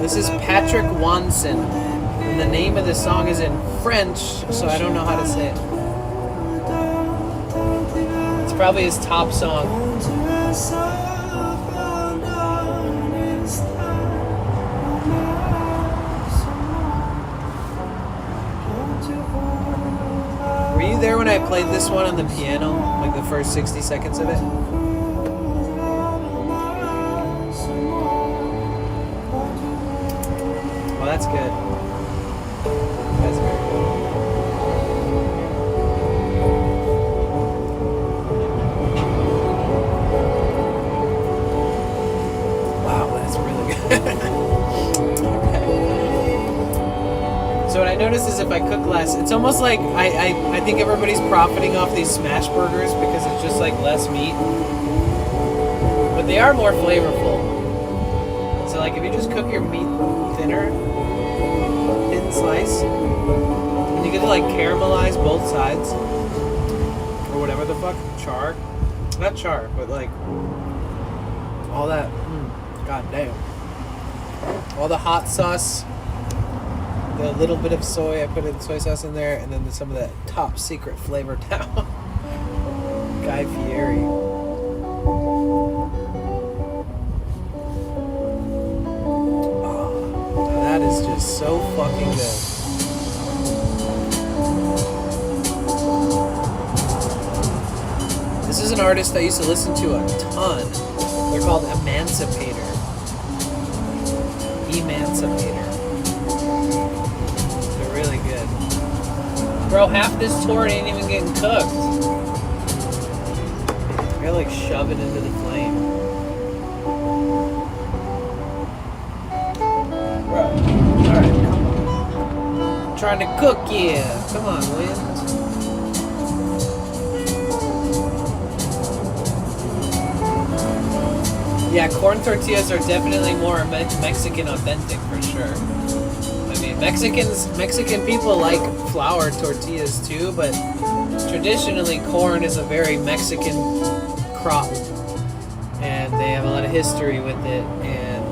this is Patrick Wanson, and the name of the song is in French, so I don't know how to say it. It's probably his top song. Were you there when I played this one on the piano, like the first 60 seconds of it? Well, that's good. That's very good. Wow, that's really good. Okay. So what I noticed is if I cook less, it's almost like I think everybody's profiting off these smash burgers because it's just like less meat. But they are more flavorful. So like if you just cook your meat thinner, thin slice, and you get to like caramelize both sides, or whatever the fuck, char, not char, but like all that, god damn, all the hot sauce, the little bit of soy, I put in soy sauce in there, and then some of that top secret flavor down. Guy Fieri. That is just so fucking good. This is an artist I used to listen to a ton. They're called Emancipator. Emancipator. They're really good. Bro, half this tort ain't even getting cooked. I gotta like shove it into the flame. Bro, alright, come on. Trying to cook, yeah. Come on, Wind. Yeah, corn tortillas are definitely more Mexican authentic for sure. I mean, Mexican people like flour tortillas too, but traditionally corn is a very Mexican crop, and they have a lot of history with it, and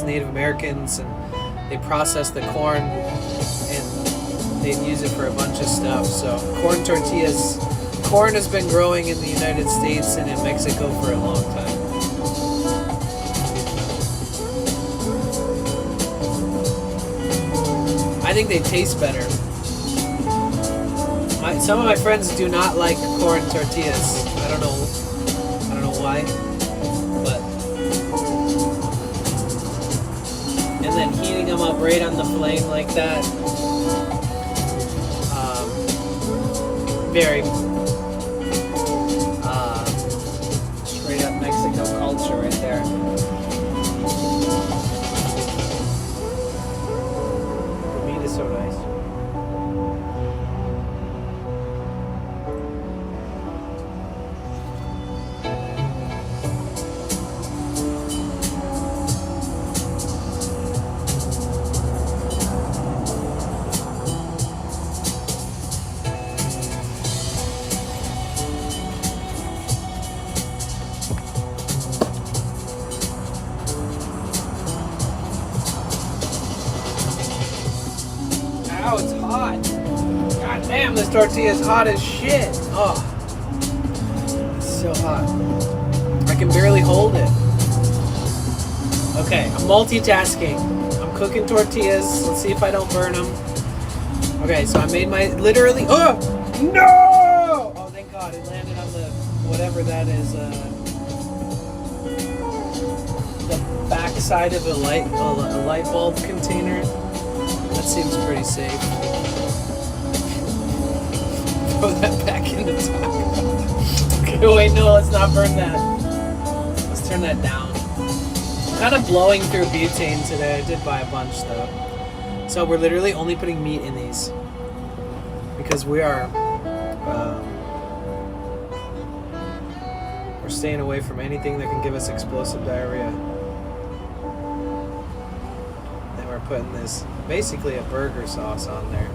Native Americans, and they process the corn and they use it for a bunch of stuff. So corn tortillas, corn has been growing in the United States and in Mexico for a long time. I think they taste better. Some of my friends do not like corn tortillas. I don't know why, but and then heating them up right on the flame like that, very straight up Mexico culture right there. The meat is so nice. Damn, this tortilla is hot as shit. Oh, it's so hot. I can barely hold it. Okay, I'm multitasking. I'm cooking tortillas. Let's see if I don't burn them. Okay, so I made my literally. Oh no! Oh, thank God, it landed on the whatever that is. The back side of a light bulb container. That seems pretty safe. Throw that back in the taco. Okay, wait, no, let's not burn that. Let's turn that down. I'm kind of blowing through butane today. I did buy a bunch though. So we're literally only putting meat in these because we're staying away from anything that can give us explosive diarrhea. Then we're putting this, basically a burger sauce on there.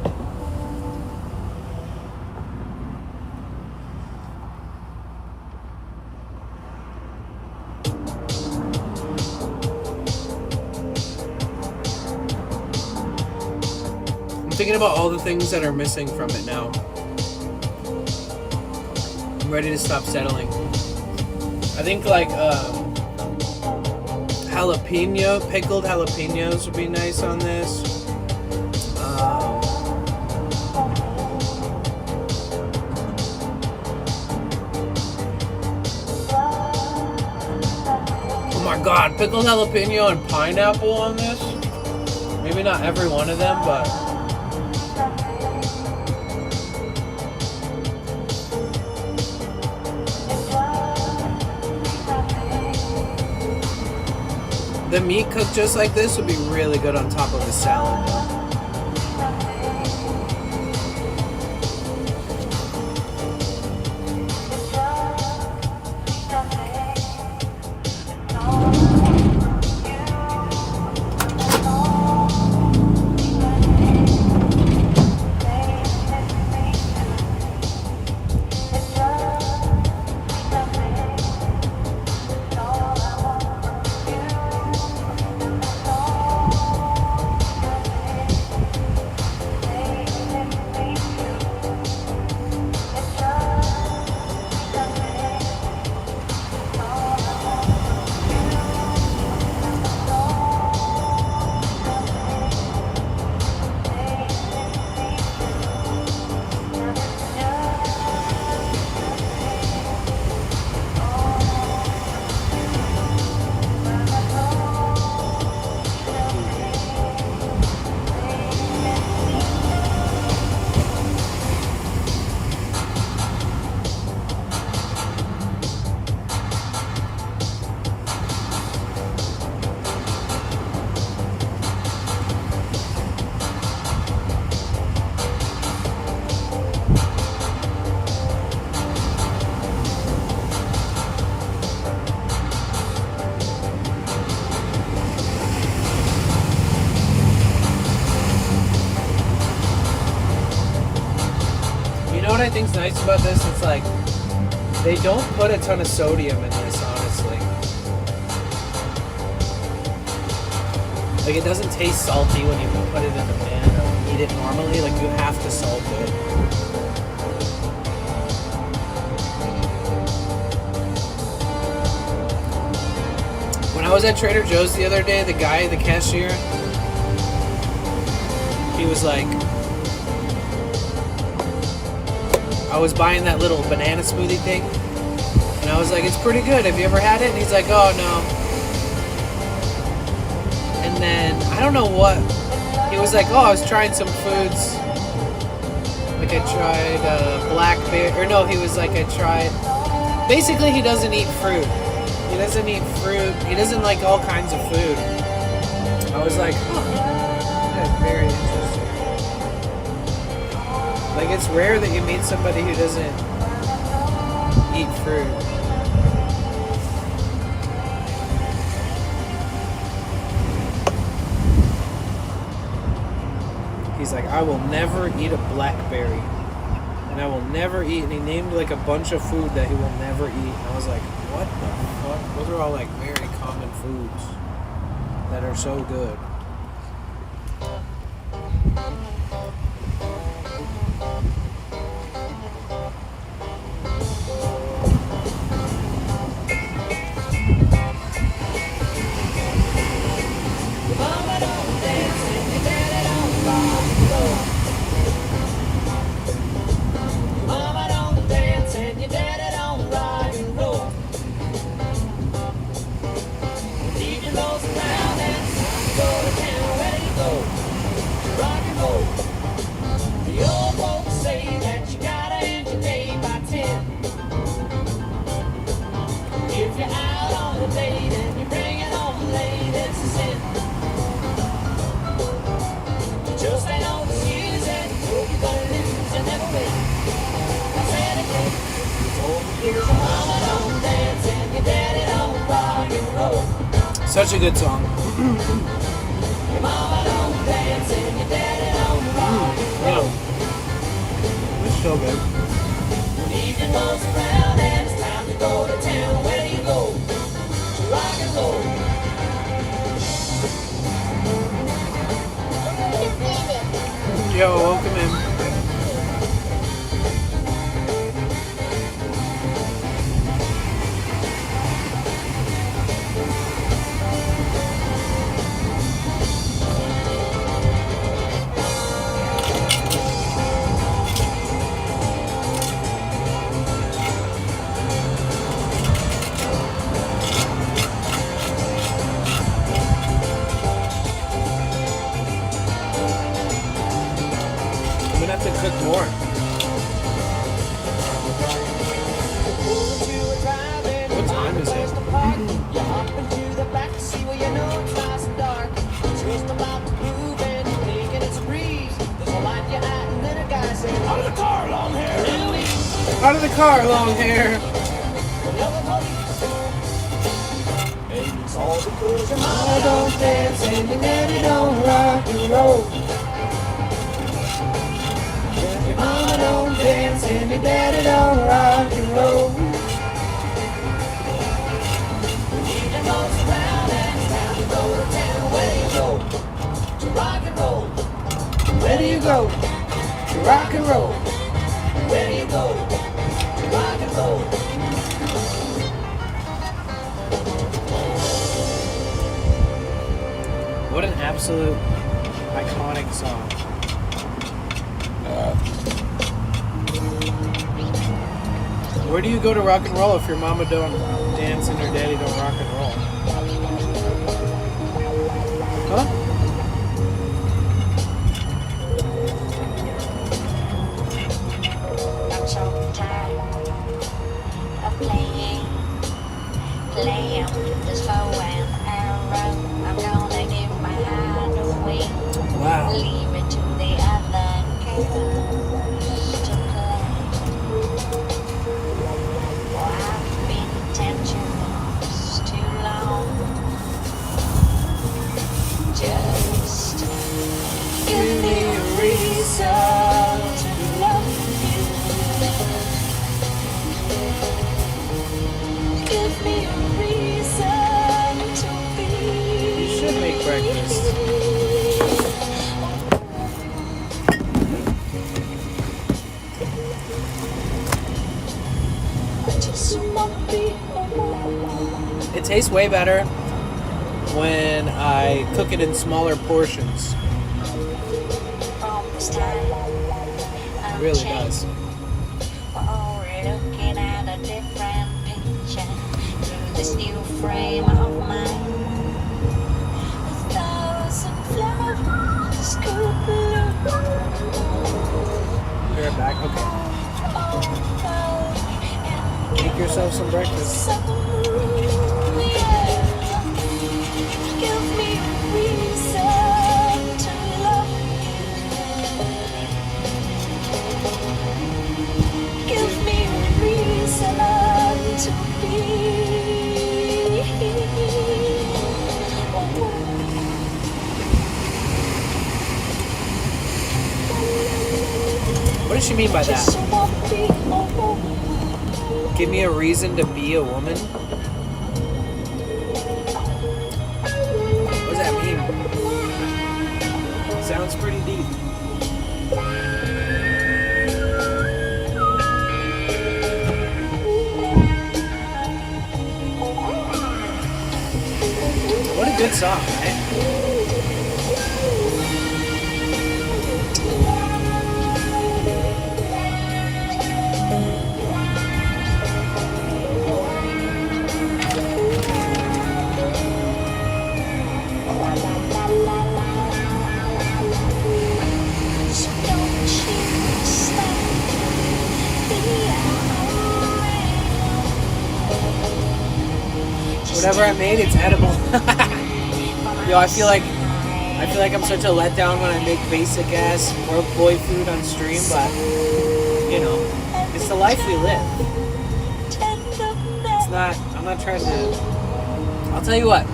I'm thinking about all the things that are missing from it now. I'm ready to stop settling. I think like pickled jalapenos would be nice on this. Oh my God, pickled jalapeno and pineapple on this? Maybe not every one of them, but the meat cooked just like this would be really good on top of a salad though. What I think's nice about this, it's like they don't put a ton of sodium in this, honestly. Like it doesn't taste salty when you put it in the pan or eat it normally. Like you have to salt it. When I was at Trader Joe's the other day, the cashier, he was like, I was buying that little banana smoothie thing, and I was like, it's pretty good. Have you ever had it? And he's like, oh, no. And then, I don't know what, he was like, oh, I was trying some foods. Like, I tried blackberry, or no, he was like, I tried, basically, he doesn't eat fruit. He doesn't eat fruit. He doesn't like all kinds of food. I was like, huh, that's very interesting. Like, it's rare that you meet somebody who doesn't eat fruit. He's like, I will never eat a blackberry. And I will never eat. And he named like a bunch of food that he will never eat. And I was like, what the fuck? Those are all like very common foods that are so good. Such a good song. Yeah. It's so good. Yo, welcome in. I'm gonna have to cook more. What time is it? Out of the car, long hair. I don't dance and your daddy don't rock and roll. Your mama don't dance and your daddy don't rock and roll. Where do you go? To rock and roll. Where do you go? To rock and roll. What an absolute iconic song. Where do you go to rock and roll if your mama don't dance and your daddy don't rock and roll? Huh? I'm so tired of playing this bow and arrow. I'm gonna give my heart away. Wow. Leave it to the other girls to play. Oh, I've been tensions too long. Just give me a reason to love you. Give me a reason to be. You should make breakfast. I just wanna be It tastes way better when I cook it in smaller portions. from this time. It really does. We're looking at a different picture through this new frame of mind. A thousand flowers could bloom. Be right back. Okay. Make yourself some breakfast. Give me a reason to love you. Give me a reason to be. What does she mean by Just that? wanna be a woman. Give me a reason to be a woman? What does that mean? Sounds pretty deep. What a good song, right? Whatever I made, it's edible. Yo, I feel like I'm such a letdown when I make basic ass broke boy food on stream, but you know, it's the life we live. It's not. I'm not trying to. I'll tell you what.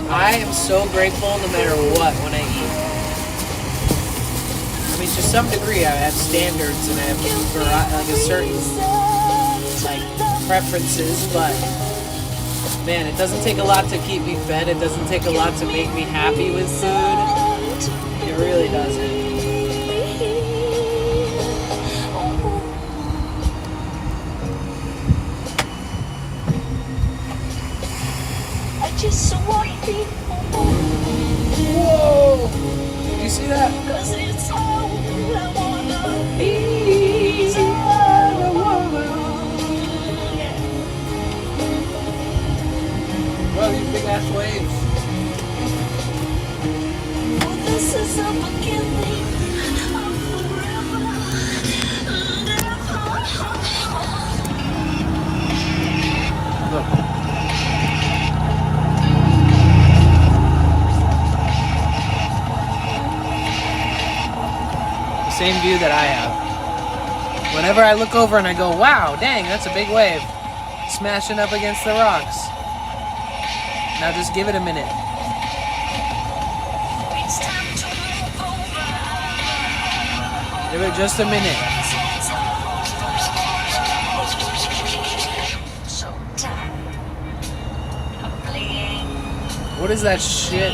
I am so grateful no matter what when I eat. I mean, to some degree, I have standards and I have like a certain like preferences, but man, it doesn't take a lot to keep me fed. It doesn't take a lot to make me happy with food. It really doesn't. I just want to be Whoa! Did you see that? Cause it's all I wanna be. Bro, these big ass waves. Well, this is a beginning of forever. Look. Same view that I have. Whenever I look over and I go, wow, dang, that's a big wave. Smashing up against the rocks. Now just give it a minute. Give it just a minute. What is that shit?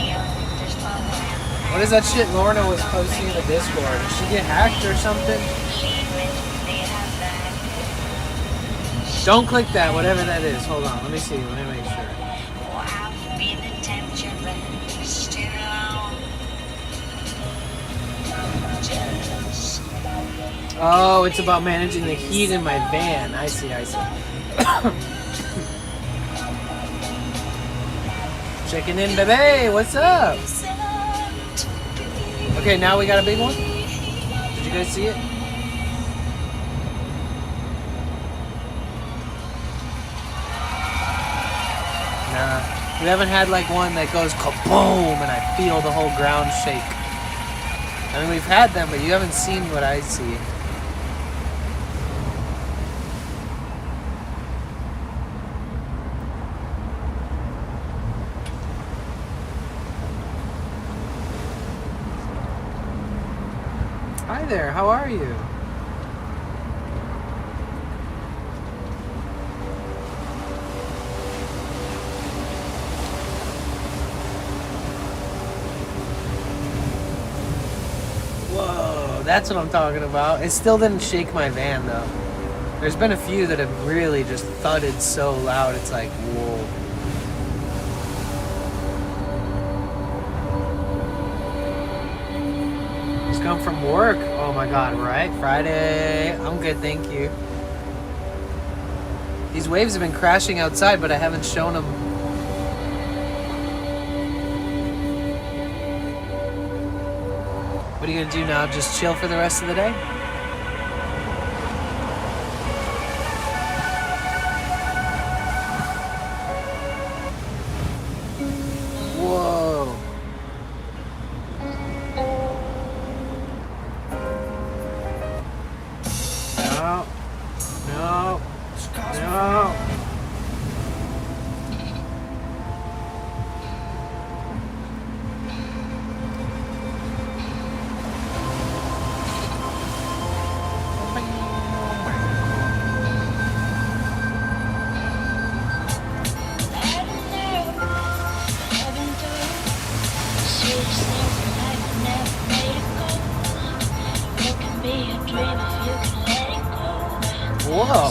What is that shit Lorna was posting in the Discord? Did she get hacked or something? Don't click that, whatever that is. Hold on, let me see. Let me make sure. Oh, it's about managing the heat in my van. I see, I see. Checking in, baby. What's up? Okay, now we got a big one. Did you guys see it? Nah. We haven't had like one that goes kaboom and I feel the whole ground shake. I mean, we've had them, but you haven't seen what I see. Hi there, how are you? Whoa, that's what I'm talking about. It still didn't shake my van though. There's been a few that have really just thudded so loud, it's like, whoa. Come from work. Oh my god, right? Friday. I'm good, thank you. These waves have been crashing outside, but I haven't shown them. What are you gonna do now? Just chill for the rest of the day? Whoa. No. No. No. Whoa.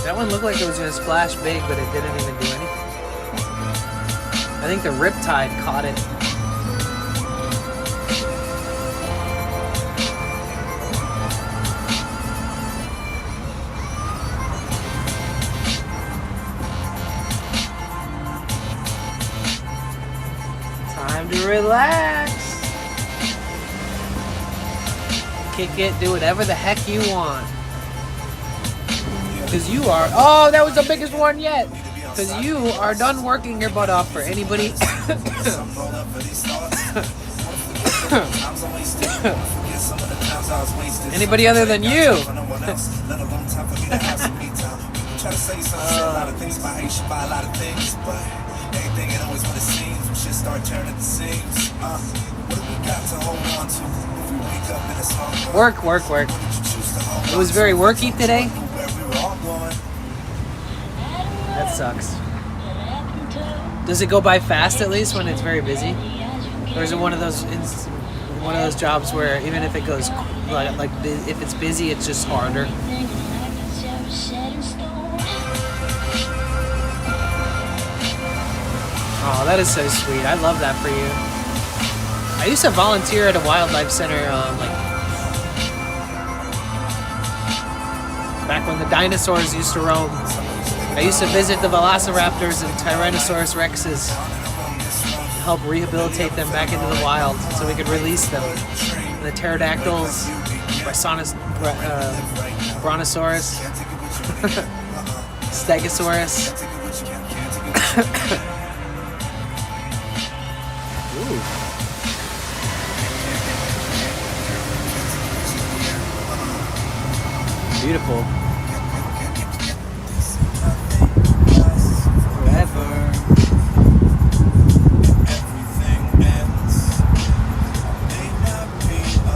That one looked like it was going to splash big, but it didn't even do anything. I think the riptide caught it. Time to relax. Kick it, do whatever the heck you want. Because you are... Oh, that was the biggest one yet. Because you are done working your butt off for anybody... anybody other than you. Try to say something, say a lot of things about how you should buy a lot of things, but anything ain't always what it seems. We should start turning the seams. What do we got to hold on to? If we wake up in a song, Work. It was very worky today. where we were all going. That sucks. Does it go by fast at least when it's very busy, or is it one of those jobs where even if it goes like if it's busy, it's just harder? Oh, that is so sweet. I love that for you. I used to volunteer at a wildlife center, back when the dinosaurs used to roam. I used to visit the velociraptors and Tyrannosaurus rexes, help rehabilitate them back into the wild so we could release them. And the pterodactyls, brontosaurus, stegosaurus. Ooh. Beautiful. Forever. Everything ends. May not be a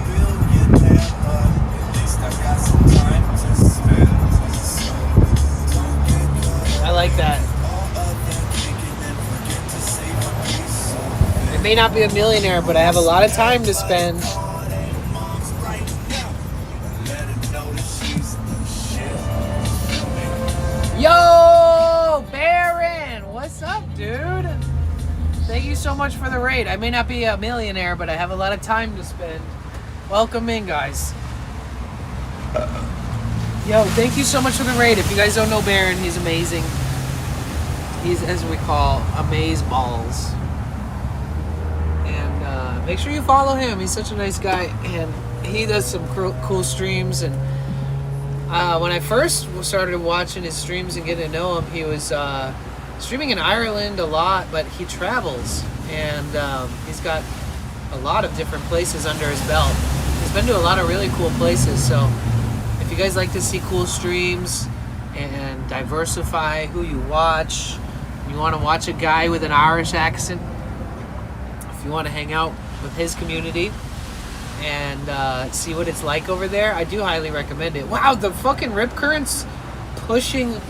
billionaire, but at least I got some time to spend. So don't get caught I like that. I may not be a millionaire, but I have a lot of time to spend. Yo, Baron! What's up, dude? Thank you so much for the raid. I may not be a millionaire, but I have a lot of time to spend. Welcome in, guys. Yo, thank you so much for the raid. If you guys don't know Baron, he's amazing. He's, as we call, amazeballs. And make sure you follow him. He's such a nice guy, and he does some cool streams. And when I first started watching his streams and getting to know him, he was streaming in Ireland a lot, but he travels, and he's got a lot of different places under his belt. He's been to a lot of really cool places, so if you guys like to see cool streams and diversify who you watch, you want to watch a guy with an Irish accent, if you want to hang out with his community and see what it's like over there, I do highly recommend it. Wow, the fucking rip current's pushing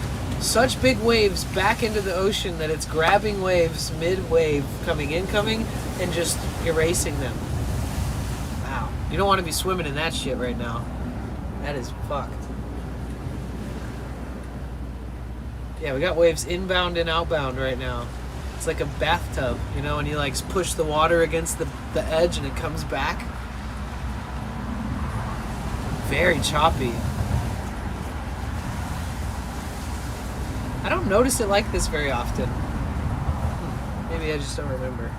such big waves back into the ocean that it's grabbing waves mid-wave, coming, and just erasing them. Wow. You don't want to be swimming in that shit right now. That is fucked. Yeah, we got waves inbound and outbound right now. It's like a bathtub, you know, and you like push the water against the edge and it comes back. Very choppy. I don't notice it like this very often. Maybe I just don't remember.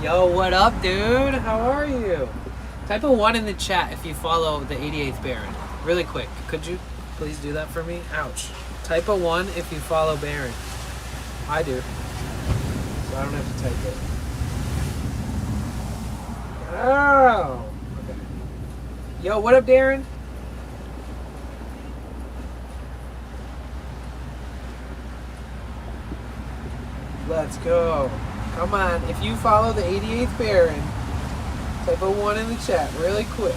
Yo, what up, dude? How are you? Type a 1 in the chat if you follow the 88th Baron. Really quick. Could you please do that for me? Ouch. Type a 1 if you follow Baron. I do. So I don't have to type it. Oh. Okay. Yo, what up, Darren? Let's go. Come on. If you follow the 88th Baron, type a 1 in the chat really quick.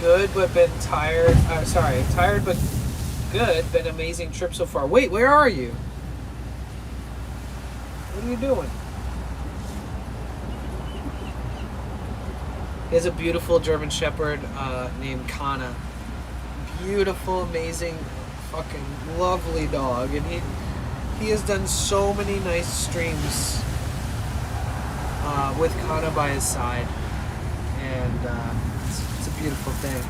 Good, but been tired. Tired but good. Been amazing trip so far. Wait, where are you? What are you doing? He has a beautiful German Shepherd named Kana. Beautiful, amazing, fucking lovely dog, and he has done so many nice streams with Kana by his side, and it's a beautiful thing.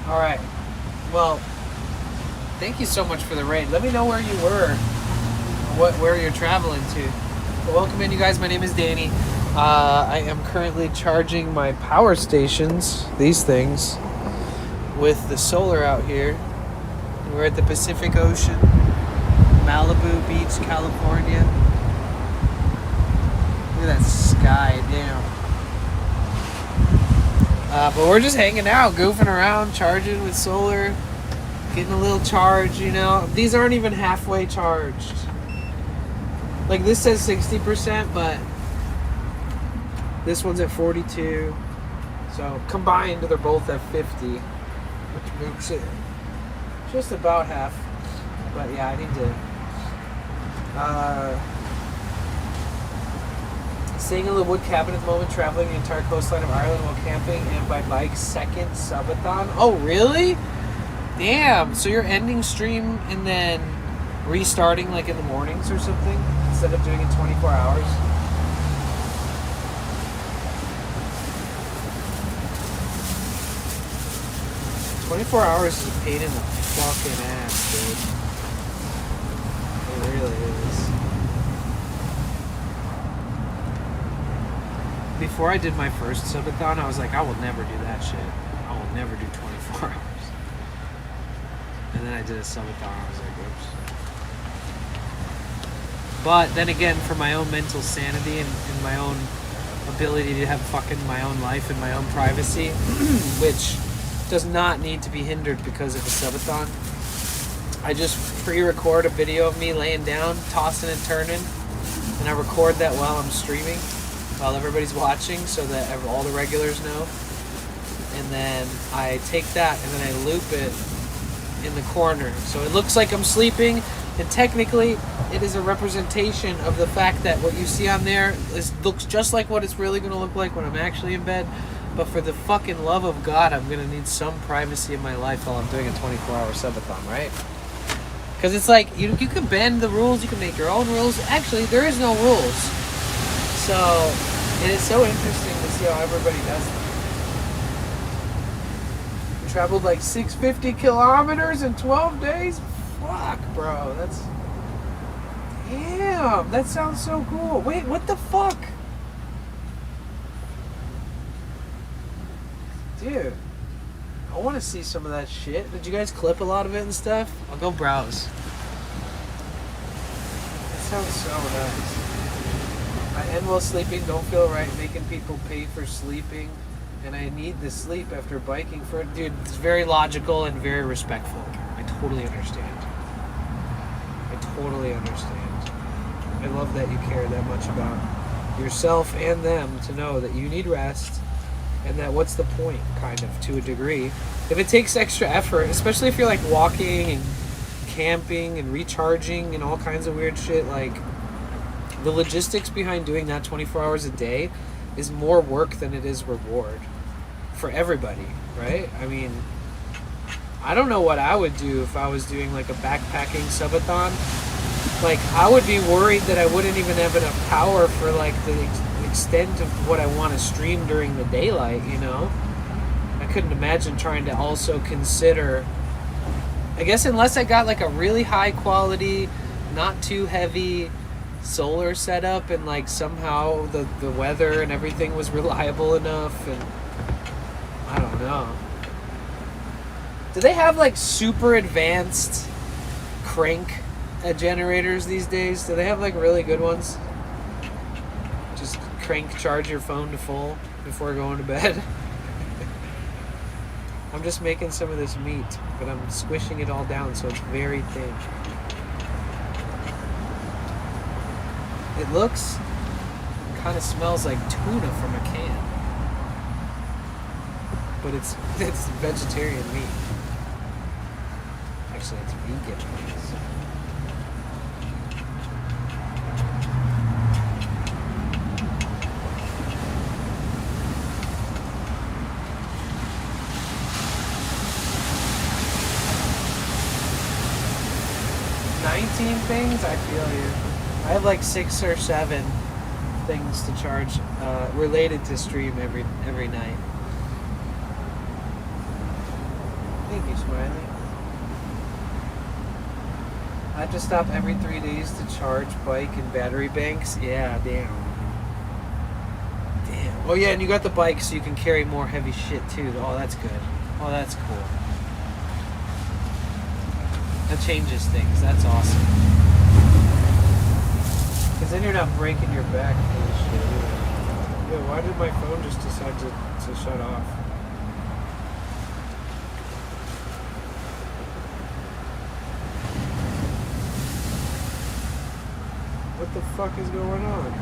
All right, well, thank you so much for the raid. Let me know where you were, where you're traveling to. But welcome in, you guys. My name is Danny. I am currently charging my power stations, these things, with the solar out here. We're at the Pacific Ocean. Malibu Beach, California. Look at that sky, damn. But we're just hanging out, goofing around, charging with solar, getting a little charge, you know. These aren't even halfway charged. Like this says 60%, but this one's at 42. So combined, they're both at 50, which makes it just about half. But yeah, I need to staying in the wood cabin at the moment, traveling the entire coastline of Ireland while camping and by bike, second subathon. Oh really? Damn, so you're ending stream and then restarting like in the mornings or something instead of doing it 24 hours? $24 is a pain in the fucking ass, dude. It really is. Before I did my first subathon, I was like, I will never do that shit. I will never do 24 hours. And then I did a subathon, I was like, whoops. But then again, for my own mental sanity and my own ability to have fucking my own life and my own privacy, which does not need to be hindered because of a subathon, I just pre-record a video of me laying down, tossing and turning, and I record that while I'm streaming, while everybody's watching, so that all the regulars know. And then I take that and then I loop it in the corner, so it looks like I'm sleeping, and technically it is a representation of the fact that what you see on there looks just like what it's really going to look like when I'm actually in bed. But for the fucking love of God, I'm going to need some privacy in my life while I'm doing a 24-hour subathon, right? Because it's like, you can bend the rules, you can make your own rules. Actually, there is no rules. So, it is so interesting to see how everybody does it. We traveled like 650 kilometers in 12 days? Fuck, bro. That's... Damn, that sounds so cool. Wait, what the fuck? Dude, I want to see some of that shit. Did you guys clip a lot of it and stuff? I'll go browse. That sounds so nice. I end while sleeping, don't feel right making people pay for sleeping, and I need the sleep after biking for it. Dude, it's very logical and very respectful. I totally understand. I totally understand. I love that you care that much about yourself and them to know that you need rest. And that what's the point, kind of, to a degree. If it takes extra effort, especially if you're like walking and camping and recharging and all kinds of weird shit, like the logistics behind doing that 24 hours a day is more work than it is reward for everybody, right? I mean, I don't know what I would do if I was doing like a backpacking subathon. Like, I would be worried that I wouldn't even have enough power for like the extent of what I want to stream during the daylight, you know? I couldn't imagine trying to also consider, I guess unless I got like a really high quality, not too heavy solar setup and like somehow the weather and everything was reliable enough, and I don't know. Do they have like super advanced crank generators these days? Do they have like really good ones? Just crank charge your phone to full before going to bed. I'm just making some of this meat, but I'm squishing it all down so it's very thin. It looks, kind of smells like tuna from a can, but it's vegetarian meat. Actually, it's vegan meat. 19 things, I feel you. I have like 6 or 7 things to charge related to stream every night. Thank you, Smiley. I have to stop every 3 days to charge bike and battery banks. Yeah, damn. Damn. Oh yeah, and you got the bike so you can carry more heavy shit too. Oh, that's good. Oh, that's cool. That changes things. That's awesome. Because then you're not breaking your back for this shit either. Yeah, why did my phone just decide to shut off? What the fuck is going on?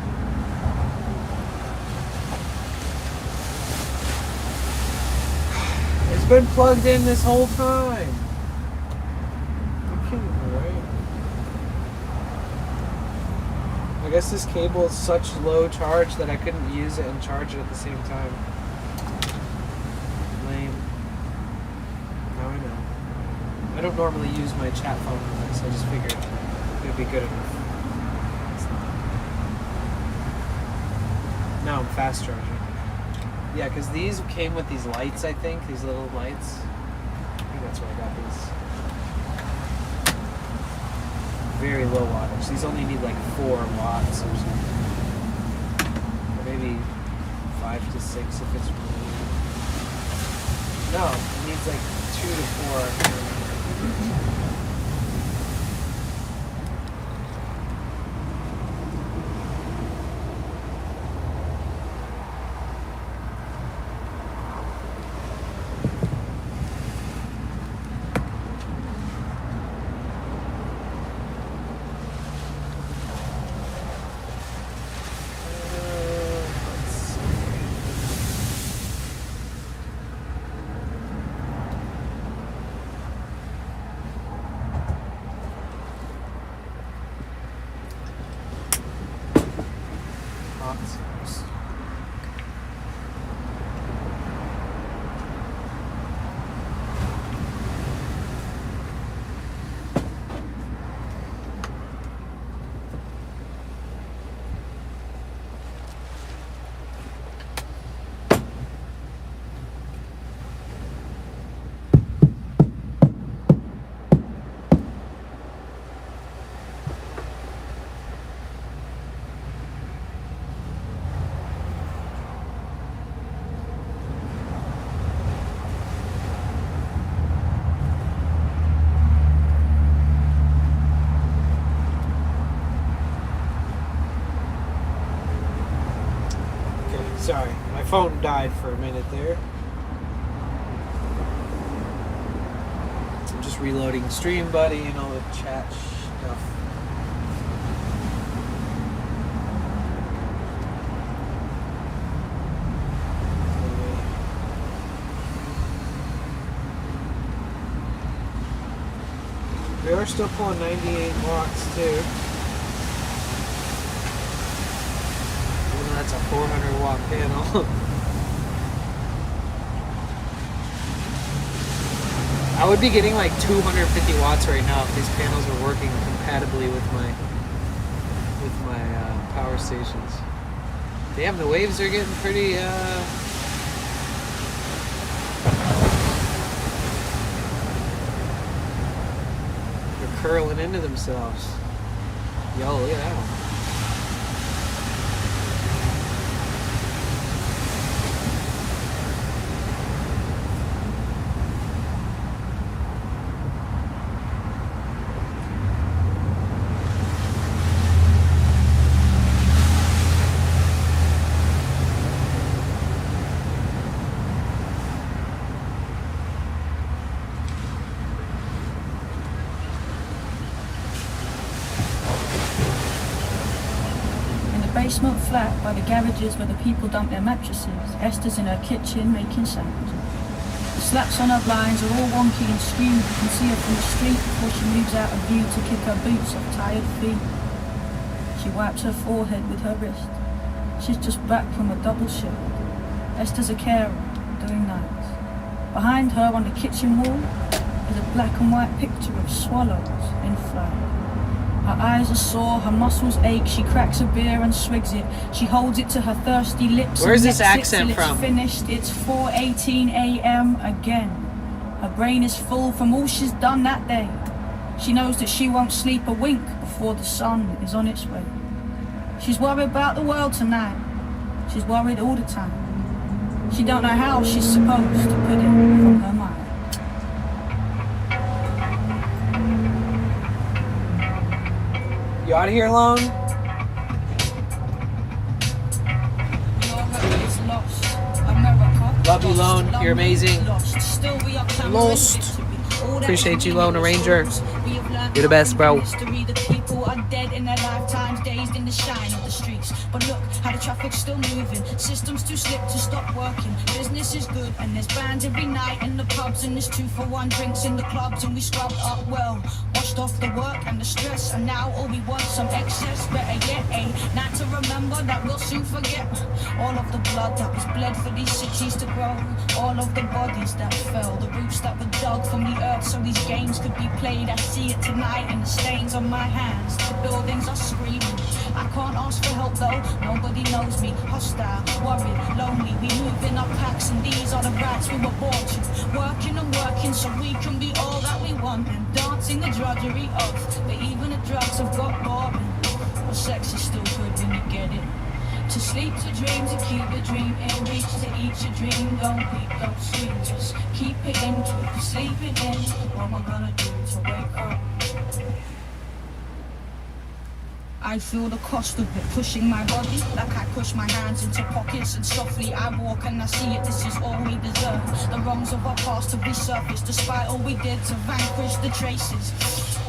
It's been plugged in this whole time. You're kidding me, right? I guess this cable is such low charge that I couldn't use it and charge it at the same time. Lame. Now I know. I don't normally use my chat phone on this. I just figured it would be good enough. Now I'm fast charging. Yeah, because these came with these lights, I think. These little lights. I think that's where I got these. Very low wattage. These only need like 4 watts or something. Or maybe 5 to 6 if it's really... No, it needs like 2 to 4. Sorry, my phone died for a minute there. I'm just reloading Stream Buddy and all the chat stuff. We are still pulling 98 watts too. That's a 400 watt panel. I would be getting like 250 watts right now if these panels were working compatibly with my power stations. Damn, the waves are getting pretty they're curling into themselves. Yo, look at that one. Basement flat by the garages where the people dump their mattresses. Esther's in her kitchen making sandwiches. The slaps on her blinds are all wonky and skewed. You can see her from the street before she moves out of view to kick her boots off tired feet. She wipes her forehead with her wrist. She's just back from a double shift. Esther's a carer, doing nights. Behind her on the kitchen wall is a black and white picture of swallows in flight. Her eyes are sore, her muscles ache, she cracks a beer and swigs it. She holds it to her thirsty lips. Where's this accent from? It's finished, it's 4:18 a.m. again. Her brain is full from all she's done that day. She knows that she won't sleep a wink before the sun is on its way. She's worried about the world tonight. She's worried all the time. She don't know how she's supposed to put it from her mind. You out of here long? Love you, Lone. You're amazing. Lost. Appreciate you, Lone Ranger. You're the best, bro. The people are dead in their lifetimes, dazed in the shine of the streets. But look how the traffic's still moving. Systems too slick to stop working. Business is good and there's bands every night in the pubs, and there's 2-for-1 drinks in the clubs, and we scrubbed up well, washed off the work and the stress, and now all we want some excess. Better yet, a night to remember that we'll soon forget. All of the blood that was bled for these cities to grow, all of the bodies that fell, the roots that were dug from the earth so these games could be played. I see it tonight in the stains on my hands. The buildings are screaming. I can't ask for help though, nobody knows me. Hostile, worried, lonely, we move in our packs, and these are the rights we were born to. Working and working so we can be all that we want, and dancing the drudgery of. But even the drugs have got boring. But sex is still good when you get it. To sleep, to dream, to keep the dream in reach, to eat your dream. Don't peep, don't sleep, just keep it in, keep sleeping in. What am I gonna do to wake up? I feel the cost of it, pushing my body like I push my hands into pockets, and softly I walk and I see it, this is all we deserve. The wrongs of our past have resurfaced despite all we did to vanquish the traces.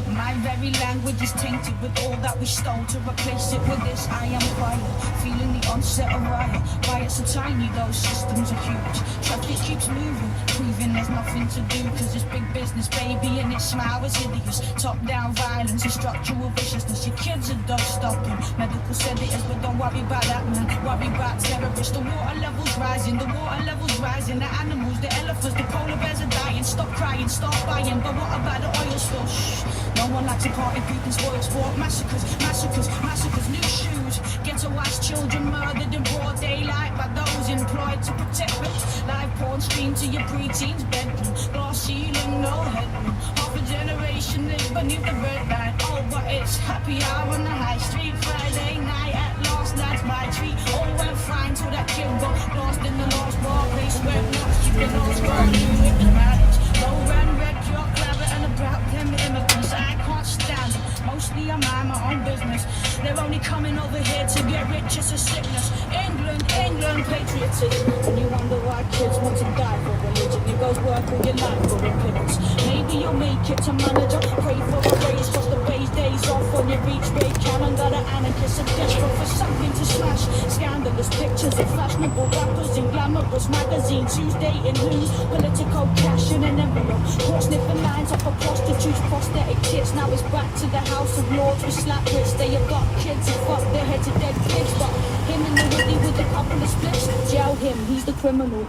My very language is tainted with all that we stole. To replace it with this, I am quiet, feeling the onset of riot. Riots are tiny, those systems are huge. Traffic keeps moving, proving there's nothing to do, cause it's big business, baby, and its smile is hideous. Top-down violence and structural viciousness. Your kids are done stopping, medical sedatives, but don't worry about that, man. Worry about terrorists. The water level's rising, the water level's rising. The animals, the elephants, the polar bears are dying. Stop crying, start buying, but what about the oil spill? Shh. No one likes a party, people spoil sport. Massacres, massacres, massacres, new shoes. Ghettoized children murdered in broad daylight by those employed to protect them. Live porn streamed to your preteen's bedroom. Glass ceiling, no headroom. Half a generation lives beneath the red light. Oh, but it's happy hour on the high street. Friday night at last, that's my treat. All went fine till that kid got lost in the lost bar. Place where nuts, you can all score new with the marriage. Low ran red, drop, clabber, and about them immigrants. I can't stand it. Mostly I mind my own business. They're only coming over here to get rich, it's a sickness. England, England, patriotism. When you wonder why kids want to die for religion, it goes work all your life for a pittance. Maybe you'll make it to manager. Pray for a raise, cause the base days off on your beach break calendar. The anarchists are desperate for something to smash. Scandalous pictures of fashionable rappers in glamorous magazines. Who's dating who? Political cash in an envelope. Cross sniffing lines off of prostitutes, prosthetic tits. Now it's back to the House of Lords with slap wrists. They adopt kids and fuck their heads to dead kids. But him in the hoodie with a couple of splits. Jail him, he's the criminal.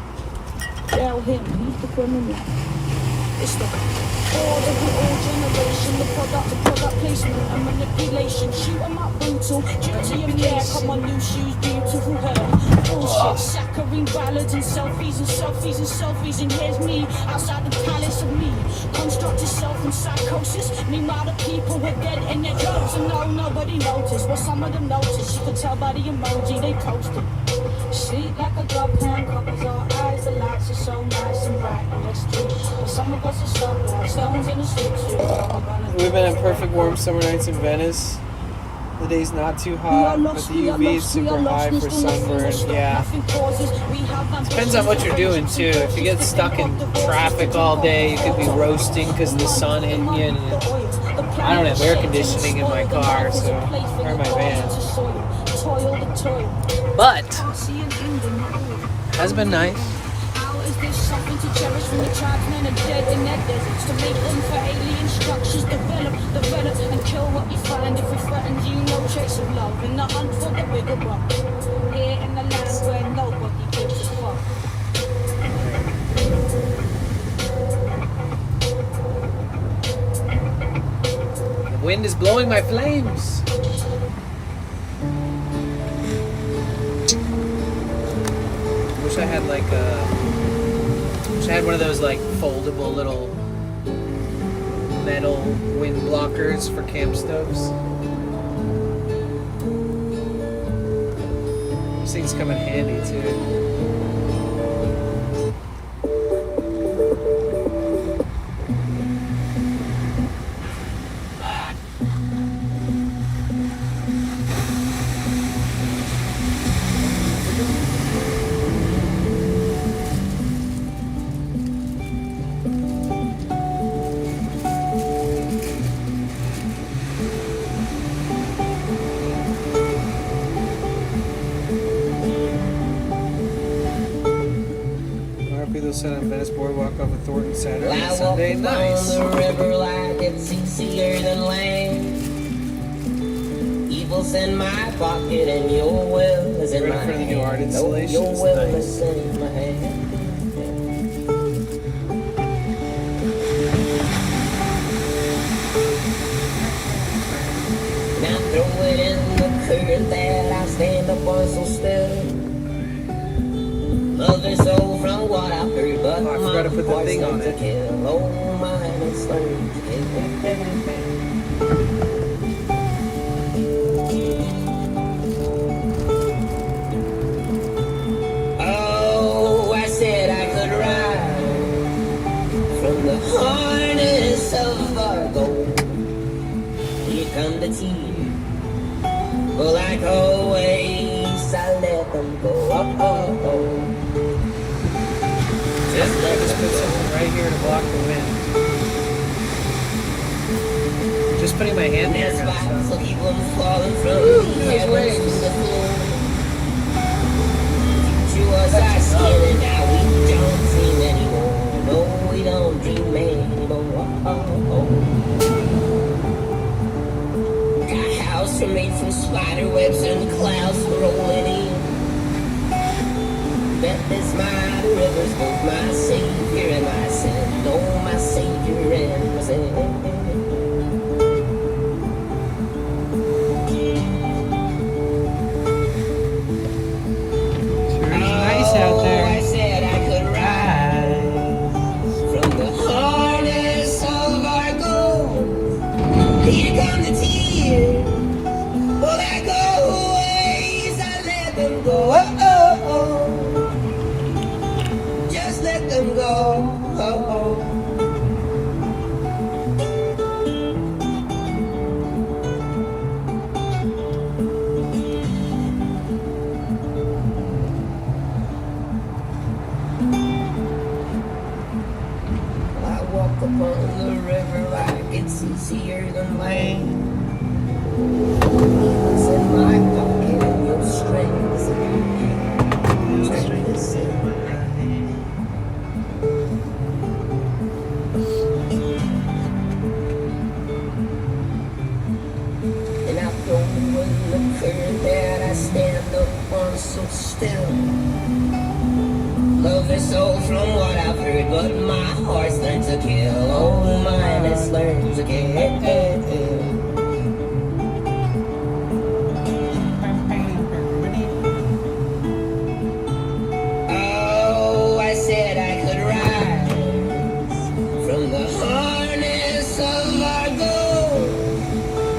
Jail him, he's the criminal. It's the order of the old generation. The product placement and manipulation. Shoot 'em up brutal. Duty of care, come on, new shoes, beautiful hair. Bullshit, saccharine ballads and selfies and selfies and selfies. And here's me outside the palace of me. Constructed self and psychosis. Meanwhile, the people were dead in their drugs, and no, nobody noticed. Well, some of them noticed. You could tell by the emoji they posted. Sleep like a glove hand covers our eyes. The lights are so nice and bright on the street. But some of us are stuck like stones in the streets. We've been at perfect warm summer nights in Venice. The day's not too hot, but the UV is super high for sunburn. Yeah. Depends on what you're doing too. If you get stuck in traffic all day, you could be roasting because of the sun hitting you. And I don't have air conditioning in my car, so or my van. But has been nice. Something to cherish when the tribesmen are dead in their deserts. To make room for alien structures, develop, and kill what you find. If it threatens you, no trace of love. In the hunt for the bigger buck. Here in the land where nobody gives a fuck. The wind is blowing my flames. Wish I had like I had one of those like foldable little metal wind blockers for camp stoves. These things come in handy too. Saturday, I walk Sunday, upon nice. the river like it's easier than land. Evil's in my pocket and your will is in Ready my for the new art hand. installations? Your will Nice. is in my hand. Now throw it in the current that I stand up on so still. Love is so from what I've heard, but I forgot to put the thing on it. Kill. Oh, mine is learned to kill. Oh, I said I could ride from the harness of our gold. Here come the tears, but like always, I let them go. Just I just put something right here to block the wind. Just putting my hand here. There's spikes, so keep them falling from the heavens to the floor. Future was our skin, and now we don't dream anymore. No, we don't dream anymore. Got a house made from spider webs and clouds rolling in. That is my rivers, both my savior and my sin. Oh, my savior and my sin. Nice out there. I said I could rise from the harness of our gold. Here come the tears. Well, I go ways, I let them go. Just let them go. I walk upon the river like it's easier than land. It's in my pocket and your strength is in my hand. Strength is in my hand. And I throw in the current that I stand up on so still. Love is so from what I've heard, but my heart's learned to kill. Oh, mine has learned to kill. Oh, I said I could rise from the harness of our gold.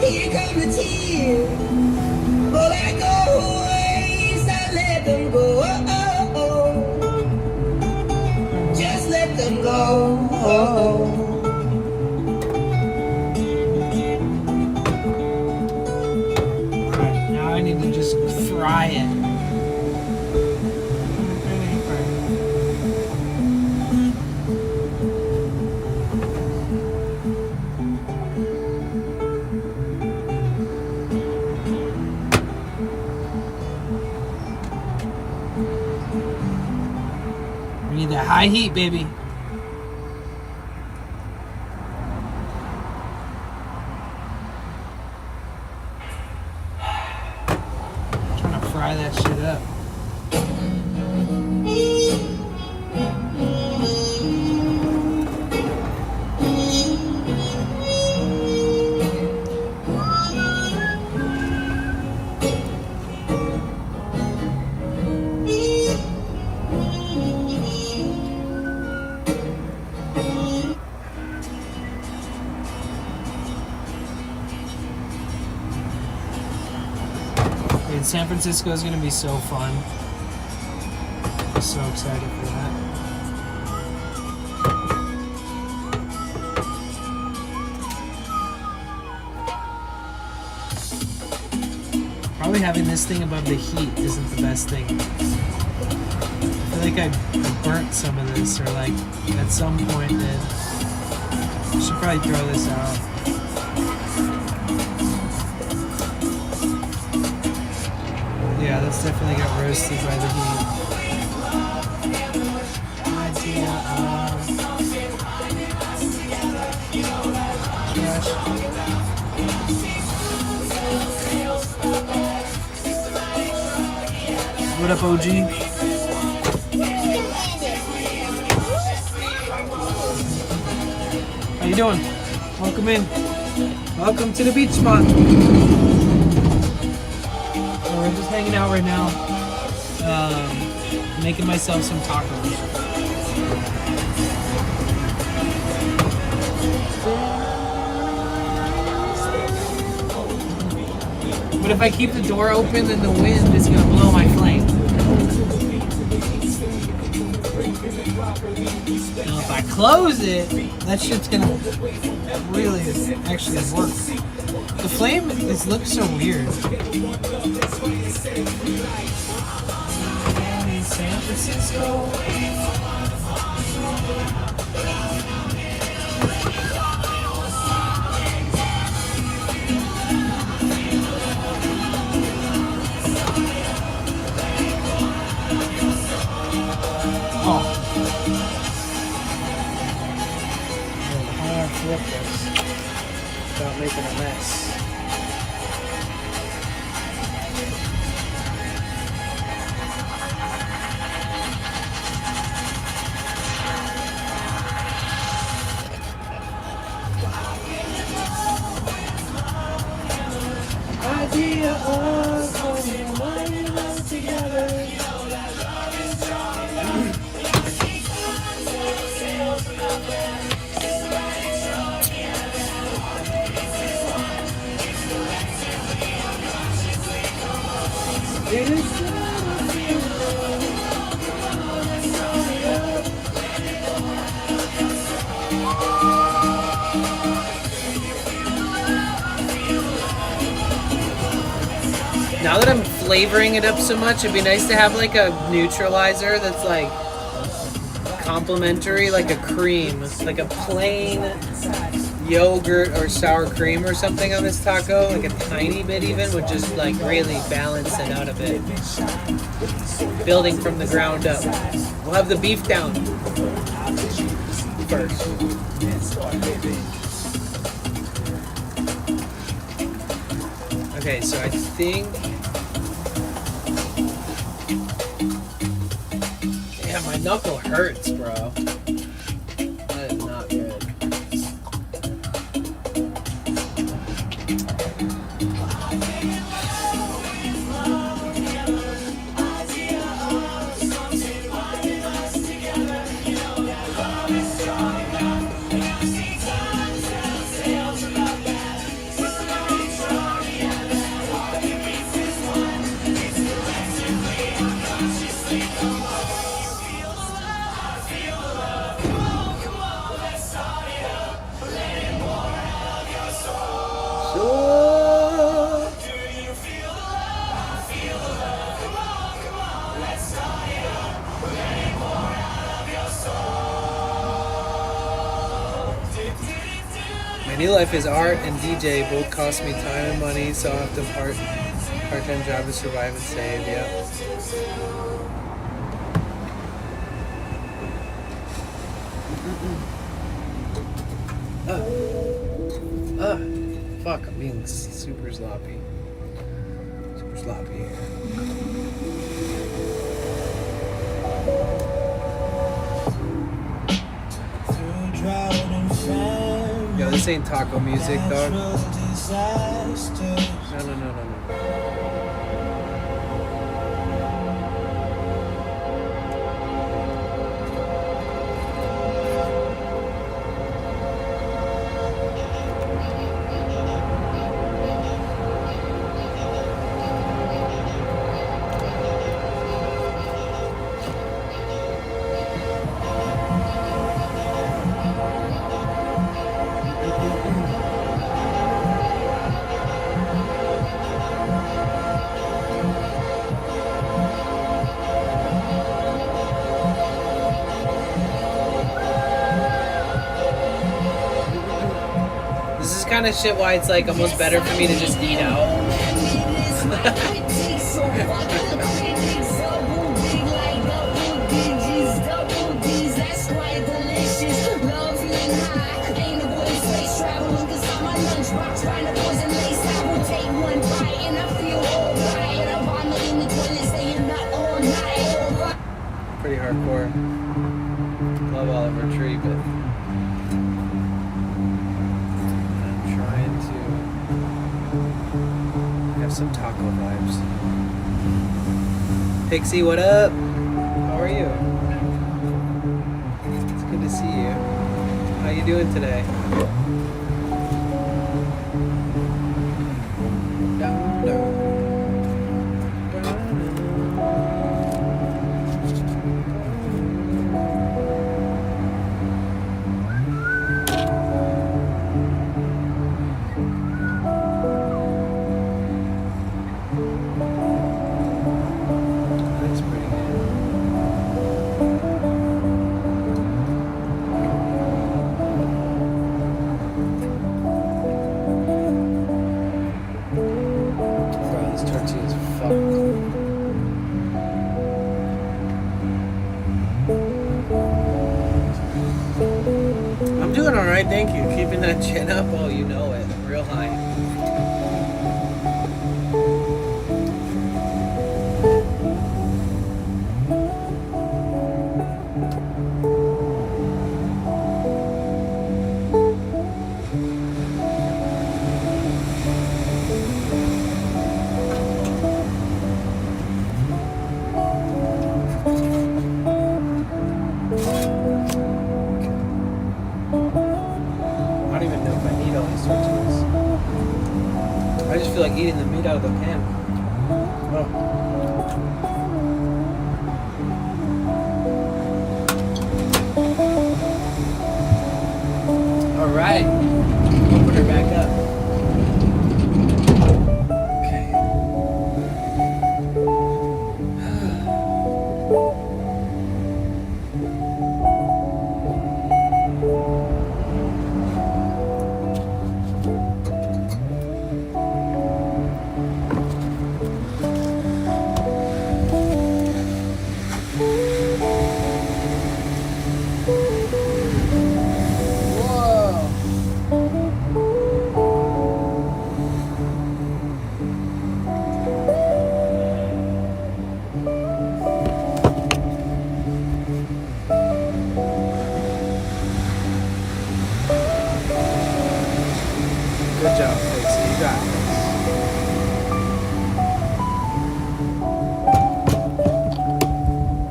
Here come the tears, but like always, I let them go. Just let them go. Alright, now I need to just fry it. We need that high heat, baby. Trying to fry that shit up. Dude, San Francisco is going to be so fun. I'm so excited for that. Probably having this thing above the heat isn't the best thing. I feel like I burnt some of this, or like at some point did. I should probably throw this out. Yeah, that's definitely got roasted by the heat. Idea of What up, OG? How you doing? Welcome in. Welcome to the beach spot. So we're just hanging out right now. Making myself some tacos. But if I keep the door open, then the wind is gonna blow my flame. Now if I close it, that shit's gonna really actually work. The flame looks so weird. San Francisco. Flip this without making a mess. Idea of holding my hands together. Now that I'm flavoring it up so much, it'd be nice to have like a neutralizer that's like complimentary, like a cream, like a plain yogurt or sour cream or something on this taco, like a tiny bit even, would just like really balance it out a bit. Building from the ground up. We'll have the beef down first. Okay, so I think... Damn, my knuckle hurts, bro. That is not good. My new life is art and DJ. Both cost me time and money, so I'll have to part-time job to survive and save. Yeah. Fuck, I'm being super sloppy. Super sloppy here. Yo, this ain't taco music, dog. No. Kind of shit why it's like almost better for me to just eat out. These rocks find a poison lace. I will take one bite and I feel alright. I vomit in the toilet saying not all night. Alright. Pretty hardcore. Love Oliver Tree, but I'm trying to have some taco vibes. Pixie, what up? How are you? It's good to see you. How you doing today? That's pretty good. Bro, this tortilla is fucked. I'm doing alright, thank you. Keeping that chin up, oh, you know it. Real high. I don't even know if I need all these tortillas. I just feel like eating the meat out of the pan. Oh. All right. Open her back up. Okay. Good job, Pixie. You got this.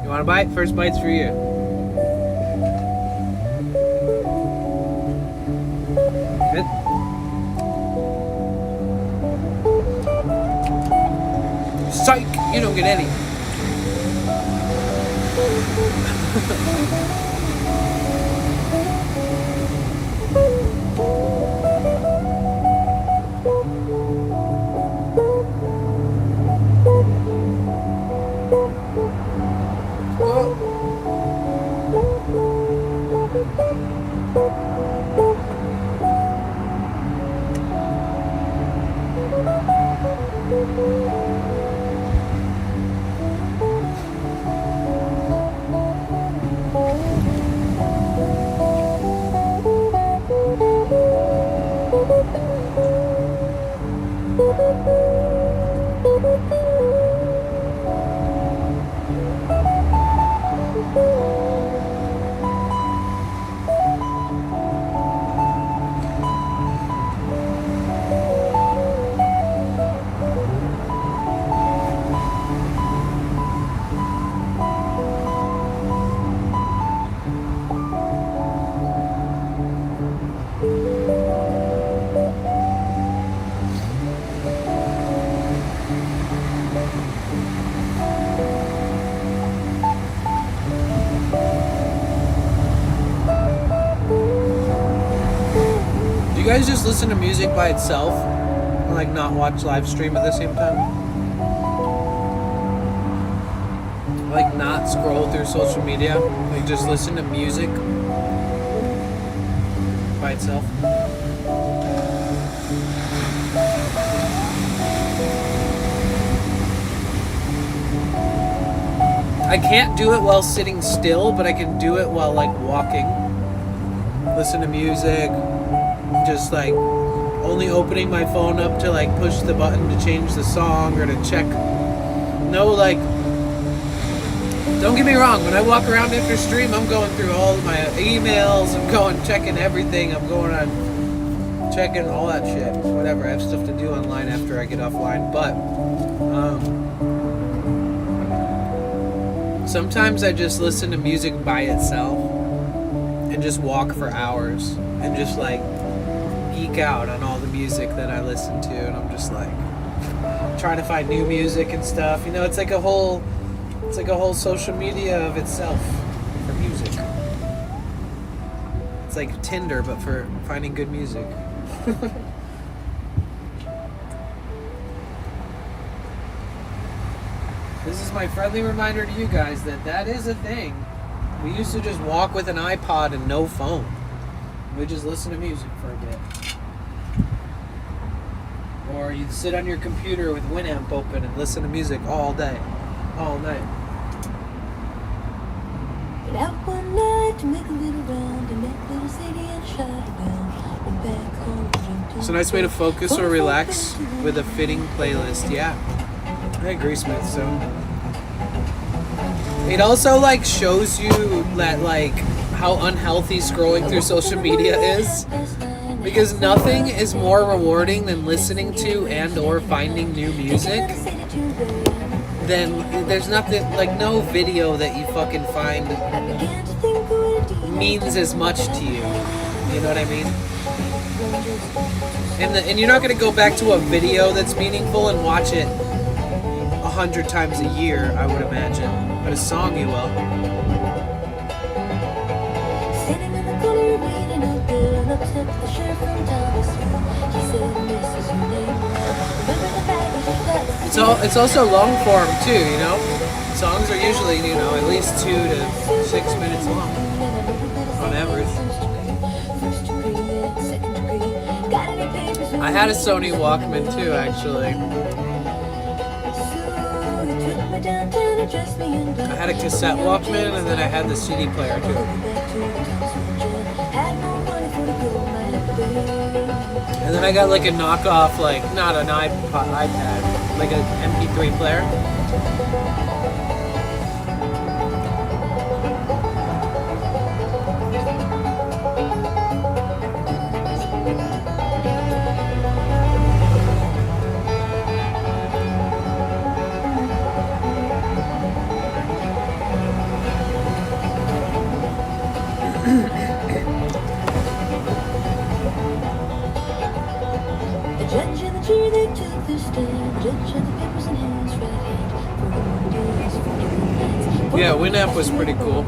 You want a bite? First bite's for you. Good. Psych! You don't get any. Do you guys just listen to music by itself and like not watch live stream at the same time? Like not scroll through social media, like just listen to music by itself? I can't do it while sitting still, but I can do it while like walking. Listen to music, just like only opening my phone up to like push the button to change the song or to check. No, like, don't get me wrong, when I walk around after stream, I'm going through all of my emails, I'm going checking everything, I'm going on checking all that shit, whatever. I have stuff to do online after I get offline, but sometimes I just listen to music by itself and just walk for hours and just like geek out on all the music that I listen to, and I'm just like trying to find new music and stuff. You know, it's like a whole social media of itself for music. It's like Tinder, but for finding good music. This is my friendly reminder to you guys that is a thing. We used to just walk with an iPod and no phone. We just listen to music for a bit. Or you'd sit on your computer with Winamp open and listen to music all day, all night. Went out one night to make a little round in that little city and shut it down. Went back home, jumped in. It's a nice way to focus or relax with a fitting playlist. Yeah, I agree, Smith. So it also like shows you that like how unhealthy scrolling through social media is, because nothing is more rewarding than listening to and or finding new music. Then there's nothing, like no video that you fucking find means as much to you. You know what I mean? And you're not gonna go back to a video that's meaningful and watch it 100 times a year, I would imagine. But a song you will. Standing in the corner reading a bill and upset the sheriff from down the street. He said, "This is your name. Remember the baggage that's It's also long form too, you know? Songs are usually, you know, at least 2 to 6 minutes long on average. I had a Sony Walkman too, actually. I had a cassette Walkman and then I had the CD player too. And then I got like a knockoff, like not an iPad, like an MP3 player. Yeah, Winamp was pretty cool.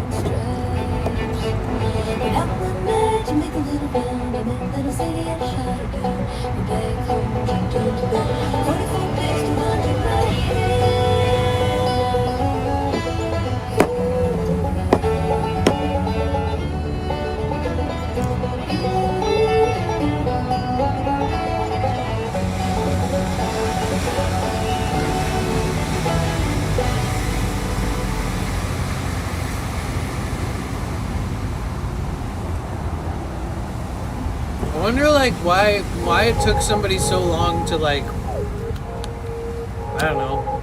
I wonder like why it took somebody so long to like, I don't know,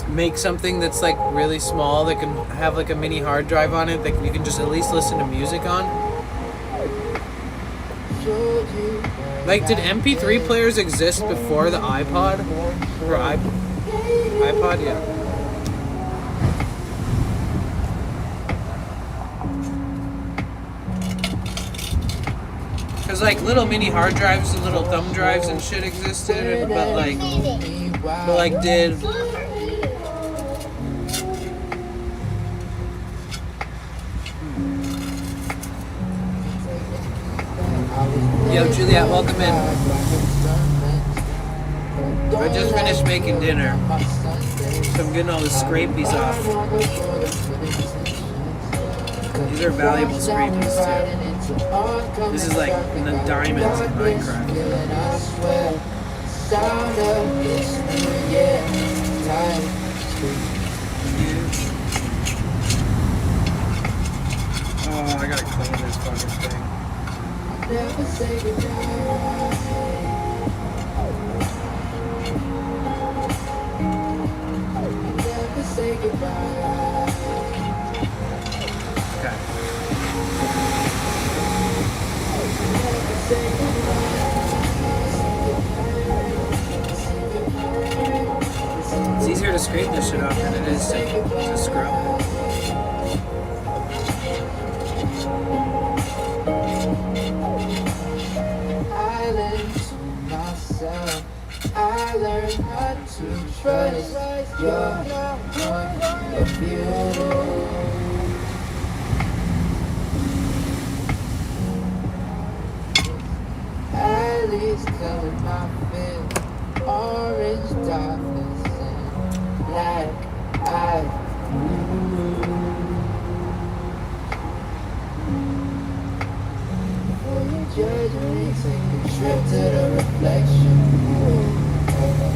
make something that's like really small that can have like a mini hard drive on it that you can just at least listen to music on. Like, did MP3 players exist before the iPod? Or iPod, yeah. Cause like little mini hard drives and little thumb drives and shit existed, but like did Yo, Juliet, welcome in. I just finished making dinner, so I'm getting all the scrapies off. These are valuable scrapies too. This is like the diamonds in Minecraft. Oh, I gotta clean this fucking thing. Never say goodbye. Never say goodbye. Okay. Never say goodbye. It's easier to scrape this shit off than it is to scrub. I learned to myself. I learned not to trust your point of view. At least color my fit. Orange darkness and black eye. For your judgment, take a trip to the reflection.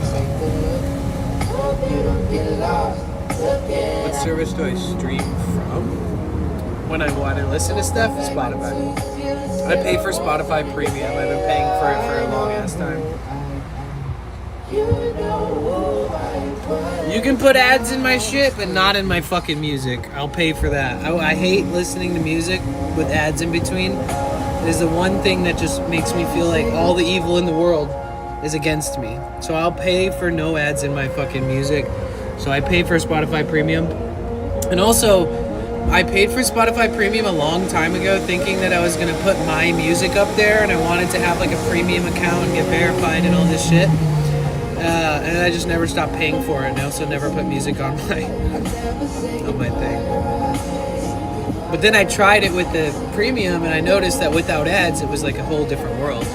Take a look. Hope you don't get lost. What service do I stream from? When I want to listen to stuff, Spotify. I pay for Spotify Premium. I've been paying for it for a long ass time. You can put ads in my shit, but not in my fucking music. I'll pay for that. I hate listening to music with ads in between. It is the one thing that just makes me feel like all the evil in the world is against me. So I'll pay for no ads in my fucking music. So I pay for Spotify Premium. And also, I paid for Spotify Premium a long time ago thinking that I was going to put my music up there and I wanted to have like a premium account and get verified and all this shit. And I just never stopped paying for it. And I also never put music on my thing. But then I tried it with the premium and I noticed that without ads, it was like a whole different world.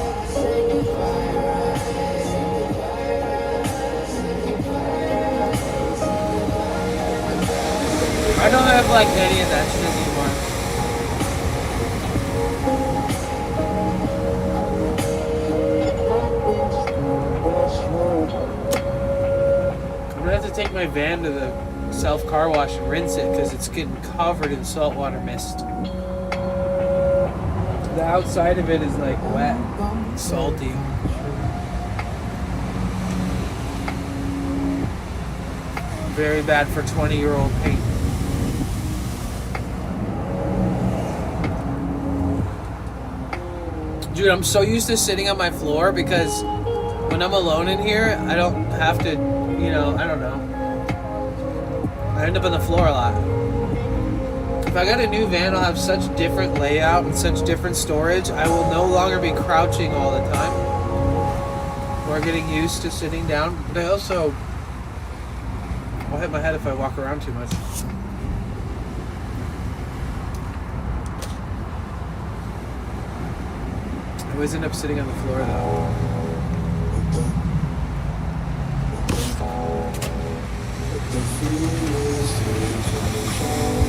I don't have like any of that shit anymore. I'm gonna have to take my van to the self car wash and rinse it because it's getting covered in saltwater mist. The outside of it is like wet, salty. Very bad for 20-year-old paint. Dude, I'm so used to sitting on my floor because when I'm alone in here, I don't have to, I don't know. I end up on the floor a lot. If I got a new van, I'll have such different layout and such different storage. I will no longer be crouching all the time. Or getting used to sitting down. But I'll hit my head if I walk around too much. I always end up sitting on the floor though. Let the feelings take control.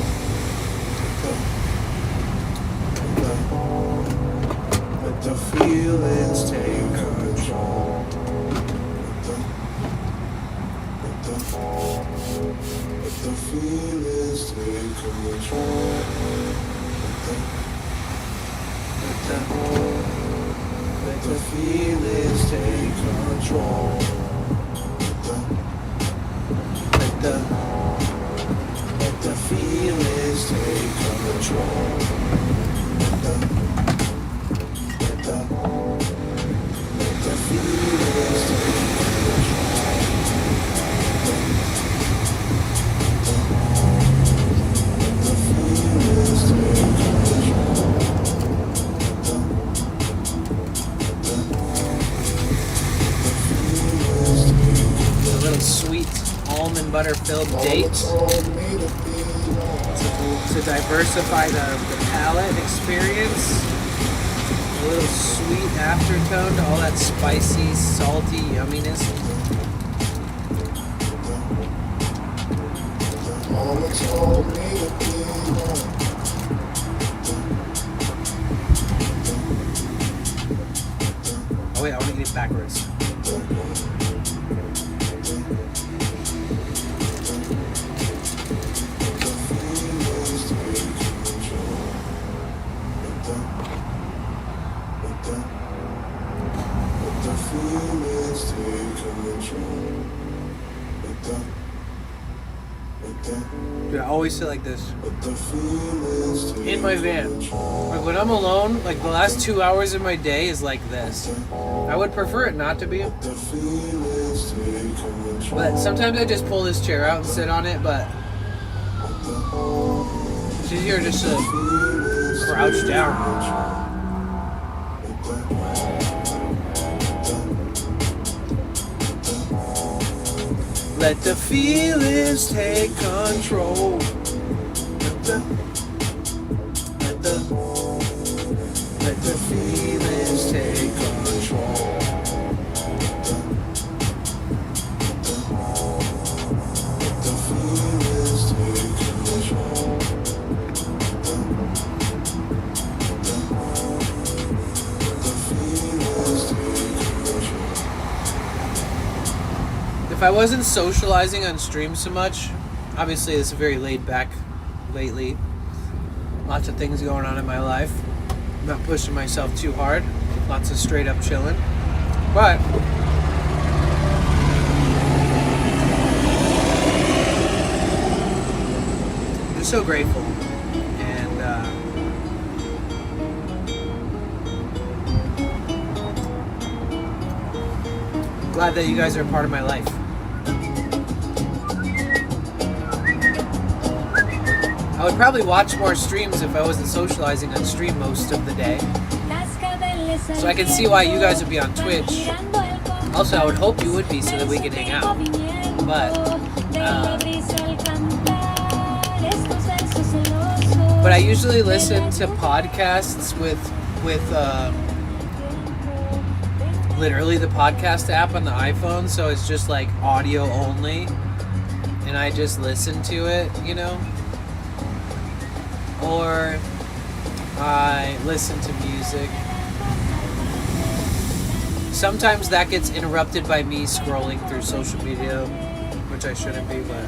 Let the feelings take control. Let the feelings take control. Let the feelings take control. Let the feelings take Sweet almond butter filled date to diversify the palate experience. A little sweet aftertone to all that spicy, salty yumminess. Oh wait, I want to eat it backwards. Dude, I always sit like this. In my van. Like when I'm alone, like the last 2 hours of my day is like this. I would prefer it not to be. But sometimes I just pull this chair out and sit on it, but it's easier just to crouch down. Let the feelings take control. Let the feelings take control. Let the feelings take control. If I wasn't socializing on stream so much, obviously it's very laid back lately. Lots of things going on in my life. I'm not pushing myself too hard. Lots of straight up chilling. But I'm just so grateful. And glad that you guys are a part of my life. I would probably watch more streams if I wasn't socializing on stream most of the day. So I can see why you guys would be on Twitch. Also, I would hope you would be so that we can hang out. But I usually listen to podcasts with literally the podcast app on the iPhone, so it's just like audio only. And I just listen to it, you know? Or I listen to music. Sometimes that gets interrupted by me scrolling through social media, which I shouldn't be, but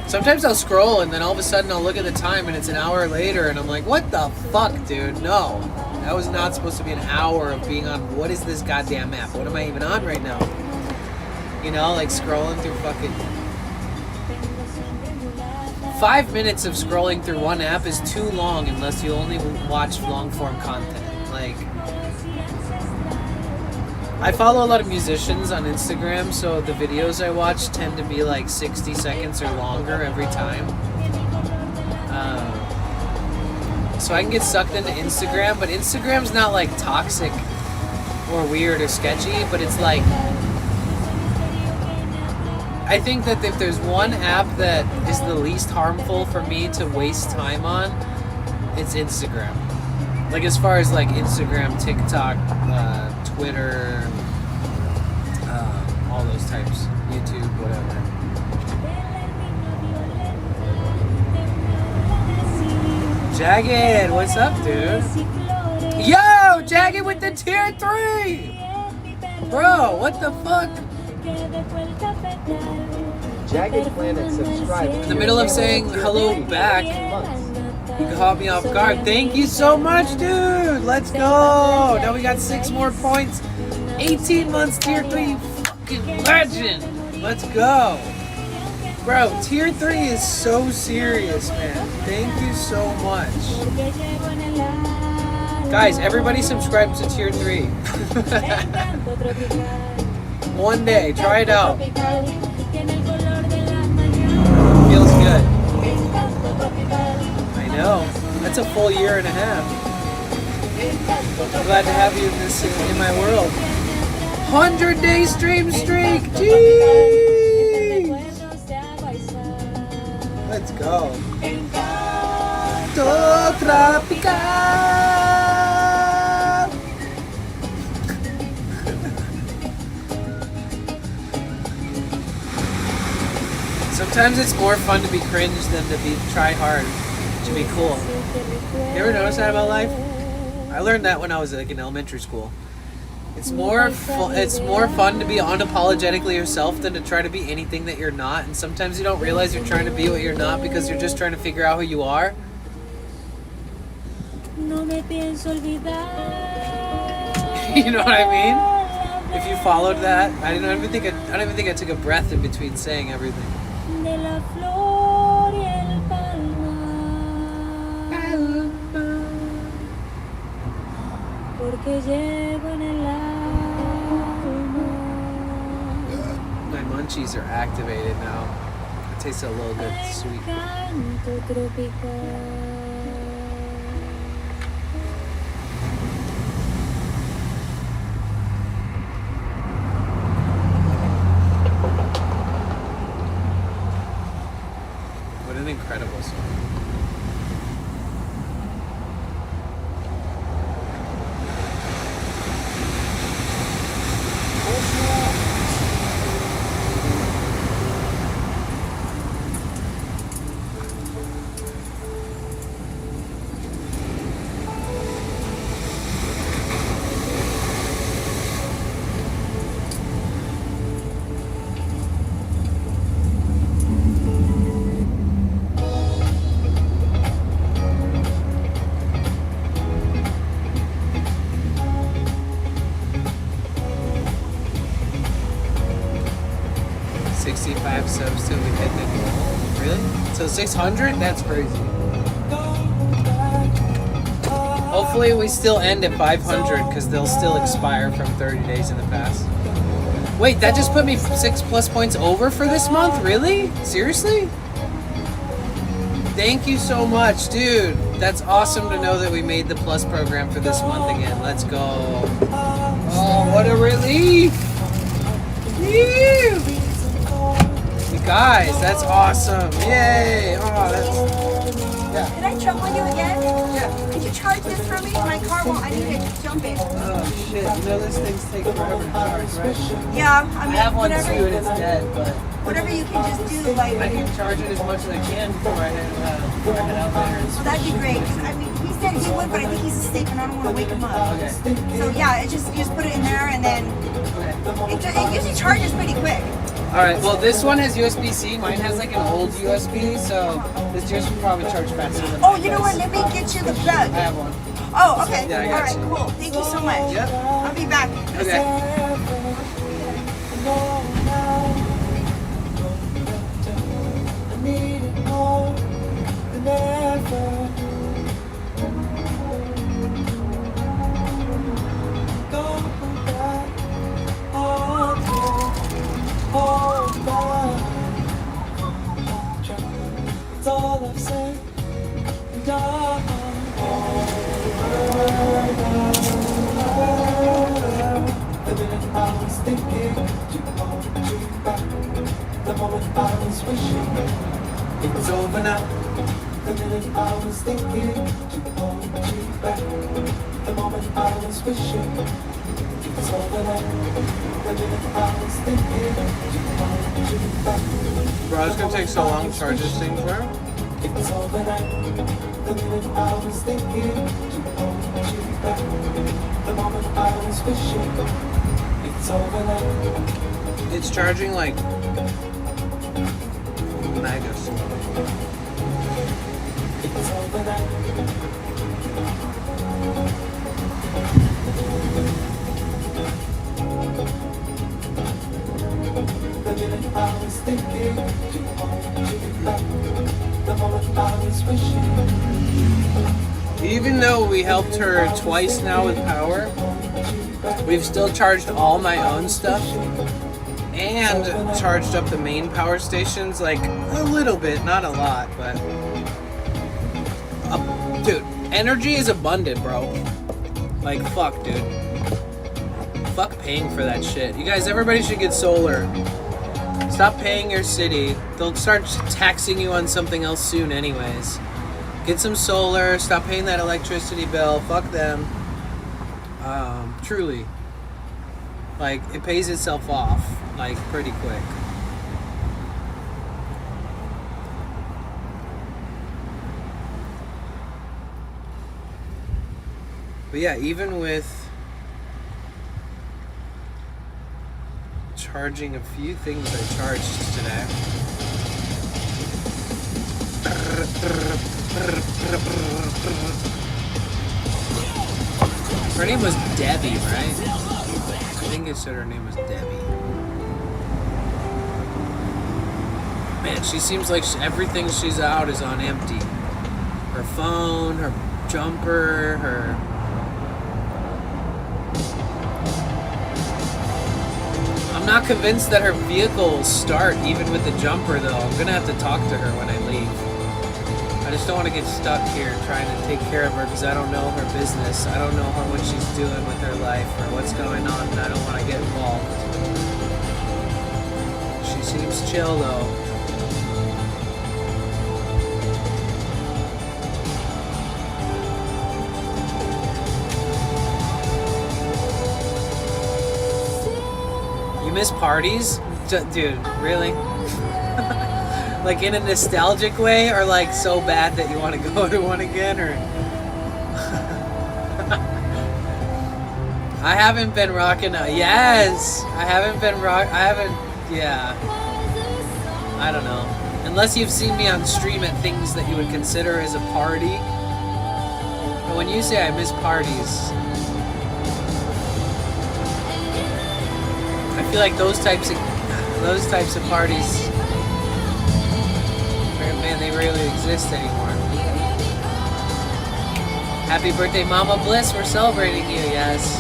sometimes I'll scroll and then all of a sudden I'll look at the time and it's an hour later and I'm like, what the fuck, dude? No, that was not supposed to be an hour of being on. What is this goddamn app? What am I even on right now? You know, like scrolling through fucking 5 minutes of scrolling through one app is too long unless you only watch long form content. Like, I follow a lot of musicians on Instagram, so the videos I watch tend to be like 60 seconds or longer every time. So I can get sucked into Instagram, but Instagram's not like toxic or weird or sketchy, but it's like, I think that if there's one app that is the least harmful for me to waste time on, it's Instagram. Like as far as like Instagram, TikTok, Twitter, all those types, YouTube, whatever. Jagged, what's up, dude? Yo, Jagged with the tier 3! Bro, what the fuck? Jagged Planet subscribe. In the middle of saying hello back, you caught me off guard. Thank you so much, dude. Let's go. Now we got 6 more points. 18 months tier 3, fucking legend. Let's go. Bro, tier 3 is so serious, man. Thank you so much. Guys, everybody subscribe to tier 3. One day, try it out. Feels good. I know. That's a full year and a half. I'm glad to have you in my world. 100-day stream streak. Jeez. Let's go. Tropical. Sometimes it's more fun to be cringe than to be try hard to be cool. You ever notice that about life? I learned that when I was like in elementary school. It's more fun to be unapologetically yourself than to try to be anything that you're not. And sometimes you don't realize you're trying to be what you're not because you're just trying to figure out who you are. no me pienso olvidar. You know what I mean? If you followed that, I don't even think I took a breath in between saying everything. De la flor y el palmar. Porque llevo en el alma. My munchies are activated now. It tastes a little bit sweet. Canto tropical. What an incredible song. Subs till we hit the goal. Really? So 600? That's crazy. Hopefully we still end at 500 because they'll still expire from 30 days in the past. Wait, that just put me 6+ points over for this month? Really? Seriously? Thank you so much, dude. That's awesome to know that we made the plus program for this month again. Let's go. Oh, what a relief. Woo! Guys, that's awesome. Yay. Oh, that's... Yeah. Can I jump on you again? Yeah. Could you charge this for me? My car won't. I need to jump it. Oh, shit. You know those things take forever to charge, right? Yeah. I mean, have one whatever, too and it's dead, but... Whatever you can just do, like... I can charge it as much as I can before I head out there. Well, that'd be great. 'Cause, I mean, he said he would, but I think he's asleep and I don't want to wake him up. Okay. So, yeah, you just put it in there and then... It usually charges pretty quick. Alright, well this one has USB-C, mine has like an old USB, so this yours will probably charge faster than Oh, you know what? Let me get you the plug. I have one. Oh, okay. Yeah, I got Alright, you. cool. Thank you so much. Yep. I'll be back. Okay. It's all I've said and done. The minute I was thinking to hold you back, the moment I was wishing it's over now. The minute I was thinking to hold you back, the moment I was wishing it's over now. The minute I was thinking to hold you back. Bro, it's gonna take so long to charge this thing for him. It's over now. The minute I was thinking to hold you back, the moment I was wishing it's over now. It's charging like mega slow. It's over now. The minute I was thinking to hold you back, the moment I was wishing. Even though we helped her twice now with power, we've still charged all my own stuff and charged up the main power stations like a little bit, not a lot, but dude, energy is abundant, bro. Like fuck, dude. Fuck paying for that shit. You guys, everybody should get solar. Stop paying your city. They'll start taxing you on something else soon anyways. Get some solar, stop paying that electricity bill, fuck them. Truly. Like, it pays itself off, like, pretty quick. But yeah, even with charging a few things I charged today. Her name was Debbie, right? I think it said her name was Debbie. Man, she seems like everything she's out is on empty. Her phone, her jumper, her... I'm not convinced that her vehicle will start even with the jumper though. I'm gonna have to talk to her when I leave. I just don't want to get stuck here trying to take care of her because I don't know her business. I don't know what she's doing with her life or what's going on, and I don't want to get involved. She seems chill though. You miss parties? Dude, really? Like in a nostalgic way, or like so bad that you want to go to one again, or... I haven't been rocking a... Yes! I haven't... Yeah. I don't know. Unless you've seen me on stream at things that you would consider as a party. But when you say I miss parties... I feel like those types of parties, man, they rarely exist anymore. Happy birthday, Mama Bliss! We're celebrating you, yes.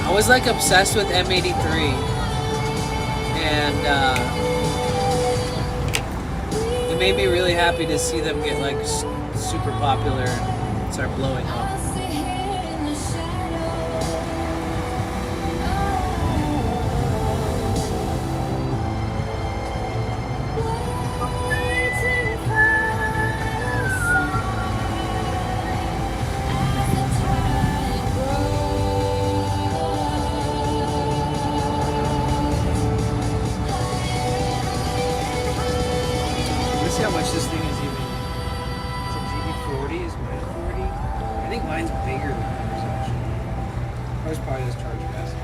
I was like obsessed with M83, and it made me really happy to see them get like super popular and start blowing up. Let's see how much this thing is even. Is it GB40? Is mine 40? I think mine's bigger than yours actually. Ours probably just charge faster.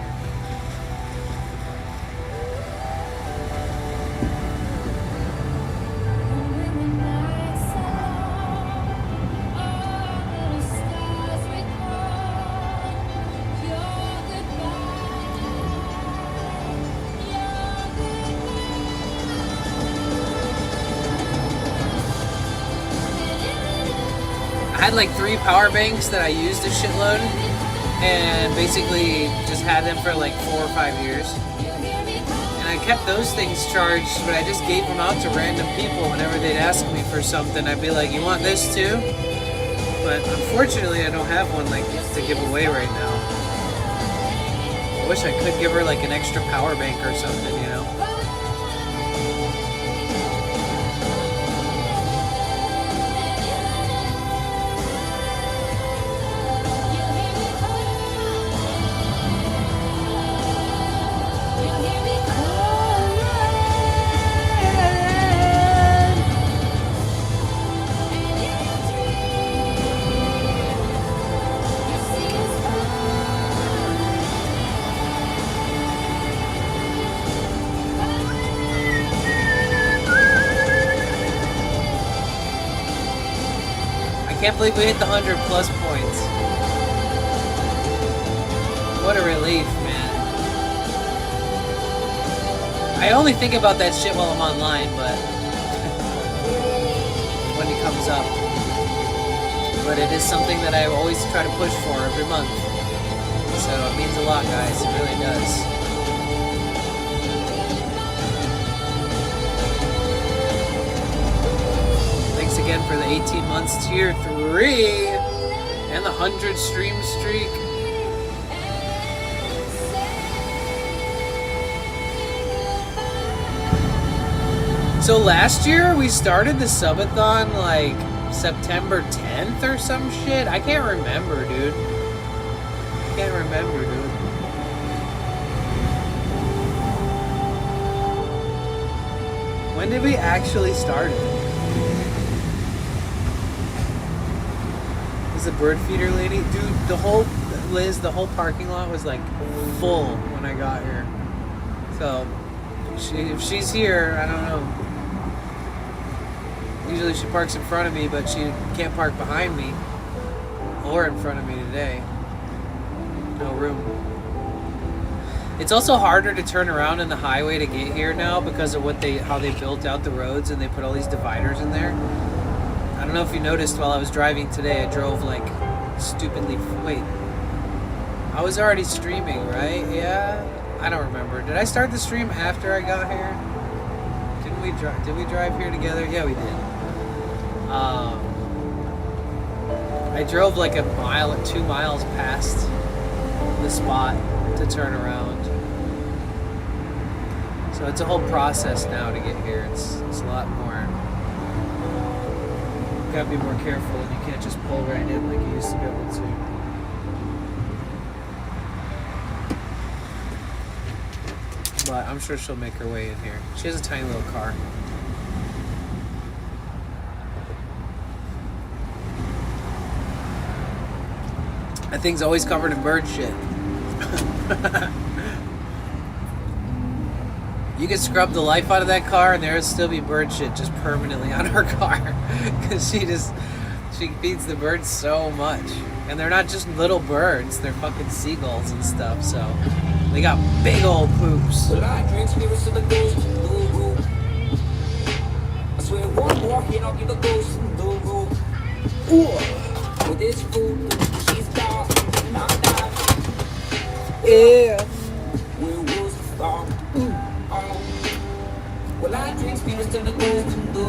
I had like 3 power banks that I used a shitload, and basically just had them for like 4 or 5 years. And I kept those things charged, but I just gave them out to random people whenever they'd ask me for something. I'd be like, you want this too? But unfortunately I don't have one like to give away right now. I wish I could give her like an extra power bank or something, you know? I can't believe we hit the 100 plus points. What a relief, man. I only think about that shit while I'm online, but when it comes up. But it is something that I always try to push for every month. So it means a lot, guys. It really does. Thanks again for the 18 months tier 3 and the 100 stream streak. So last year we started the subathon like September 10th or some shit. I can't remember, dude. I can't remember, dude. When did we actually start it? The bird feeder lady, dude, the whole parking lot was like full when I got here. So if she's here, I don't know. Usually she parks in front of me, but she can't park behind me or in front of me today. No room. It's also harder to turn around in the highway to get here now because of how they built out the roads and they put all these dividers in there. I don't know if you noticed while I was driving today, I drove like stupidly. Wait, I was already streaming, right? Yeah, I don't remember. Did I start the stream after I got here? Did we drive here together? Yeah, we did. I drove like 2 miles past the spot to turn around. So it's a whole process now to get here. It's a lot more. You gotta be more careful, and you can't just pull right in like you used to be able to. But I'm sure she'll make her way in here. She has a tiny little car. That thing's always covered in bird shit. You could scrub the life out of that car and there would still be bird shit just permanently on her car. Because she feeds the birds so much. And they're not just little birds, they're fucking seagulls and stuff, so they got big old poops. Well, I drink spirits to the ghost, no. I swear one more hit, I'll give the ghost, no. With this food, she's gone, and I'm not. Yeah. Where was the fall? Well, I drink spirits to the ghost, no.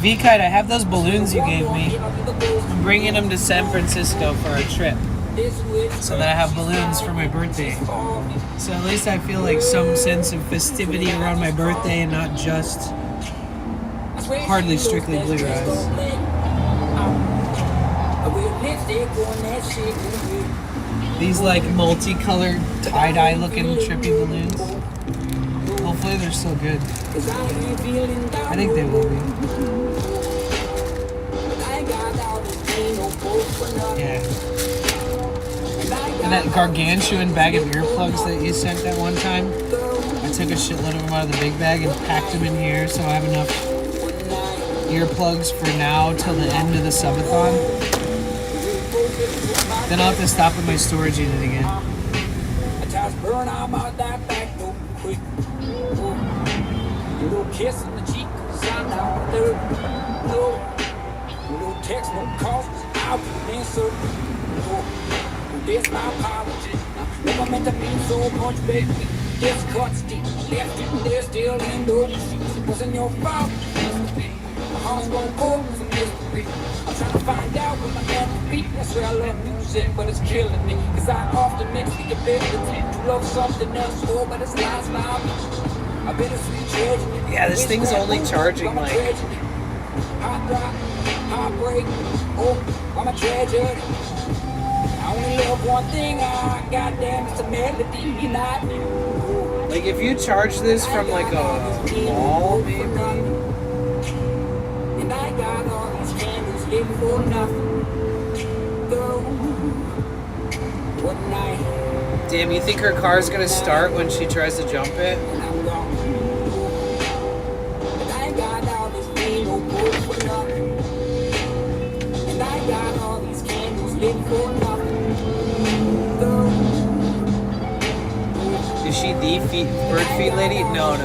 V-Kite, I have those balloons you gave me. I'm bringing them to San Francisco for a trip. So that I have balloons for my birthday. So at least I feel like some sense of festivity around my birthday and not just hardly strictly blue eyes. These like multicolored tie-dye looking trippy balloons. Hopefully they're still good. I think they will be. Yeah. And that gargantuan bag of earplugs that you sent that one time, I took a shitload of them out of the big bag and packed them in here so I have enough earplugs for now till the end of the subathon. Then I'll have to stop at my storage unit again. Little kiss on the cheek, sign out there. No text, no calls, I'll answer. No, there's my apology. Never meant to mean so much, baby. This cuts deep, left it there, still in the sheets. It wasn't your fault. My heart's gonna go for mystery. I'm trying to find out what my love to be. That's where I love music, but it's killing me. Cause I often mix the ability to love something else, oh, but it's lies, yeah, this thing's only charging like heartbreak, oh, I'm a tragedy. I only love one thing, goddamn, it's a melody, not you. Like if you charge this from like a wall, maybe. And I got all these candles lit for nothing. Though, what night? Damn, you think her car's gonna start when she tries to jump it? Is she the bird feed lady? No.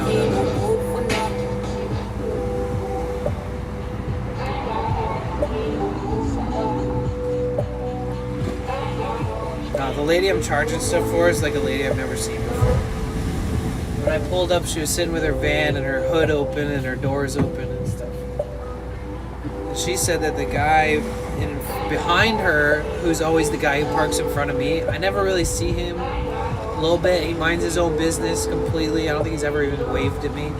The lady I'm charging stuff for is like a lady I've never seen before. When I pulled up, she was sitting with her van and her hood open and her doors open and stuff. And she said that the guy behind her, who's always the guy who parks in front of me, I never really see him. A little bit, he minds his own business completely. I don't think he's ever even waved at me.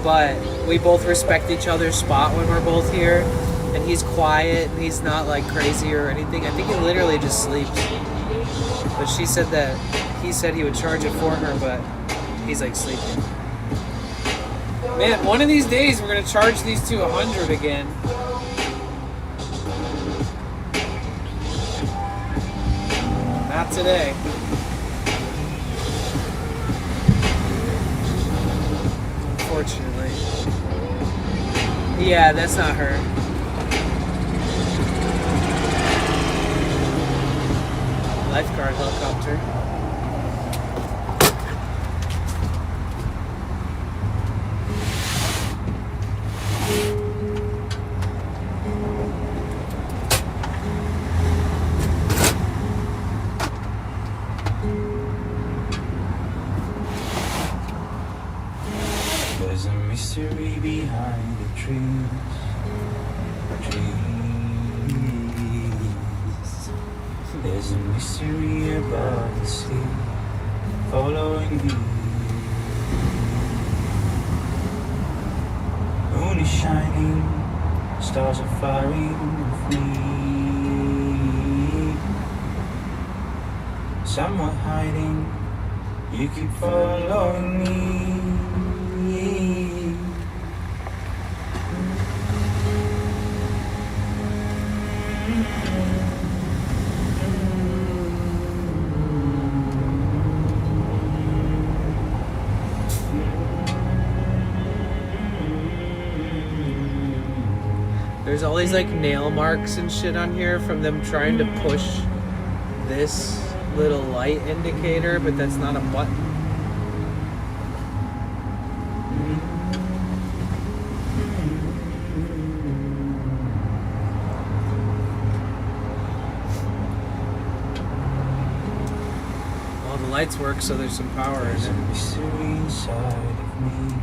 But we both respect each other's spot when we're both here. And he's quiet and he's not like crazy or anything. I think he literally just sleeps. But she said that he said he would charge it for her, but he's like sleeping. Man, one of these days we're gonna charge these to 100 again. Not today. unfortunately. Yeah, that's not her. Lifeguard helicopter. There's a mystery behind the trees. There's a mystery above the sea, following me. Moon is shining, stars are firing with me. Somewhere hiding, you keep following me. There's all these like nail marks and shit on here from them trying to push this little light indicator, but that's not a button. Well, the lights work, so there's some power in There's a it. mystery inside of me.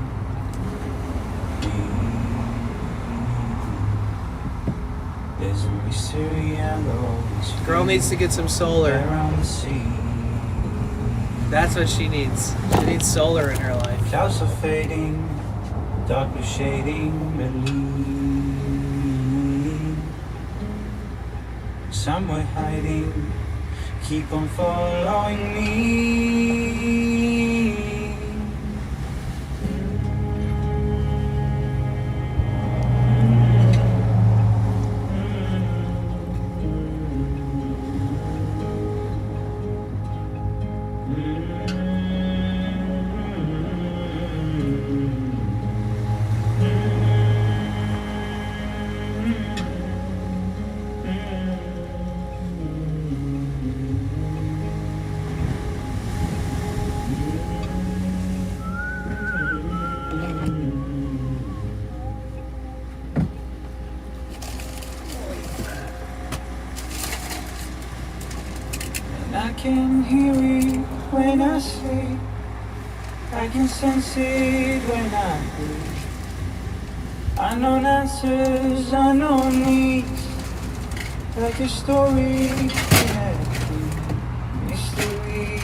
There's a mystery I'll always feel Girl needs to get some solar. around the sea. That's what she needs. She needs solar in her life. Clouds are fading, dark blue shading, believe. Somewhere hiding, keep on following me. I can hear it when I sleep. I can sense it when I breathe. Unknown answers, unknown needs. Like a story in every mystery.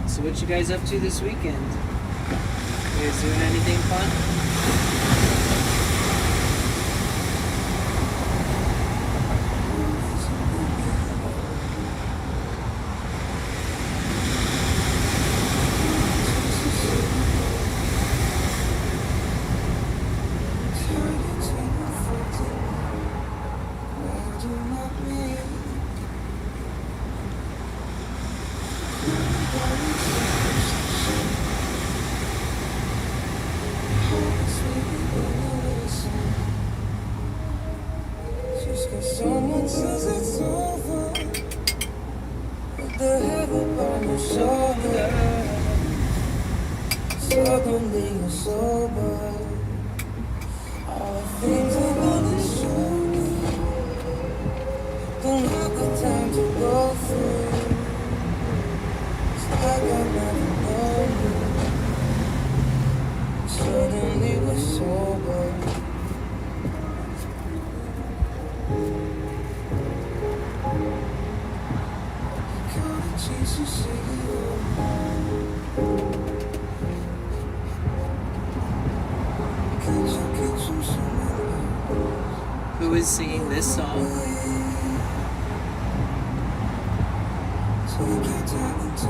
So what you guys up to this weekend? You guys doing anything fun? Someone says it's over, but the head upon your shoulder. Suddenly you're sober. All the things I wanna show you, don't have the time to go through. It's like I never know you. who is singing this song.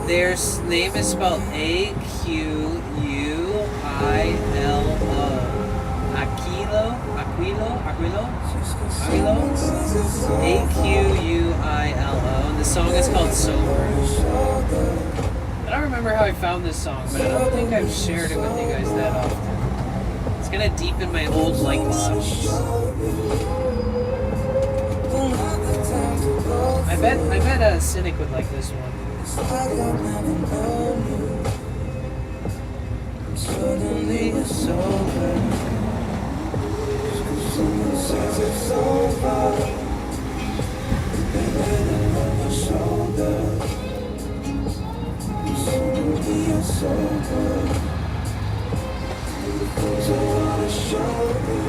Their name is spelled Aquilo. Aquilo. Aquilo. And the song is called Sober. I don't remember how I found this song, but I don't think I've shared it with you guys that often. It's gonna deepen my old like songs. I bet a cynic would like this one. Suddenly it's over. Someone says it's over. Living on your shoulder. Suddenly it's over. Things I wanna show you.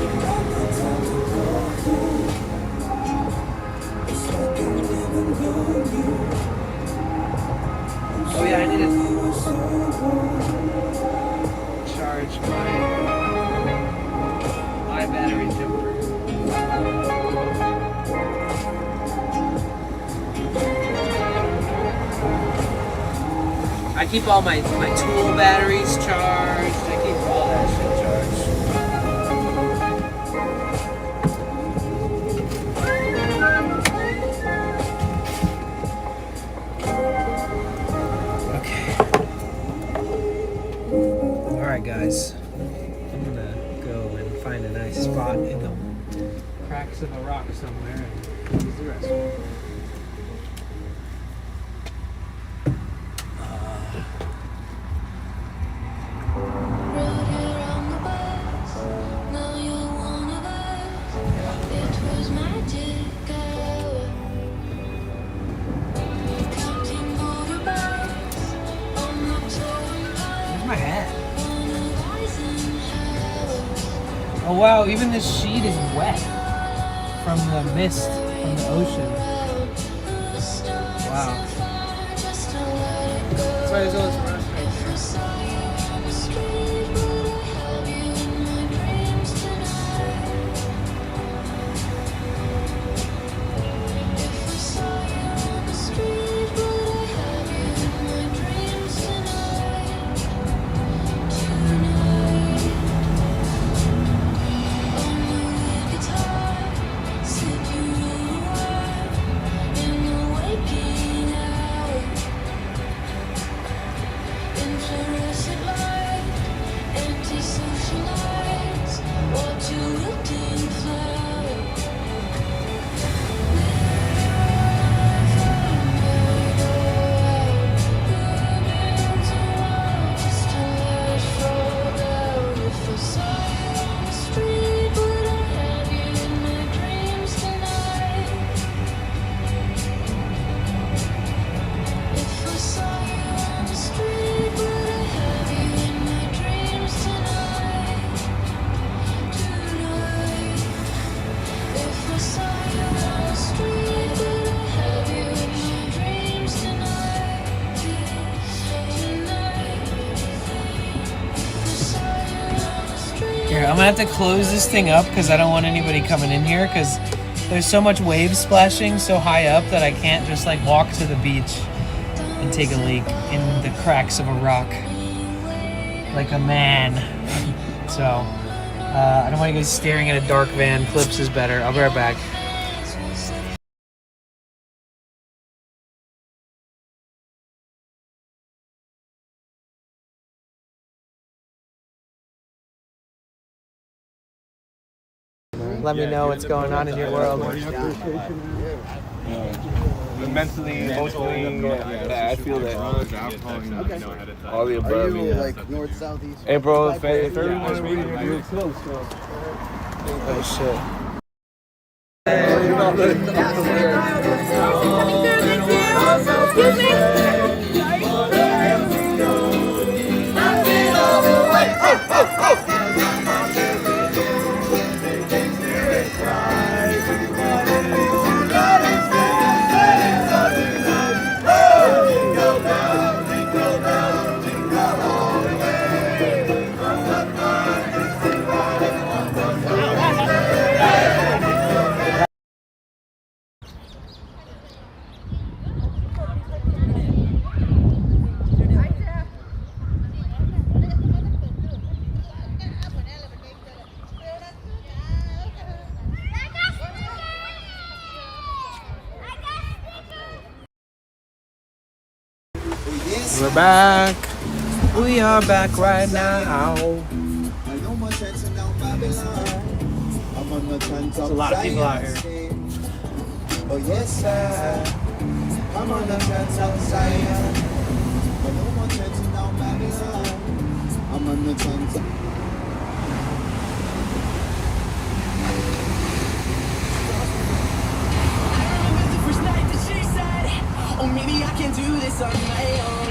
You got the time to go through. It's like I'm living on you. Oh yeah, I need to charge my battery jumper. I keep all my tool batteries charged. I keep all that shit charged. Alright guys, I'm gonna go and find a nice spot in the cracks of a rock somewhere and use the restroom. Where's my hat? Oh wow, even this sheet is wet from the mist from the ocean. Wow. That's why there's all this rust right Here, I'm gonna have to close this thing up because I don't want anybody coming in here because there's so much wave splashing so high up that I can't just like walk to the beach and take a leak in the cracks of a rock like a man. So I don't want you guys staring at a dark van. Clips is better. I'll be right back. Let me know what's going on in your world. Mentally, emotionally, I feel that. All the above. Are you like north, south, east? Hey, bro, if everyone's reading, you're close. Oh shit. We're back. We are back right now. There's a lot of people out here. Oh yes, I'm on the trance of Zion. But no more trenching down Babylon. I'm on the trance of... Oh, maybe I can do this on my own.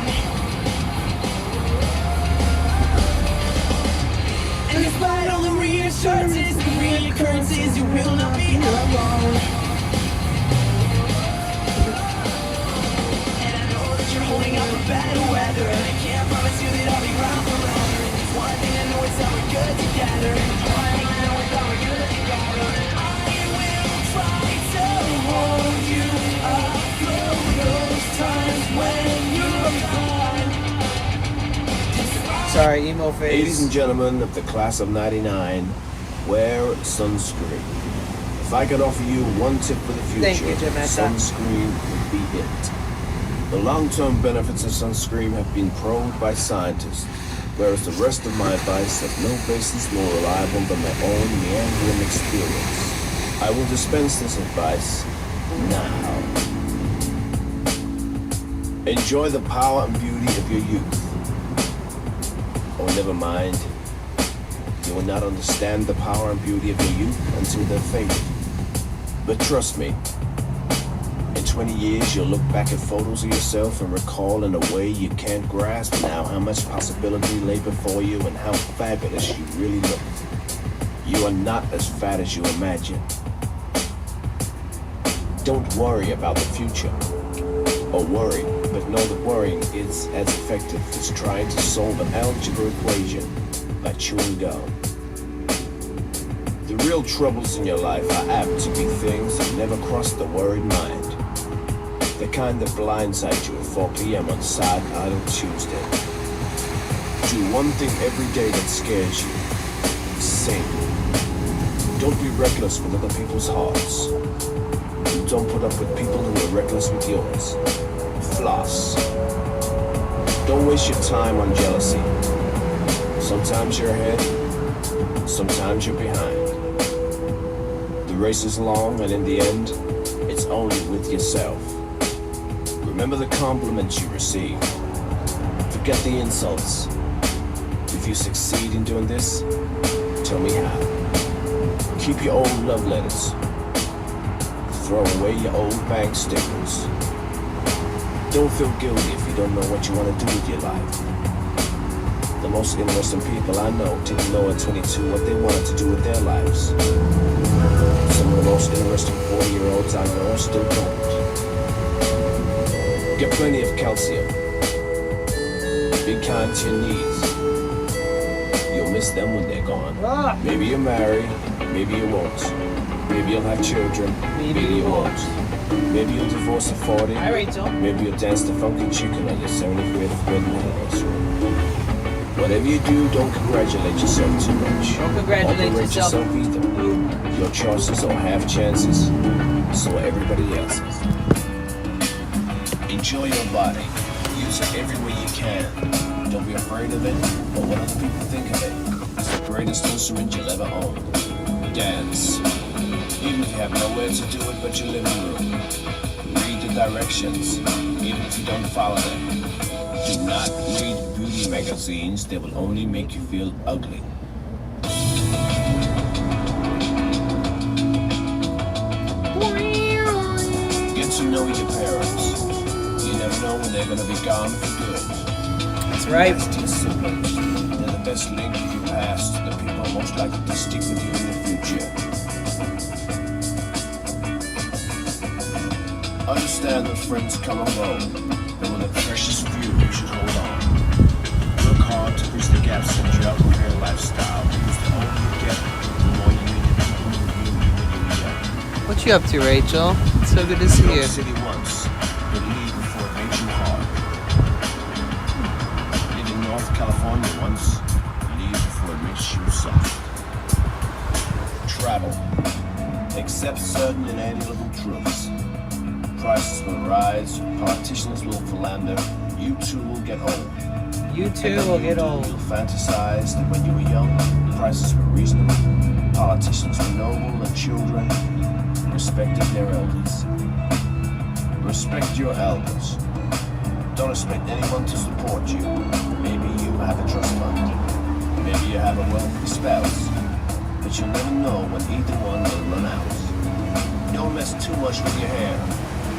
And despite all the reassurances and reoccurrences, you will not be alone. And I know that you're holding out for better weather, and I can't promise you that I'll be around forever. And there's one thing I know, it's that we're good together. One thing I know, it's that we're good together. And I will try to hold you up through those times when you're gone. Sorry, emo face. Ladies and gentlemen of the class of 99, wear sunscreen. If I could offer you one tip for the future, Thank you, Jamaica. sunscreen would be it. The long-term benefits of sunscreen have been proved by scientists, whereas the rest of my advice has no basis more reliable than my own meandering experience. I will dispense this advice now. Enjoy the power and beauty of your youth. Oh, never mind. You will not understand the power and beauty of your youth until they're faded. But trust me, in 20 years you'll look back at photos of yourself and recall in a way you can't grasp now how much possibility lay before you and how fabulous you really looked. You are not as fat as you imagine. Don't worry about the future. Or worry, but know that worrying is as effective as trying to solve an algebra equation by chewing gum. The real troubles in your life are apt to be things that never cross the worried mind. The kind that blindside you at 4 p.m. on Side Idle Tuesday. Do one thing every day that scares you. Sing. Don't be reckless with other people's hearts. Don't put up with people who are reckless with yours. Floss. Don't waste your time on jealousy. Sometimes you're ahead, sometimes you're behind. The race is long, and in the end, it's only with yourself. Remember the compliments you receive. Forget the insults. If you succeed in doing this, tell me how. Keep your old love letters. Throw away your old bank stickers. Don't feel guilty if you don't know what you want to do with your life. The most interesting people I know didn't know at 22 what they wanted to do with their lives. Some of the most interesting 40-year-olds I know still don't. Get plenty of calcium. Be kind to your knees. You'll miss them when they're gone. Maybe you'll marry, maybe you won't. Maybe you'll have children, maybe you won't. Maybe you'll divorce at 40. Hi, Rachel. Maybe you'll dance the funky chicken on your 75th wedding anniversary. Whatever you do, don't congratulate yourself too much. Don't congratulate yourself. Either. Your choices are half chances, so are everybody else's. Enjoy your body. Use it every way you can. Don't be afraid of it, or what other people think of it. It's the greatest instrument you'll ever own. Dance. Even if you have nowhere to do it but your living room. Read the directions, even if you don't follow them. Do not read beauty magazines, they will only make you feel ugly. Get to know your parents. You never know when they're gonna be gone for good. That's right. As to your siblings, they're the best link of your past, the people most likely to stick with you in the future. Understand that friends come and go, but with a precious few you should hold on. Work hard to bridge the gaps in your career lifestyle, because the older you get, the more you meet the people who view you when you're young. What you up to, Rachel? It's so good to see you. City once, but leave before it makes you hard. Live in North California once, leave before it makes you soft. Travel. Accept certain inalienable truths. Prices will rise, politicians will philander, you too will get get old. You too will get old. You'll fantasize that when you were young, prices were reasonable, politicians were noble, and children respected their elders. Respect your elders. Don't expect anyone to support you. Maybe you have a trust fund. Maybe you have a wealthy spouse. But you'll never know when either one will run out. Don't mess too much with your hair,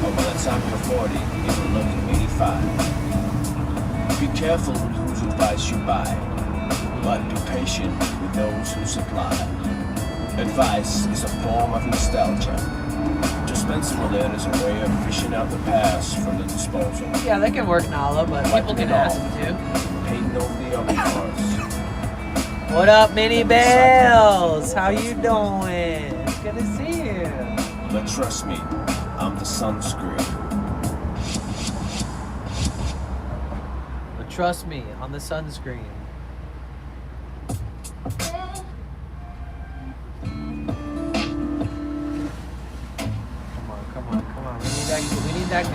or by the time you're 40, it will look 85. Be careful with whose advice you buy, but be patient with those who supply. Advice is a form of nostalgia. Dispensable it as a way of fishing out the past from the disposal. Yeah, they can work Nala, but people can ask them to. Painting over the other cars. What up, Mini Bells? How you doing? It's good to see you. But trust me, I'm the sunscreen. But trust me, on the sunscreen. Come on. We need that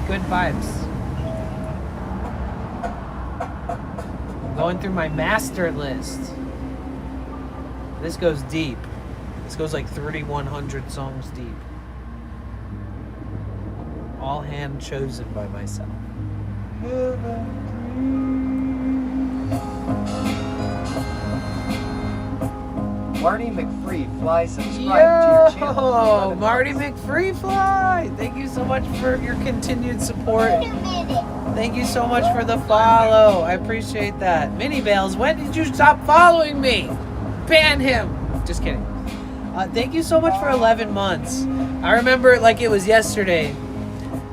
good vibes. I'm going through my master list. This goes deep. This goes like 3,100 songs deep. All hand chosen by myself. Marty McFree, fly, subscribe to your channel. Yo, Marty McFree Fly! Thank you so much for your continued support. Thank you so much for the follow. I appreciate that. Mini Bales, when did you stop following me? Ban him. Just kidding. Thank you so much for 11 months. I remember it like it was yesterday.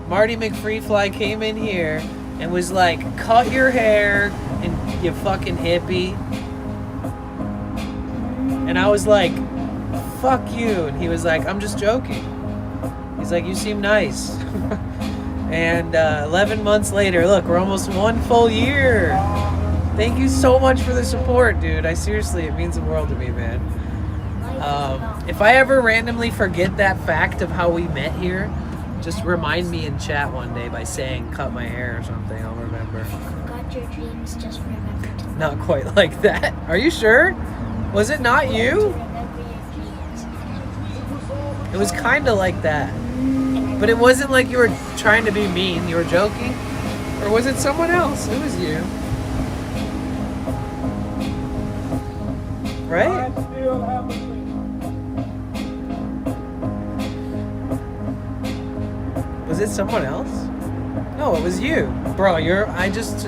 Marty McFree Fly came in here and was like, cut your hair, and you fucking hippie. And I was like, fuck you. And he was like, I'm just joking. He's like, you seem nice. And 11 months later, look, we're almost 1 full year. Thank you so much for the support, dude. Seriously, it means the world to me, man. If I ever randomly forget that fact of how we met here, just remind me in chat one day by saying cut my hair or something. I'll remember. Forgot your dreams, just remember to Not quite like that. Are you sure? Was it not you? It was kind of like that. But it wasn't like you were trying to be mean. You were joking? Or was it someone else? It was you. Right? Was it someone else? No, it was you. Bro, I just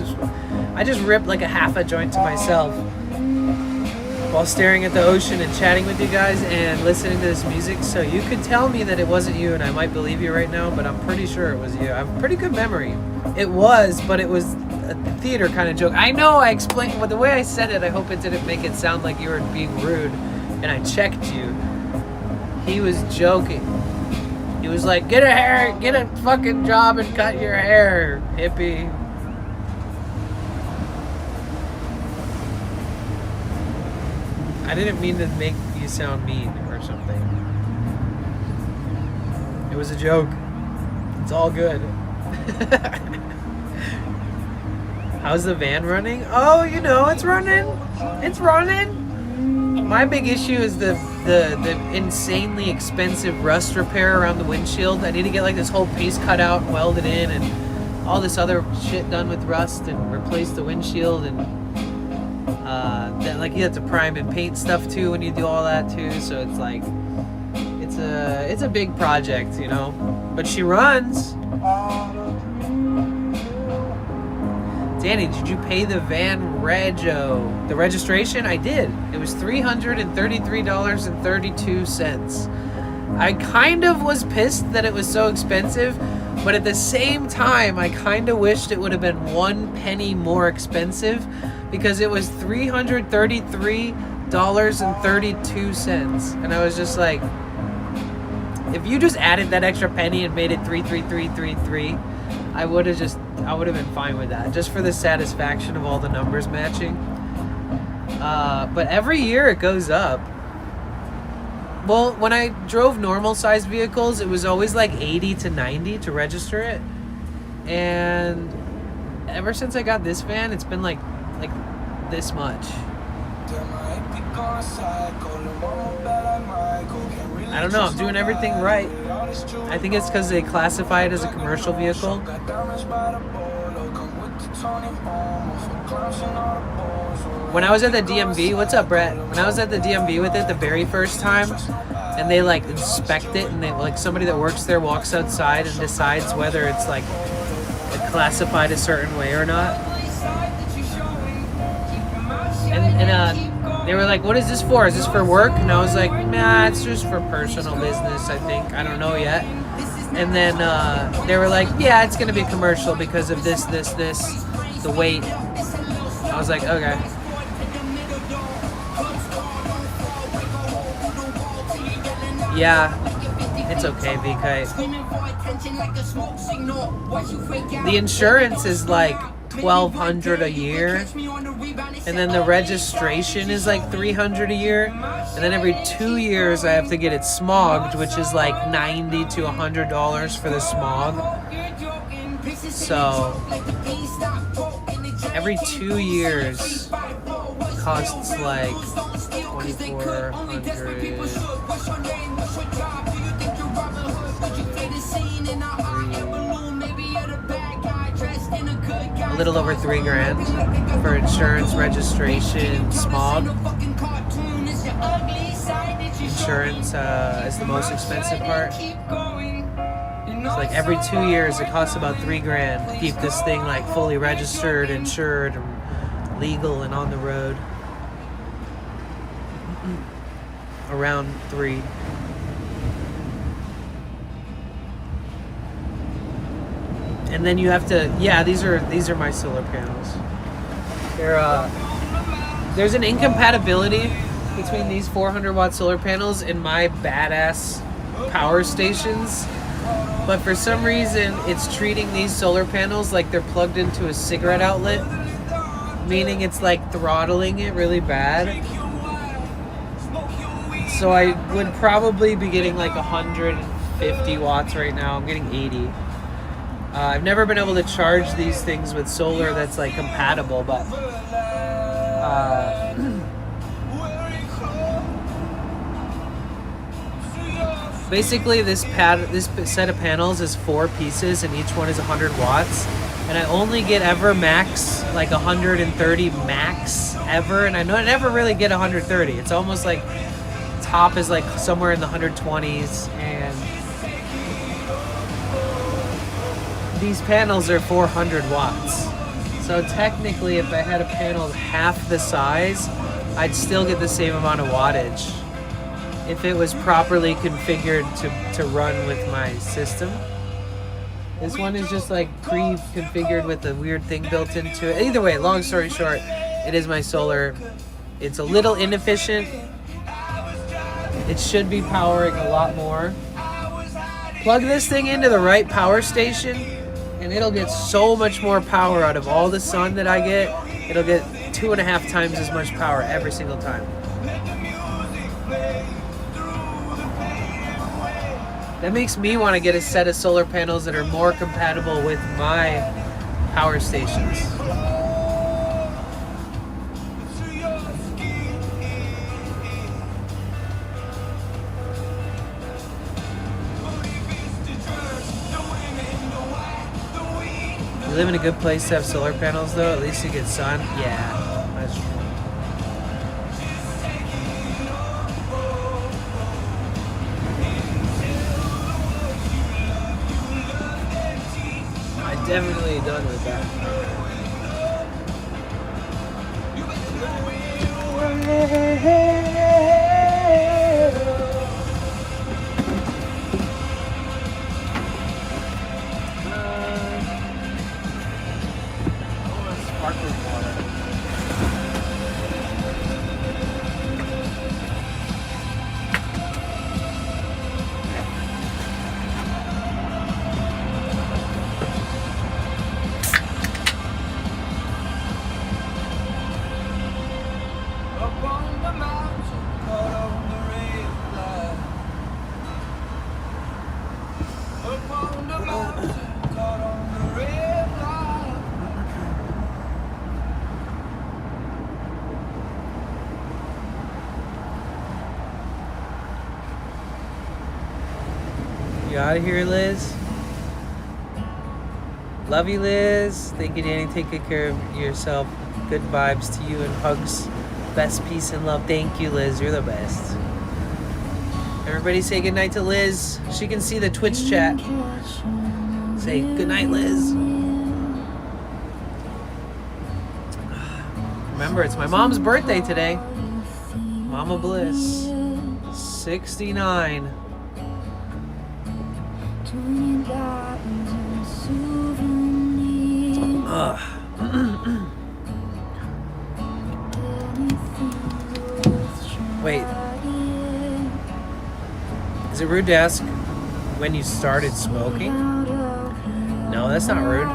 ripped like a half a joint to myself while staring at the ocean and chatting with you guys and listening to this music. So you could tell me that it wasn't you and I might believe you right now, but I'm pretty sure it was you. I have a pretty good memory. It was, but it was a theater kind of joke. I know I explained, but the way I said it, I hope it didn't make it sound like you were being rude and I checked you. He was joking. He was like, get a fucking job and cut your hair, hippie. I didn't mean to make you sound mean or something. It was a joke. It's all good. How's the van running? Oh, you know, it's running. It's running. My big issue is the insanely expensive rust repair around the windshield. I need to get like this whole piece cut out and welded in and all this other shit done with rust and replace the windshield and then like you have to prime and paint stuff too when you do all that too. So it's like it's a big project, you know. But she runs. Danny, did you pay the van the registration? I did. It was $333.32. I kind of was pissed that it was so expensive, but at the same time, I kind of wished it would have been 1 penny more expensive because it was $333.32. And I was just like, if you just added that extra penny and made it 33333, I would have been fine with that, just for the satisfaction of all the numbers matching. But every year it goes up. Well, when I drove normal sized vehicles, it was always like 80 to 90 to register it. And ever since I got this fan, it's been like this much. I don't know, I'm doing everything right. I think it's because they classify it as a commercial vehicle. When I was at the DMV, what's up, Brett? When I was at the DMV with it the very first time, and they like inspect it, and they like somebody that works there walks outside and decides whether it's like classified a certain way or not. And they were like, "What is this for? Is this for work?" And I was like, "Nah, it's just for personal business. I think. I don't know yet." And then they were like, "Yeah, it's gonna be commercial because of this, the weight." I was like, "Okay." Yeah, it's okay, VK. The insurance is like $1,200 a year, and then the registration is like $300 a year, and then every 2 years I have to get it smogged, which is like $90 to $100 for the smog. So every 2 years costs like $2,400. A little over $3,000 for insurance, registration, smog. Insurance is the most expensive part. It's like every 2 years it costs about $3,000 to keep this thing like fully registered, insured, and legal and on the road. Around 3. And then you have to, yeah, these are my solar panels. There's an incompatibility between these 400 watt solar panels and my badass power stations. But for some reason, it's treating these solar panels like they're plugged into a cigarette outlet, meaning it's like throttling it really bad. So I would probably be getting like 150 watts right now. I'm getting 80. I've never been able to charge these things with solar that's like compatible, but basically this set of panels is 4 pieces and each one is 100 watts, and I only get ever max like 130 max ever, and I never really get 130. It's almost like top is like somewhere in the 120s, and these panels are 400 watts. So technically, if I had a panel half the size, I'd still get the same amount of wattage if it was properly configured to run with my system. This one is just like pre-configured with a weird thing built into it. Either way, long story short, it is my solar. It's a little inefficient. It should be powering a lot more. Plug this thing into the right power station, and it'll get so much more power out of all the sun that I get. It'll get 2.5 times as much power every single time. That makes me want to get a set of solar panels that are more compatible with my power stations. You live in a good place to have solar panels, though. At least you get sun. Yeah, that's true. I'm definitely done with that. Sparkling water. You out of here, Liz? Love you, Liz. Thank you, Danny. Take good care of yourself. Good vibes to you and hugs. Best peace and love. Thank you, Liz. You're the best. Everybody say goodnight to Liz. She can see the Twitch chat. Say goodnight, Liz. Remember, it's my mom's birthday today. Mama Bliss. 69. Wait. Is it rude to ask when you started smoking? No, that's not rude.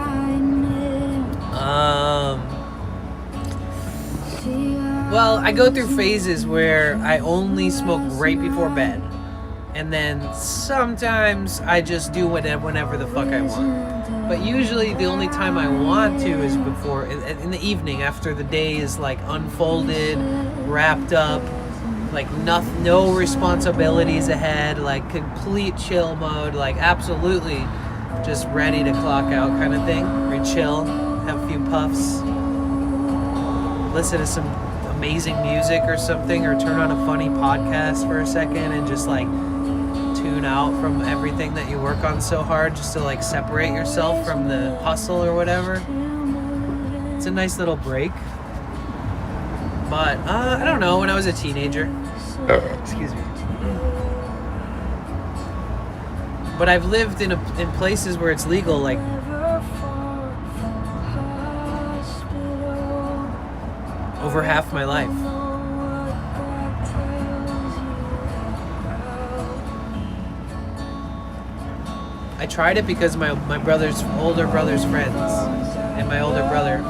Well, I go through phases where I only smoke right before bed. And then sometimes I just do whenever the fuck I want. But usually the only time I want to is before, in the evening, after the day is like unfolded, wrapped up, like no responsibilities ahead, like complete chill mode, like absolutely just ready to clock out kind of thing. Or chill, have a few puffs, listen to some amazing music or something, or turn on a funny podcast for a second and just like tune out from everything that you work on so hard, just to like separate yourself from the hustle or whatever. It's a nice little break. But I don't know, when I was a teenager, excuse me, but I've lived in places where it's legal, like over half my life. I tried it because my older brother's friends and my older brother.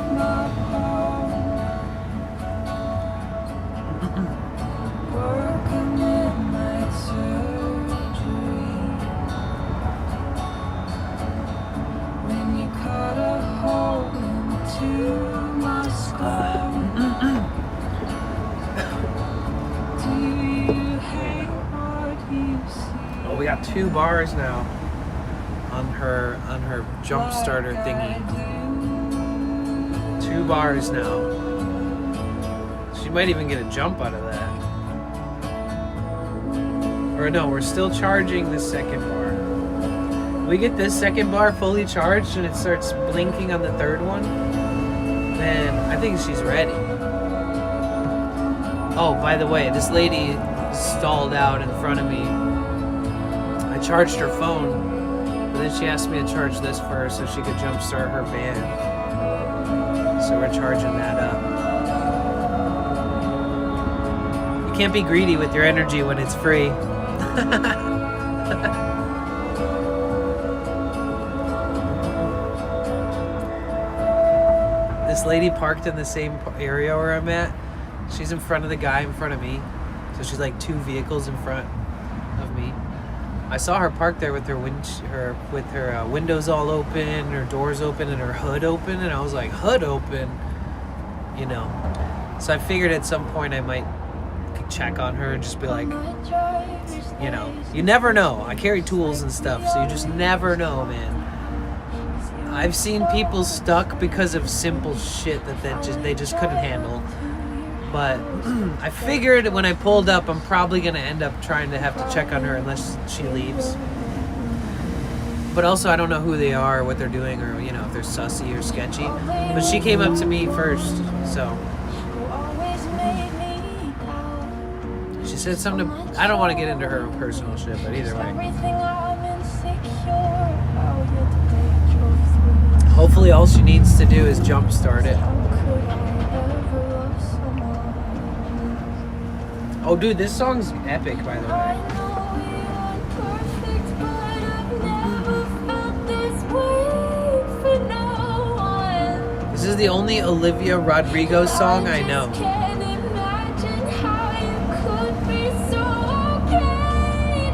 Oh, we got 2 bars now on her jump starter thingy. 2 bars now. She might even get a jump out of that. Or no, we're still charging the second bar. We get this second bar fully charged and it starts blinking on the third one, then I think she's ready. Oh, by the way, this lady stalled out in front of me. I charged her phone, but then she asked me to charge this first so she could jumpstart her van. So we're charging that up. You can't be greedy with your energy when it's free. This lady parked in the same area where I'm at. She's in front of the guy in front of me. So she's like 2 vehicles in front of me. I saw her parked there with her windows all open, her doors open, and her hood open. And I was like, hood open? You know. So I figured at some point I might check on her and just be like, you know, you never know. I carry tools and stuff, so you just never know, man. I've seen people stuck because of simple shit that they just couldn't handle. But I figured when I pulled up, I'm probably going to end up trying to have to check on her unless she leaves. But also, I don't know who they are, or what they're doing, or, you know, if they're sussy or sketchy. But she came up to me first, so. She said something I don't want to get into her personal shit, but either way. Hopefully all she needs to do is jumpstart it. Oh, dude, this song's epic, by the way. This is the only Olivia Rodrigo song I know.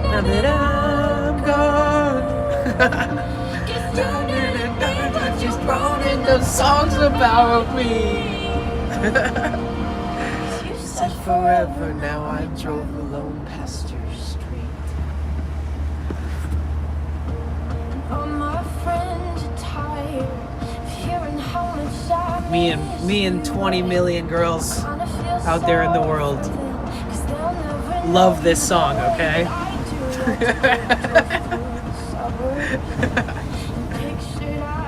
Now that I'm gone, just wrote those songs about me. Said forever, now I drove alone past your street. Me and 20 million girls out there in the world love this song, okay?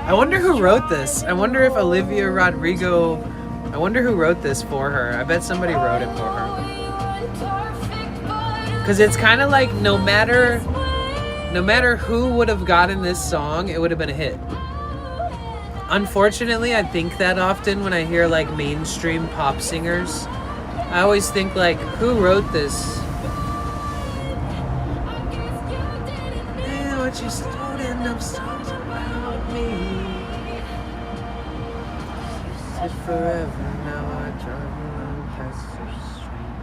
I wonder who wrote this. I wonder if Olivia Rodrigo, I wonder who wrote this for her. I bet somebody wrote it for her. Because it's kind of like no matter who would have gotten this song, it would have been a hit. Unfortunately, I think that often when I hear like mainstream pop singers, I always think like, who wrote this? Yeah, what you started up songs about me. Said forever, now I drive along past your street.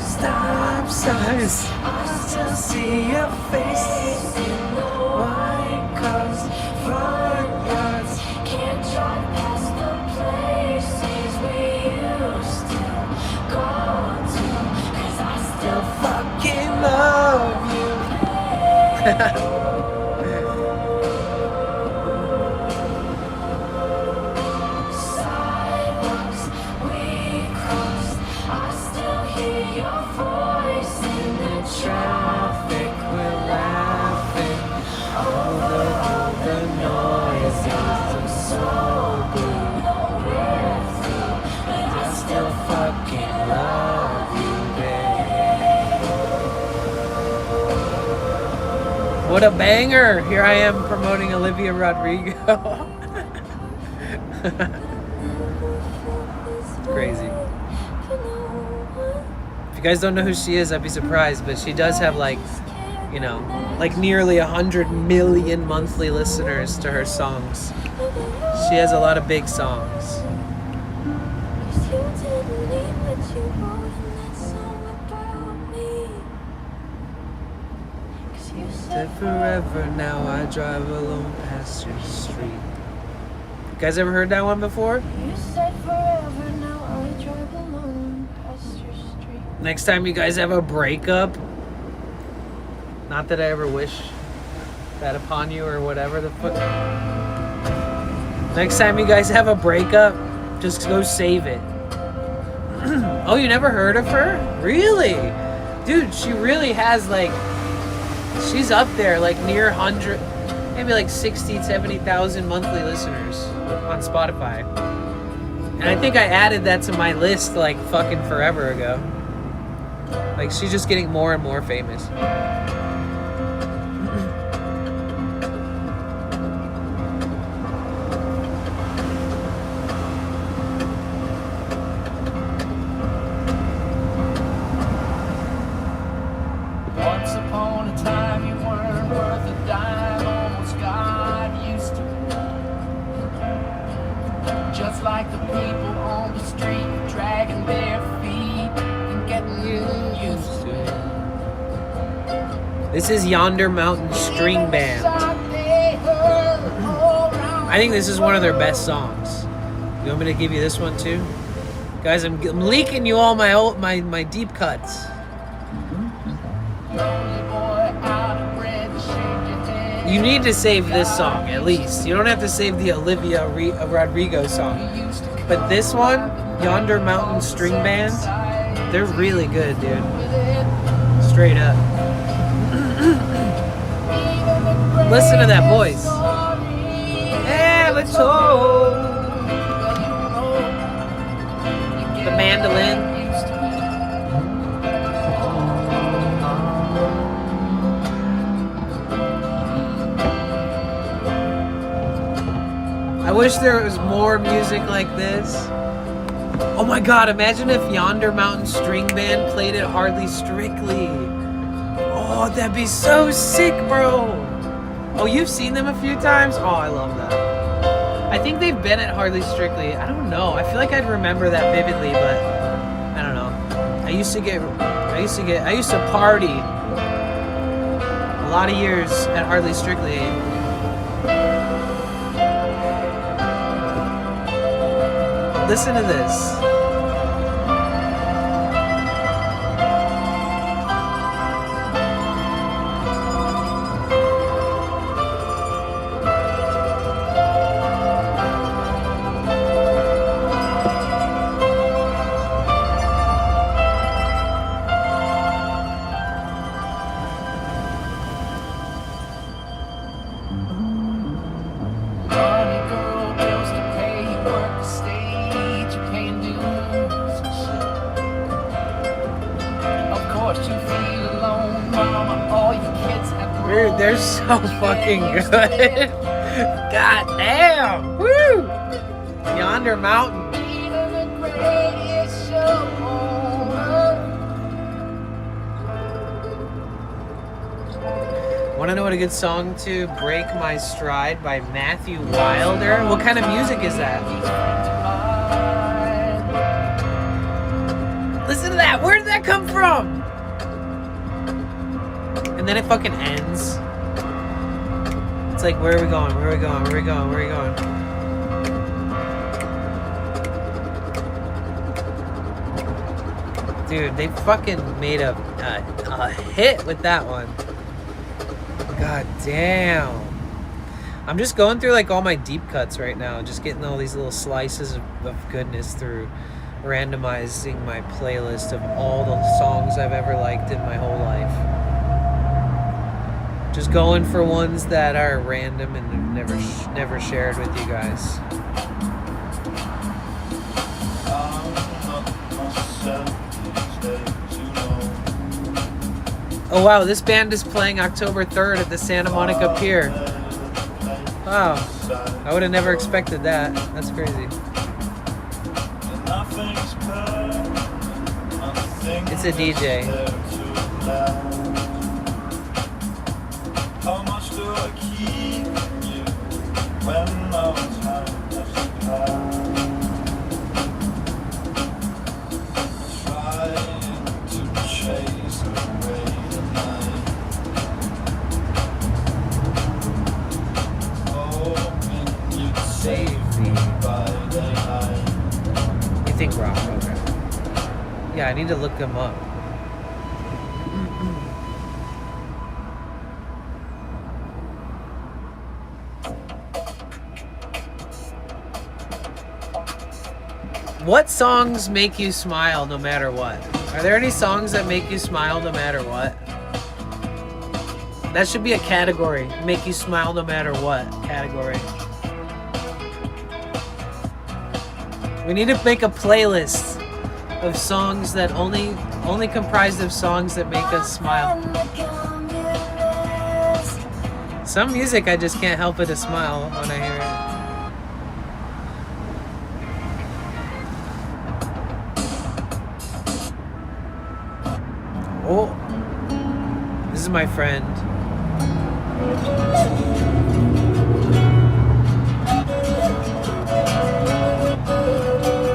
Stop signs, I still see your face. White cars, front yards, can't drive past the places we used to go to, 'cause I still fucking love you. Sidewalks we crossed, I still hear your voice in the traffic. We're laughing. All the noises are so good. But I still fucking love you, babe. What a banger! Here I am promoting Olivia Rodrigo. Crazy. If you guys don't know who she is, I'd be surprised, but she does have like, you know, like nearly 100 million monthly listeners to her songs. She has a lot of big songs. Said forever, now I drive alone past your street. You guys ever heard that one before? You said forever, now I drive alone past your street. Next time you guys have a breakup, not that I ever wish that upon you or whatever the fuck. Next time you guys have a breakup, just go save it. Oh, you never heard of her? Really? Dude, she really has like, she's up there like near 100, maybe like 60, 70,000 monthly listeners on Spotify. And I think I added that to my list like fucking forever ago. Like she's just getting more and more famous. Once upon a time you weren't worth a dime, almost got used to it. Just like the people on the street, dragging their feet and getting used to it. This is Yonder Mountain String Band. I think this is one of their best songs. You want me to give you this one too? Guys, I'm leaking you all my deep cuts. You need to save this song, at least. You don't have to save the Olivia Rodrigo song. But this one, Yonder Mountain String Band, they're really good, dude. Straight up. Listen to that voice. The mandolin. I wish there was more music like this. Oh my god, imagine if Yonder Mountain String Band played at Hardly Strictly. Oh, that'd be so sick, bro. Oh, you've seen them a few times? Oh, I love that. I think they've been at Hardly Strictly. I don't know. I feel like I'd remember that vividly, but I don't know. I used to party a lot of years at Hardly Strictly. Listen to this. they're so fucking good. God damn. Woo! Yonder Mountain. Want to know what a good song to break my stride by Matthew Wilder? What kind of music is that? Listen to that. Where did that come from? And then it fucking ends. It's like, where are we going? Where are we going? Where are we going? Where are we going? Dude, they fucking made a hit with that one. God damn. I'm just going through like all my deep cuts right now. Just getting all these little slices of goodness through randomizing my playlist of all the songs I've ever liked in my whole life. Just going for ones that are random and never shared with you guys. Oh wow, this band is playing October 3rd at the Santa Monica Pier. Wow, I would have never expected that. That's crazy. It's a DJ. How much do I keep you when our time has passed? Trying to chase away the night, hoping you'd save me by daylight. You think rock? Okay. Yeah, I need to look them up. What songs make you smile no matter what? Are there any songs that make you smile no matter what? That should be a category. Make you smile no matter what category. We need to make a playlist of songs that only comprised of songs that make us smile. Some music I just can't help but to smile when I hear it. Oh, this is my friend.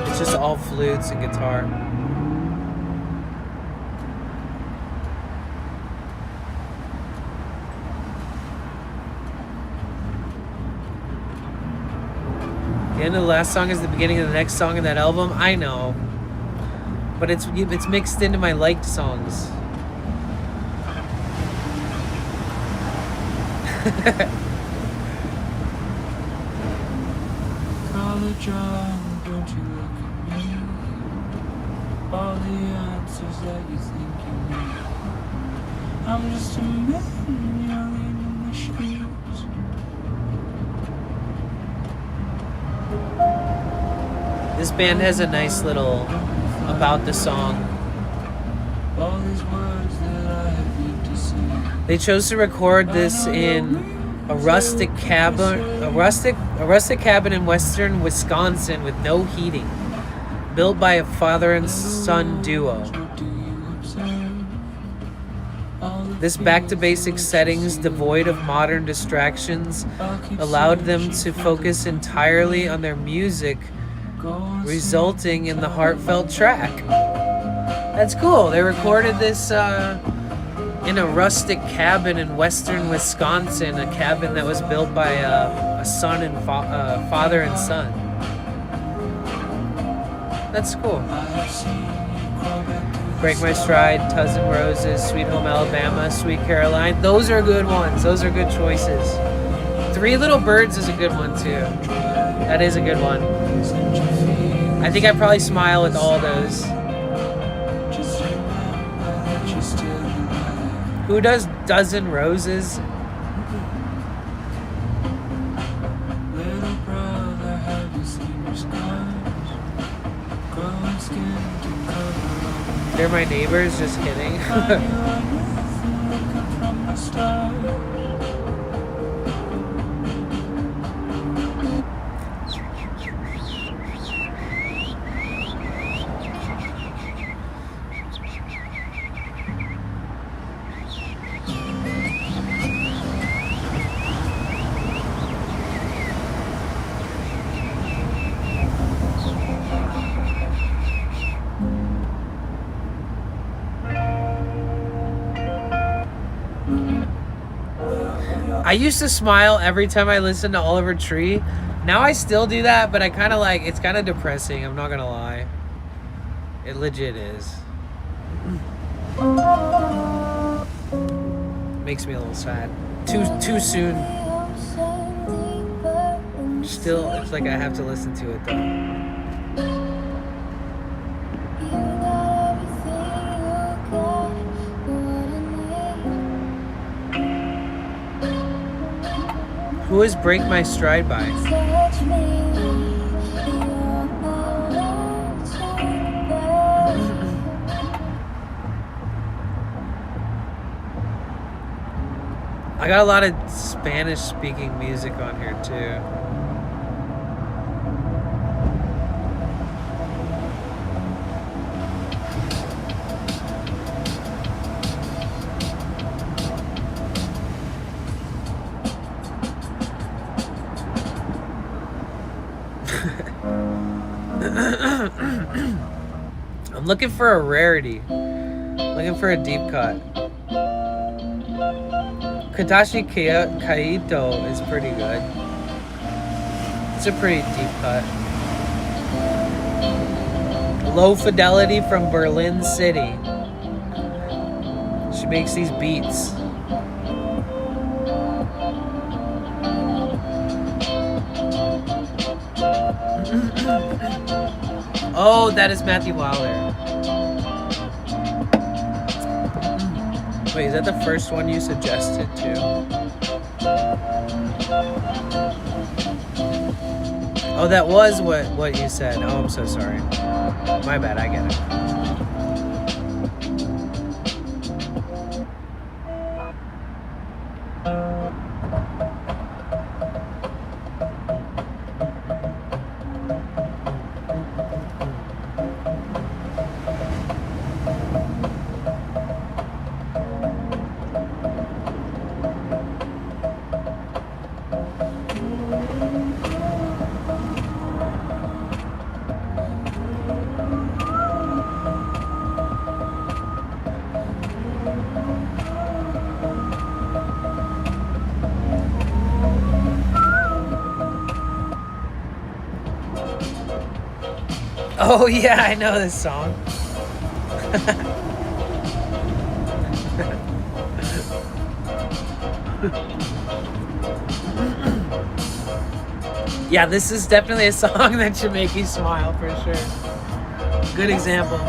It's just all flutes and guitar. The end of the last song is the beginning of the next song in that album. I know, but it's mixed into my liked songs. Call the drum, don't you look at me. All the answers that you think you need. I'm just a man yelling in the streets. This band has a nice little about the song. All these words that I have yet to see. They chose to record this in a rustic cabin in western Wisconsin with no heating, built by a father and son duo. This back-to-basics settings, devoid of modern distractions, allowed them to focus entirely on their music, resulting in the heartfelt track. That's cool. They recorded this in a rustic cabin in western Wisconsin, a cabin that was built by a son and father and son. That's cool. Break My Stride, Dozen Roses, Sweet Home Alabama, Sweet Caroline. Those are good ones. Those are good choices. Three Little Birds is a good one too. That is a good one. I think I probably smile with all those. Who does Dozen Roses? They're my neighbors, just kidding. I used to smile every time I listened to Oliver Tree. Now I still do that, but I kind of like, it's kind of depressing. I'm not gonna lie. It legit is. Makes me a little sad. Too soon. Still, it's like I have to listen to it though. Who is Break My Stride by? I got a lot of Spanish speaking music on here too. I'm looking for a rarity. Looking for a deep cut. Katashi Kaito is pretty good. It's a pretty deep cut. Low Fidelity from Berlin City. She makes these beats. Oh, that is Matthew Wilder. Wait, is that the first one you suggested too? Oh, that was what you said. Oh, I'm so sorry. My bad, I get it. Oh yeah, I know this song. Yeah, this is definitely a song that should make you smile for sure. Good example.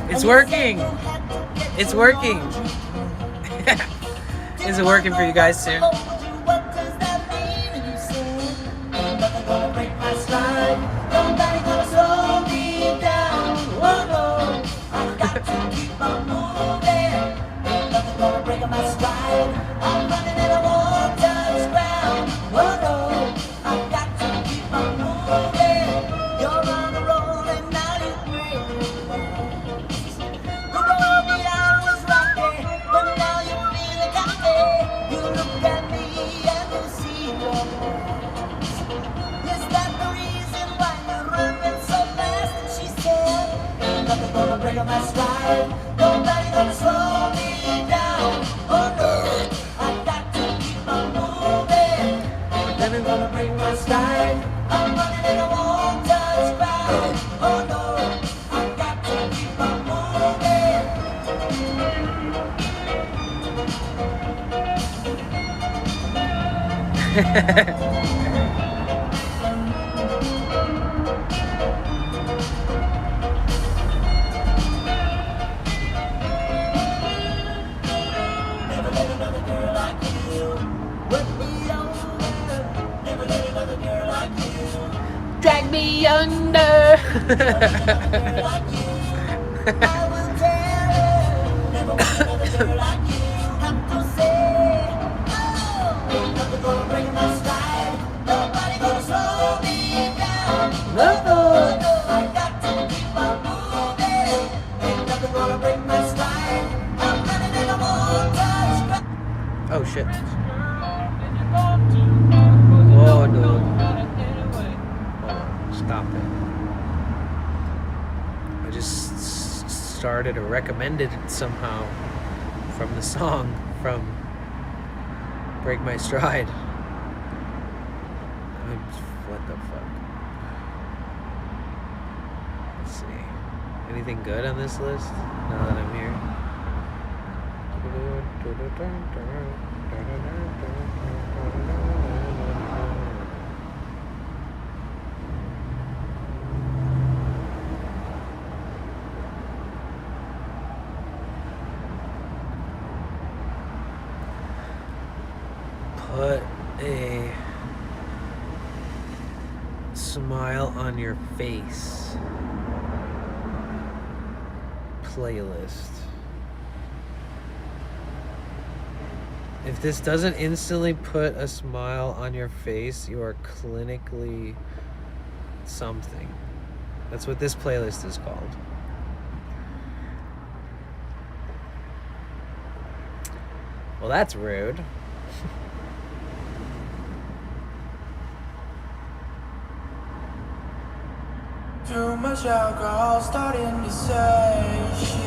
It's working. It's working. Is it working for you guys too? Drag me under. Oh shit. Whoa, dude. Hold on. Stop it. I just started or recommended somehow from the song from Break My Stride. What the fuck? Let's see. Anything good on this list now that I'm here? Put a smile on your face playlist. If this doesn't instantly put a smile on your face, you are clinically something. That's what this playlist is called. Well, that's rude. Too much alcohol starting to say shit.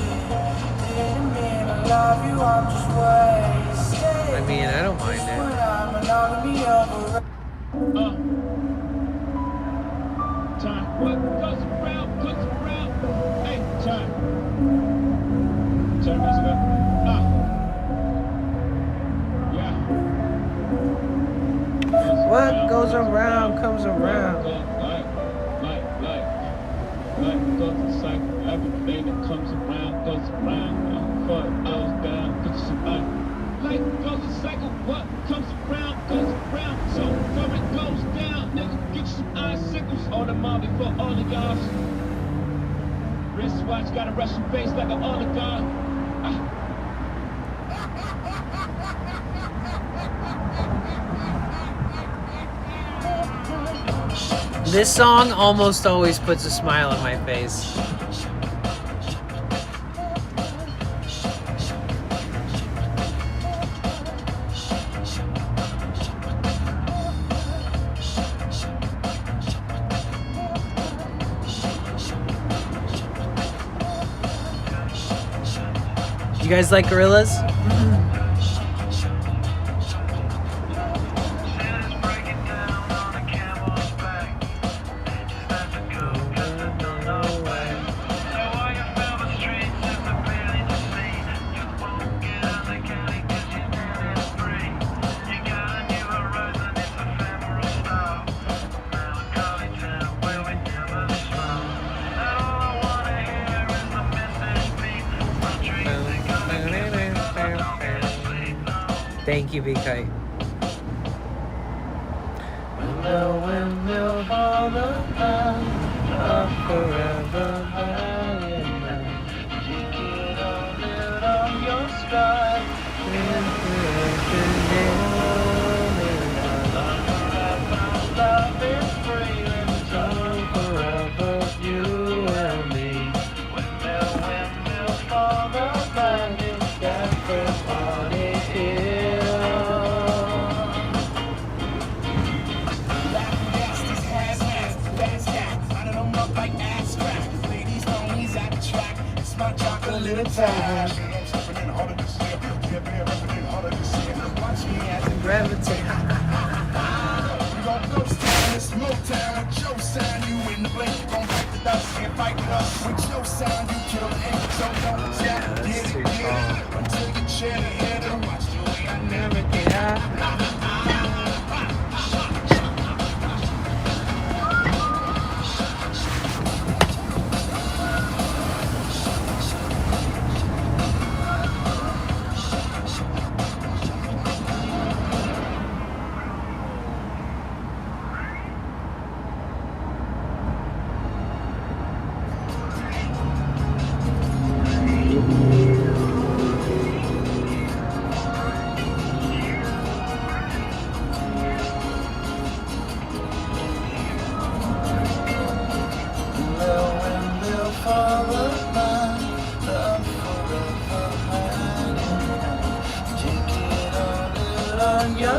Didn't mean I love you, I'm just wasted. I mean, I don't mind it. When I'm monogamy over. Time. What goes around, comes around. Hey, time. Turn the music up. Yeah. What goes around comes around. Life goes in cycle. Everything that comes around goes around. Fuck, I was down, get you some ice. Life goes in cycle. What comes around goes around. So before it goes down, nigga, get you some icicles. On the mom before all of y'all. Wristwatch got a Russian face like an oligarch. This song almost always puts a smile on my face. You guys like Gorillaz? Thank you, B-Kite. Windmill for the land of forever valiant man. Take it all in on your stride. Love is free and time forever, you and me. Windmill for the land is that first party here. Little time. Watch me as it gravitate. We gon' ghost town, it's Motown with your sound. You in the blink, you gon' fight the dust, can't fight with us. With your sound, you kill the ink, so don't shout. Get it, until you chill the head and watch the way I never get out.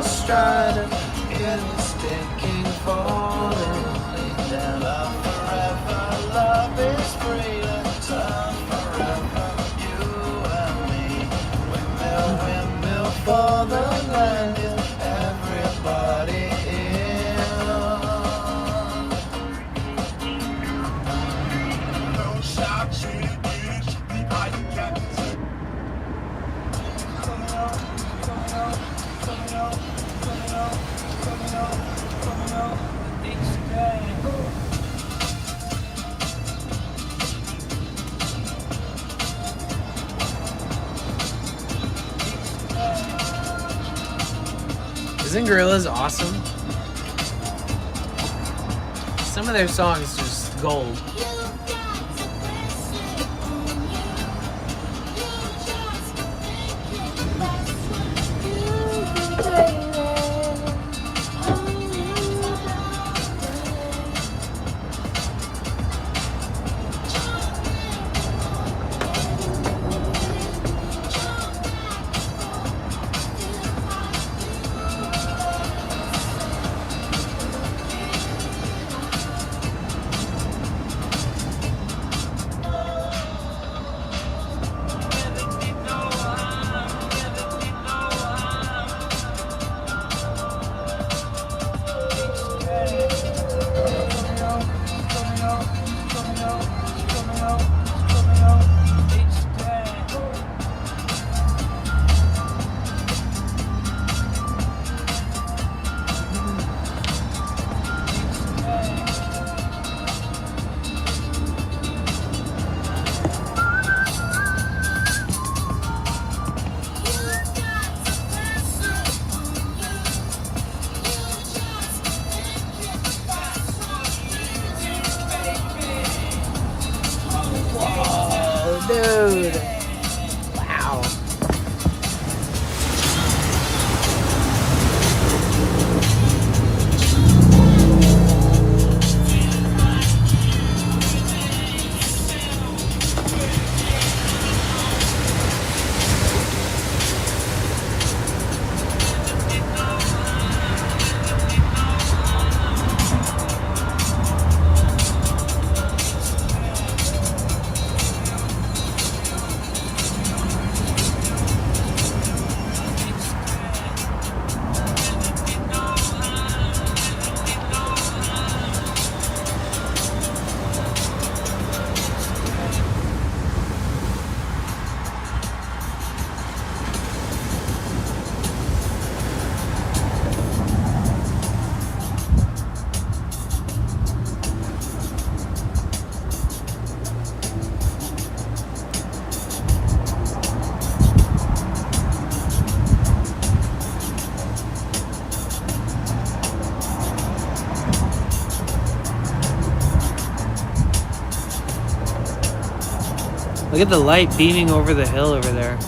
Stride, get it sticking, falling down. Love forever, love is free, time forever. all the land is everybody in. No shop, shit, I got Isn't Gorillaz awesome? Some of their songs just gold. Dude. Wow. Look at the light beaming over the hill over there.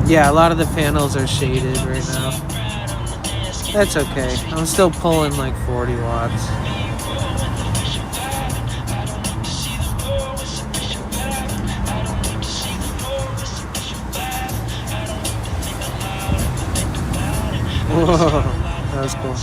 Yeah, a lot of the panels are shaded right now. That's okay. I'm still pulling like 40 watts. Whoa, that was cool.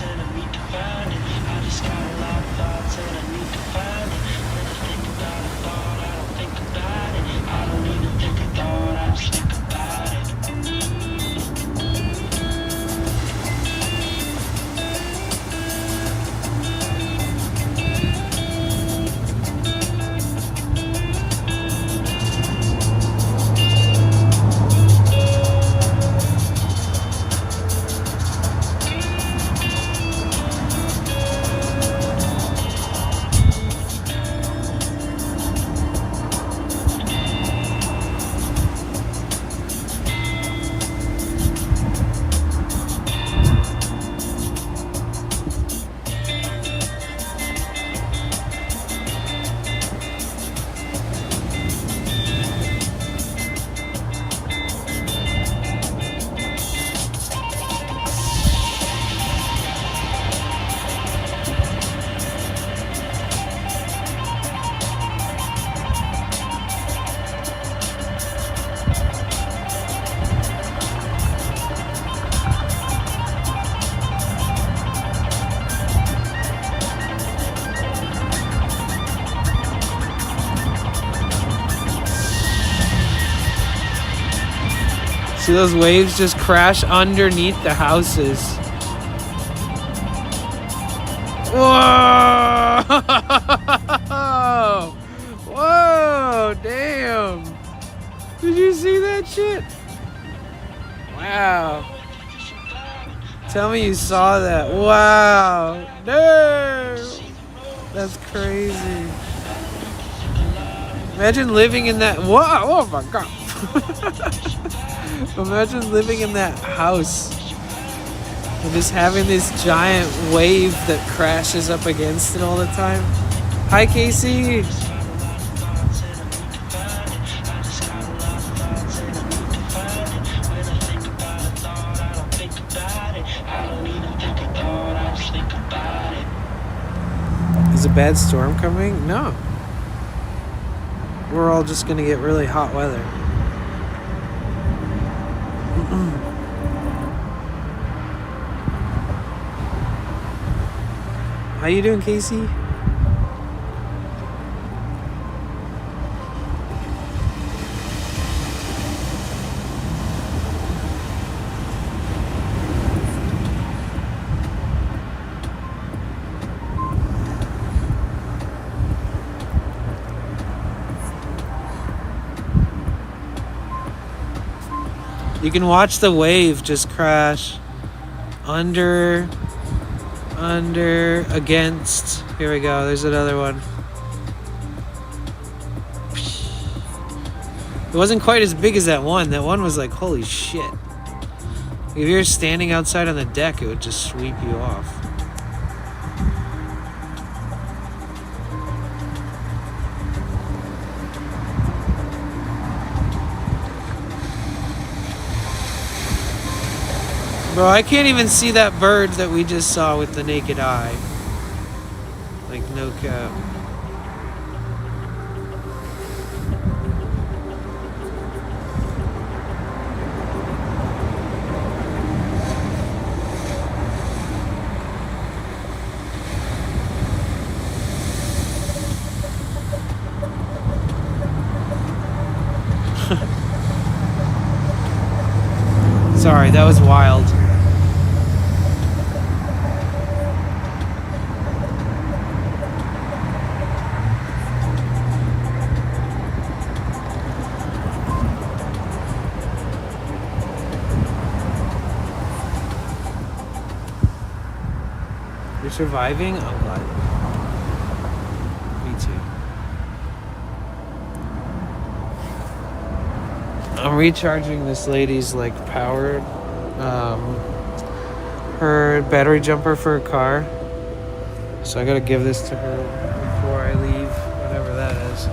See those waves just crash underneath the houses. Whoa! Whoa! Damn! Did you see that shit? Wow. Tell me you saw that. Wow. Damn. That's crazy. Imagine living in that. Wow. Oh my god. Imagine living in that house and just having this giant wave that crashes up against it all the time. Hi, Casey. Is a bad storm coming? No. We're all just gonna get really hot weather. How you doing, Casey? You can watch the wave just crash under, against. Here we go. There's another one. It wasn't quite as big as that one. That one was like, holy shit. If you're standing outside on the deck, it would just sweep you off. Bro, I can't even see that bird that we just saw with the naked eye. Like, no cap. Sorry, that was wild. You're surviving? I'm glad. Me too. I'm recharging this lady's like power, her battery jumper for her car. So I gotta give this to her before I leave, whatever that is.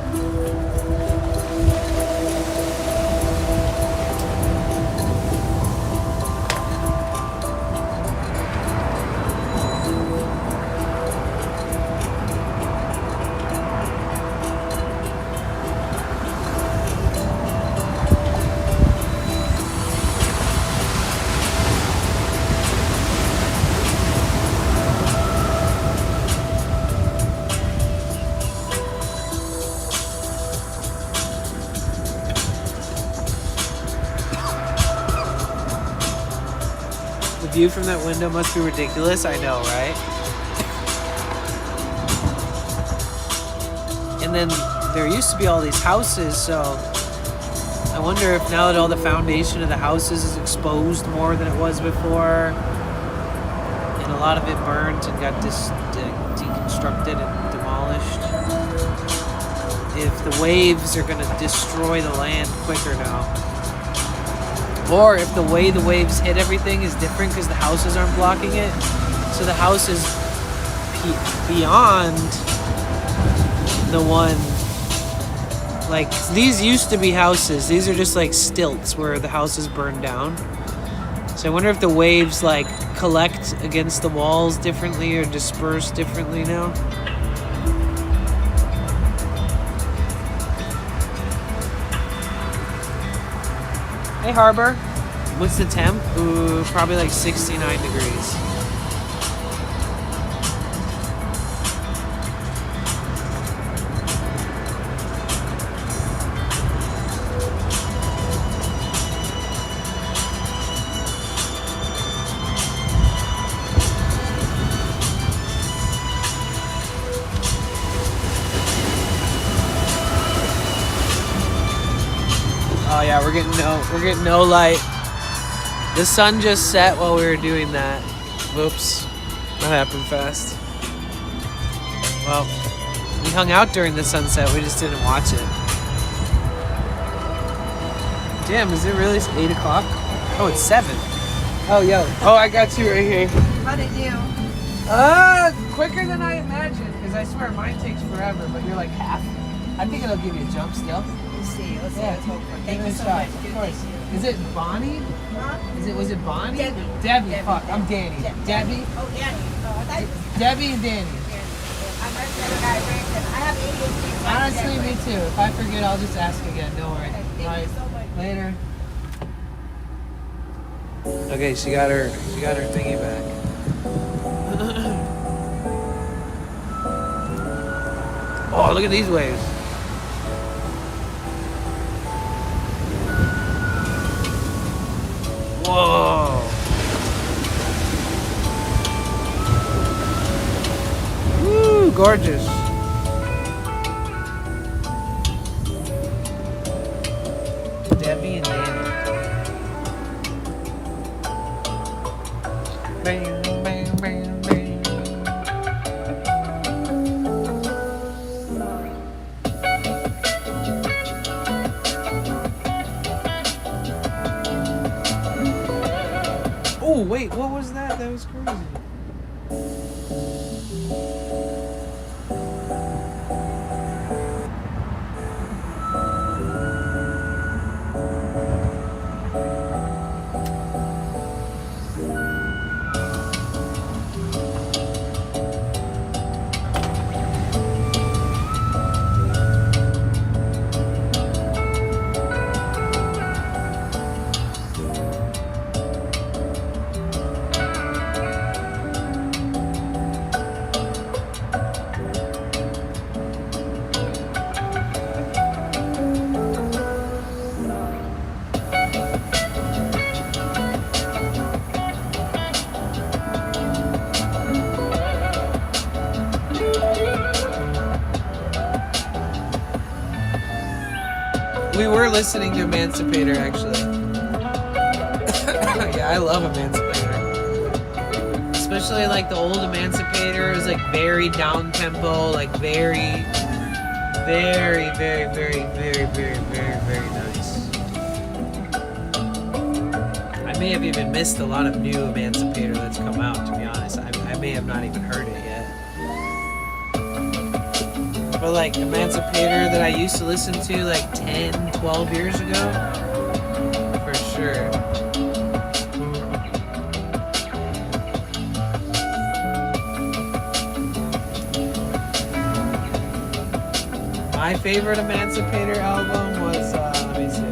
The view from that window must be ridiculous. I know, right? And then there used to be all these houses, so I wonder if now that all the foundation of the houses is exposed more than it was before, and a lot of it burnt and got deconstructed and demolished, if the waves are going to destroy the land quicker now. Or if the way the waves hit everything is different because the houses aren't blocking it. So the house is beyond the one. Like, these used to be houses. These are just like stilts where the house is burned down. So I wonder if the waves like collect against the walls differently or disperse differently now. Hey, Harbor. What's the temp? Ooh, probably like 69 degrees. Yeah, we're getting no light. The sun just set while we were doing that. Whoops. That happened fast. Well, we hung out during the sunset, we just didn't watch it. Damn, is it really 8 o'clock? Oh, it's 7. Oh, yo. Oh, I got you right here. How'd it do? Quicker than I imagined, because I swear mine takes forever, but you're like half. I think it'll give you a jump still. Let's see. Let's Yeah, hope for it. Thank give you it a so shot, much. of Dude, course. thank you. Is it Bonnie? Huh? Was it Bonnie? Debbie. Debbie, Debbie, fuck. I'm Debbie. Danny. Debbie? Oh, Danny. Oh, I thought it was Debbie and Danny. Danny. I'm right there, guy, Brandon. I have ADHD. So Honestly, me too. If I forget, I'll just ask again. Don't worry. Thank you so much. Later. Okay, she got her thingy back. Oh, look at these waves. Whoa. Woo, gorgeous. Debbie and Danny. Bang, bang, bang, bang. Oh, wait, what was that? That was crazy. We were listening to Emancipator, actually. Yeah, I love Emancipator. Especially like the old Emancipator. It was like very down tempo, like very, very, very, very, very, very, very, very nice. I may have even missed a lot of new Emancipator that's come out, to be honest. I may have not even heard it yet. But like Emancipator that I used to listen to like 10, 12 years ago, for sure. My favorite Emancipator album was, let me see.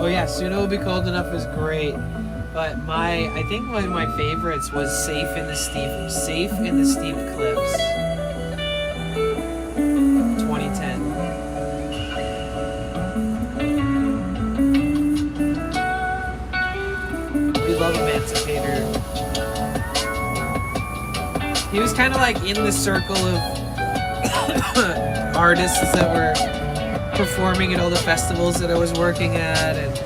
Oh yeah, Soon It Will Be Cold Enough is great, but I think one of my favorites was Safe in the Steep Cliffs, 2010. We love Emancipator. He was kind of like in the circle of artists that were performing at all the festivals that I was working at, and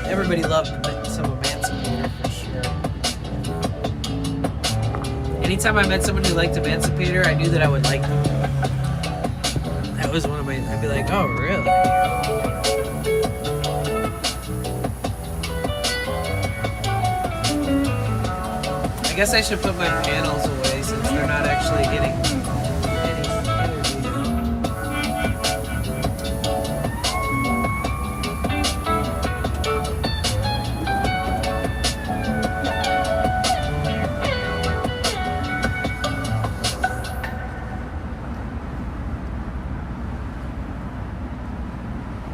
everybody loved some Emancipator for sure. Anytime I met someone who liked Emancipator, I knew that I would like them. That was one of my, I'd be like, oh really? I guess I should put my channels away since they're not actually getting any energy, you know?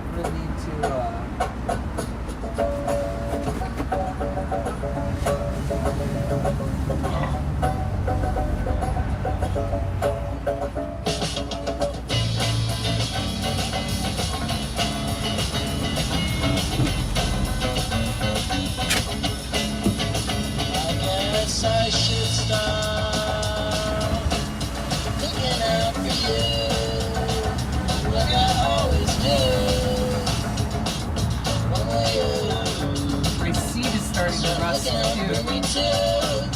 I'm gonna need to, My seat is starting to rust too.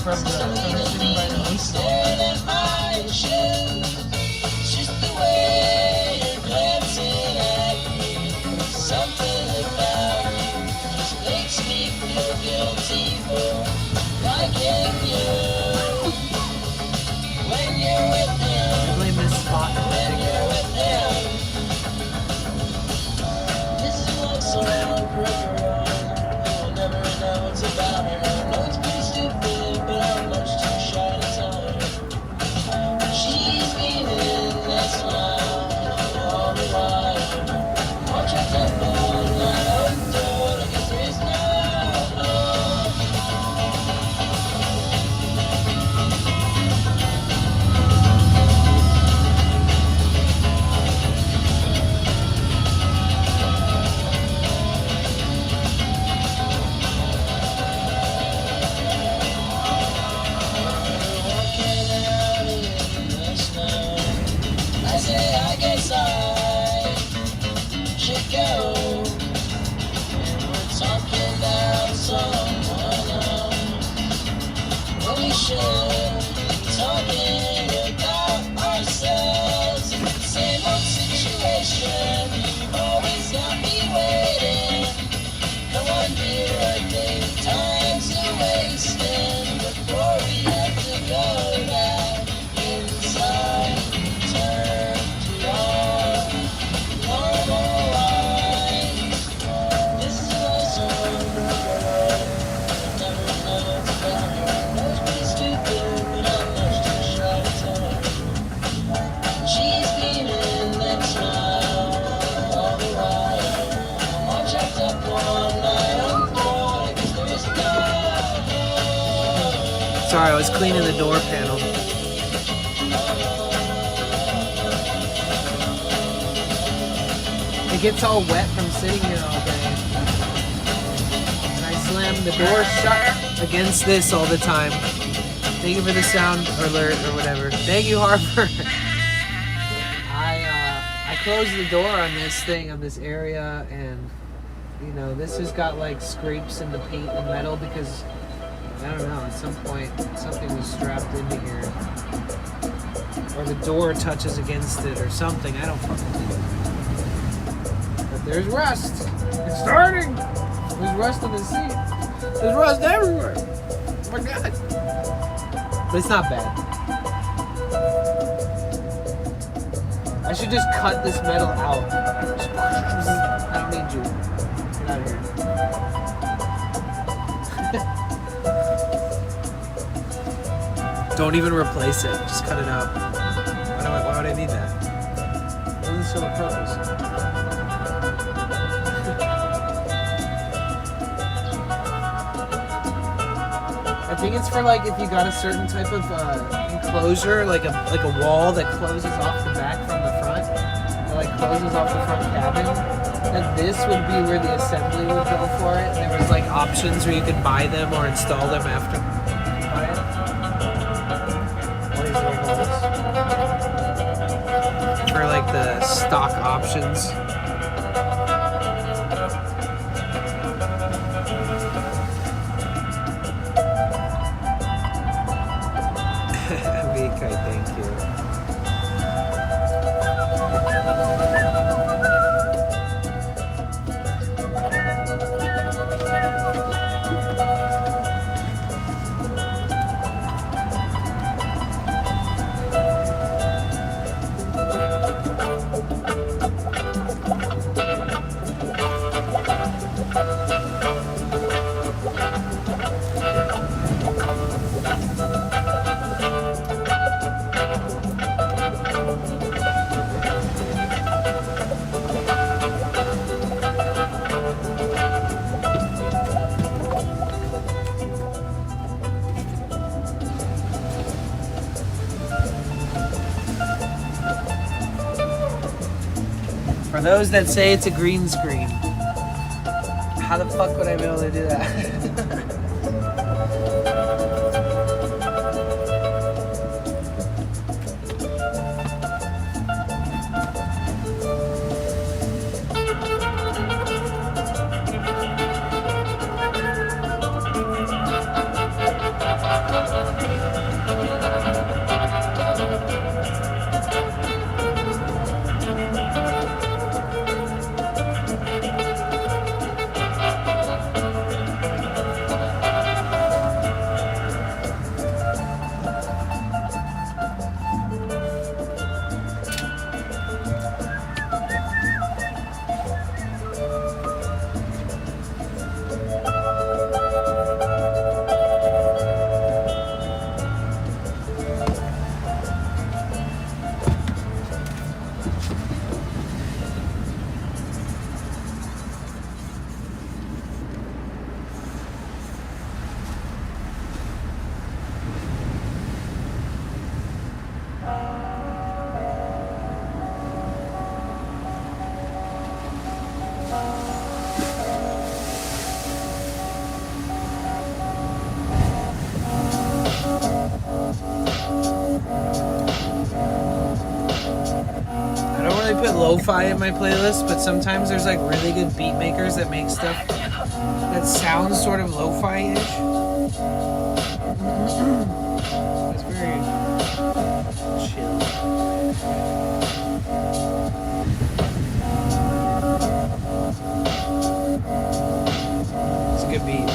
From the sitting by the Just the way you're glancing at me. Something about you just makes me feel guilty for liking you. When you're with him, I blame this spot. when you're with him, this is like someone peripheral. You'll never know it's about her. I know it's pretty stupid, but I'm much too shy to tell her. She's been in that smile all the while. All checked up all night, open door, I guess there is no. I say I guess I should go. And we're talking about someone else. Well, we should be talking about ourselves. Same old situation, you've always got me waiting. Come on, dear, I think time's a wasting before we have to go back inside. Turn to our normal lives. This is my song, girl. I never know it's about her. I know it's pretty stupid, but I'm much too shy to tell her. She's been in that smile all the while. All checked up one night, I'm bored, 'cause there's no. Sorry, I was cleaning the door panel. It gets all wet from sitting here all day. And I slam the door shut against this all the time. Thank you for the sound alert or whatever. Thank you, Harper. I closed the door on this thing, on this area, and you know, this has got like scrapes in the paint and metal because I don't know, at some point something was strapped into here. Or the door touches against it or something, I don't fucking know. But there's rust. It's starting. There's rust on the seat. There's rust everywhere. Oh my god. But it's not bad. I should just cut this metal out. I don't need you. Get out of here. Don't even replace it. Just cut it out. Why would I need that? It doesn't serve a purpose. I think it's for like if you got a certain type of enclosure, like a wall that closes off the back from the front, that like closes off the front cabin. That this would be where the assembly would go for it. And there was like options where you could buy them or install them after. For like the stock options. Mikai, thank you. For those that say it's a green screen, how the fuck would I be able to do that? put lo-fi in my playlist, but sometimes there's like really good beat makers that make stuff that sounds sort of lo-fi-ish. It's very chill. It's a good beat.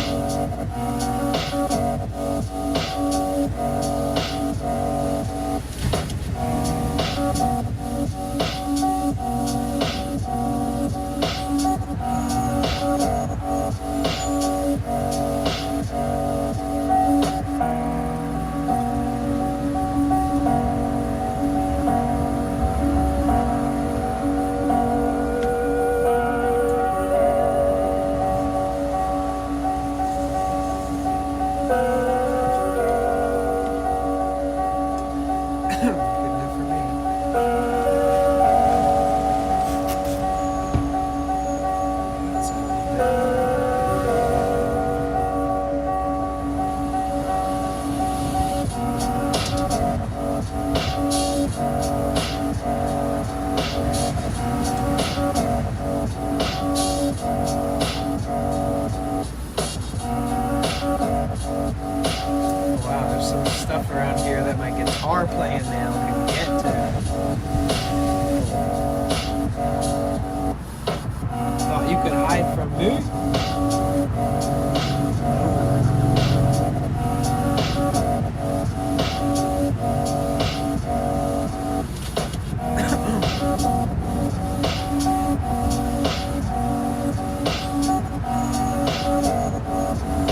Wow, there's some stuff around here that my guitar playing now can get to. Thought you could hide from me?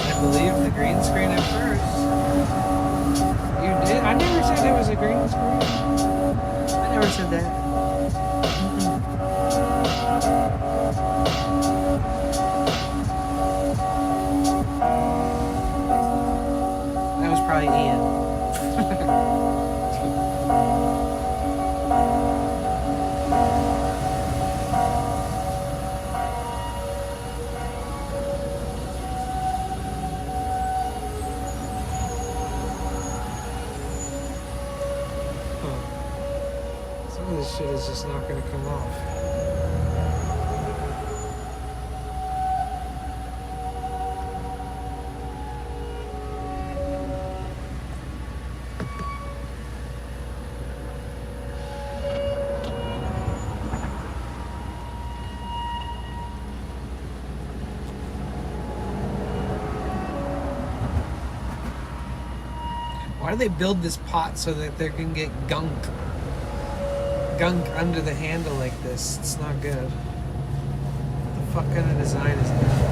I believe the green screen at first. You did? I never said there was a green screen. I never said that. That was probably Ian. Some of this shit is just not gonna come off. Why do they build this pot so that they can get gunk under the handle like this? It's not good. What the fuck kind of design is that?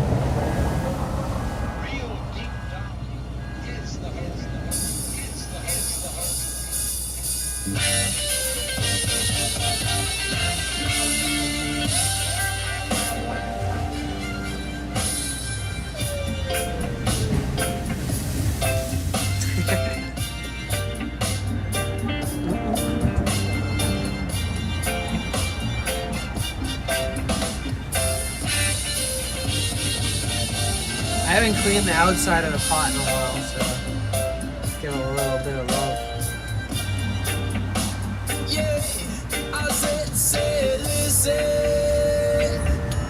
I haven't cleaned the outside of the pot in a while, so give it a little bit of love. Yeah, I say, listen.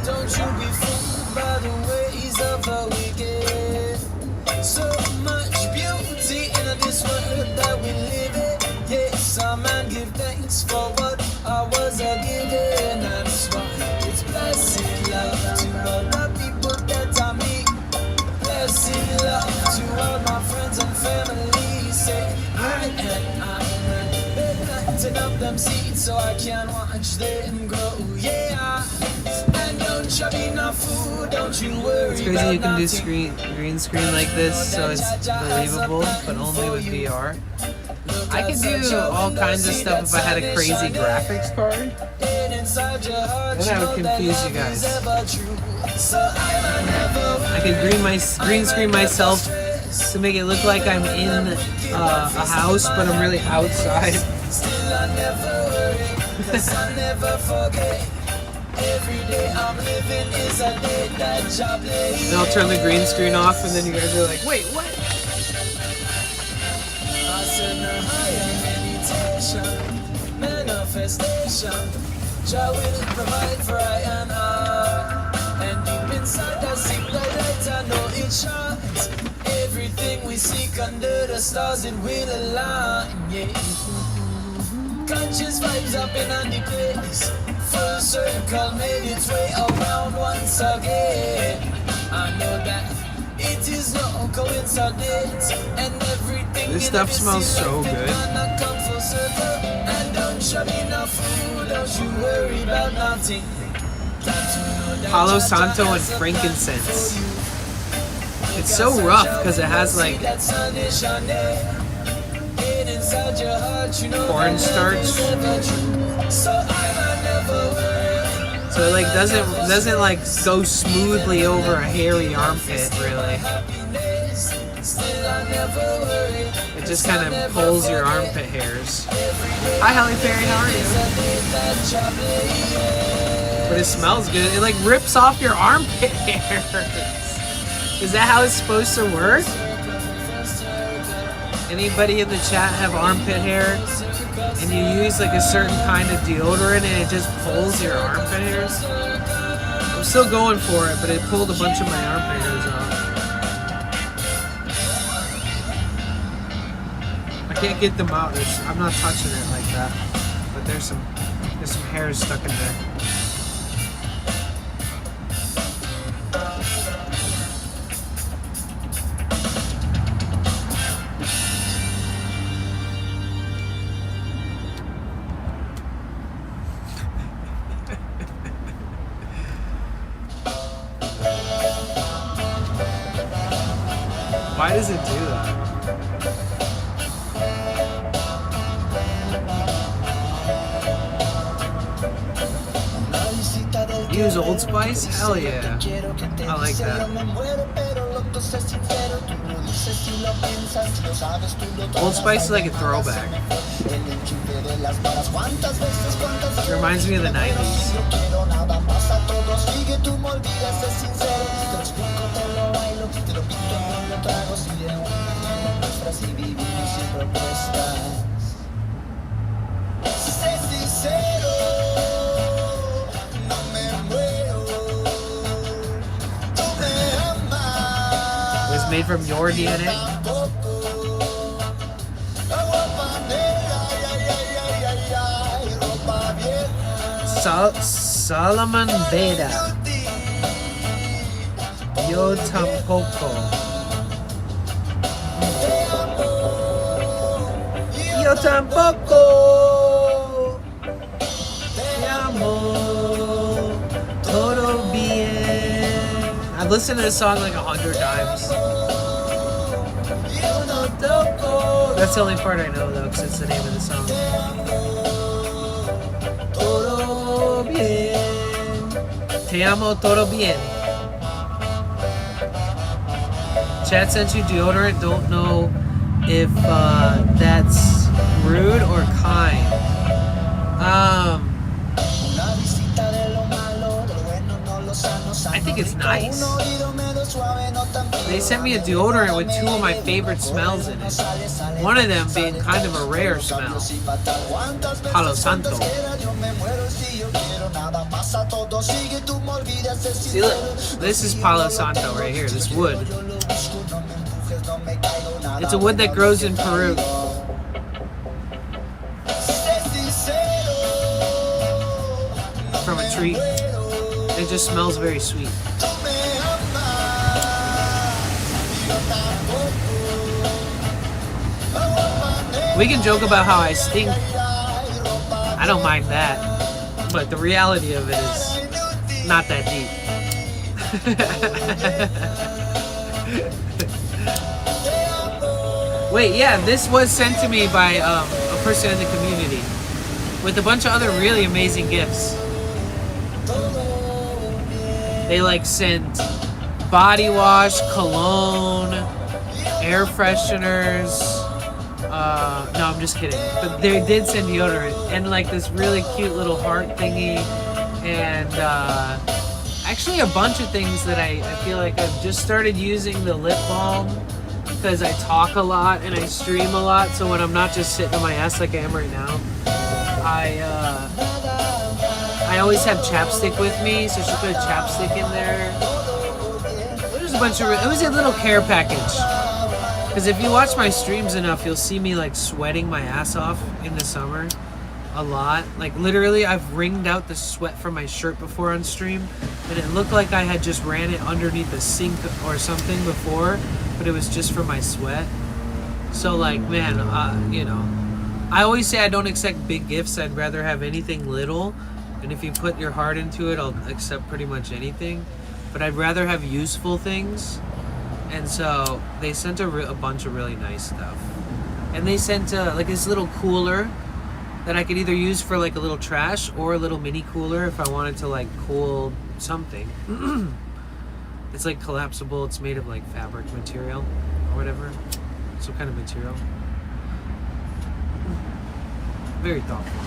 Don't you be fooled by the ways of the wicked. So much beauty in this world that we live in. Yes, a man give thanks for what I was given. That's why it's blessed love to all the people that I meet. Blessed love to all my friends and family. Say I been planting up them seeds so I can watch them grow. Yeah, and don't you be no fool, don't you worry. It's crazy you can do green screen like this, so it's believable, but only with VR. I could do all kinds of stuff if I had a crazy graphics card. Then I would confuse you guys. I could green screen myself to make it look like I'm in a house, but I'm really outside. Then I'll turn the green screen off, and then you guys are like, wait, what? Manifestation, Jah will provide for I and I. And deep inside I see the light, I know it shines. Everything we seek under the stars, it will align, yeah. Conscious vibes up in a deep place. Full circle made its way around once again. I know that it is no coincidence, and everything. This stuff smells so good. And don't show me no fool, don't you worry about nothing. Palo Santo and frankincense. It's so rough because it has like cornstarch. So it like doesn't like go smoothly over a hairy armpit really. It just kind of pulls your armpit hairs. Hi Halle Berry, how are you? But it smells good. It like rips off your armpit hairs. Is that how it's supposed to work? Anybody in the chat have armpit hair? And you use like a certain kind of deodorant and it just pulls your armpit hairs? I'm still going for it, but it pulled a bunch of my armpit hairs off. I can't get them out. I'm not touching it like that. But there's some hairs stuck in there. Why does it do that? Use Old Spice? Hell yeah. I like that. Old Spice is like a throwback. It reminds me of the 90s. It was made from your DNA? Solomon Beda. Yo tampoco. Yo tampoco. Te amo. Todo bien. I've listened to this song like 100 times. That's the only part I know though, because it's the name of the song. Todo bien. Te amo, todo bien. Chat sent you deodorant. Don't know if that's rude or kind. I think it's nice. They sent me a deodorant with two of my favorite smells in it. One of them being kind of a rare smell. Palo Santo. See, look, this is Palo Santo right here, this wood. It's a wood that grows in Peru. From a tree. It just smells very sweet. We can joke about how I stink. I don't mind that. But the reality of it is not that deep. Wait, yeah, this was sent to me by a person in the community with a bunch of other really amazing gifts. They like sent body wash, cologne, air fresheners. No, I'm just kidding. But they did send deodorant and like this really cute little heart thingy, and actually a bunch of things that I feel like I've just started using the lip balm because I talk a lot and I stream a lot. So when I'm not just sitting on my ass like I am right now, I I always have chapstick with me, so she put a chapstick in there. It was a bunch of. It was a little care package. Because if you watch my streams enough, you'll see me like sweating my ass off in the summer. A lot. Like literally, I've wringed out the sweat from my shirt before on stream, and it looked like I had just ran it underneath the sink or something before, but it was just from my sweat. So like, man, you know, I always say I don't accept big gifts. I'd rather have anything little, and if you put your heart into it, I'll accept pretty much anything. But I'd rather have useful things. And so they sent a bunch of really nice stuff. And they sent like this little cooler that I could either use for like a little trash or a little mini cooler if I wanted to like cool something. It's like collapsible. It's made of like fabric material or whatever. Some kind of material. Very thoughtful.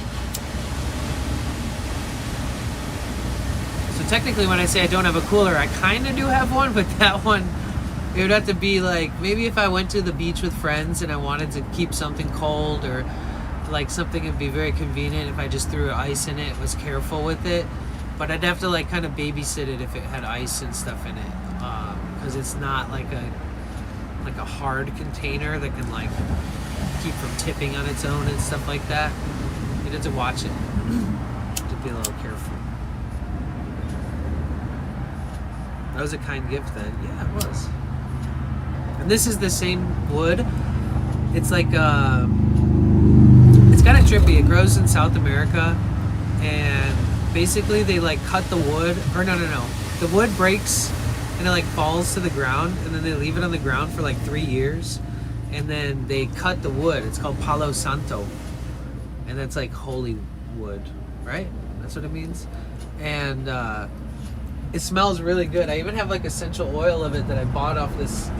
So technically when I say I don't have a cooler, I kind of do have one, but that one, it would have to be like, maybe if I went to the beach with friends and I wanted to keep something cold, or like something would be very convenient if I just threw ice in it, was careful with it. But I'd have to like kind of babysit it if it had ice and stuff in it, because it's not like a hard container that can like keep from tipping on its own and stuff like that. You'd have to watch it. To be a little careful. That was a kind gift then. Yeah, it was. And this is the same wood. It's like it's kind of trippy. It grows in South America, and basically they like cut the wood, or no. The wood breaks and it like falls to the ground, and then they leave it on the ground for like 3 years, and then they cut the wood. It's called Palo Santo, and that's like holy wood, right? That's what it means. And it smells really good. I even have like essential oil of it that I bought off this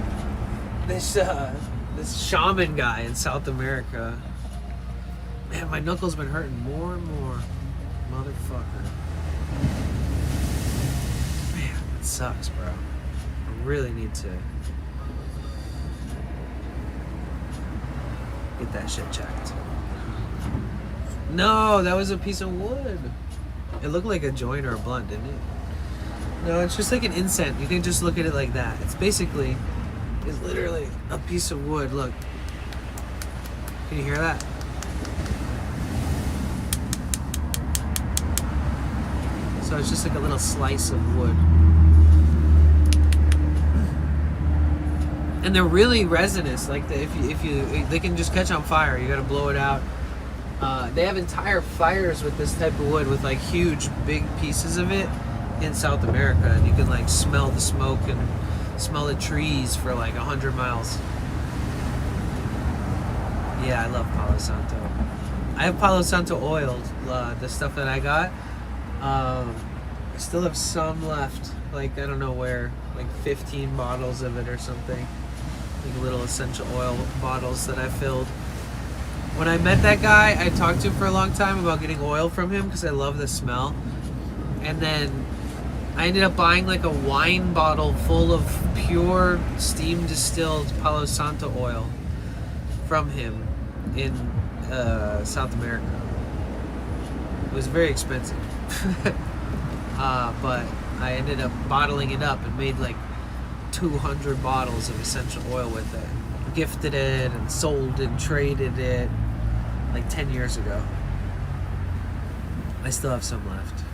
shaman guy in South America. Man, my knuckles been hurting more and more. Motherfucker. Man, it sucks, bro. I really need to get that shit checked. No, that was a piece of wood. It looked like a joint or a blunt, didn't it? No, it's just like an incense. You can just look at it like that. It's basically, it's literally a piece of wood. Look. Can you hear that? So it's just like a little slice of wood. And they're really resinous. Like if you they can just catch on fire. You gotta blow it out. They have entire fires with this type of wood, with like huge, big pieces of it in South America, and you can like smell the smoke and smell the trees for like 100 miles. Yeah, I love Palo Santo. I have Palo Santo oil, the stuff that I got. I still have some left, like I don't know where, like 15 bottles of it or something, like little essential oil bottles that I filled. When I met that guy, I talked to him for a long time about getting oil from him because I love the smell. And then I ended up buying like a wine bottle full of pure steam distilled Palo Santo oil from him in South America. It was very expensive. But I ended up bottling it up and made like 200 bottles of essential oil with it. Gifted it and sold and traded it like 10 years ago. I still have some left.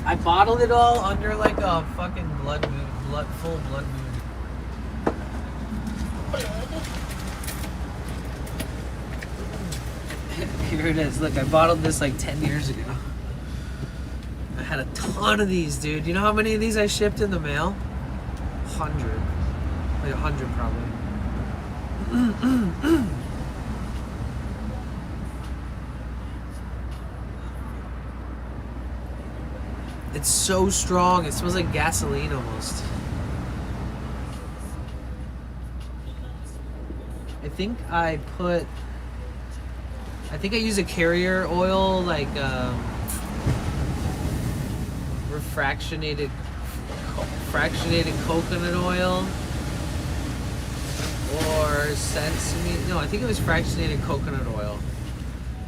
I bottled it all under like a fucking full blood moon. Here it is. Look, I bottled this like 10 years ago. I had a ton of these, dude. You know how many of these I shipped in the mail? 100. Like 100 probably. It's so strong. It smells like gasoline almost. I think I use a carrier oil, like fractionated coconut oil, or sesame. No, I think it was fractionated coconut oil.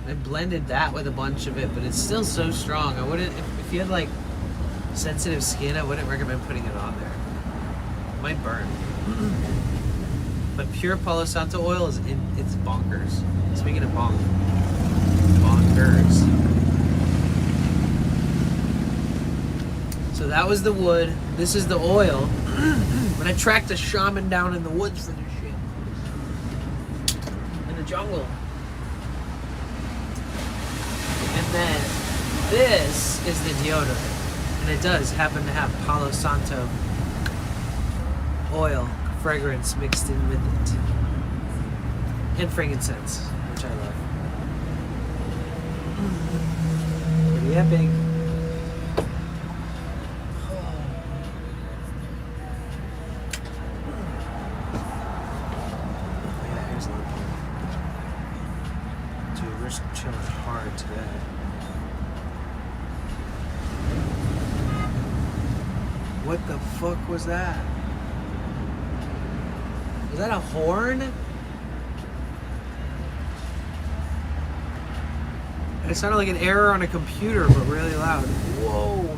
I blended that with a bunch of it, but it's still so strong. I wouldn't, if you had like sensitive skin, I wouldn't recommend putting it on there. It might burn. But pure Palo Santo oil it's bonkers. Speaking of bonkers. So that was the wood. This is the oil. But I tracked a shaman down in the woods for this shit. In the jungle. And then this is the deodorant. And it does happen to have Palo Santo oil, fragrance mixed in with it. And frankincense, which I love. Pretty epic. Chilling hard today. What the fuck was that? Was that a horn? It sounded like an error on a computer, but really loud. Whoa.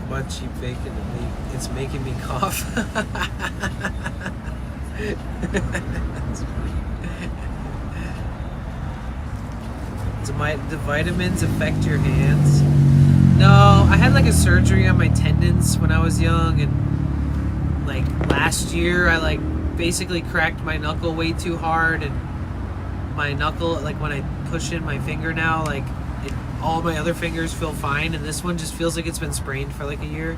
Butt cheap bacon and meat. It's making me cough. Do vitamins affect your hands? No, I had like a surgery on my tendons when I was young, and like last year I like basically cracked my knuckle way too hard, and my knuckle, like when I push in my finger now, like all my other fingers feel fine, and this one just feels like it's been sprained for like a year.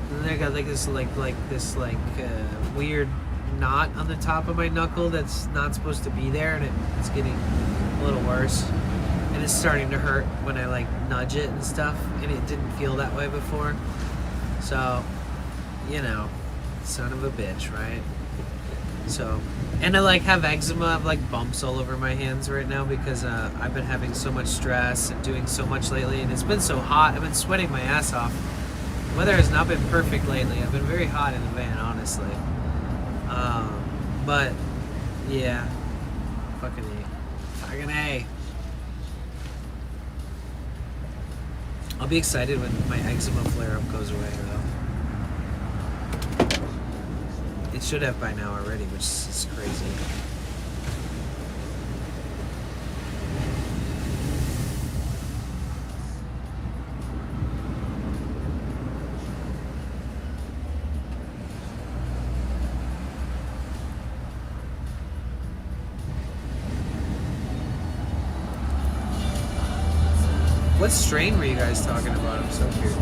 And then I got like this weird knot on the top of my knuckle that's not supposed to be there, and it's getting a little worse. And it's starting to hurt when I like nudge it and stuff, and it didn't feel that way before. So, you know, son of a bitch, right? So, and I like have eczema. I have like bumps all over my hands right now because I've been having so much stress and doing so much lately, and it's been so hot. I've been sweating my ass off. The weather has not been perfect lately. I've been very hot in the van, honestly. But yeah, fucking A. I'll be excited when my eczema flare-up goes away, though. It should have by now already, which is crazy. What strain were you guys talking about? I'm so curious.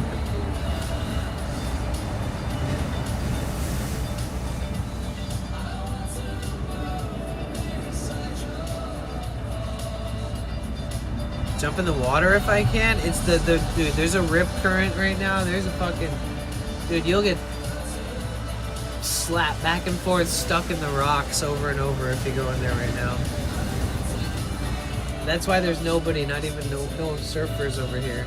Jump in the water if I can. It's the dude, there's a rip current right now. There's a fucking dude, you'll get slapped back and forth, stuck in the rocks over and over if you go in there right now. That's why there's nobody, not even no surfers over here.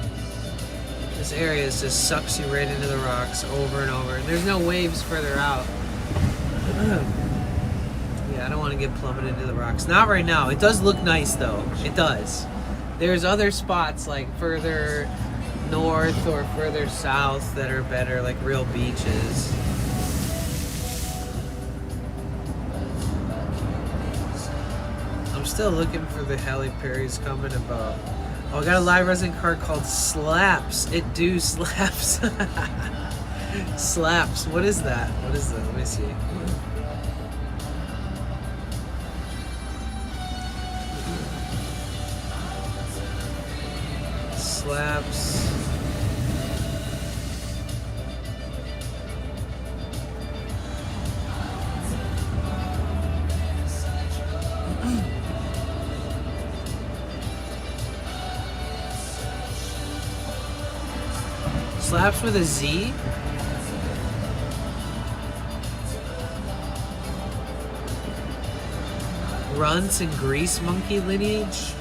This area just sucks you right into the rocks over and over. And there's no waves further out. Yeah, I don't want to get plummeted into the rocks. Not right now. It does look nice though. It does. There's other spots like further north or further south that are better, like real beaches. I'm still looking for the Halle Berry's comment about. Oh, I got a live resin card called Slaps. It do slaps. Slaps. What is that? What is that? Let me see. Slaps. Slaps with a Z? Runs in grease monkey lineage?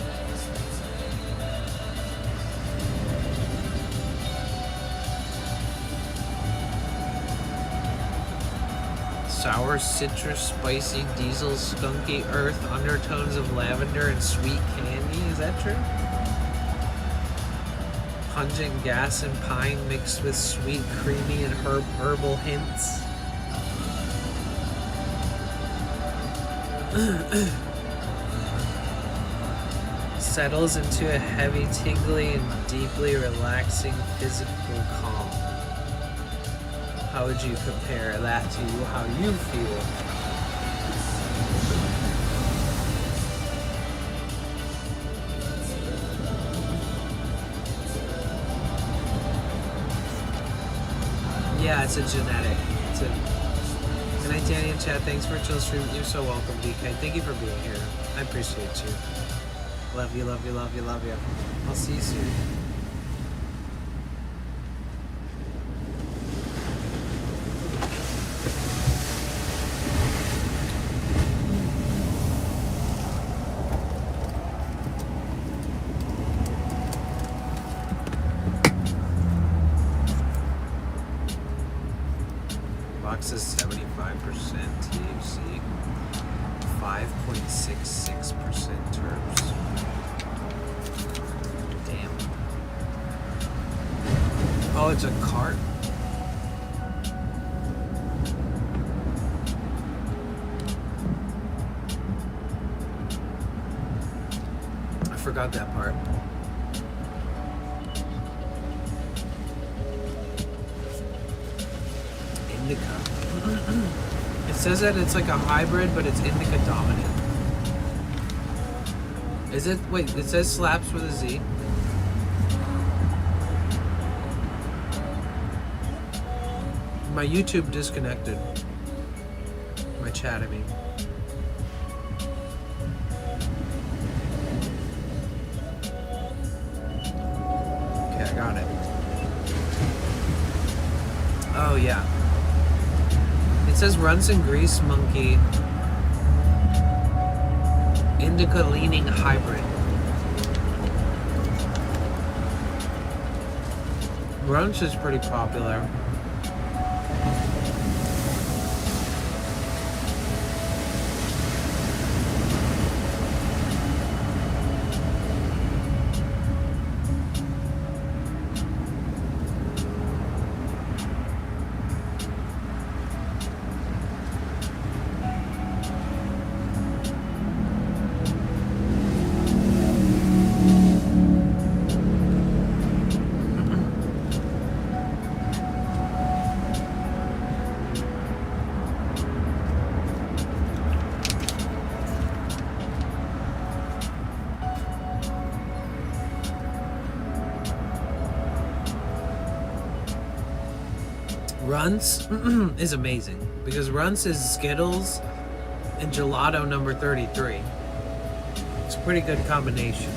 Sour, citrus, spicy, diesel, skunky, earth, undertones of lavender and sweet candy. Is that true? Pungent gas and pine mixed with sweet, creamy, and herbal hints. Settles into a heavy, tingly, and deeply relaxing physical calm. How would you compare that to how you feel? Yeah, it's a genetic. It's a. Good night, Danny and Chad. Thanks for a chill stream. You're so welcome, DK. Thank you for being here. I appreciate you. Love you, love you, love you, love you. I'll see you soon. Box is 75% THC, 5.66% terps. Damn. Oh, it's a cart? I forgot that part. Indica. It says that it's like a hybrid, but it's indica dominant. Is it? Wait, it says slaps with a Z. My YouTube disconnected. My chat, I mean. Okay, I got it. Oh, yeah. It says runs in grease monkey. Indica leaning hybrid. Brunch is pretty popular. Runts is amazing because Runts is Skittles and gelato number 33. It's a pretty good combination.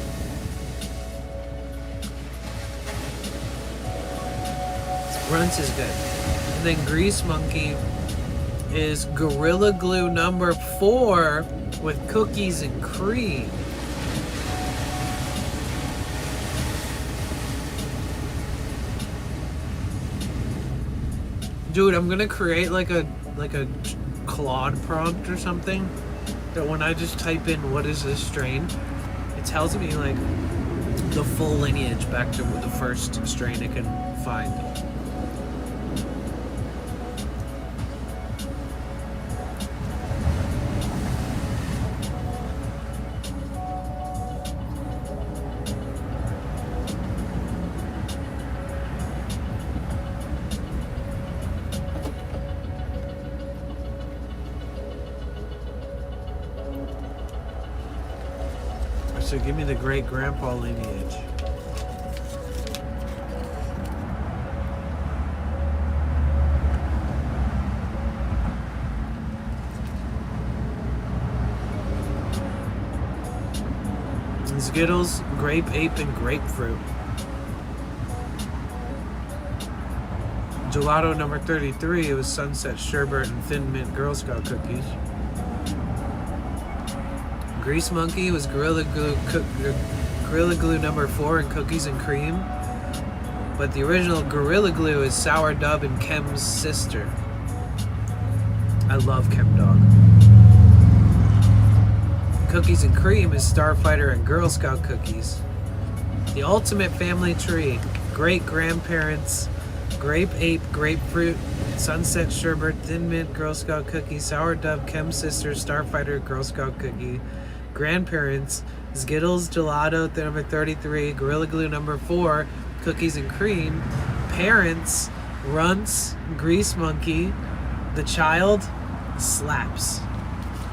Runts is good. And then Grease Monkey is Gorilla Glue number 4 with cookies and cream. Dude, I'm gonna create like a Claude prompt or something that when I just type in what is this strain, it tells me like the full lineage back to the first strain it can find. So give me the great grandpa lineage. Skittles, grape ape, and grapefruit. Gelato number 33, it was Sunset Sherbet and Thin Mint Girl Scout cookies. Grease Monkey was Gorilla Glue number 4 and cookies and cream. But the original Gorilla Glue is Sour Dub and Chem's sister. I love Chem Dog. Cookies and cream is Starfighter and Girl Scout cookies. The ultimate family tree. Great grandparents, grape ape, grapefruit, Sunset Sherbet, Thin Mint, Girl Scout cookie, Sour Dub, Chem sister, Starfighter, Girl Scout cookie. Grandparents, Skittles, Gelato number 33, Gorilla Glue number 4, cookies and cream. Parents, Runts, Grease Monkey. The child, Slaps.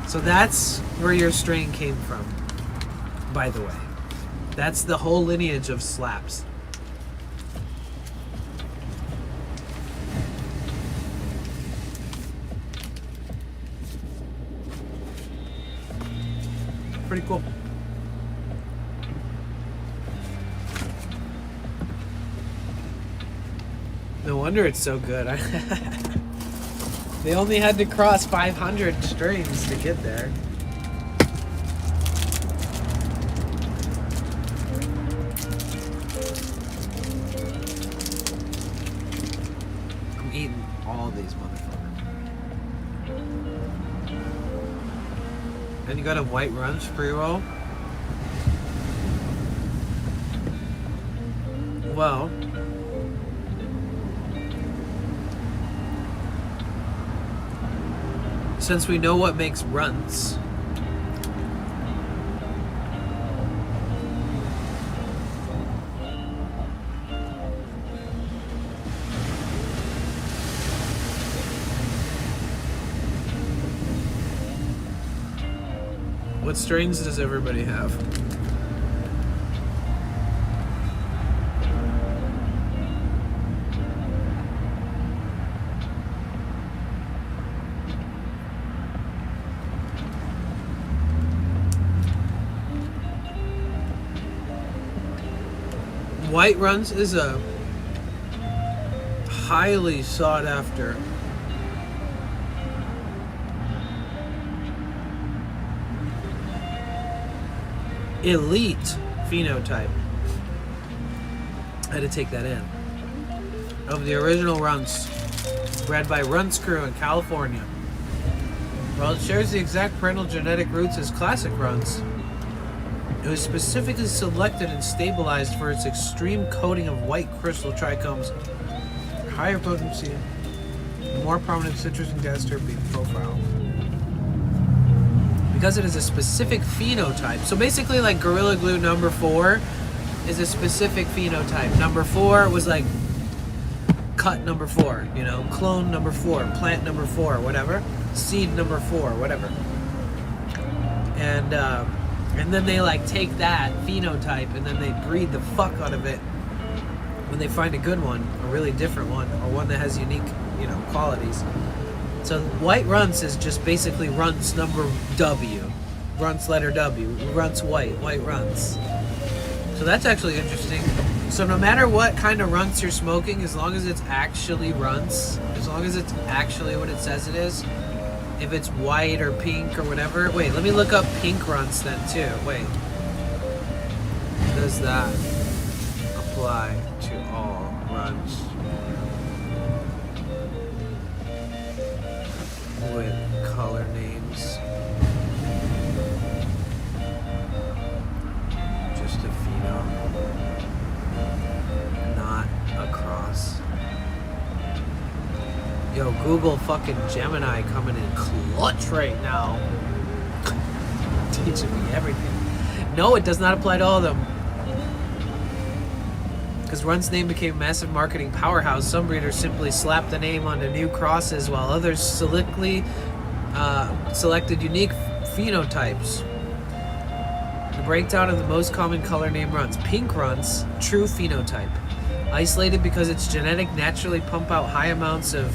So that's where your strain came from, by the way. That's the whole lineage of Slaps. Pretty cool. No wonder it's so good. They only had to cross 500 strains to get there. I'm eating all these motherfuckers. And you got a White Runch pre-roll? Well, since we know what makes runts, what strains does everybody have? White Runs is a highly sought after elite phenotype. I had to take that in. Of the original Runts, bred by Runts Crew in California. While it shares the exact parental genetic roots as classic Runts, it was specifically selected and stabilized for its extreme coating of white crystal trichomes, higher potency, and more prominent citrus and gas terpene profile. Because it is a specific phenotype. So basically like Gorilla Glue number 4 is a specific phenotype. Number 4 was like cut number 4, you know, clone number 4, plant number 4, whatever, seed number 4, whatever. And then they like take that phenotype and then they breed the fuck out of it when they find a good one, a really different one, or one that has unique, you know, qualities. So White Runts is just basically Runts number W, Runts letter W, Runts White Runts. So that's actually interesting. So no matter what kind of Runts you're smoking, as long as it's actually Runts, as long as it's actually what it says it is, if it's white or pink or whatever. Wait, let me look up pink Runts then too. Wait. Does that apply to all Runts with color names? Just a pheno, not a cross. Yo, Google fucking Gemini coming in clutch right now. Teaching me everything. No, it does not apply to all of them. Because Run's name became a massive marketing powerhouse, some breeders simply slapped the name onto new crosses, while others selected unique phenotypes. The breakdown of the most common color name Runs. Pink Runs, true phenotype. Isolated because its genetic naturally pump out high amounts of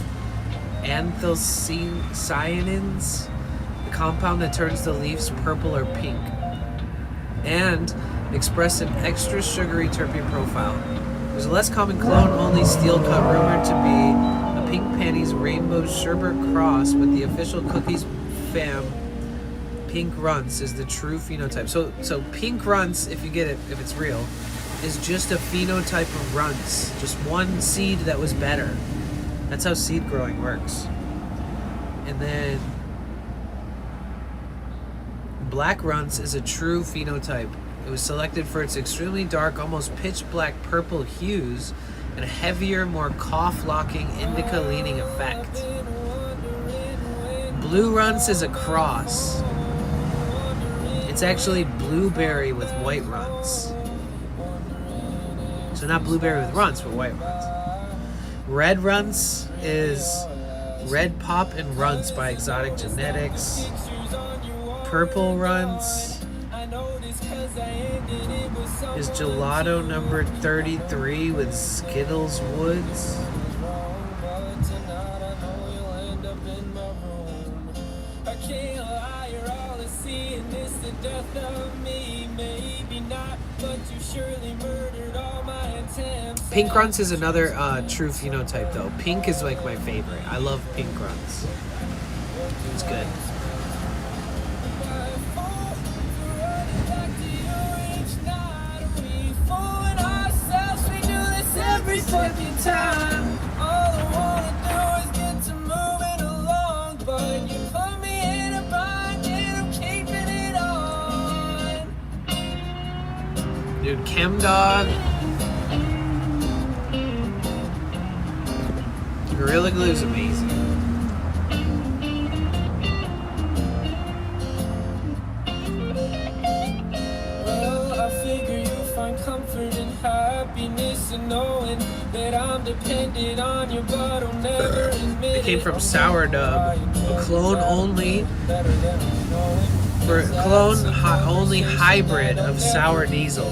anthocyanins, the compound that turns the leaves purple or pink, and express an extra sugary terpene profile. There's a less common clone-only steel cut rumored to be Pink Panties Rainbow Sherbet Cross with the official Cookies fam Pink Runts is the true phenotype. So Pink Runts, if you get it, if it's real, is just a phenotype of runts. Just one seed that was better. That's how seed growing works. And then Black Runts is a true phenotype. It was selected for its extremely dark, almost pitch black purple hues and a heavier, more cough-locking, indica-leaning effect. Blue Runts is a cross. It's actually blueberry with white runts. So not blueberry with runts, but white runts. Red Runts is Red Pop and Runts by Exotic Genetics. Purple Runts is Gelato number 33 with Skittles Woods. Pink Runts is another true phenotype though. Pink is like my favorite. I love Pink Runts. It's good. Every fucking time. All I wanna do is get to moving along, but you put me in a bind and I'm keeping it on. Dude, Chem Dog. Gorilla Glue is amazing. Well, I figure you'll find comfort and happiness in knowing that I'm dependent on you, but I'll never admit It came from Sour Dub, a clone only only hybrid of Sour Diesel.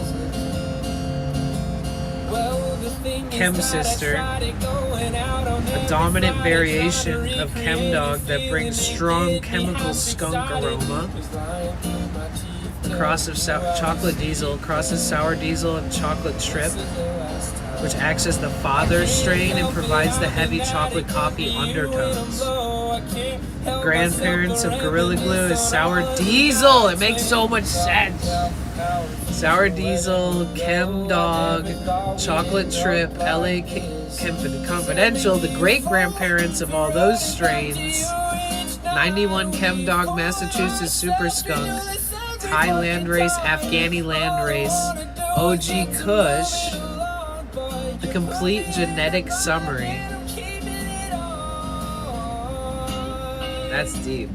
Chem Sister, a dominant variation of Chem Dog that brings strong chemical skunk aroma. A cross of Chocolate Diesel crosses Sour Diesel and Chocolate Trip, which acts as the father strain and provides the heavy chocolate coffee undertones. Grandparents of Gorilla Glue is Sour Diesel. It makes so much sense. Sour Diesel, Chem Dog, Chocolate Trip, LA Confidential, the great-grandparents of all those strains. 91 Chem Dog, Massachusetts Super Skunk, Thai Landrace, Afghani Landrace, OG Kush, the complete genetic summary. That's deep.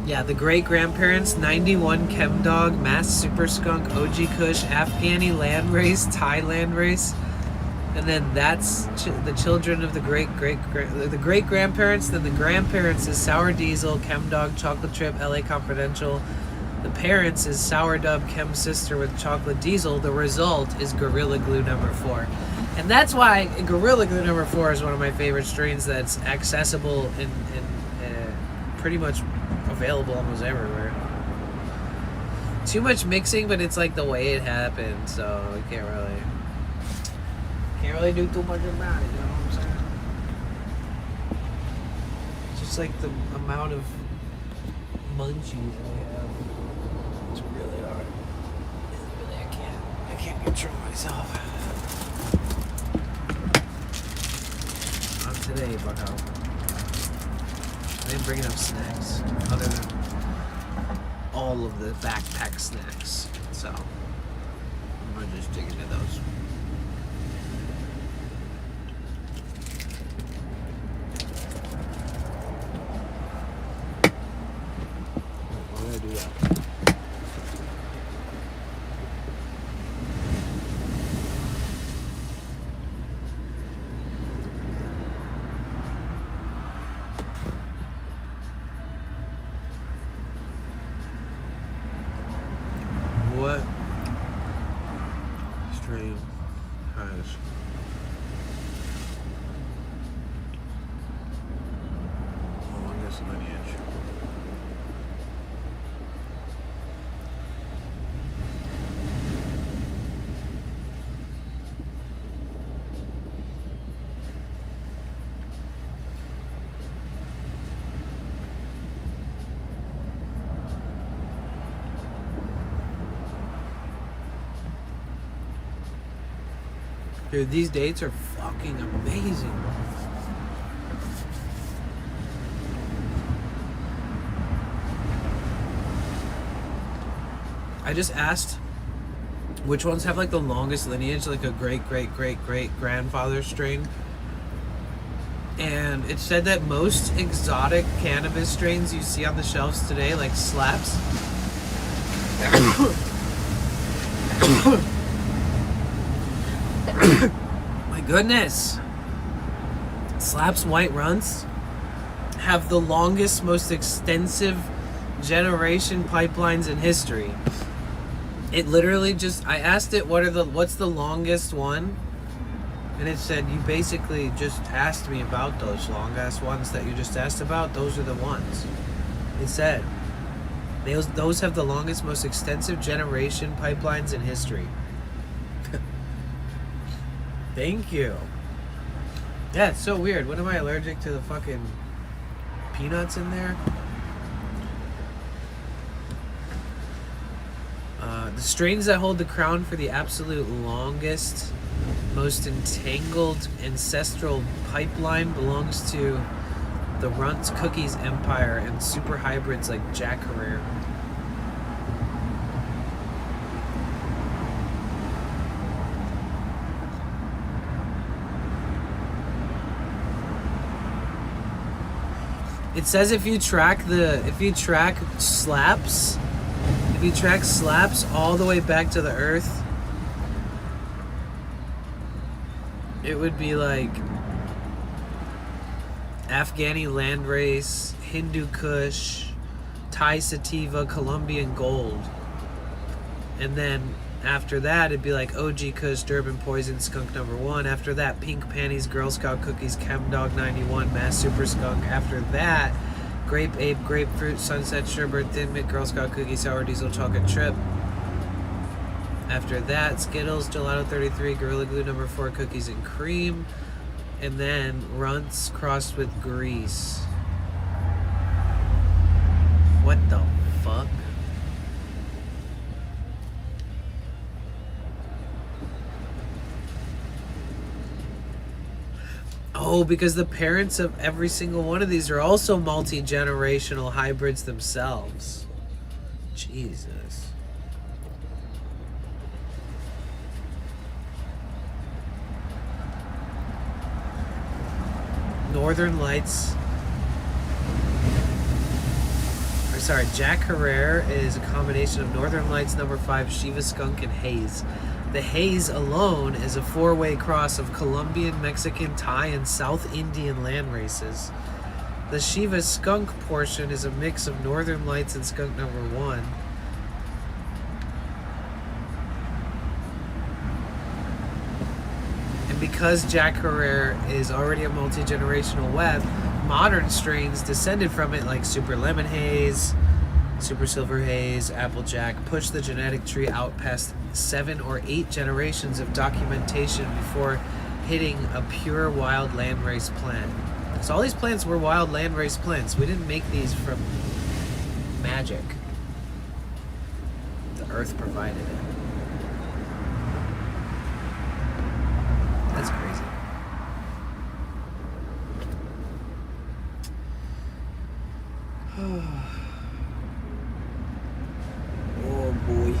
Yeah, the great-grandparents, 91 Chem Dog, Mass Super Skunk, OG Kush, Afghani Landrace, Thai Landrace. And then that's the children of the great-grandparents. Then the grandparents is Sour Diesel, Chem Dog, Chocolate Trip, LA Confidential. The parents is Sour Dub, Chem Sister with Chocolate Diesel. The result is Gorilla Glue number 4. And that's why Gorilla Glue number 4 is one of my favorite strains that's accessible and pretty much available almost everywhere. Too much mixing, but it's like the way it happened, so I can't really do too much about it, you know what I'm saying? Just like the amount of munchies I have. It's really hard. Really, I can't control myself. Not today, bucko. I didn't bring enough snacks, other than all of the backpack snacks. So, I'm gonna just dig into those. Why did I do that? Dude, these dates are fucking amazing. I just asked which ones have like the longest lineage, like a great grandfather strain. And it said that most exotic cannabis strains you see on the shelves today, like Slaps. My goodness. Slaps White Runts have the longest, most extensive generation pipelines in history. It literally just, I asked it what's the longest one? And it said, you basically just asked me about those long ass ones that you just asked about. Those are the ones. It said, those have the longest, most extensive generation pipelines in history. Thank you. Yeah, it's so weird. What am I allergic to the fucking peanuts in there? The strains that hold the crown for the absolute longest, most entangled ancestral pipeline belongs to the Runts Cookies Empire and super hybrids like Jack Herrera. It says if you track slaps all the way back to the earth, it would be like Afghani landrace, Hindu Kush, Thai sativa, Colombian gold. And then after that, it'd be like OG Kush, Durban Poison, Skunk #1. After that, Pink Panties, Girl Scout Cookies, Chem Dog 91, Mass Super Skunk. After that, Grape Ape, Grapefruit, Sunset Sherbet, Thin Mint, Girl Scout Cookie, Sour Diesel, Chocolate Trip. After that, Skittles, Gelato 33, Gorilla Glue #4, Cookies and Cream. And then Runts crossed with Grease. What the fuck? Oh, because the parents of every single one of these are also multi-generational hybrids themselves. Jesus. Northern Lights. Or sorry, Jack Herrera is a combination of Northern Lights #5, Shiva Skunk, and Haze. The Haze alone is a 4-way cross of Colombian, Mexican, Thai, and South Indian land races. The Shiva Skunk portion is a mix of Northern Lights and Skunk #1. And because Jack Herrera is already a multi-generational web, modern strains descended from it like Super Lemon Haze, Super Silver Haze, Applejack push the genetic tree out past 7 or 8 generations of documentation before hitting a pure wild landrace plant. So all these plants were wild landrace plants. We didn't make these from magic. The earth provided it. That's crazy. Oh boy.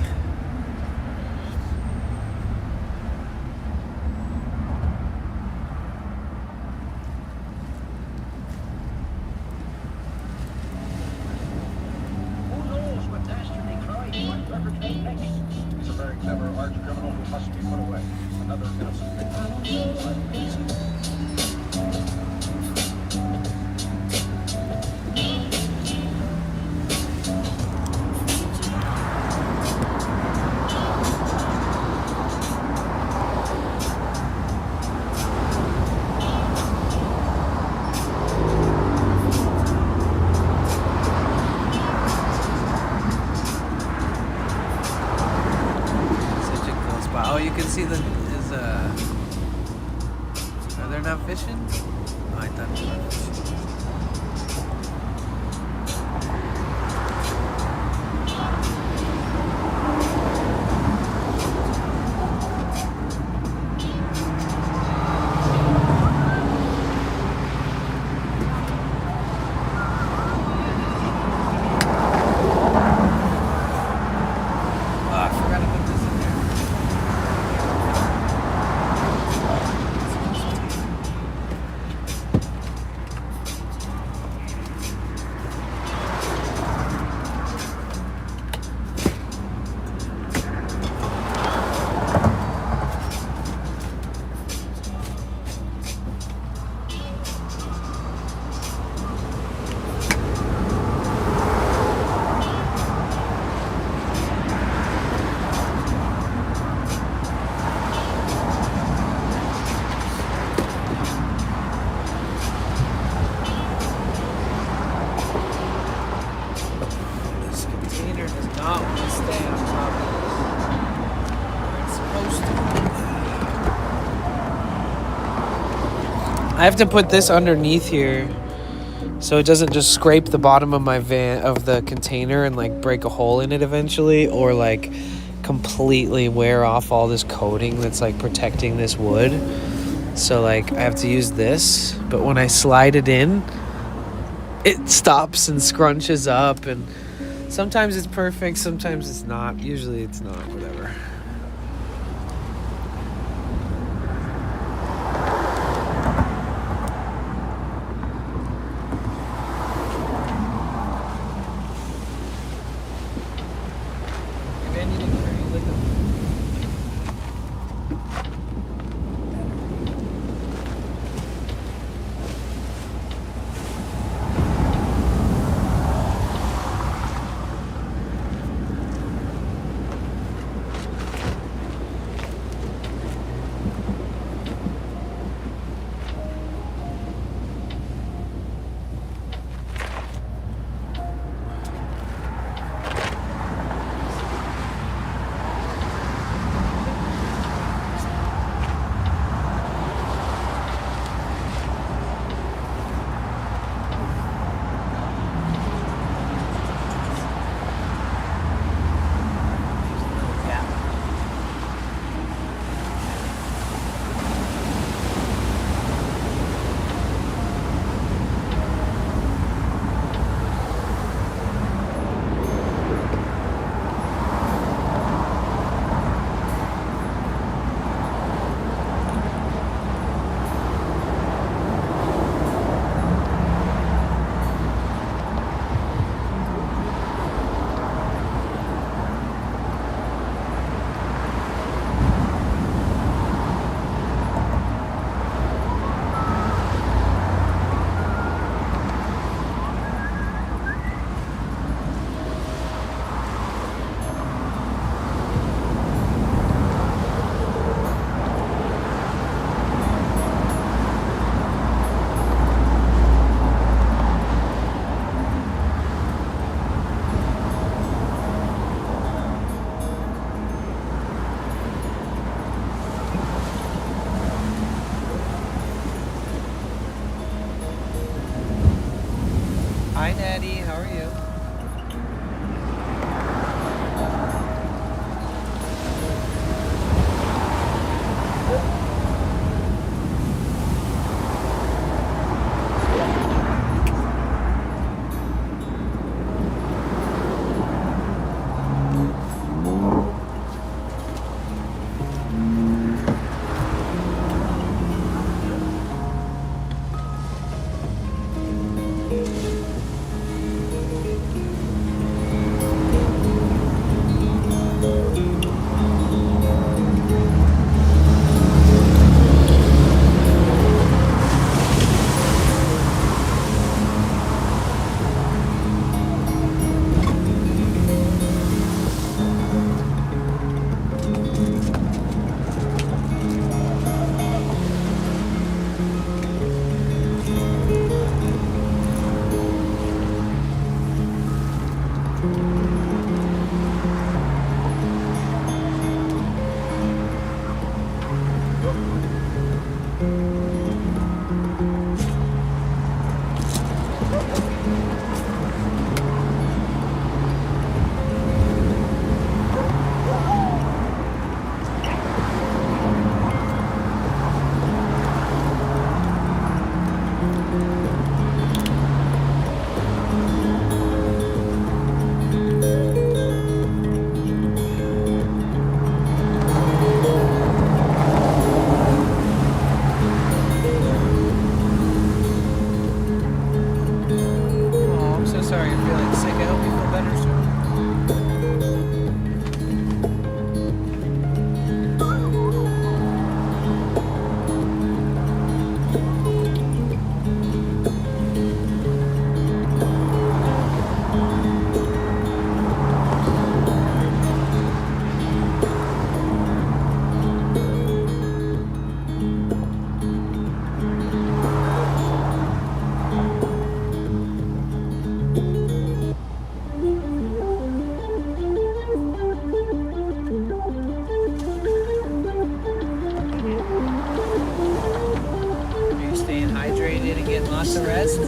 Who knows what dastardly crime might perpetrate next? He's a very clever arch criminal who must be put away. Another innocent victim. Such a cool spot. Oh, you can see the are they not fishing? Oh, I thought they were fishing. I have to put this underneath here so it doesn't just scrape the bottom of my van of the container and like break a hole in it eventually, or like completely wear off all this coating that's like protecting this wood. So like I have to use this, but when I slide it in, it stops and scrunches up, and sometimes it's perfect, sometimes it's not. Usually it's not, whatever. Hi, Natty. How are you? staying hydrated and getting lots of rest.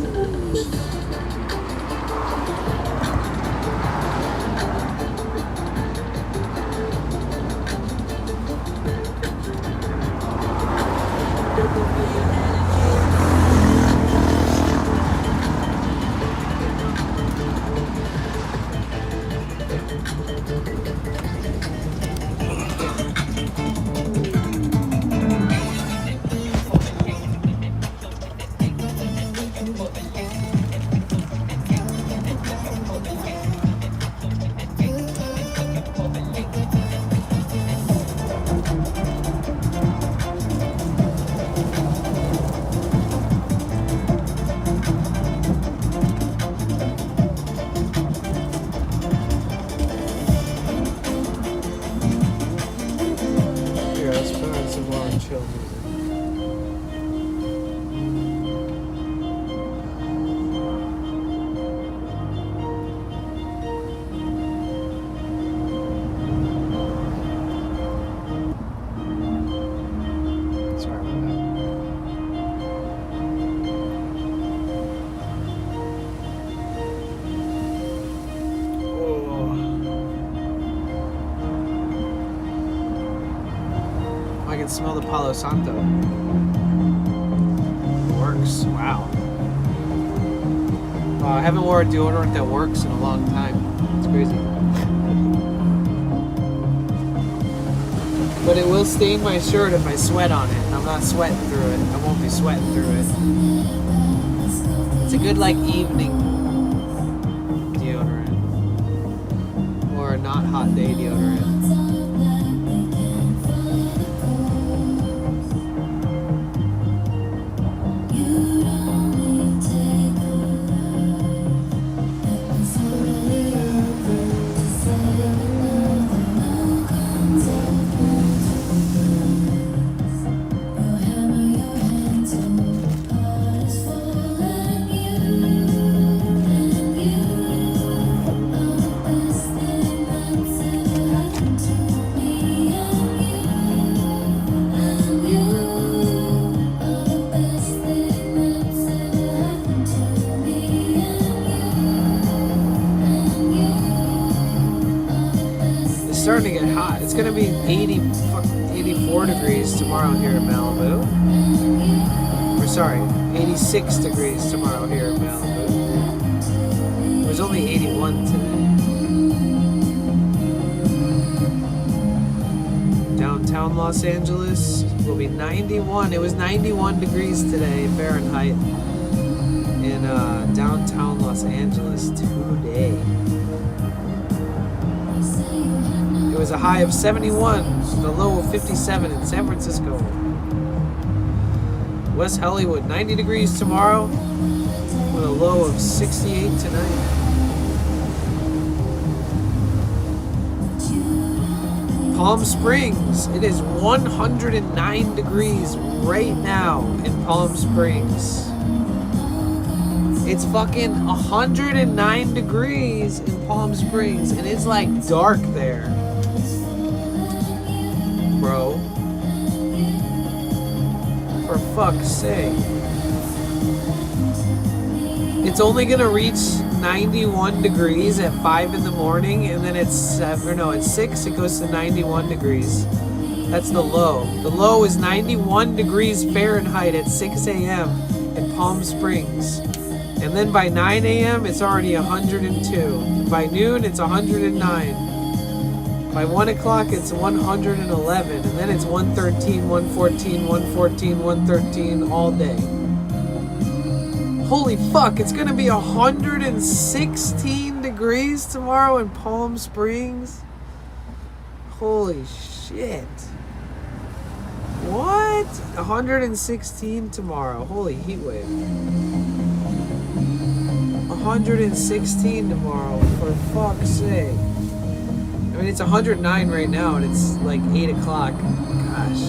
Here, let's put on some more chill music. Sorry about that. I can smell the Palo Santo. Works. Wow. I haven't worn a deodorant that works in a long time. It's crazy. But it will stain my shirt if I sweat on it. I'm not sweating through it. I won't be sweating through it. It's a good, like, evening deodorant. Or a not hot day deodorant. It's starting to get hot. It's gonna be 84 degrees tomorrow here in Malibu. Or sorry, 86 degrees tomorrow here in Malibu. It was only 81 today. Downtown Los Angeles will be 91. It was 91 degrees today, Fahrenheit, in downtown Los Angeles today. It was a high of 71, and a low of 57 in San Francisco. West Hollywood, 90 degrees tomorrow, with a low of 68 tonight. Palm Springs, it is 109 degrees right now in Palm Springs. It's fucking 109 degrees in Palm Springs, and it's like dark there. Bro. For fuck's sake. It's only gonna reach 91 degrees at 5 in the morning, and then it's 6, it goes to 91 degrees. That's the low. The low is 91 degrees Fahrenheit at 6 a.m. in Palm Springs. And then by 9 a.m., it's already 102. By noon, it's 109. By 1 o'clock, it's 111. And then it's 113, 114, 114, 113 all day. Holy fuck, it's gonna be 116 degrees tomorrow in Palm Springs? Holy shit. What? 116 tomorrow. Holy heat wave. 116 tomorrow, for fuck's sake. I mean, it's 109 right now, and it's like 8 o'clock. Gosh.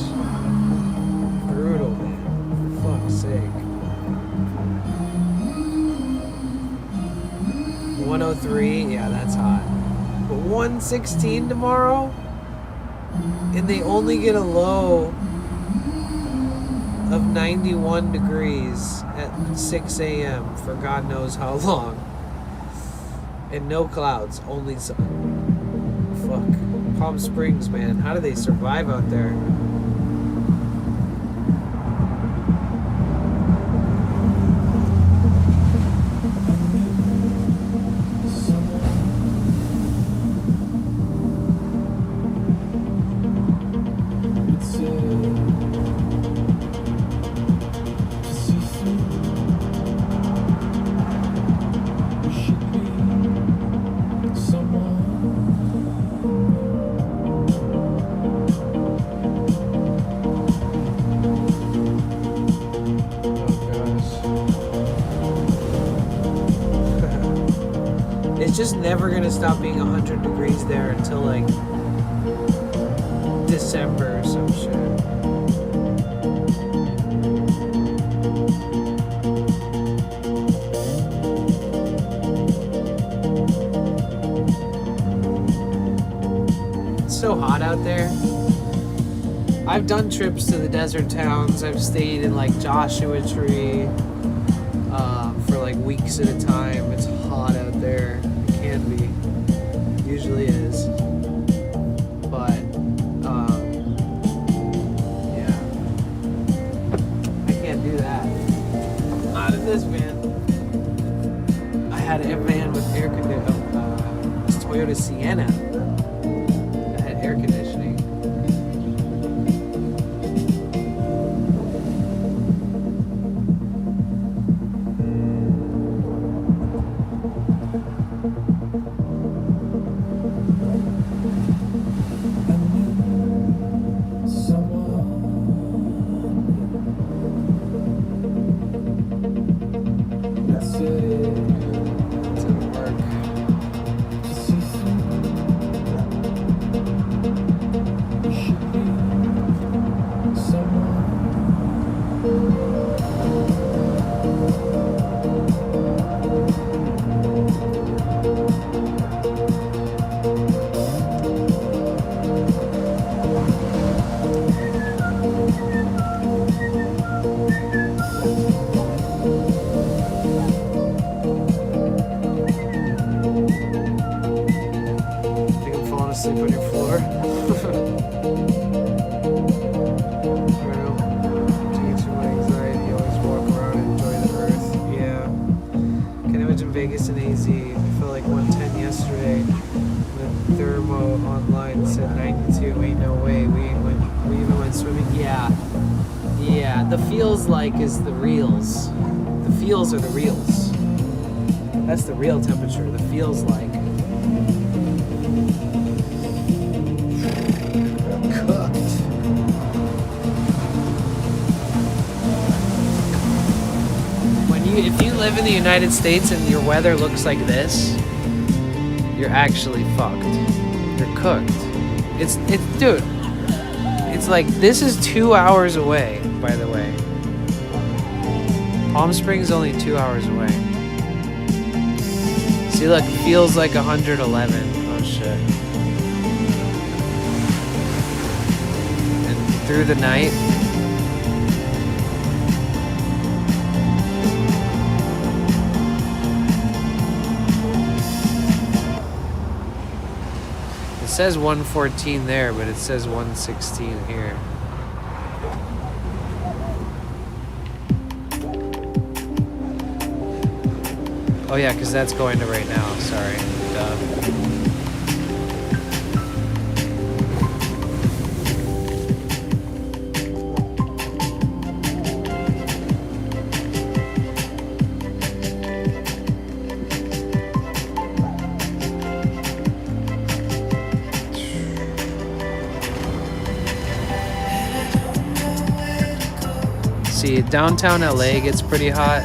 Brutal, man. For fuck's sake. 103, yeah, that's hot. But 116 tomorrow? And they only get a low of 91 degrees at 6 a.m. for God knows how long. And no clouds, only sun. Fuck. Palm Springs, man. How do they survive out there? It's just never gonna stop being 100 degrees there until like December or some shit. It's so hot out there. I've done trips to the desert towns. I've stayed in like Joshua Tree for like weeks at a time. It's hot out there. It can be. Usually is. But yeah, I can't do that. Not in this van. I had a van with air conditioning. This Toyota Sienna that had air conditioning. Sleep on your floor. Taking too much anxiety, always walk around and enjoy the earth. Yeah. Can imagine Vegas and AZ. I felt like 110 yesterday. The thermo online said 92. Ain't no way. We even went swimming. Yeah. Yeah. The feels like is the reals. The feels are the reals. That's the real temperature. The feels like. If you live in the United States and your weather looks like this, you're actually fucked. You're cooked. It's dude. It's like this is 2 hours away, by the way. Palm Springs only 2 hours away. See, look, it feels like 111. Oh shit. And through the night. It says 114 there, but it says 116 here. Oh yeah, because that's going to right now. Sorry. Duh. See, downtown LA gets pretty hot,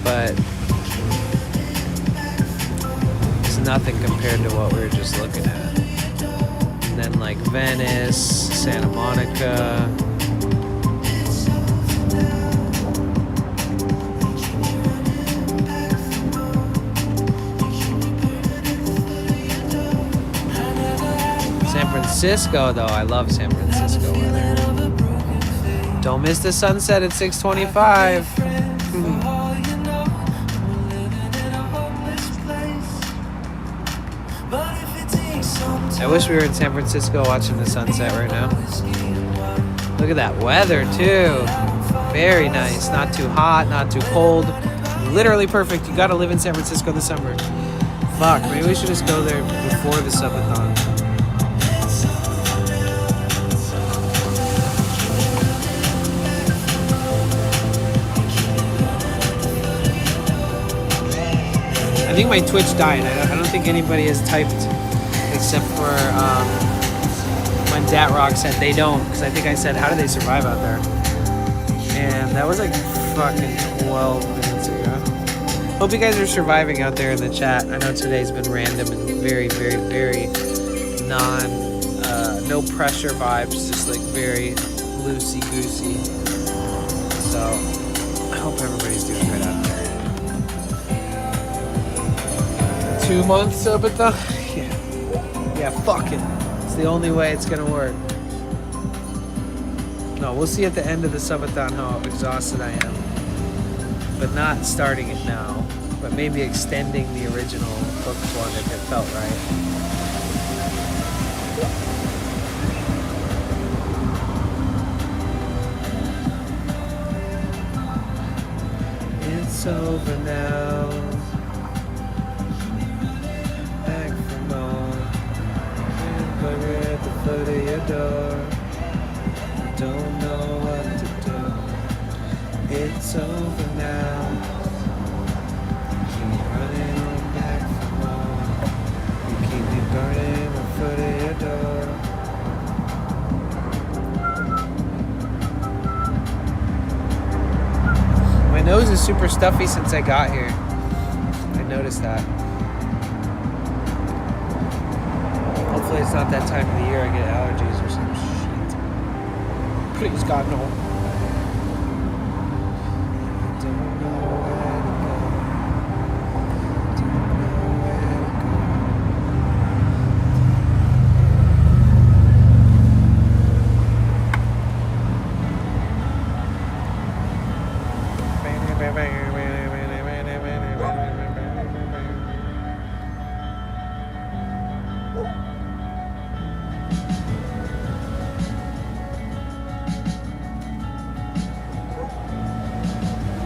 but it's nothing compared to what we were just looking at. And then like Venice, Santa Monica. San Francisco, though, I love San Francisco weather. Don't miss the sunset at 6:25. I wish we were in San Francisco watching the sunset right now. Look at that weather too. Very nice. Not too hot, not too cold. Literally perfect. You gotta live in San Francisco this summer. Fuck, maybe we should just go there before the subathon. I think my Twitch died. I don't think anybody has typed except for when Datrock said they don't, because I think I said, how do they survive out there? And that was like fucking 12 minutes ago. Hope you guys are surviving out there in the chat. I know today's been random and very, very, very no pressure vibes, just like very loosey-goosey. So I hope everybody's doing good out there. 2 months subathon? Yeah, fuck it. It's the only way it's gonna work. No, we'll see at the end of the subathon how exhausted I am. But not starting it now. But maybe extending the original booked one if it felt right. It's over now. Back from home. Bugger at the foot of your door. Don't know what to do. It's over now. Keep running back from home. You keep me burning the foot of your door. My nose is super stuffy since I got here. I noticed that. Hopefully it's not that time of the year I get allergies or some shit. Please God, no. Don't know where to go. Don't know where to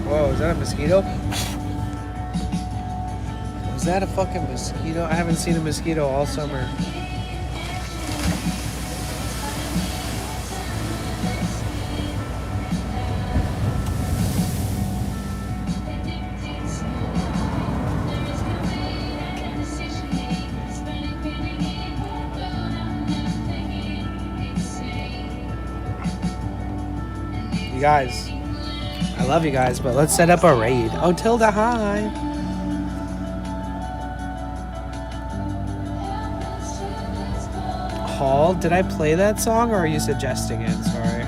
Whoa, is that a mosquito? Was that a fucking mosquito? I haven't seen a mosquito all summer. You guys, I love you guys, but let's set up a raid. Oh, Tilda, hi. Hall, did I play that song or are you suggesting it? Sorry.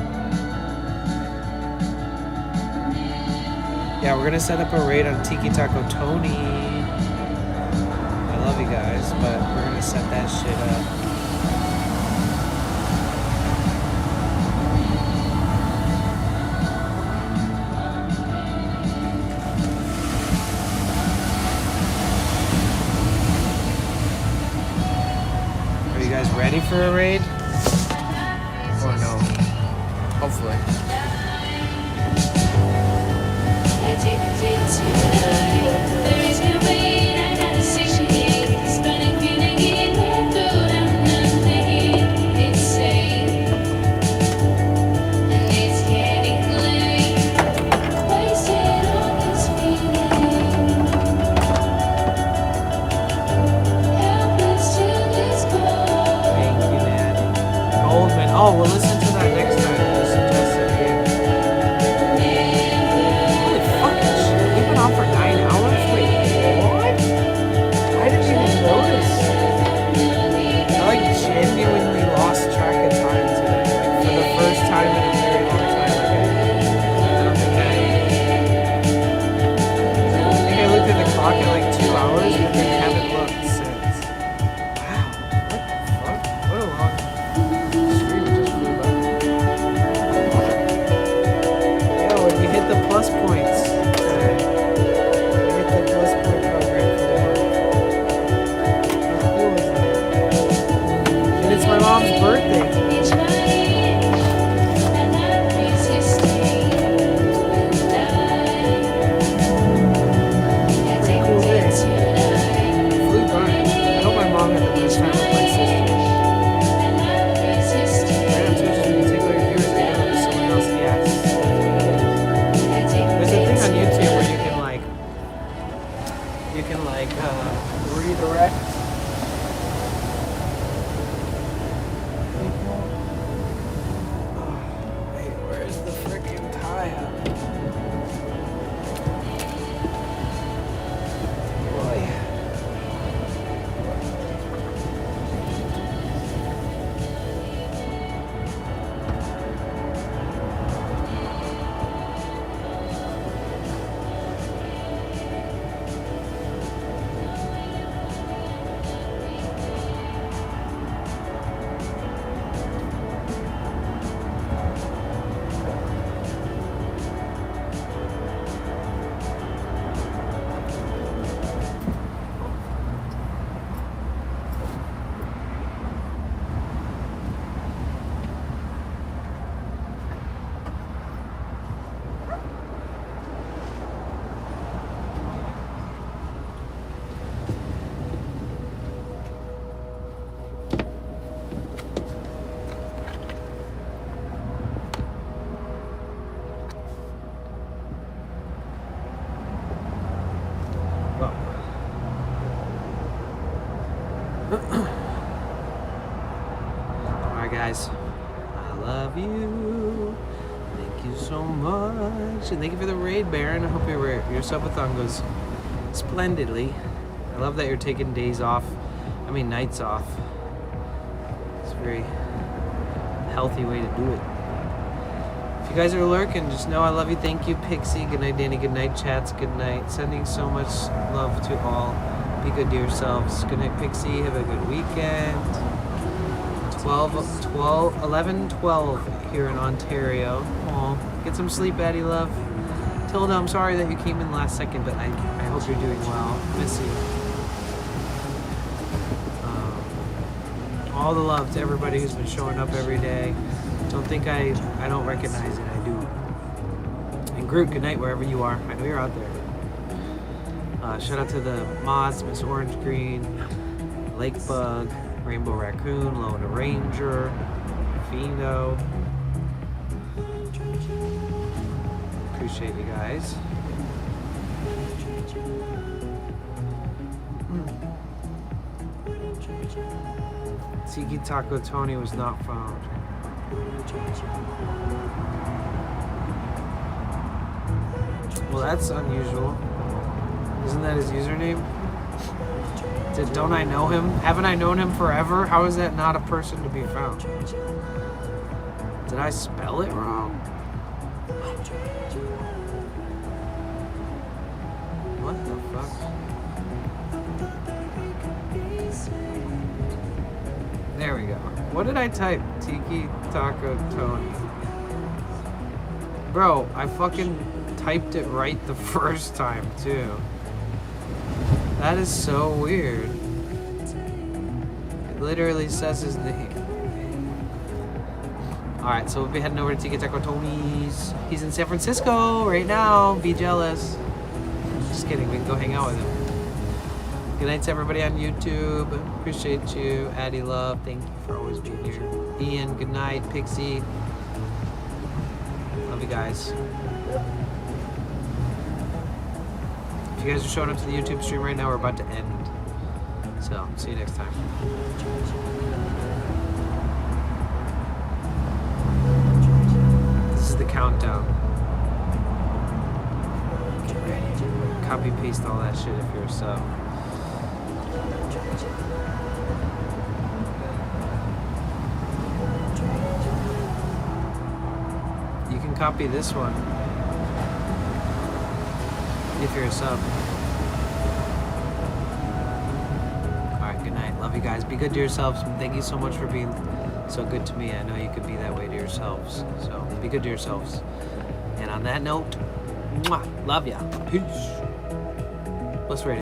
Yeah, we're gonna set up a raid on Tiki Taco Tony. I love you guys, but we're gonna set that shit up. Ready for a raid? Or no? Hopefully. Oh, we'll listen to that next time. You suggested it. like redirect. Wait, where's the freaking tie-up? Boy. Alright guys, I love you. Thank you so much. And thank you for the raid, Baron. I hope your subathon goes splendidly. I love that you're taking days off. I mean nights off. It's a very healthy way to do it. If you guys are lurking, just know I love you. Thank you, Pixie. Good night, Danny. Good night, chats. Good night. Sending so much love to all. Be good to yourselves. Good night, Pixie. Have a good weekend. 11:12 here in Ontario. Aw, get some sleep, Addie love. Tilda, I'm sorry that you came in last second, but I hope you're doing well. Miss you. All the love to everybody who's been showing up every day. Don't think I don't recognize it. I do. And Groot, good night wherever you are. I know you're out there. Shout out to the mods, Miss Orange Green, Lakebug, Rainbow Raccoon, Lone Ranger, Fino. Appreciate you guys. Tiki Taco Tony was not found. Well, that's unusual. Isn't that his username? Don't I know him? Haven't I known him forever? How is that not a person to be found? Did I spell it wrong? What the fuck? There we go. What did I type? Tiki Taco Tony. Bro, I fucking typed it right the first time too. That is so weird. It literally says his name. Alright, so we'll be heading over to Tiki Taco Tony's. He's in San Francisco right now. Be jealous. Just kidding, we can go hang out with him. Good night to everybody on YouTube. Appreciate you. Addie Love, thank you for always being here. Ian, good night. Pixie. Love you guys. If you guys are showing up to the YouTube stream right now, we're about to end. So, see you next time. This is the countdown. Get ready. Copy paste all that shit if you're a sub. You can copy this one if you're a sub. Alright, good night. Love you guys. Be good to yourselves. Thank you so much for being so good to me. I know you could be that way to yourselves. So be good to yourselves. And on that note, mwah, love ya. Peace. Let's rate it.